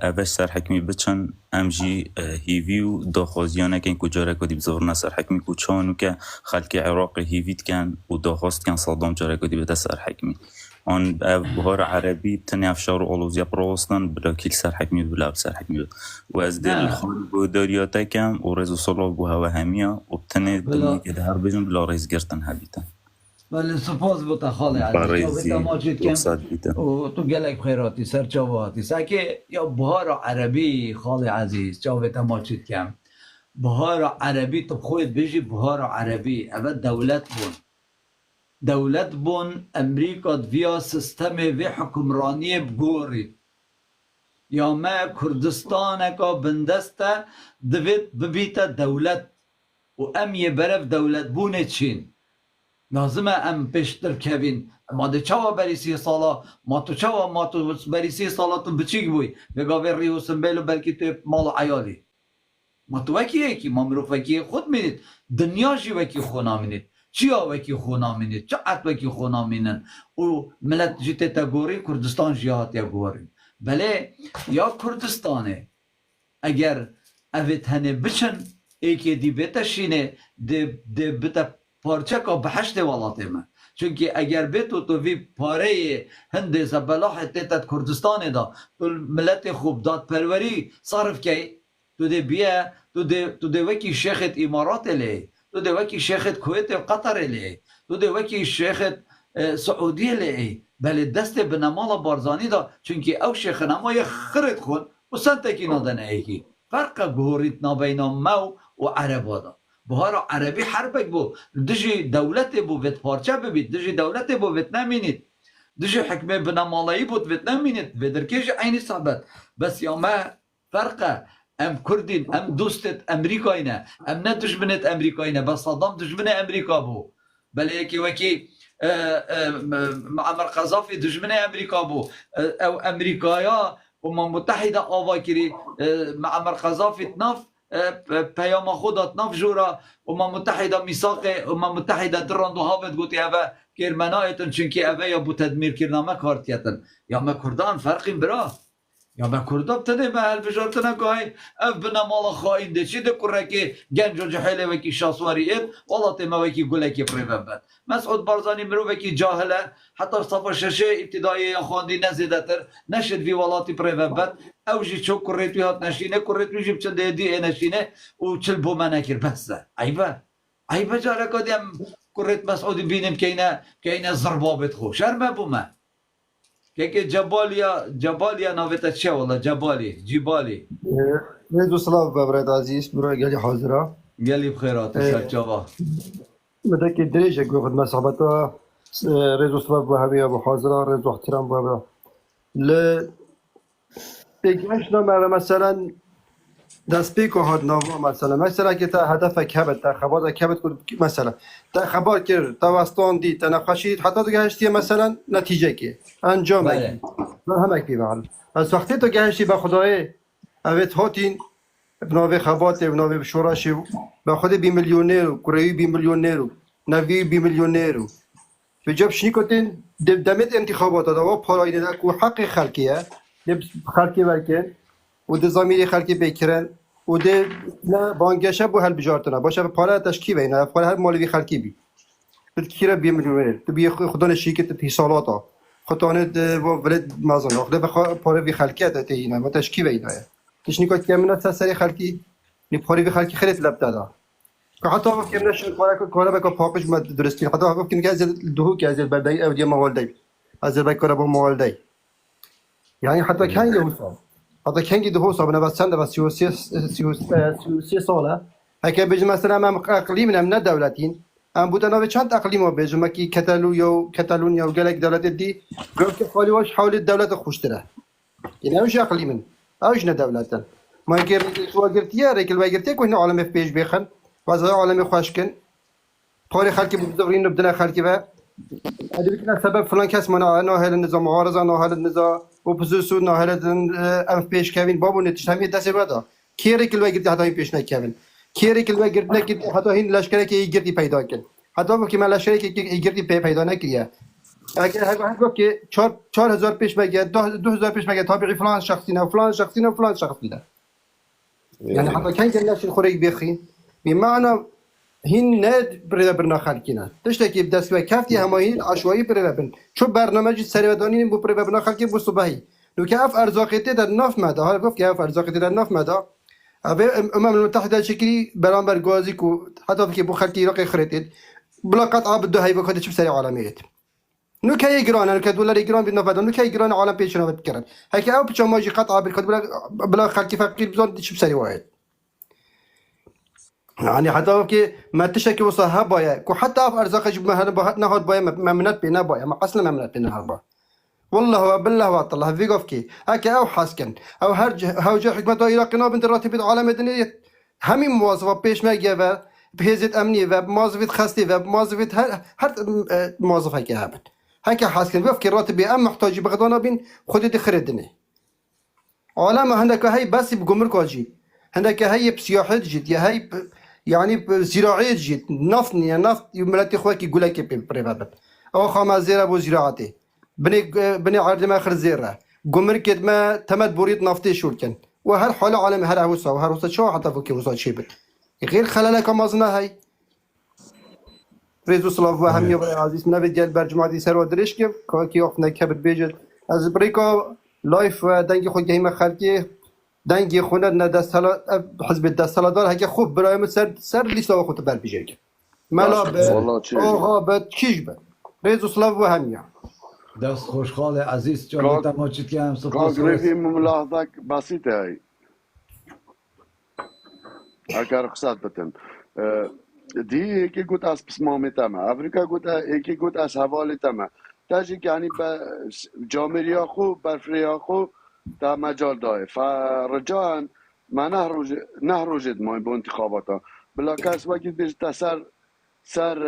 اوش سر حکمی بچن ام جی هیوی و داخوازیانه کن کجا رکو دی بزورنا سر حکمی کچانو که خلق عراق هیویت کن و داخواست کن صدام جا رکو دی بتا سر حکمی آن بهار عربی تنی افشار و آلوزیا پروستن بلا کل سر حکمی بلا سر حکمی بود و از دل خال بوداریاتا کم و رزو صلاح بو هوا همیا و تنی دمی که ده هر بیجن بلا رز گرتن هبیتن بله سپاس بوده خاله عزیز تو ماجد کن و تو گلک خیراتی سر چاواتی ساکه یا بهار عربی خاله عزیز چاوه ماجد کن بهار عربی تو خود بجی بهار عربی اول دولت بون امریکا ویا سیستم و حکمرانی بگوری یا ما کردستان که بندسته دوید ببیت دولت و امیه برف دولت بونه چین لازمه ام پیشتر کوین ما ده چاوا بری 30 سالا ما تو بری 30 سالا تو بچیک بوی بگاوه ریوسن بیلو بلکی تو مال عیالی ما تو وکیه که ما مروف وکیه خود مینید دنیا جی وکی خونا مینید چیا وکی خونا مینید چه عط وکی خونا مینن و ملت جیت تا گوری کردستان جیهات یا گوری بله یا کردستانه اگر اوید هنه بچن ایکی دی بتشینه دی بتا پارچه که بحشت ولاته من چونکه اگر بیتو تو وی پاره هنده زبلاح تیتت کردستان دا تو ملت خوب داد پروری صرف که تو ده بیا تو ده وکی شیخت امارات لی تو ده وکی شیخت کویت و قطر لی تو ده وکی شیخت سعودی لی بله دست به نمال بارزانی دا چونکه او شیخ نمای خرد خون و سنتکی نادن ایکی فرق گوریت نابینا مو و عربا دا بهار عربی حربک بو دجی دولت بو ویت پارچه ببید دجی دولت بو ویت نمینید دجی حکمه بنمالایی بود ویت نمینید ودرکیش عینی صحبت بس یا ما فرقه ام کردین ام دوستت امریکایی نه ام نه دشمنت امریکایی نه بس صدام دشمن امریکا بو بل یکی وکی معمر قذافی دشمن امریکا بو او امریکایا امم متحده آوا کری معمر قذافی تناف پیام خودت نف جورا امم متحده میثاق امم متحده درند و هاوت گوتی اوه کرمنایتن چونکی اوه یا بو تدمیر کرنامه کارتیتن یا ما کردان فرقی برا یا ما کردان تنه به هل بجارتنا که های اف بنا مالا خواهین ده چی ده کره که گنج و جحیله وکی شاسواری اید والا تیمه وکی گله که پریبن بد مسعود بارزانی مرو وکی جاهله حتی صفا ششه ابتدایی یا خواندی نزیده تر نشد وی والاتی پریبن بد او جی چو کره توی هات نشینه کره توی جیب چل ده دی نشینه و چل بو منکر بسته عیبه جاره کدیم کره مسعودی بینیم که اینه ضربابت خو شرمه بو من که جبالیا ناویتا چه والله جبالی رضا سلام برات عزیز برای گلی حاضره گلی بخیرات شد جوا مده که دریجه گفت مسابقه رضا سلام با همه ابو حاضره رضا احترام با ل بگیش نامه مثلا دست پیک و هاد نامه مثلا که تا هدف کبد تا خبر کبد مثلا تا خبر کرد تا وستان دی تا نقاشید حتی تو گهشتی مثلا نتیجه که انجام بگی همه کی بال از وقتی تو گهشتی به خدای اوت هاتین بناوی خبات بناوی شورش به خود 20 میلیونر کره 20 میلیونر نوی 20 میلیونر به جاب شنی کتین دمت انتخابات داوا پارای نه کو حق خلقیه خلقی ورکن و ده زمینی خلقی بکرن و ده نه بانگشه بو هل بجارتنا باشه پاره تشکیل بینه پاره هر مالی خلقی بی بتکیره 20 میلیونر تو بی خدا نشیکت تی سالاتا خطانه و ولد مازن خدا بخوا پاره بی خلقیت تی اینا و تشکیل بینه تشنی که کمنا تسری خلقی نی پاره بی خلقی خیلی لب دادا که حتی وقتی که نشون کارا بکا پاکش مد درستی حتی وقتی که از دهو که از بدای او دی موالدی از بکره با موالدی یعنی حتی کن یه حتی کنگی ده حساب نوستند و 33 ساله اگه بجم مثلا من اقلیم نه دولتین ام بودن و چند اقلیم بجم کی کتالونیا و گلک دولت دی گفت که خالی واش حول دولت خوشتره یعنی اوش اقلیم اوش نه دولتن ما اگر تو اگرتیه ریکل و اگرتیه کو عالم پیش بخن واسه عالم خوشکن پاره خلکی بودورین بدنا خلکی و ادبی سبب فلان کس منع ناهل النظام معارضه ناهل النظام اپوزیسیون ناهل اف پیش کردن بابو نتیجه همین دست بده کیری کلوه گرد حتی این پیش نکردن کیری کلوه گرد نکرد حتی این لشکری که گردی پیدا کرد حتی وقتی من لشکری که گردی پیدا نکردی اگر هر گفت که 4000 پیش مگه 2000 پیش مگه تابعی فلان شخصی نه فلان شخصی نه فلان شخصی نه یعنی حتی کن جلش خوری بخین بمعنی هین ند برای برنا خالکینا داشته که دست و کفتی هماهین عشوایی برای برن چون برنامه‌ی سریعدانی بو برای برنا خالکی بو صبحی لو که اف ارزاقیتی در ناف ماده ها گفت که اف ارزاقیتی در ناف ماده اوه امم المتحده شکلی برانبر گازی کو حتی که بو خالکی عراقی خریدید بلا قطعه بده هی بخواد چه سری عالمیت نو که ایران که دلار ایران بنا فدا نو که ایران عالم پیشنهاد کرد هی که او بچه ماجی قطعه بخواد بلا خالکی فقیر بزن چه سری واحد يعني حتى كي ما تشكي وصاها بايا كو حتى في ارزاق جب مهنا نهاد بايا ممنات بينا بايا ما اصلا ممنات بينا هربا والله بالله والله في قفكي هكا او حاسكن او هرج هوجه حكمه العراق بنت راتب العالم المدنيه همي موظفه بيش ما جابا بهزت امنيه و موظفه خاصه و موظفه هر موظفه كهابت هكا حاسكن قفكي راتبي ام محتاج بغدانا بين خدي خردني عالم هندك هي بس بجمرك واجي هندك هي بسياحه جد يا هي يعني زراعي جيت نفط يملتي خوك يقول لك بريفابت او خام زيره ابو زراعتي بني عرض ما اخر زيره قمرك ما تمد بوريد نفطي شولكن وهر حاله عالم هر هوسا وهر هوسا شو حتى فوق وصل شيبت غير خلالك مازنا هاي ريزو سلاف وهم يا عزيز من بدي البرجمه دي سر ودريش كي وقفنا كبر بيجت از بريكو لايف دنگي خو گيمه خلقي دنگی خونه نه دستلا حزب دستلا دار هک خوب برای سر لیستا خود بر بیجه ملا به آقا به کیش به رئیس اسلاف و همیا دست خوشحال عزیز جان تا ما چیت که هم سپاس کاغری ملاحظه بسیطه ای اگر رخصت بتن دی یکی گوت از پسمامی تمه افریقا گوت یکی گوت از حوالی تمه تاجیک یعنی به جامریا خوب برفریا خوب تا مجال داره فرجان ما نهروجد ما با انتخاباتا بلا کس وقتی بیشتر سر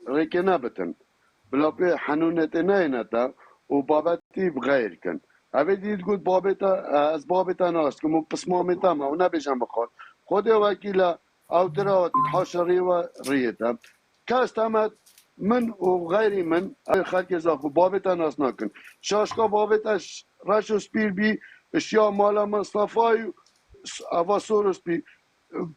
ريكنا بتن بلا بي حنونتنا ينتا وبابتي بغير كن أبدي تقول بابتا از بابتا ناس كم بسمامتا ما ونبيجم بخور خود وكيلا أو ترى تحشري وريتا كاستمت من وغيري من خلق زاخو بابتا ناس ناكن شاشكا بابتاش رشو سبيل بي اشياء مالا مصطفى افاسورس بي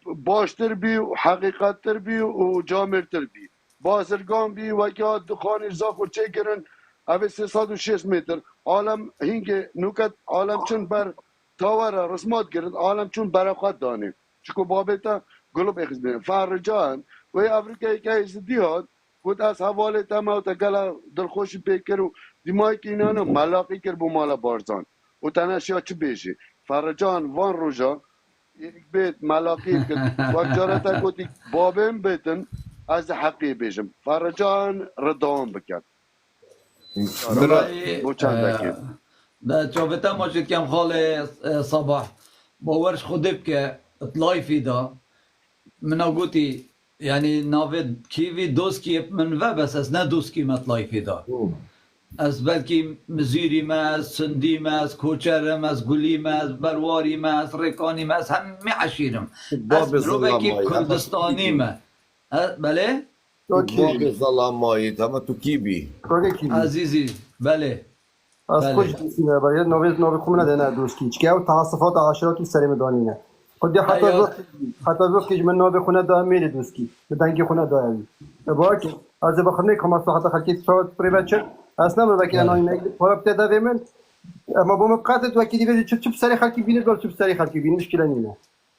باشتر بي وحقيقتر بي وجامرتر بي بازرگان بي وكي دخان زاخو چكرن اوه 306 متر عالم هنگ نوکت عالم چون بر تاور رسمات گرد عالم چون برخواد دانه چکو بابتا گلوب اخیز بینه فرجان و افریقایی که ازدی هاد بود از حواله تما و تگلا دلخوشی پیکر و دیمایی که اینا ملاقی کر بو مالا بارزان و تنشیا چه بیشی فرجان وان روژا یک بیت ملاقی کرد وقت جارتا گوتی بابم بیتن از حقی بیشم فرجان ردوان بکرد ده چاوتا ماشید کم خال صباح باورش خودی که اطلاعی فیدا منا گوتی یعنی ناوید کیوی دوست کی من و بس از نه دوست کی مطلعی فیدا از بلکی مزیریم از سندیم از کوچرم از گلیم از برواریم از رکانیم از همه عشیرم از رو بکی کردستانیم بله؟ باب ظلامایی تمام تو کی بی عزیزی بله از خوش دیسینه باید نوی خومنه دنه دوستی چکه او تعصفات عشراتی سریم دانینه خودی حتی وقت که من نوی خونه دا میره دوستی به دنگی خونه دا اوی باید از بخونه که ما حتی خلکی شاد پریوت اصلا من وکی انانی نگید پارب تدوی من اما با مقاطعت وکی دیوی چپ سری خلکی بینید ولی چپ سری خلکی بینید مشکل نینه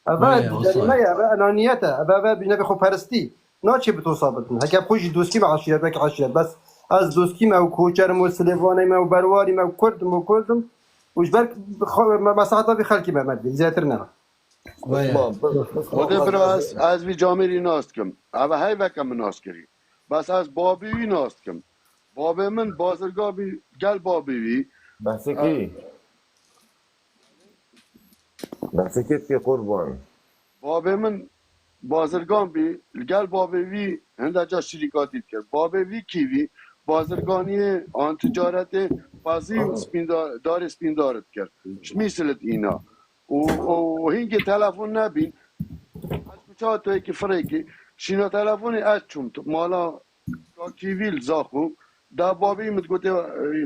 اول جریمه اول انانیته اول بجنب خو پرستی نه چه به تو ثابت نه هک خوش دوستی با عشیرت بک عشیرت بس از دوستی ما و کوچرم و سلیوانی ما و برواری ما و کردم وش برك مساحتها بخلكي ما مدري زيتر نرى خود براس از وی جامری ناست کم اوه های وکم ناست کری بس از بابی وی ناست کم بابی من بازرگاه بی گل بابی وی بحثی کی؟ بحثی کی قربان بابی من بازرگان بی گل بابی وی هنده جا شریکاتی کرد بابی وی کی وی بازرگانی آن تجارت بازی دار سپیندارت کرد شمیسلت اینا و هینگه تلفن نبین از کچه توی که فریکی شینا تلفنی از چون مالا کیویل زاخو دا بابی متگوته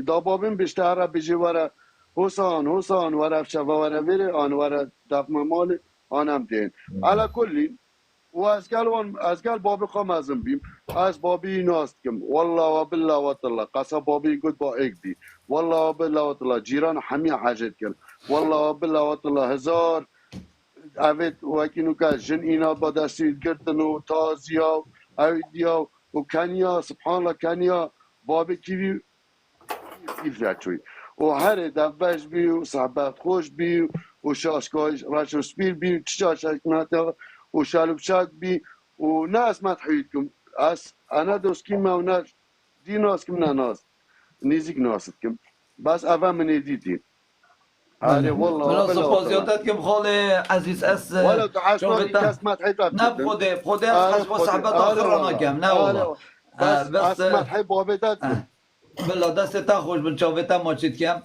دا بابیم بیشتر عرب بیجی وره حسان وره افشه وره وره آن وره دفم مال آنم دین علا کلی و از گل بابی خوام ازم بیم از بابی ناست کم والله و بالله و طلا قصه بابی گود با ایک دی والله و بالله و طلا جیران حمی حاجت کن والله و بالله و طلا هزار اوید وکینو که جن اینا با دستی گردن و تازیا اویدیا و کنیا سبحان الله کنیا بابی کیوی ایفرد شوی و هر دبش بی و صحبت خوش بی و شاشکاش رشو سپیر بی چشا شکناتا و شالب شاد بی و ناس ما تحویدکم از انا دوستكم و ناس دي ناسكم ناس نيزك ناسكم بس أفهم من يديتي هذه والله من سپاسیاتتكم خاله عزیز اس ولا تعاشوا كاس ما تحب نبخده از صحبت آخر را نکم نه والله بس ما تحب وابداتكم بلا دست تا خوش من چاوتا ماچید کم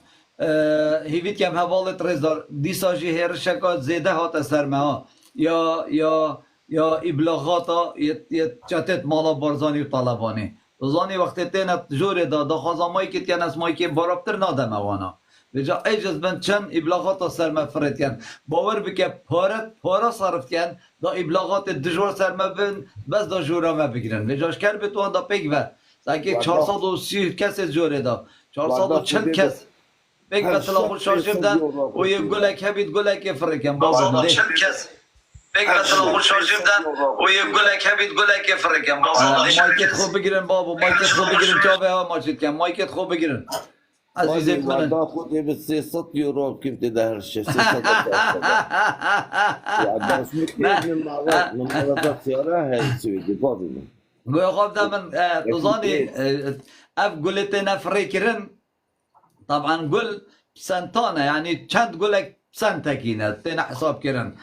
هیوید کم حوالت رزدار دیساجی هرشکات زیده هات سرمه ها یا ابلاغاتا یه چتت مالا بارزانی و طالبانی زانی وقتی تینت جوری دا خازامایی که تین از مایی که بارابتر نادم اوانا بجا ایجز بند چند ابلاغاتا سرمه فرد کن باور بکه پارا صرف کن دا ابلاغات دجور سرمه بند بس دا جورا ما بگیرن بجاش کر بتوان دا پیگ بر ساکی 430 کس جوری دا 440 کس پیگ بطلا خود شاشم دن و یه گلک هبید گلک فرد کن بابا بگرد رو خوش شدن و یه گلک هبید گلک فرکم مایکت خوب بگیرن بابا مایکت خوب بگیرن چاوه ها ماجد کن مایکت خوب بگیرن عزیزت منن دا خود به 300 یورو کم تدهر 600 دست میکنیم نمازات سیاره هستویدی بابینم گویا خواب دا من دوزانی اف گلت نفری کرن طبعا گل سنتانه یعنی چند گلک سنتکینه تینا حساب کرن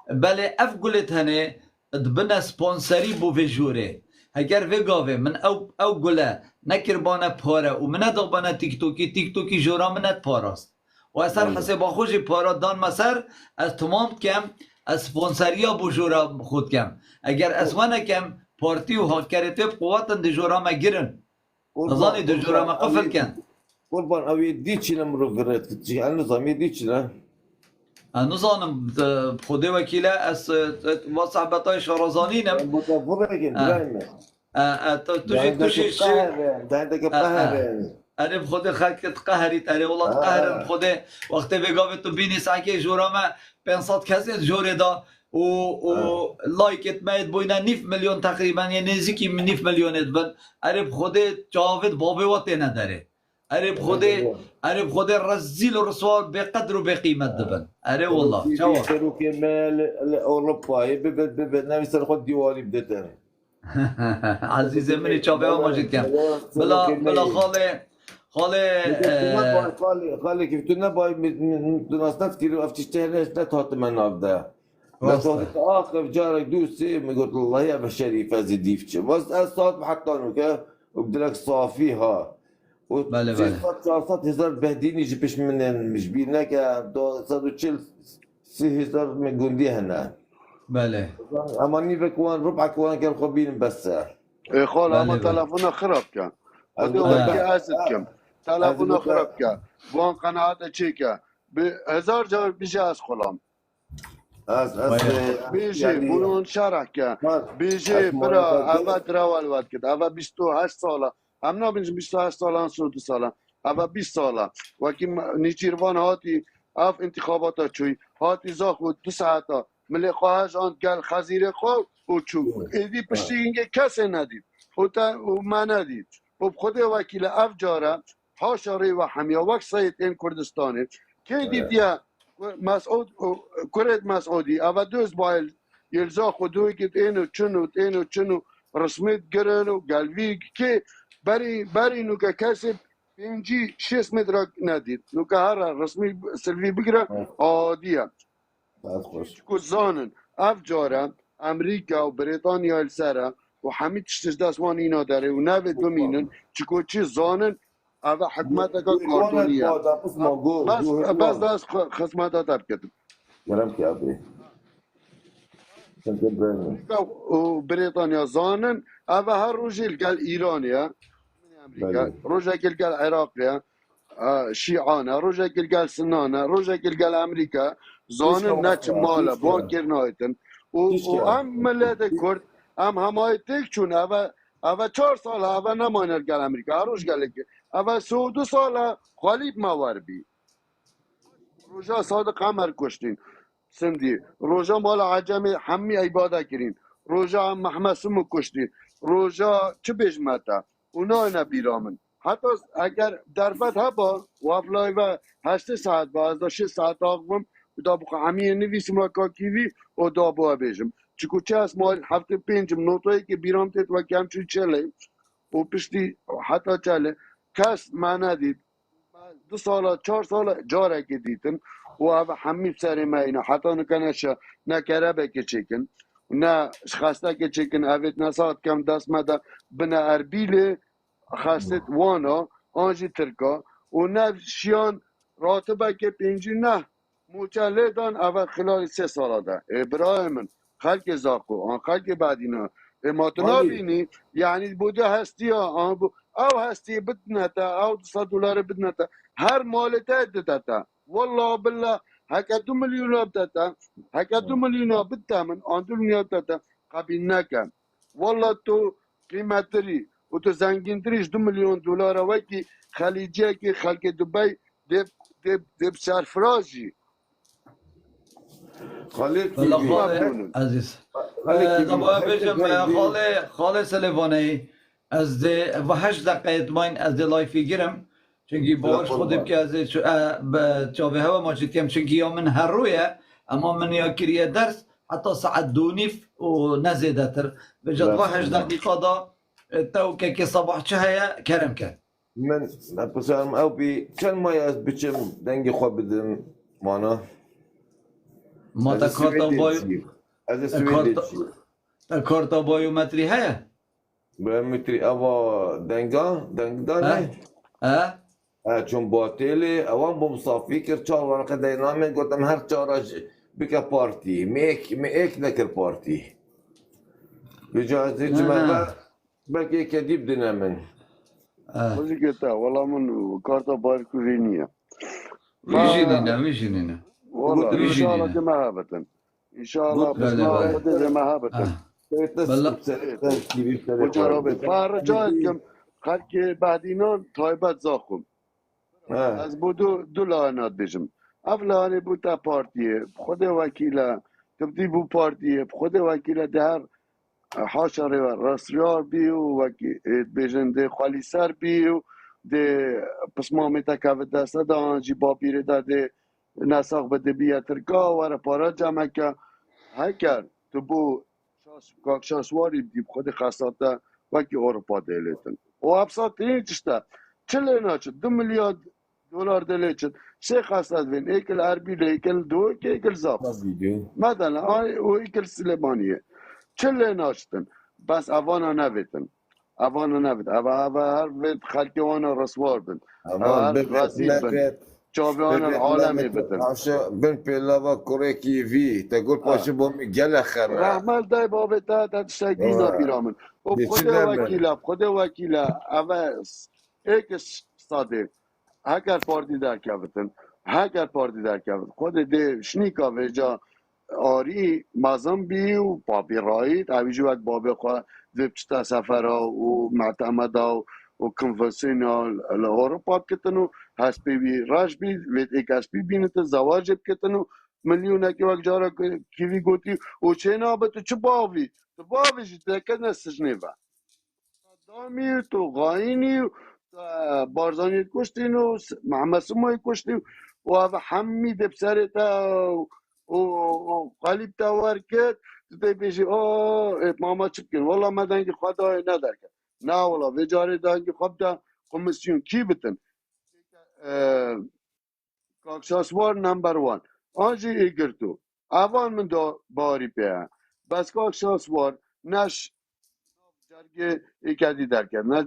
بله اف قلت هنه دبنا سبونسري بو في جوري اگر وی گاوه من او گله نکر بانه پاره و من دا بانه تیک توکی جورا منت پاراست و اثر حساب خوشی پارا دان مسر از تمام کم از سپونسریا بو جورا خود کم اگر از وانه کم پارتی و هاکرتی قواتن دی جورا ما گرن نظانی دی جورا ما قفل کن قربان اوی دی چی نمرو گرد چی نظامی دی چی نه نظانم خود وکیله از و صحبتای شارزانینم توشی اره بخود خلقت قهریت اره والله قهرم خود وقتی بگاوه تو بینی سعی جورا ما 500 کسی جوره دا و لایکت ماید بوینا 9 میلیون تقریبا یعنی نزدیکی 9 میلیونت بن اره بخود جاوید بابه وقتی نداره اره بخود رزیل و رسوا به قدر و به قیمت دبن اره والله جواب شروع مال اروپایی به نویسر خود دیوالی بدتن عزیز منی چابه ها ماجد کم بلا خاله که تو نبای دونست که رو افتشتهرش نتاعت من آبده نتاعت آخر جارك دوسي میگوت الله يا بشري فازي ديفچه بس از ساعت محطانو که وبدلك صافيها و 400 هزار بهدینی جی پیش منن مش بینه که 240 هزار میگوندی هنه بله اما نیفه کوان ربع کوان که خب بینم بس خال اما تلفون خراب کن خودی وقتی اسد کم تلفون خراب کن وان قناعت چی که به 1000 جا بیشه از خلام بیشه بلون شرح کن بیشه برا اول دراول ود کد اول 28 ساله هم نبینش 28 سالان 32 سالان اول 20 ساله وکی نیچیروان هاتی اف انتخابات چوی هاتی زاخو 2 ساعتا ملی خواهش آن گل خزیره خواه و چو ایدی پشتی اینگه کسی ندید و من ندید و خود وکیل اف جاره هاشاره و همیا وقت سید این کردستانه که دید یا مسعود کرد مسعودی اول دوز بایل یلزا خودوی که اینو چنو رسمیت گرن و گلوی که بری نو که کسی 5-6 متر ندید نو که هر رسمی سلوی بگیره عادیه که زانن اف جاره امریکا و بریتانیا السره و همه تشتش دستوان اینا داره و نوید بمینن چکو چی زانن او حکمت اگه کارتونیه بس دست خسمت ها تب کتب گرم که ابری و بریتانیا زانن او هر روژی لگل ایرانیه روژه که لگل عراقیه شیعانه روژه که لگل سنانه روژه که لگل امریکا زانن نچ ماله بانکر نایتن و هم ملت کرد هم همای تک چون او 4 سال او نماینر گل امریکا هر روش گله که او 32 سال خالیب موار بی روژا صادق همر کشتین سندی روژا مال عجم همی عباده کرین روژا هم محمد سمو کشتین روژا چه بجمتا اونا نبیرامن حتی اگر درفت هبا و افلای و 8 ساعت با از 6 ساعت آقوم دا بخوا همی نویسم و کاکیوی و دا با بیجم چکو چه از مال 75 نوتایی که بیرام تید و کم چوی چله و پشتی حتی چله کس ما ندید 2 سال 4 سال جاره که دیدن و همی سر ما اینا حتی نکنش نکره بکه چکن نه خسته که چکن اوید نسات کم دست مده بنا اربیل خستت وانا آنجی ترکا و نه شیان راتبه که 5 نه موچله دان اول خلال 3 ساله ده ابراهیم خلق زاکو آن خلق بعدینا ما تنابینی یعنی بوده هستی او هستی بدنتا او $200 بدنتا هر مالته دتا والله بالله هکا 2 میلیون بدتا هکا 2 میلیون بدتا من آن 2 میلیون بدتا قبیل نکن والله تو قیمتری و تو زنگین $2 میلیون وکی خلیجیه که خلق دبی دب سرفرازی خالد عزیز خاله سلیوانی از و 8 دقیقه ماین از لایفی گیرم چونکی باش خودم که از چاوه هوا ماجد کم چونکی یا من هر رویه اما من یا کریه درس حتی ساعت 2:30 و نزیده تر بجد و 8 دقیقه دا تو که صباح چه هیا کرم کرد من بسرم او بی چند ماه از بچم دنگی خواه بدم مانا ما تا کارتا بایومتری هیا بمتري أوا دنگان چون باطله اوان بمصافی کرد 4 ورقه دینامه گفتم هر 4 بکا پارتی میک نکر پارتی بجازه جمعه بلکه کدیب دینه من خوشی گتا والله من کارتا بارکوری نیه میشینینه والله انشاءالله که محبتن انشاءالله بس ما خود محبتن مجربت فرجاید کم خلق بعدینان تایبت زاخم از بودو دو لعنات بشم افلانی بود تا پارتیه خود وکیله تبدی بو پارتیه خود وکیله در حاشره و رسریار بیو وکی بجنده خالی سر بیو ده پس مامیتا که دسته دا آنجی با پیره داده نساق بده بیه ترکا و پارا جمع که هکر تو بو کاکشاسواری دیب خود خاصاتا وکی اروپا دیلیتن و ابساط این چشتا چله ناچد 2 میلیارد دلار دلیچد سه خاصات وین ایکل اربیل ایکل دو ایکل زاب مثلا و ایکل سلیمانیه چله ناچتن بس اوانا نویتن اوا هر وید خلقی وانا رسوار بند هر غزیب بند چاویان العالمی بتن بن پیلاوا کوره کیوی تقول پاشه بومی گل خره رحمل دای بابتا تا تشتگینا بیرامن و خود وکیلا اوا ایک ساده هکر پاردی در کبتن خود ده شنیکا ویجا آری مازم بیو بابی رایت اویجو وقت بابی خواه ویبچتا سفرها و معتمدا و کنفسیونال الاوروپا بکتنو هسپی بی راش بی وید ایک هسپی بینت زواج بکتنو ملیونه که وقت جارا کیوی گوتی و چه نابتو چه باوی تو باوی جیده که نستشنه با دامی تو غاینی بارزانی کشتین و محمد سموی کشتین و همی دب سرتا و قلیب تاور کرد تو بیشی ماما چپ کن والله ما دنگی خدای ندار کرد نه والله وجاره دنگی خواب دا کمیسیون کی بتن کاکشاسوار نمبر 1 آنجی ایگر تو اوان من دا باری پیا بس کاکشاسوار نش جرگه ایکدی در کرد نه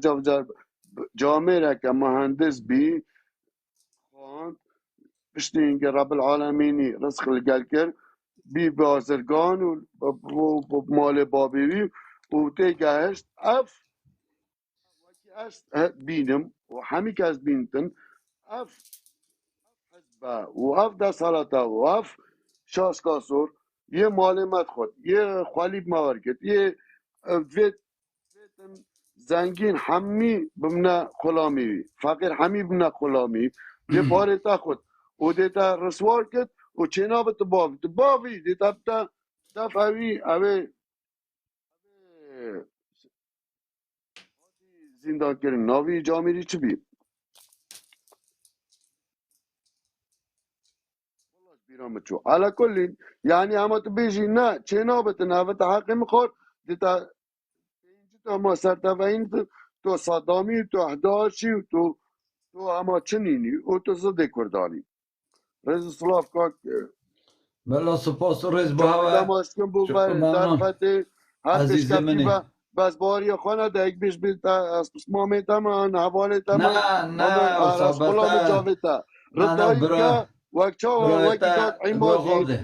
جامعه را که مهندس بی خواند پشتی اینکه رب العالمینی رزق لگل کرد بی بازرگان و مال بابیوی و تیگهشت اف بینم و همی که از بینتن اف حزبه و اف ده سالتا و اف شاسکاسور یه معلومات خود یه خالیب مورکت یه زنگین همی بمنا خلامی فقیر همی بمنا خلامی یه باره تا خود و دیتا رسوار کرد و چینا به تو باوی دیتا بتا دفعوی اوه زندان کردن ناوی جامیری چی بی بیرامت شو علا کلین یعنی اما تو بیشی نه چینا به تو نوه تا حقی میخور دیتا تو ما سرتوین تو صدامی تو احداشی تو اما چنینی و تو زده کردانی رز سلاف کاک بلا سپاس و رز با هوا دماشکم بو در فته هر تشکفی بس باری خانه ده یک بیش بیتا از مامی تمان حوالی تمان نه از خلام جاویتا ردایی که وقتا و وقتی کات عیمادی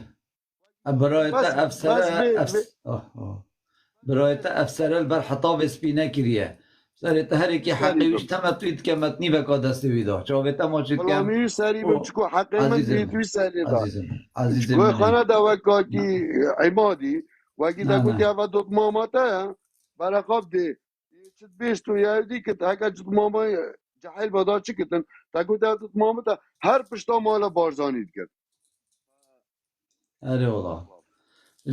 برایت افسر البر حطاب سپینه کریه سرت هر کی حقیقش تمتوید که متنی بکا دست ویدا چاویتا ماچید کم فلامی سری بچکو حقی من دیتوی سری دا عزیزم کوی خانه دا وکا کی عیمادی وقتی دا گوتی اول دوت ماماتا برا خواب دی چید بیشتو یادی که تا اگر جد مامای جحیل بادا چی کتن تا گوتی دوت ماماتا هر پشتا مالا بارزانید کرد اره والله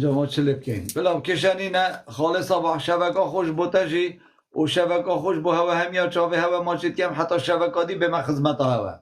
جا چلب کن بلام کشانی نه خالص با شبکه خوش بوتجی و شبکه خوش بو هوا همیا چاوه هوا ماچید کم حتی شبکه دی به من خدمت هوا